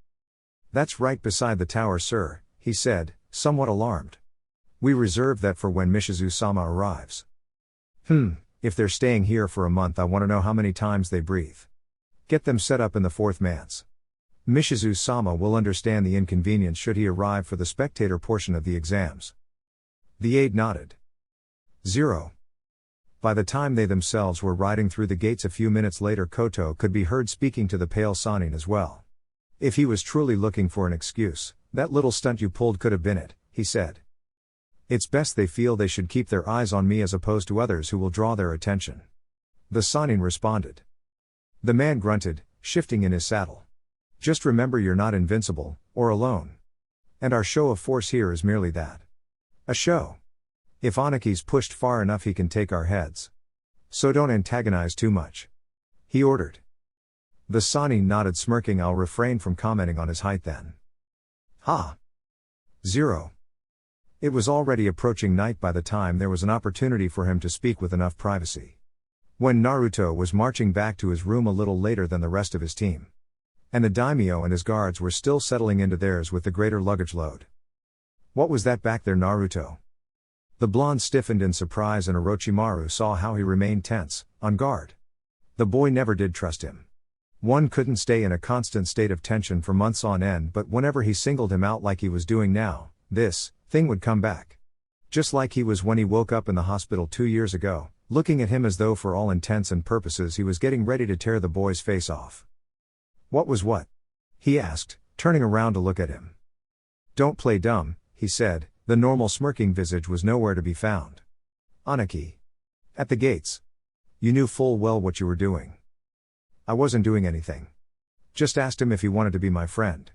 That's right beside the tower, sir, he said, somewhat alarmed. We reserve that for when Mishizu-sama arrives. If they're staying here for a month, I want to know how many times they breathe. Get them set up in the 4th manse. Mishizu-sama will understand the inconvenience should he arrive for the spectator portion of the exams. The aide nodded. 0. By the time they themselves were riding through the gates a few minutes later, Koto could be heard speaking to the pale Sannin as well. If he was truly looking for an excuse, that little stunt you pulled could have been it, he said. It's best they feel they should keep their eyes on me as opposed to others who will draw their attention. The Sannin responded. The man grunted, shifting in his saddle. Just remember, you're not invincible, or alone. And our show of force here is merely that. A show. If Anaki's pushed far enough, he can take our heads. So don't antagonize too much. He ordered. The Sannin nodded, smirking. I'll refrain from commenting on his height then. Ha! 0. It was already approaching night by the time there was an opportunity for him to speak with enough privacy. When Naruto was marching back to his room a little later than the rest of his team. And the daimyo and his guards were still settling into theirs with the greater luggage load. What was that back there, Naruto? The blonde stiffened in surprise, and Orochimaru saw how he remained tense, on guard. The boy never did trust him. One couldn't stay in a constant state of tension for months on end, but whenever he singled him out like he was doing now, this thing would come back. Just like he was when he woke up in the hospital 2 years ago, looking at him as though for all intents and purposes he was getting ready to tear the boy's face off. What was what? He asked, turning around to look at him. Don't play dumb, he said. The normal smirking visage was nowhere to be found. Anaki. At the gates. You knew full well what you were doing. I wasn't doing anything. Just asked him if he wanted to be my friend.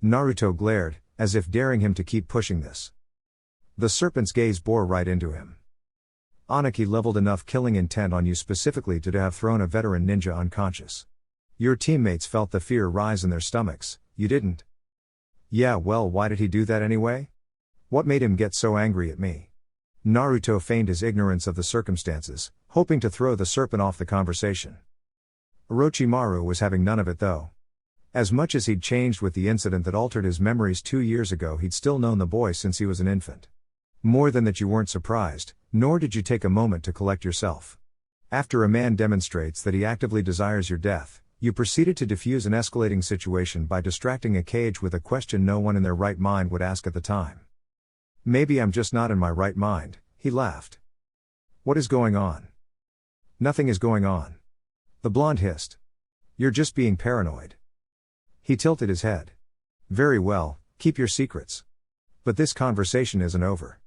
Naruto glared, as if daring him to keep pushing this. The serpent's gaze bore right into him. Anaki leveled enough killing intent on you specifically to have thrown a veteran ninja unconscious. Your teammates felt the fear rise in their stomachs, you didn't. Yeah, well, why did he do that anyway? What made him get so angry at me? Naruto feigned his ignorance of the circumstances, hoping to throw the serpent off the conversation. Orochimaru was having none of it though. As much as he'd changed with the incident that altered his memories 2 years ago, he'd still known the boy since he was an infant. More than that, you weren't surprised, nor did you take a moment to collect yourself. After a man demonstrates that he actively desires your death, you proceeded to defuse an escalating situation by distracting a cage with a question no one in their right mind would ask at the time. Maybe I'm just not in my right mind, he laughed. What is going on? Nothing is going on. The blonde hissed. You're just being paranoid. He tilted his head. Very well, keep your secrets. But this conversation isn't over.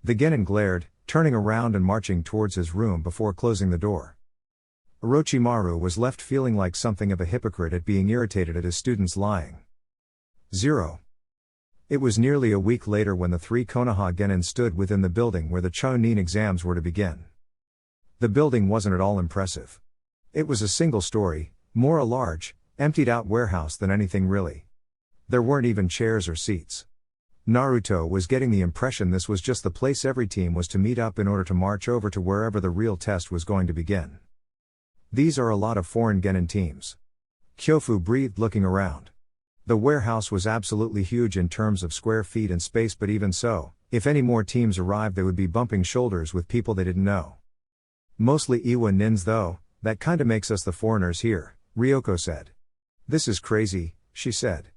The Genin glared, turning around and marching towards his room before closing the door. Orochimaru was left feeling like something of a hypocrite at being irritated at his students lying. 0. It was nearly a week later when the three Konoha Genin stood within the building where the Chunin exams were to begin. The building wasn't at all impressive. It was a single-story, more a large, emptied-out warehouse than anything really. There weren't even chairs or seats. Naruto was getting the impression this was just the place every team was to meet up in order to march over to wherever the real test was going to begin. These are a lot of foreign Genin teams. Kyofu breathed looking around. The warehouse was absolutely huge in terms of square feet and space, but even so, if any more teams arrived they would be bumping shoulders with people they didn't know. Mostly Iwa nins though, that kinda makes us the foreigners here, Ryoko said. This is crazy, she said.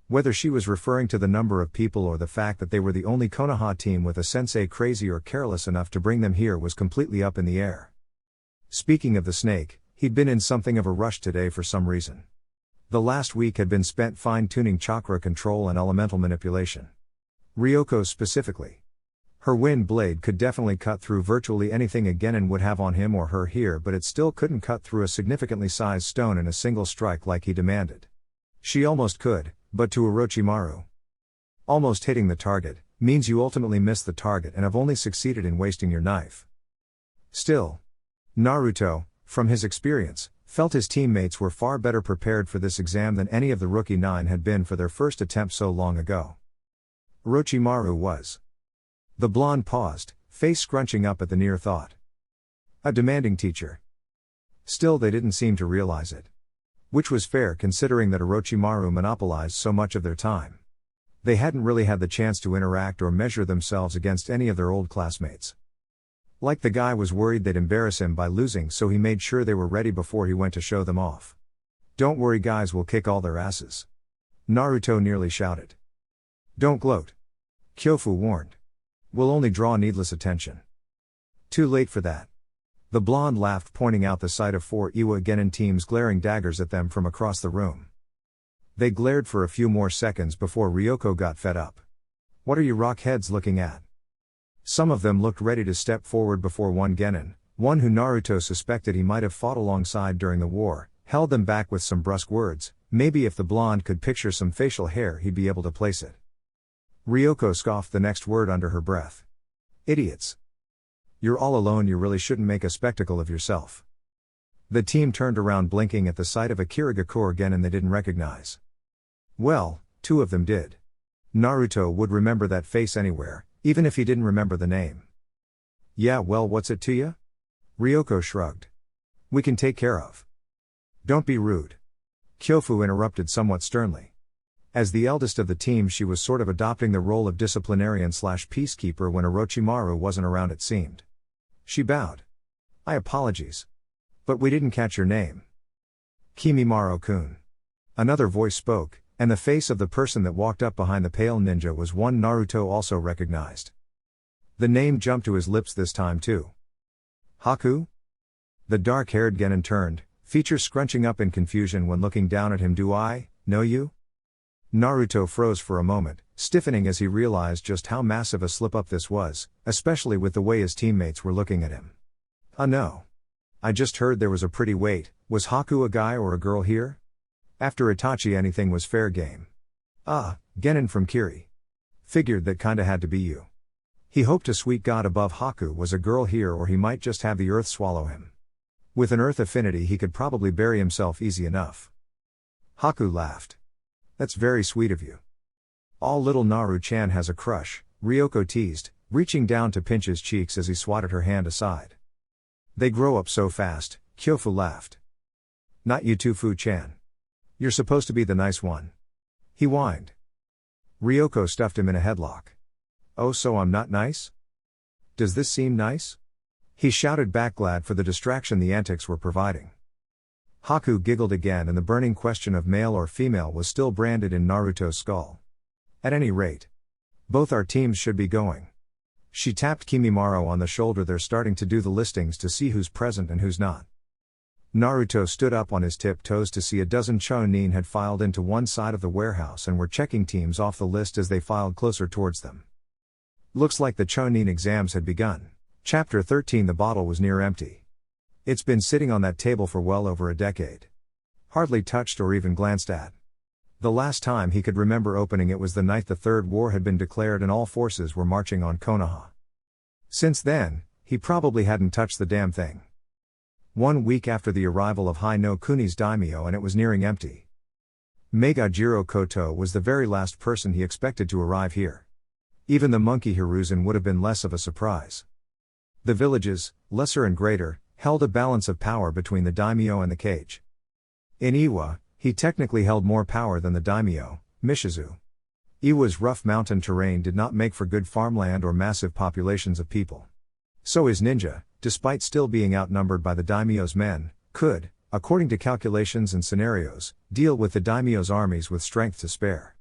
Whether she was referring to the number of people or the fact that they were the only Konoha team with a sensei crazy or careless enough to bring them here was completely up in the air. Speaking of the snake, he'd been in something of a rush today for some reason. The last week had been spent fine-tuning chakra control and elemental manipulation. Ryoko specifically. Her wind blade could definitely cut through virtually anything a Genin would have on him or her here, but it still couldn't cut through a significantly sized stone in a single strike like he demanded. She almost could, but to Orochimaru. Almost hitting the target means you ultimately miss the target and have only succeeded in wasting your knife. Still, Naruto, from his experience, felt his teammates were far better prepared for this exam than any of the rookie 9 had been for their first attempt so long ago. Orochimaru was. The blonde paused, face scrunching up at the near thought. A demanding teacher. Still they didn't seem to realize it. Which was fair considering that Orochimaru monopolized so much of their time. They hadn't really had the chance to interact or measure themselves against any of their old classmates. Like the guy was worried they'd embarrass him by losing, so he made sure they were ready before he went to show them off. Don't worry guys, we'll kick all their asses. Naruto nearly shouted. Don't gloat. Kyofu warned. We'll only draw needless attention. Too late for that. The blonde laughed, pointing out the sight of 4 Iwa Genin teams glaring daggers at them from across the room. They glared for a few more seconds before Ryoko got fed up. What are you rockheads looking at? Some of them looked ready to step forward before one Genin, one who Naruto suspected he might have fought alongside during the war, held them back with some brusque words. Maybe if the blonde could picture some facial hair he'd be able to place it. Ryoko scoffed the next word under her breath. Idiots. You're all alone, you really shouldn't make a spectacle of yourself. The team turned around blinking at the sight of a Kirigakure Genin they didn't recognize. Well, 2 of them did. Naruto would remember that face anywhere, even if he didn't remember the name. Yeah, well, what's it to ya? Ryoko shrugged. We can take care of. Don't be rude. Kyofu interrupted somewhat sternly. As the eldest of the team, she was sort of adopting the role of disciplinarian/peacekeeper when Orochimaru wasn't around, it seemed. She bowed. I apologize. But we didn't catch your name. Kimimaro-kun. Another voice spoke, and the face of the person that walked up behind the pale ninja was one Naruto also recognized. The name jumped to his lips this time too. Haku? The dark-haired Genin turned, features scrunching up in confusion when looking down at him. Do I know you? Naruto froze for a moment, stiffening as he realized just how massive a slip-up this was, especially with the way his teammates were looking at him. No. I just heard there was a pretty wait. Was Haku a guy or a girl here? After Itachi anything was fair game. Genin from Kiri. Figured that kinda had to be you. He hoped to sweet God above Haku was a girl here, or he might just have the earth swallow him. With an earth affinity he could probably bury himself easy enough. Haku laughed. That's very sweet of you. All little Naru-chan has a crush, Ryoko teased, reaching down to pinch his cheeks as he swatted her hand aside. They grow up so fast, Kyofu laughed. Not you too, Fu-chan. You're supposed to be the nice one. He whined. Ryoko stuffed him in a headlock. Oh, so I'm not nice? Does this seem nice? He shouted back, glad for the distraction the antics were providing. Haku giggled again, and the burning question of male or female was still branded in Naruto's skull. At any rate, both our teams should be going. She tapped Kimimaro on the shoulder. They're starting to do the listings to see who's present and who's not. Naruto stood up on his tiptoes to see a dozen Chunin had filed into one side of the warehouse and were checking teams off the list as they filed closer towards them. Looks like the Chunin exams had begun. Chapter 13. The bottle was near empty. It's been sitting on that table for well over a decade. Hardly touched or even glanced at. The last time he could remember opening it was the night the Third War had been declared and all forces were marching on Konoha. Since then, he probably hadn't touched the damn thing. 1 week after the arrival of Hai no Kuni's daimyo and it was nearing empty. Megajiro Koto was the very last person he expected to arrive here. Even the monkey Hiruzen would have been less of a surprise. The villages, lesser and greater, held a balance of power between the daimyo and the cage. In Iwa, he technically held more power than the daimyo, Mishizu. Iwa's rough mountain terrain did not make for good farmland or massive populations of people. So his ninja, despite still being outnumbered by the daimyo's men, could, according to calculations and scenarios, deal with the daimyo's armies with strength to spare.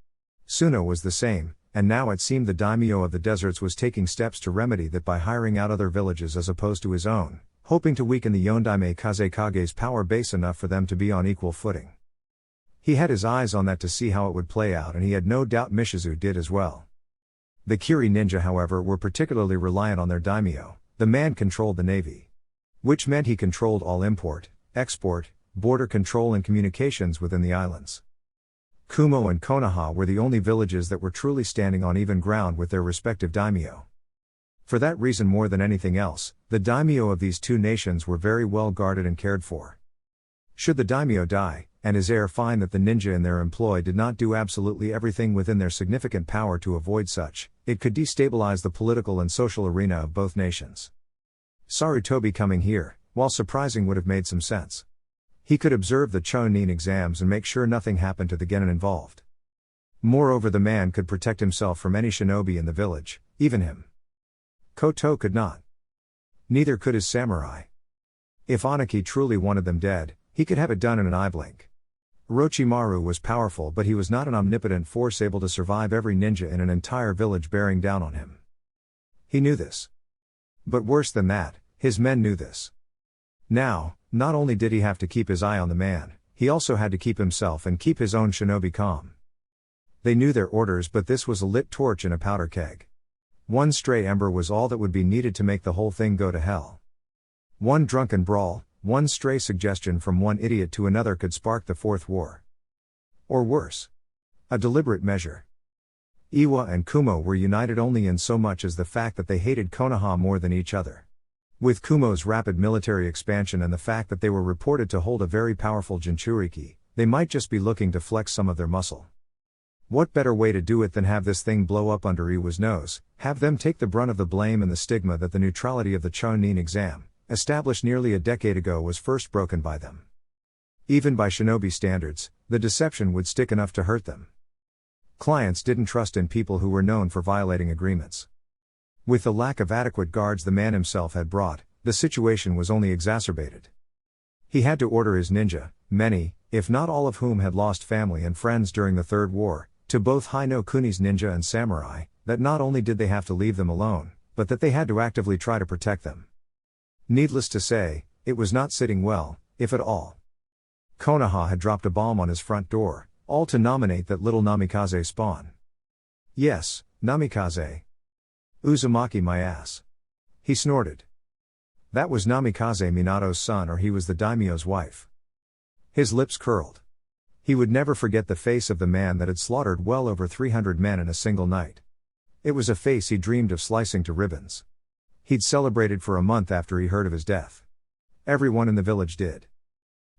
Suno was the same, and now it seemed the daimyo of the deserts was taking steps to remedy that by hiring out other villages as opposed to his own, hoping to weaken the Yondaime Kazekage's power base enough for them to be on equal footing. He had his eyes on that to see how it would play out, and he had no doubt Mishizu did as well. The Kiri ninja, however, were particularly reliant on their daimyo. The man controlled the navy. Which meant he controlled all import, export, border control and communications within the islands. Kumo and Konoha were the only villages that were truly standing on even ground with their respective daimyo. For that reason more than anything else, the daimyo of these two nations were very well guarded and cared for. Should the daimyo die, and his heir find that the ninja in their employ did not do absolutely everything within their significant power to avoid such, it could destabilize the political and social arena of both nations. Sarutobi coming here, while surprising, would have made some sense. He could observe the Chunin exams and make sure nothing happened to the Genin involved. Moreover, the man could protect himself from any shinobi in the village, even him. Koto could not. Neither could his samurai. If Aniki truly wanted them dead, he could have it done in an eye blink. Orochimaru was powerful, but he was not an omnipotent force able to survive every ninja in an entire village bearing down on him. He knew this. But worse than that, his men knew this. Now, not only did he have to keep his eye on the man, he also had to keep himself and keep his own shinobi calm. They knew their orders, but this was a lit torch in a powder keg. One stray ember was all that would be needed to make the whole thing go to hell. One drunken brawl, one stray suggestion from one idiot to another could spark the Fourth War. Or worse. A deliberate measure. Iwa and Kumo were united only in so much as the fact that they hated Konoha more than each other. With Kumo's rapid military expansion and the fact that they were reported to hold a very powerful Jinchuriki, they might just be looking to flex some of their muscle. What better way to do it than have this thing blow up under Iwa's nose, have them take the brunt of the blame and the stigma that the neutrality of the Chunin exam, established nearly a decade ago, was first broken by them. Even by shinobi standards, the deception would stick enough to hurt them. Clients didn't trust in people who were known for violating agreements. With the lack of adequate guards the man himself had brought, the situation was only exacerbated. He had to order his ninja, many, if not all of whom had lost family and friends during the Third War, to both Hai no Kuni's ninja and samurai, that not only did they have to leave them alone, but that they had to actively try to protect them. Needless to say, it was not sitting well, if at all. Konoha had dropped a bomb on his front door, all to nominate that little Namikaze spawn. Yes, Namikaze. Uzumaki my ass. He snorted. That was Namikaze Minato's son, or he was the daimyo's wife. His lips curled. He would never forget the face of the man that had slaughtered well over 300 men in a single night. It was a face he dreamed of slicing to ribbons. He'd celebrated for a month after he heard of his death. Everyone in the village did.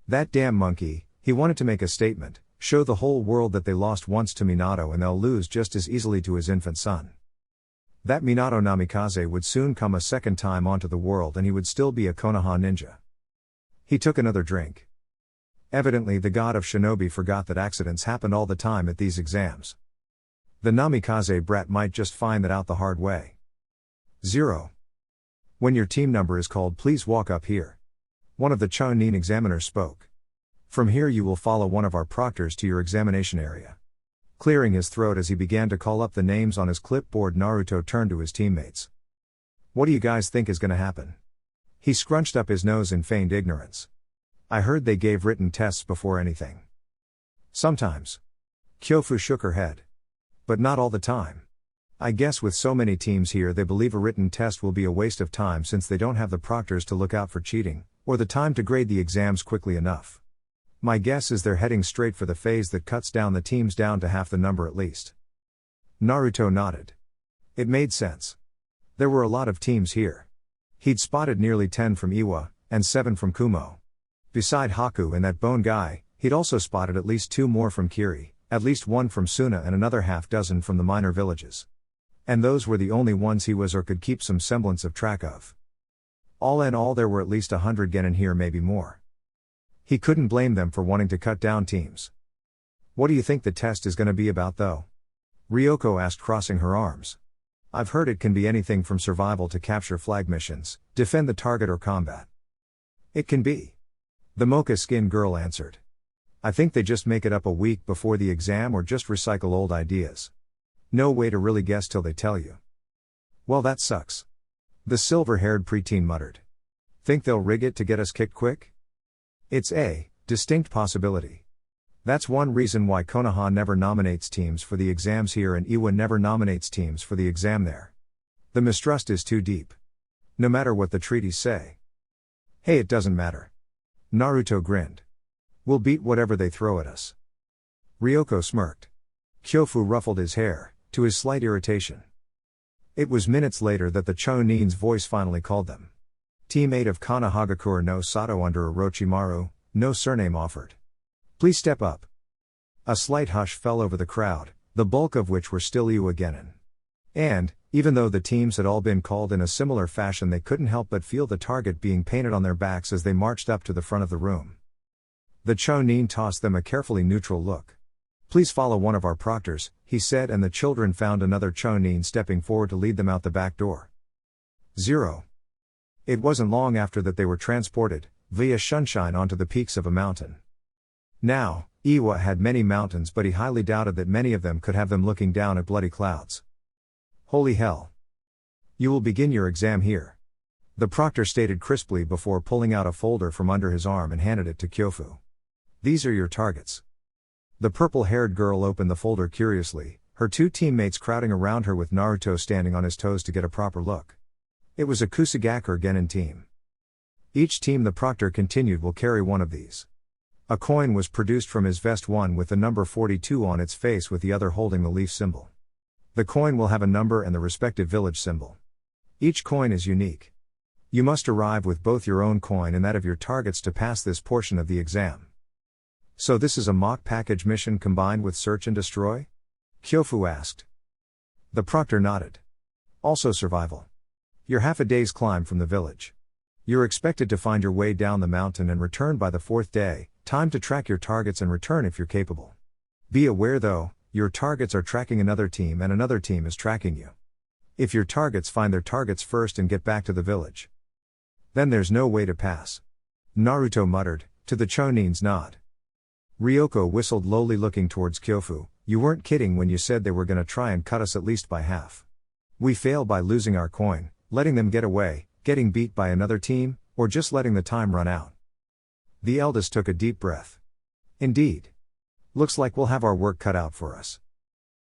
That damn monkey, he wanted to make a statement, show the whole world that they lost once to Minato and they'll lose just as easily to his infant son. That Minato Namikaze would soon come a second time onto the world and he would still be a Konoha ninja. He took another drink. Evidently the god of shinobi forgot that accidents happened all the time at these exams. The Namikaze brat might just find that out the hard way. 0. When your team number is called, please walk up here. One of the Chunin examiners spoke. From here you will follow one of our proctors to your examination area. Clearing his throat as he began to call up the names on his clipboard, Naruto turned to his teammates. What do you guys think is going to happen? He scrunched up his nose in feigned ignorance. I heard they gave written tests before anything. Sometimes. Kyofu shook her head. But not all the time. I guess with so many teams here they believe a written test will be a waste of time since they don't have the proctors to look out for cheating, or the time to grade the exams quickly enough. My guess is they're heading straight for the phase that cuts down the teams down to half the number at least. Naruto nodded. It made sense. There were a lot of teams here. He'd spotted nearly 10 from Iwa, and 7 from Kumo. Beside Haku and that bone guy, he'd also spotted at least 2 more from Kiri, at least 1 from Suna and another half dozen from the minor villages. And those were the only ones he was or could keep some semblance of track of. All in all there were at least 100 Genin here, maybe more. He couldn't blame them for wanting to cut down teams. What do you think the test is going to be about though? Ryoko asked, crossing her arms. I've heard it can be anything from survival to capture flag missions, defend the target or combat. It can be. The mocha-skinned girl answered. I think they just make it up a week before the exam or just recycle old ideas. No way to really guess till they tell you. Well, that sucks. The silver-haired preteen muttered. Think they'll rig it to get us kicked quick? It's a distinct possibility. That's one reason why Konoha never nominates teams for the exams here and Iwa never nominates teams for the exam there. The mistrust is too deep. No matter what the treaties say. Hey, it doesn't matter. Naruto grinned. We'll beat whatever they throw at us. Ryoko smirked. Kyofu ruffled his hair, to his slight irritation. It was minutes later that the Chonin's voice finally called them. Teammate of Kana Hagakure no Sato under Orochimaru, no surname offered. Please step up. A slight hush fell over the crowd, the bulk of which were still Iwa Genin. And, even though the teams had all been called in a similar fashion, they couldn't help but feel the target being painted on their backs as they marched up to the front of the room. The Chonin tossed them a carefully neutral look. Please follow one of our proctors, he said, and the children found another Chonin stepping forward to lead them out the back door. 0. It wasn't long after that they were transported, via sunshine, onto the peaks of a mountain. Now, Iwa had many mountains, but he highly doubted that many of them could have them looking down at bloody clouds. Holy hell. You will begin your exam here. The proctor stated crisply before pulling out a folder from under his arm and handed it to Kyofu. These are your targets. The purple-haired girl opened the folder curiously, her 2 teammates crowding around her with Naruto standing on his toes to get a proper look. It was a Kusugakure Genin team. Each team, the proctor continued, will carry one of these. A coin was produced from his vest, one with the number 42 on its face with the other holding the leaf symbol. The coin will have a number and the respective village symbol. Each coin is unique. You must arrive with both your own coin and that of your targets to pass this portion of the exam. So this is a mock package mission combined with search and destroy? Kyofu asked. The proctor nodded. Also survival. You're half a day's climb from the village. You're expected to find your way down the mountain and return by the 4th day, time to track your targets and return if you're capable. Be aware though, your targets are tracking another team and another team is tracking you. If your targets find their targets first and get back to the village, then there's no way to pass. Naruto muttered, to the Chonin's nod. Ryoko whistled lowly, looking towards Kyofu. You weren't kidding when you said they were gonna try and cut us at least by half. We fail by losing our coin, letting them get away, getting beat by another team, or just letting the time run out. The eldest took a deep breath. Indeed. Looks like we'll have our work cut out for us.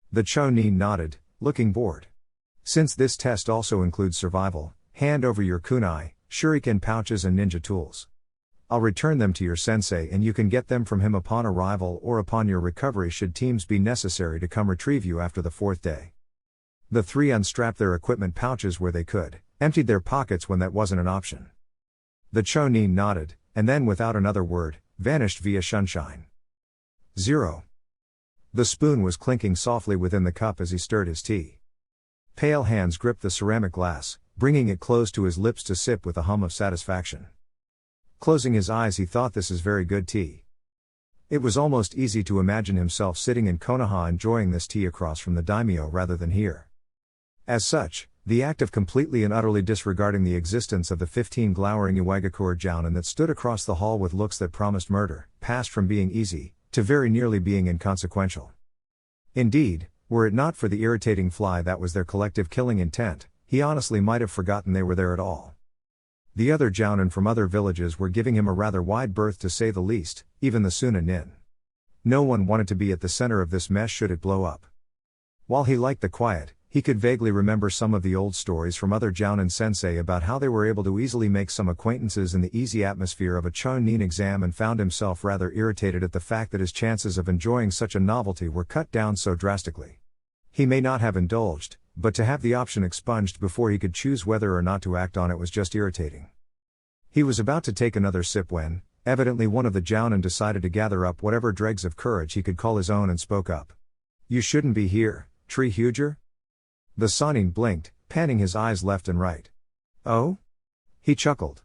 The Chonin nodded, looking bored. Since this test also includes survival, hand over your kunai, shuriken pouches and ninja tools. I'll return them to your sensei and you can get them from him upon arrival or upon your recovery should teams be necessary to come retrieve you after the 4th day. The 3 unstrapped their equipment pouches where they could, emptied their pockets when that wasn't an option. The Chonin nodded, and then without another word, vanished via sunshine. 0. The spoon was clinking softly within the cup as he stirred his tea. Pale hands gripped the ceramic glass, bringing it close to his lips to sip with a hum of satisfaction. Closing his eyes, he thought, this is very good tea. It was almost easy to imagine himself sitting in Konoha enjoying this tea across from the daimyo rather than here. As such, the act of completely and utterly disregarding the existence of the 15 glowering Iwagakure jounin that stood across the hall with looks that promised murder, passed from being easy, to very nearly being inconsequential. Indeed, were it not for the irritating fly that was their collective killing intent, he honestly might have forgotten they were there at all. The other jounin from other villages were giving him a rather wide berth to say the least, even the Suna Nin. No one wanted to be at the center of this mess should it blow up. While he liked the quiet, He could vaguely remember some of the old stories from other Jounin sensei about how they were able to easily make some acquaintances in the easy atmosphere of a Chunin exam, and found himself rather irritated at the fact that his chances of enjoying such a novelty were cut down so drastically. He may not have indulged, but to have the option expunged before he could choose whether or not to act on it was just irritating. He was about to take another sip when, evidently one of the Jounin decided to gather up whatever dregs of courage he could call his own and spoke up. "You shouldn't be here, Tree Huger?" The Sannin blinked, panning his eyes left and right. "Oh?" He chuckled.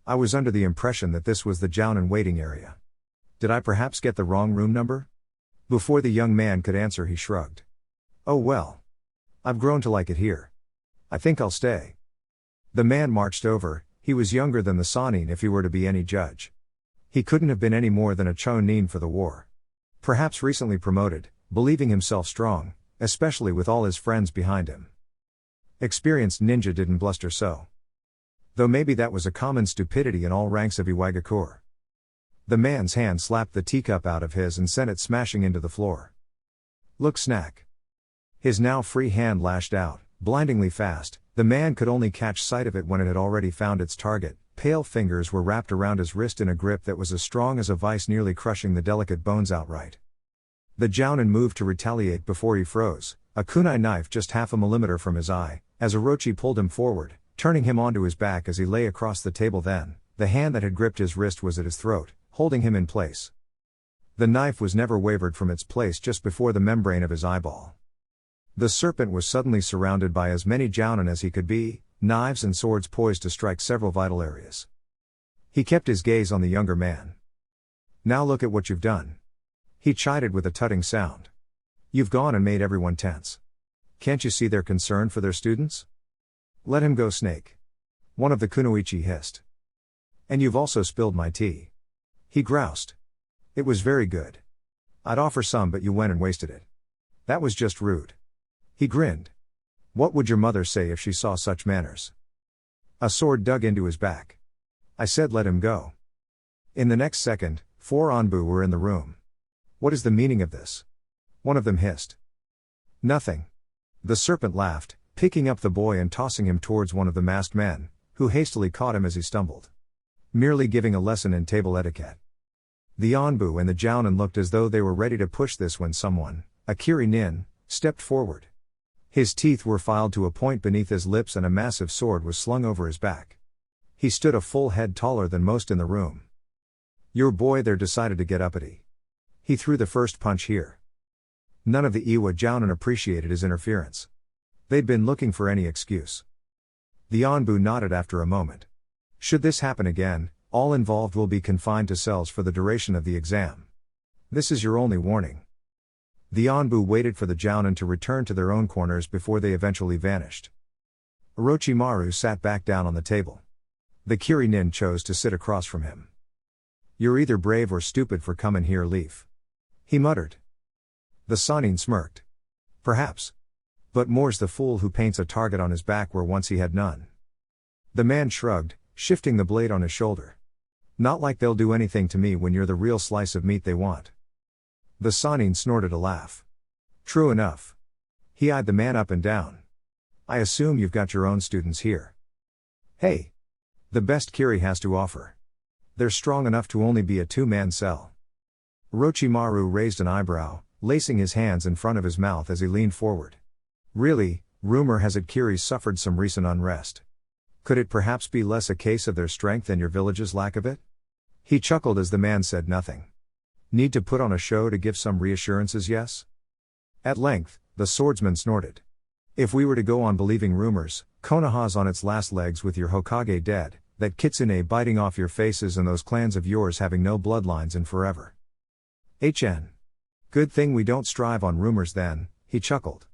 "I was under the impression that this was the Jounin waiting area. Did I perhaps get the wrong room number?" Before the young man could answer, he shrugged. "Oh well. I've grown to like it here. I think I'll stay." The man marched over. He was younger than the Sannin if he were to be any judge. He couldn't have been any more than a Chunin for the war. Perhaps recently promoted, believing himself strong, especially with all his friends behind him. Experienced ninja didn't bluster so. Though maybe that was a common stupidity in all ranks of Iwagakure. The man's hand slapped the teacup out of his and sent it smashing into the floor. "Look, snack." His now free hand lashed out, blindingly fast. The man could only catch sight of it when it had already found its target. Pale fingers were wrapped around his wrist in a grip that was as strong as a vice, nearly crushing the delicate bones outright. The Jounin moved to retaliate before he froze, a kunai knife just half a millimeter from his eye, as Orochi pulled him forward, turning him onto his back as he lay across the table. Then, the hand that had gripped his wrist was at his throat, holding him in place. The knife was never wavered from its place just before the membrane of his eyeball. The serpent was suddenly surrounded by as many Jounin as he could be, knives and swords poised to strike several vital areas. He kept his gaze on the younger man. "Now look at what you've done," he chided with a tutting sound. "You've gone and made everyone tense. Can't you see their concern for their students?" "Let him go, Snake," one of the kunoichi hissed. "And you've also spilled my tea," he groused. "It was very good. I'd offer some, but you went and wasted it. That was just rude." He grinned. "What would your mother say if she saw such manners?" A sword dug into his back. "I said let him go." In the next second, 4 Anbu were in the room. "What is the meaning of this?" one of them hissed. "Nothing." The serpent laughed, picking up the boy and tossing him towards one of the masked men, who hastily caught him as he stumbled. "Merely giving a lesson in table etiquette." The Anbu and the Jounin looked as though they were ready to push this when someone, a Kiri-nin, stepped forward. His teeth were filed to a point beneath his lips and a massive sword was slung over his back. He stood a full head taller than most in the room. Your boy there decided to get uppity. He threw the first punch here. None of the Iwa Jounin appreciated his interference. They'd been looking for any excuse. The Anbu nodded after a moment. "Should this happen again, all involved will be confined to cells for the duration of the exam. This is your only warning." The Anbu waited for the Jounin to return to their own corners before they eventually vanished. Orochimaru sat back down on the table. The Kiri-nin chose to sit across from him. "You're either brave or stupid for coming here, Leaf," he muttered. The Sannin smirked. "Perhaps. But more's the fool who paints a target on his back where once he had none." The man shrugged, shifting the blade on his shoulder. "Not like they'll do anything to me when you're the real slice of meat they want." The Sannin snorted a laugh. "True enough." He eyed the man up and down. "I assume you've got your own students here." "Hey. The best Kiri has to offer. They're strong enough to only be a 2-man cell." Orochimaru raised an eyebrow, lacing his hands in front of his mouth as he leaned forward. "Really, rumor has it Kiri's suffered some recent unrest. Could it perhaps be less a case of their strength than your village's lack of it?" He chuckled as the man said nothing. "Need to put on a show to give some reassurances, yes?" At length, the swordsman snorted. "If we were to go on believing rumors, Konoha's on its last legs with your Hokage dead, that Kitsune biting off your faces and those clans of yours having no bloodlines in forever. HN. Good thing we don't strive on rumors then," he chuckled.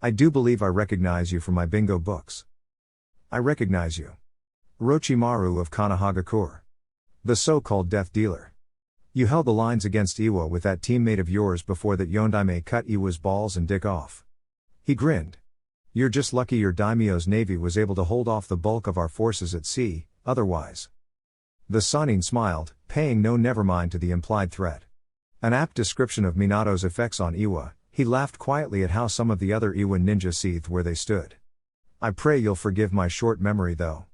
"I do believe I recognize you from my bingo books." "I recognize you. Orochimaru of Konohagakure. The so-called death dealer. You held the lines against Iwa with that teammate of yours before that Yondaime cut Iwa's balls and dick off." He grinned. "You're just lucky your daimyo's navy was able to hold off the bulk of our forces at sea, otherwise." The Sannin smiled, paying no nevermind to the implied threat. "An apt description of Minato's effects on Iwa," He laughed quietly at how some of the other Iwan ninja seethed where they stood. I pray you'll forgive my short memory though.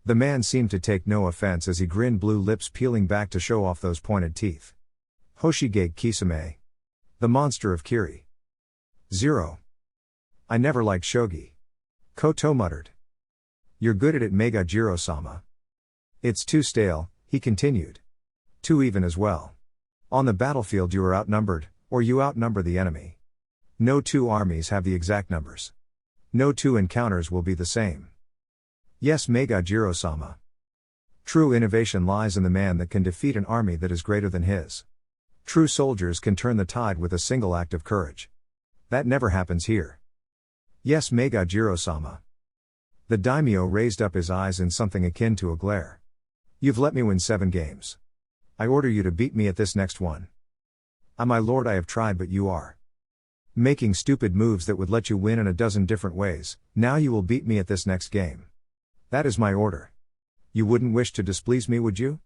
The man seemed to take no offense as he grinned, blue lips peeling back to show off those pointed teeth. Hoshigate Kisame. The monster of Kiri. 0. I never liked shogi. Koto muttered. You're good at it, Megajiro-sama. It's too stale, he continued. Too even as well. On the battlefield you are outnumbered, or you outnumber the enemy. No two armies have the exact numbers. No two encounters will be the same. Yes, Megajiro-sama. True innovation lies in the man that can defeat an army that is greater than his. True soldiers can turn the tide with a single act of courage. That never happens here. Yes, Megajiro-sama. The daimyo raised up his eyes in something akin to a glare. You've let me win 7 games. I order you to beat me at this next one. My lord, I have tried, but you are making stupid moves that would let you win in a dozen different ways. Now you will beat me at this next game. That is my order. You wouldn't wish to displease me, would you?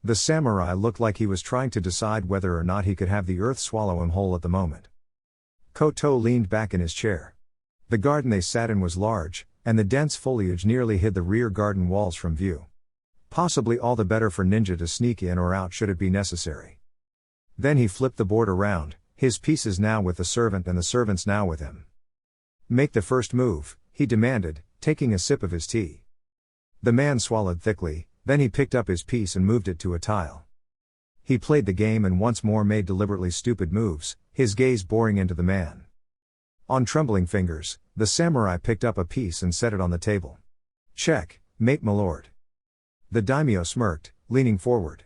The samurai looked like he was trying to decide whether or not he could have the earth swallow him whole at the moment. Koto leaned back in his chair. The garden they sat in was large, and the dense foliage nearly hid the rear garden walls from view. Possibly all the better for ninja to sneak in or out should it be necessary. Then he flipped the board around, his pieces now with the servant and the servants now with him. Make the first move, he demanded, taking a sip of his tea. The man swallowed thickly, then he picked up his piece and moved it to a tile. He played the game and once more made deliberately stupid moves, his gaze boring into the man. On trembling fingers, the samurai picked up a piece and set it on the table. Check, mate, my lord. The daimyo smirked, leaning forward.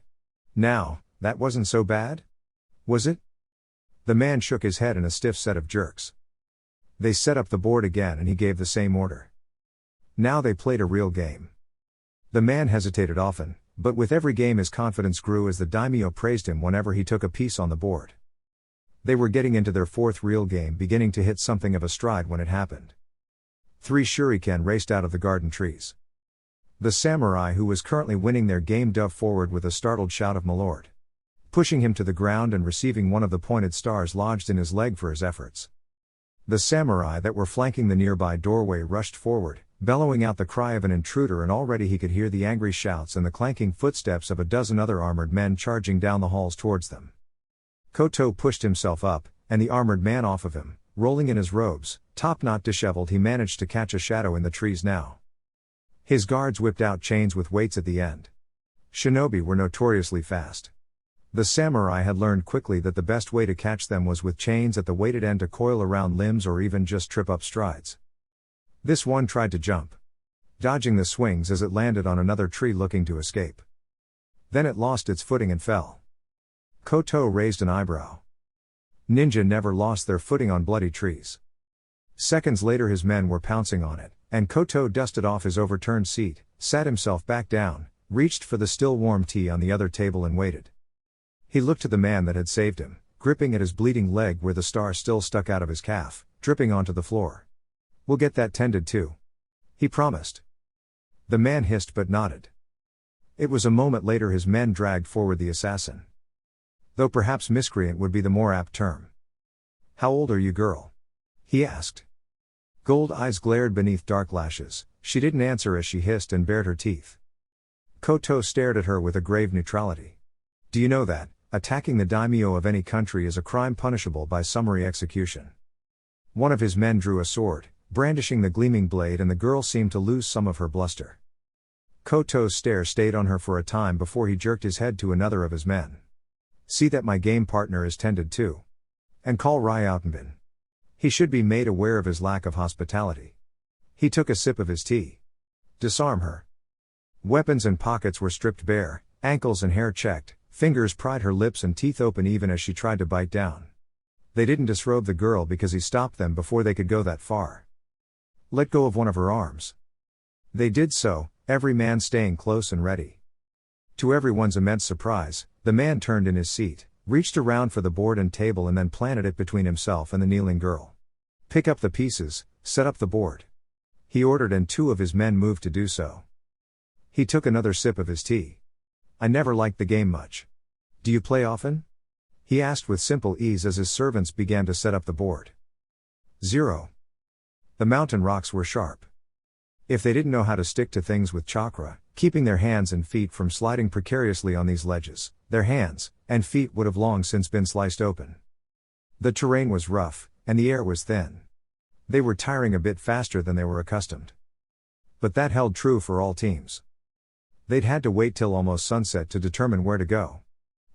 Now, that wasn't so bad? Was it? The man shook his head in a stiff set of jerks. They set up the board again and he gave the same order. Now they played a real game. The man hesitated often, but with every game his confidence grew as the daimyo praised him whenever he took a piece on the board. They were getting into their 4th real game, beginning to hit something of a stride when it happened. 3 shuriken raced out of the garden trees. The samurai who was currently winning their game dove forward with a startled shout of "My lord," pushing him to the ground and receiving one of the pointed stars lodged in his leg for his efforts. The samurai that were flanking the nearby doorway rushed forward, bellowing out the cry of an intruder, and already he could hear the angry shouts and the clanking footsteps of a dozen other armored men charging down the halls towards them. Koto pushed himself up, and the armored man off of him, rolling in his robes, top knot disheveled. He managed to catch a shadow in the trees now. His guards whipped out chains with weights at the end. Shinobi were notoriously fast. The samurai had learned quickly that the best way to catch them was with chains at the weighted end to coil around limbs or even just trip up strides. This one tried to jump, dodging the swings as it landed on another tree looking to escape. Then it lost its footing and fell. Koto raised an eyebrow. Ninja never lost their footing on bloody trees. Seconds later his men were pouncing on it, and Koto dusted off his overturned seat, sat himself back down, reached for the still warm tea on the other table and waited. He looked to the man that had saved him, gripping at his bleeding leg where the star still stuck out of his calf, dripping onto the floor. We'll get that tended to, he promised. The man hissed but nodded. It was a moment later his men dragged forward the assassin. Though perhaps miscreant would be the more apt term. How old are you, girl? He asked. Gold eyes glared beneath dark lashes. She didn't answer as she hissed and bared her teeth. Koto stared at her with a grave neutrality. Do you know that attacking the daimyo of any country is a crime punishable by summary execution? One of his men drew a sword, brandishing the gleaming blade, and the girl seemed to lose some of her bluster. Koto's stare stayed on her for a time before he jerked his head to another of his men. See that my game partner is tended to. And call Ryautenbin. He should be made aware of his lack of hospitality. He took a sip of his tea. Disarm her. Weapons and pockets were stripped bare, ankles and hair checked, fingers pried her lips and teeth open even as she tried to bite down. They didn't disrobe the girl because he stopped them before they could go that far. Let go of one of her arms. They did so, every man staying close and ready. To everyone's immense surprise, the man turned in his seat, reached around for the board and table and then planted it between himself and the kneeling girl. Pick up the pieces, set up the board. He ordered, and 2 of his men moved to do so. He took another sip of his tea. I never liked the game much. Do you play often? He asked with simple ease as his servants began to set up the board. 0. The mountain rocks were sharp. If they didn't know how to stick to things with chakra, keeping their hands and feet from sliding precariously on these ledges, their hands and feet would have long since been sliced open. The terrain was rough, and the air was thin. They were tiring a bit faster than they were accustomed. But that held true for all teams. They'd had to wait till almost sunset to determine where to go.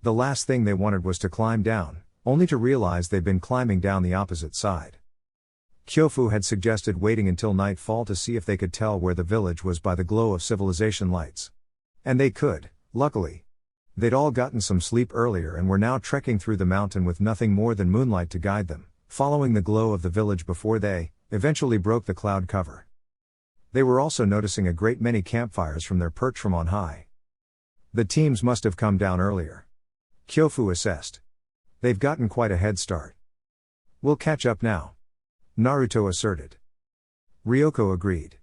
The last thing they wanted was to climb down, only to realize they'd been climbing down the opposite side. Kyofu had suggested waiting until nightfall to see if they could tell where the village was by the glow of civilization lights. And they could, luckily. They'd all gotten some sleep earlier and were now trekking through the mountain with nothing more than moonlight to guide them, following the glow of the village before they, eventually broke the cloud cover. They were also noticing a great many campfires from their perch from on high. The teams must have come down earlier. Kyofu assessed. They've gotten quite a head start. We'll catch up now, Naruto asserted. Ryoko agreed.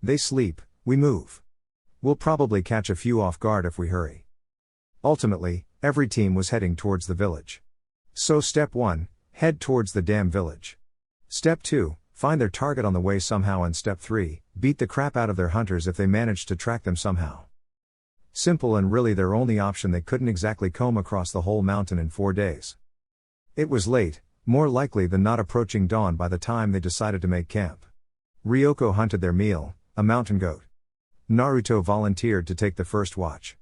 They sleep, we move. We'll probably catch a few off guard if we hurry. Ultimately, every team was heading towards the village. So step 1, head towards the damn village. Step 2, find their target on the way somehow, and step 3, beat the crap out of their hunters if they manage to track them somehow. Simple, and really their only option. They couldn't exactly comb across the whole mountain in 4 days. It was late, more likely than not approaching dawn by the time they decided to make camp. Ryoko hunted their meal, a mountain goat. Naruto volunteered to take the first watch.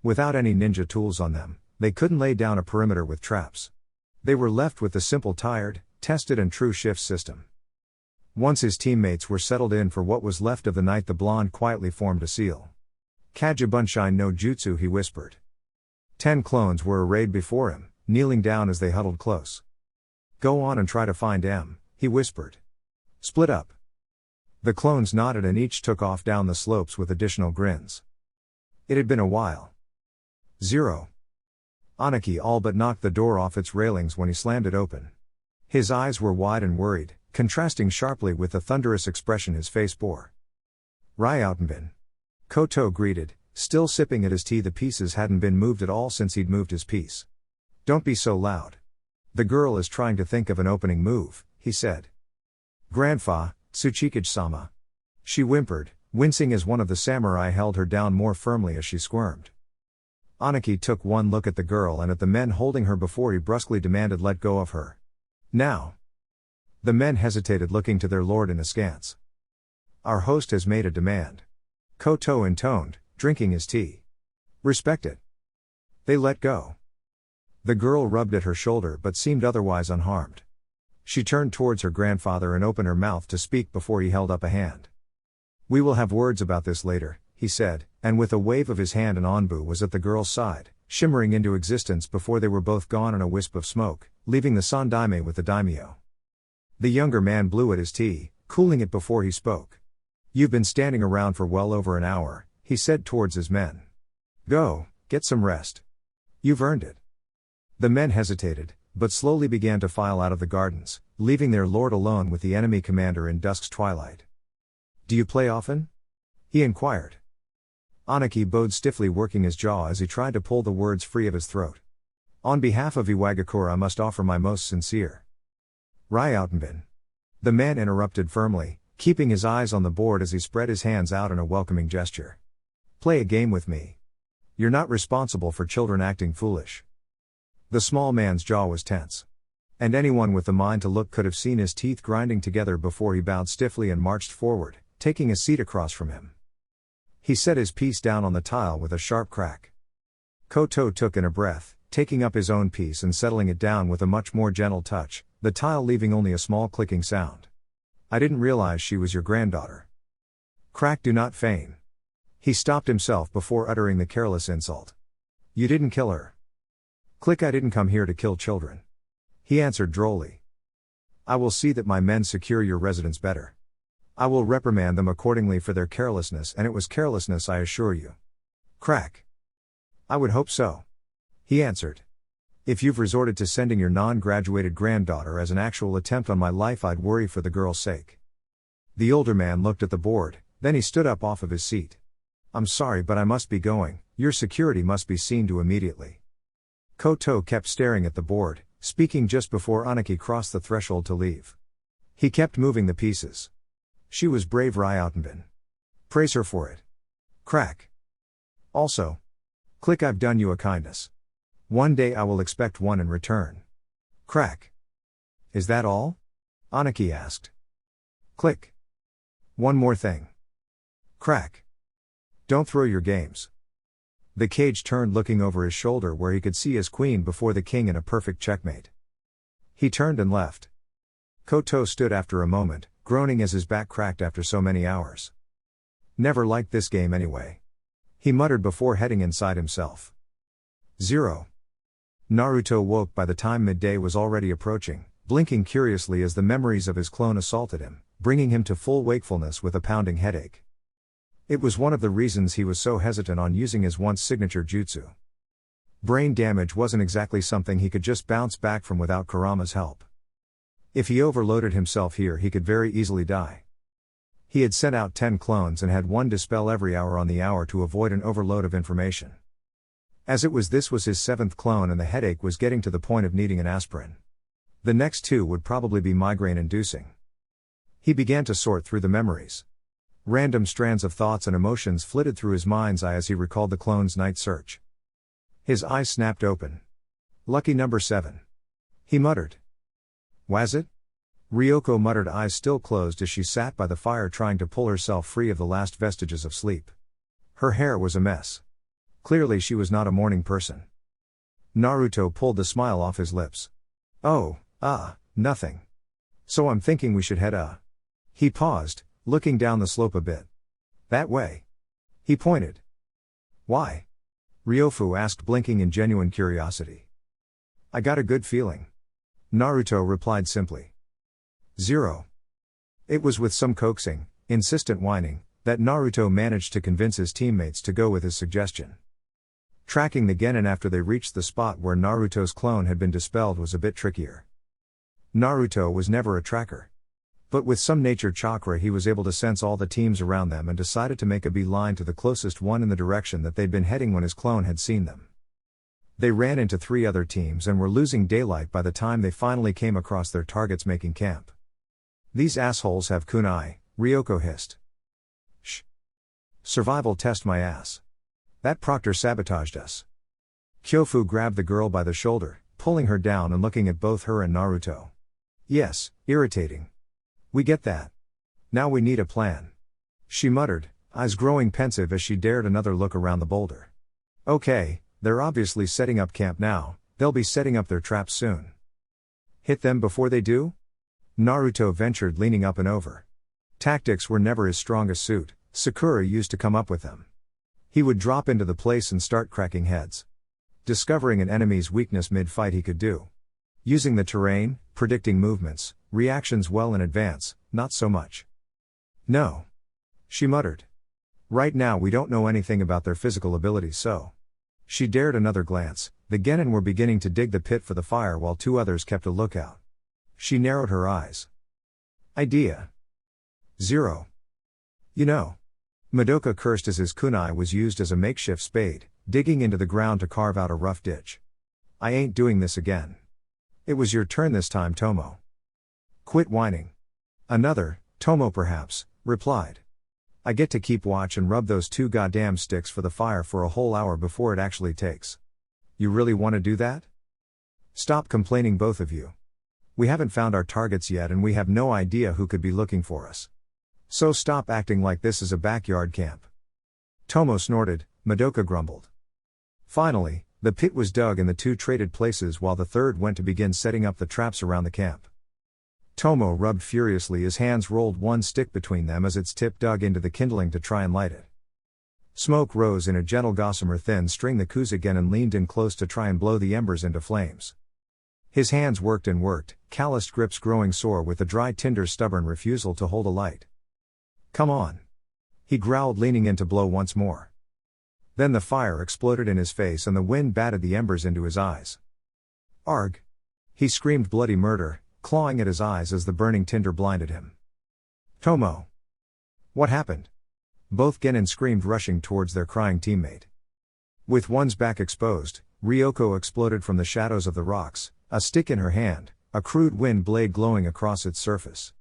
Without any ninja tools on them, they couldn't lay down a perimeter with traps. They were left with the simple tired, tested and true shift system. Once his teammates were settled in for what was left of the night, the blonde quietly formed a seal. Kajibunshin no jutsu, he whispered. 10 clones were arrayed before him, kneeling down as they huddled close. Go on and try to find M, he whispered. Split up. The clones nodded and each took off down the slopes with additional grins. It had been a while. 0. Anaki all but knocked the door off its railings when he slammed it open. His eyes were wide and worried, contrasting sharply with the thunderous expression his face bore. Ryautenbin. Koto greeted, still sipping at his tea. The pieces hadn't been moved at all since he'd moved his piece. Don't be so loud. The girl is trying to think of an opening move, he said. Grandfa, Tsuchikage-sama. She whimpered, wincing as one of the samurai held her down more firmly as she squirmed. Anaki took one look at the girl and at the men holding her before he brusquely demanded, let go of her. Now. The men hesitated, looking to their lord in askance. Our host has made a demand. Koto intoned, drinking his tea. Respect it. They let go. The girl rubbed at her shoulder but seemed otherwise unharmed. She turned towards her grandfather and opened her mouth to speak before he held up a hand. We will have words about this later, he said, and with a wave of his hand an Anbu was at the girl's side, shimmering into existence before they were both gone in a wisp of smoke, leaving the Sandaime with the daimyo. The younger man blew at his tea, cooling it before he spoke. You've been standing around for well over an hour, he said towards his men. Go, get some rest. You've earned it. The men hesitated, but slowly began to file out of the gardens, leaving their lord alone with the enemy commander in dusk's twilight. Do you play often? He inquired. Anaki bowed stiffly, working his jaw as he tried to pull the words free of his throat. On behalf of Iwagakure I must offer my most sincere. Ryautenbin. The man interrupted firmly, keeping his eyes on the board as he spread his hands out in a welcoming gesture. Play a game with me. You're not responsible for children acting foolish. The small man's jaw was tense. And anyone with the mind to look could have seen his teeth grinding together before he bowed stiffly and marched forward, taking a seat across from him. He set his piece down on the tile with a sharp crack. Koto took in a breath, taking up his own piece and settling it down with a much more gentle touch, the tile leaving only a small clicking sound. I didn't realize she was your granddaughter. Crack, do not feign. He stopped himself before uttering the careless insult. You didn't kill her. Click, I didn't come here to kill children. He answered drolly. I will see that my men secure your residence better. I will reprimand them accordingly for their carelessness, and it was carelessness, I assure you. Crack. I would hope so. He answered. If you've resorted to sending your non-graduated granddaughter as an actual attempt on my life, I'd worry for the girl's sake. The older man looked at the board, then he stood up off of his seat. I'm sorry, but I must be going, your security must be seen to immediately. Koto kept staring at the board, speaking just before Anaki crossed the threshold to leave. He kept moving the pieces. She was brave Ryautenbin. Praise her for it. Crack. Also. Click, I've done you a kindness. One day I will expect one in return. Crack. Is that all? Anaki asked. Click. One more thing. Crack. Don't throw your games. The cage turned, looking over his shoulder where he could see his queen before the king in a perfect checkmate. He turned and left. Koto stood after a moment, groaning as his back cracked after so many hours. Never liked this game anyway. He muttered before heading inside himself. 0. Naruto woke by the time midday was already approaching, blinking curiously as the memories of his clone assaulted him, bringing him to full wakefulness with a pounding headache. It was one of the reasons he was so hesitant on using his once signature jutsu. Brain damage wasn't exactly something he could just bounce back from without Kurama's help. If he overloaded himself here, he could very easily die. He had sent out 10 clones and had one dispel every hour on the hour to avoid an overload of information. As it was, this was his 7th clone and the headache was getting to the point of needing an aspirin. The next 2 would probably be migraine-inducing. He began to sort through the memories. Random strands of thoughts and emotions flitted through his mind's eye as he recalled the clone's night search. His eyes snapped open. Lucky number 7. He muttered. Was it? Ryoko muttered, eyes still closed as she sat by the fire trying to pull herself free of the last vestiges of sleep. Her hair was a mess. Clearly she was not a morning person. Naruto pulled the smile off his lips. Oh, nothing. So I'm thinking we should head He paused, looking down the slope a bit. That way. He pointed. Why? Ryofu asked, blinking in genuine curiosity. I got a good feeling. Naruto replied simply. 0. It was with some coaxing, insistent whining, that Naruto managed to convince his teammates to go with his suggestion. Tracking the Genin after they reached the spot where Naruto's clone had been dispelled was a bit trickier. Naruto was never a tracker. But with some nature chakra he was able to sense all the teams around them and decided to make a beeline to the closest one in the direction that they'd been heading when his clone had seen them. They ran into 3 other teams and were losing daylight by the time they finally came across their targets making camp. These assholes have kunai, Ryoko hissed. Shh. Survival test my ass. That proctor sabotaged us. Kyofu grabbed the girl by the shoulder, pulling her down and looking at both her and Naruto. Yes, irritating. We get that. Now we need a plan. She muttered, eyes growing pensive as she dared another look around the boulder. Okay, they're obviously setting up camp now, they'll be setting up their traps soon. Hit them before they do? Naruto ventured, leaning up and over. Tactics were never his strongest suit, Sakura used to come up with them. He would drop into the place and start cracking heads. Discovering an enemy's weakness mid-fight he could do. Using the terrain, predicting movements, reactions well in advance, not so much. No. She muttered. Right now we don't know anything about their physical abilities, so. She dared another glance. The Genin were beginning to dig the pit for the fire while 2 others kept a lookout. She narrowed her eyes. Idea. 0. You know. Madoka cursed as his kunai was used as a makeshift spade, digging into the ground to carve out a rough ditch. I ain't doing this again. It was your turn this time, Tomo. Quit whining. Another, Tomo perhaps, replied. I get to keep watch and rub those 2 goddamn sticks for the fire for a whole hour before it actually takes. You really want to do that? Stop complaining, both of you. We haven't found our targets yet and we have no idea who could be looking for us. So stop acting like this is a backyard camp. Tomo snorted, Madoka grumbled. Finally, the pit was dug and the 2 traded places while the third went to begin setting up the traps around the camp. Tomo rubbed furiously, his hands rolled one stick between them as its tip dug into the kindling to try and light it. Smoke rose in a gentle gossamer thin string. The Kuzugenin leaned in close to try and blow the embers into flames. His hands worked and worked, calloused grips growing sore with the dry tinder's stubborn refusal to hold a light. Come on. He growled, leaning in to blow once more. Then the fire exploded in his face and the wind batted the embers into his eyes. Arg! He screamed bloody murder, clawing at his eyes as the burning tinder blinded him. Tomo! What happened? Both Genin screamed, rushing towards their crying teammate. With one's back exposed, Ryoko exploded from the shadows of the rocks, a stick in her hand, a crude wind blade glowing across its surface.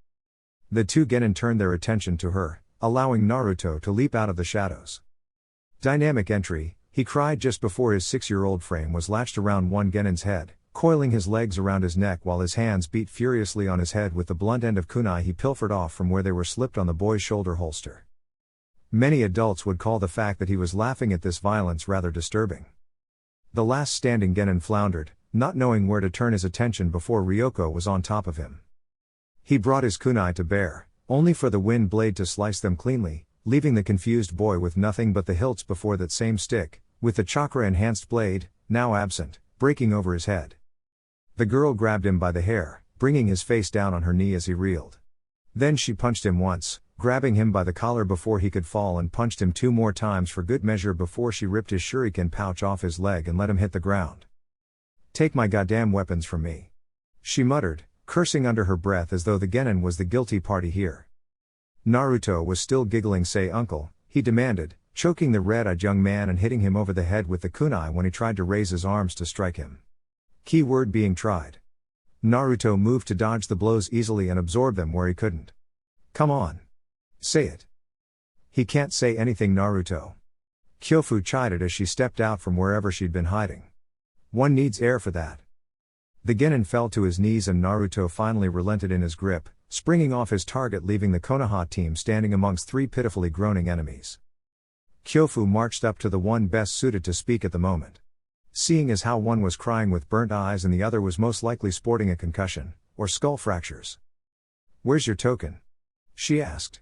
The two Genin turned their attention to her, allowing Naruto to leap out of the shadows. Dynamic entry, he cried just before his 6-year-old frame was latched around one Genin's head, coiling his legs around his neck while his hands beat furiously on his head with the blunt end of kunai he pilfered off from where they were slipped on the boy's shoulder holster. Many adults would call the fact that he was laughing at this violence rather disturbing. The last standing Genin floundered, not knowing where to turn his attention before Ryoko was on top of him. He brought his kunai to bear, only for the wind blade to slice them cleanly, leaving the confused boy with nothing but the hilts before that same stick, with the chakra-enhanced blade, now absent, breaking over his head. The girl grabbed him by the hair, bringing his face down on her knee as he reeled. Then she punched him once, grabbing him by the collar before he could fall, and punched him 2 more times for good measure before she ripped his shuriken pouch off his leg and let him hit the ground. "Take my goddamn weapons from me," she muttered, cursing under her breath as though the Genin was the guilty party here. Naruto was still giggling. "Say uncle," he demanded, choking the red-eyed young man and hitting him over the head with the kunai when he tried to raise his arms to strike him. Keyword being tried. Naruto moved to dodge the blows easily and absorb them where he couldn't. "Come on. Say it." "He can't say anything, Naruto." Kyofu chided as she stepped out from wherever she'd been hiding. "One needs air for that." The Genin fell to his knees and Naruto finally relented in his grip, springing off his target, leaving the Konoha team standing amongst 3 pitifully groaning enemies. Kyofu marched up to the one best suited to speak at the moment. Seeing as how one was crying with burnt eyes and the other was most likely sporting a concussion, or skull fractures. "Where's your token?" she asked.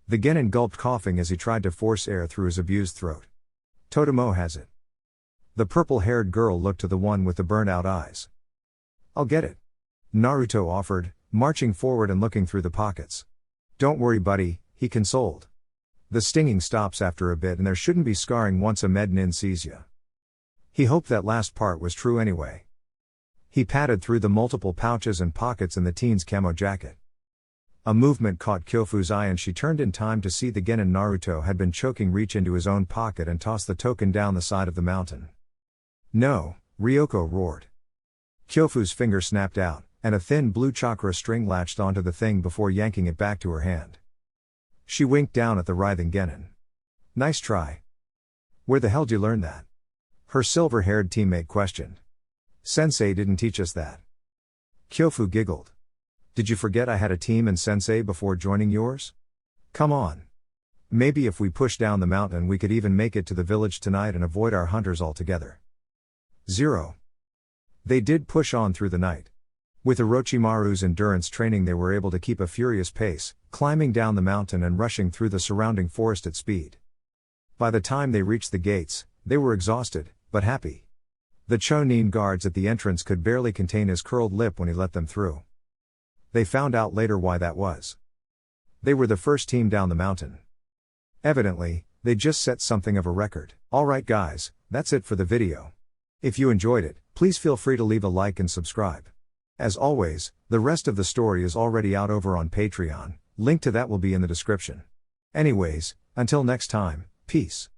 The Genin gulped, coughing as he tried to force air through his abused throat. "Totemo has it." The purple-haired girl looked to the one with the burnt-out eyes. "I'll get it," Naruto offered, marching forward and looking through the pockets. "Don't worry, buddy," he consoled. "The stinging stops after a bit and there shouldn't be scarring once a med nin sees ya." He hoped that last part was true anyway. He patted through the multiple pouches and pockets in the teen's camo jacket. A movement caught Kyofu's eye and she turned in time to see the Genin Naruto had been choking reach into his own pocket and toss the token down the side of the mountain. "No," Ryoko roared. Kyofu's finger snapped out, and a thin blue chakra string latched onto the thing before yanking it back to her hand. She winked down at the writhing Genin. "Nice try. Where the hell d'you learn that?" her silver-haired teammate questioned. "Sensei didn't teach us that." Kyofu giggled. "Did you forget I had a team in Sensei before joining yours? Come on. Maybe if we push down the mountain we could even make it to the village tonight and avoid our hunters altogether." 0. They did push on through the night. With Orochimaru's endurance training they were able to keep a furious pace, climbing down the mountain and rushing through the surrounding forest at speed. By the time they reached the gates, they were exhausted, but happy. The Chonin guards at the entrance could barely contain his curled lip when he let them through. They found out later why that was. They were the first team down the mountain. Evidently, they just set something of a record. Alright guys, that's it for the video. If you enjoyed it, please feel free to leave a like and subscribe. As always, the rest of the story is already out over on Patreon, link to that will be in the description. Anyways, until next time, peace.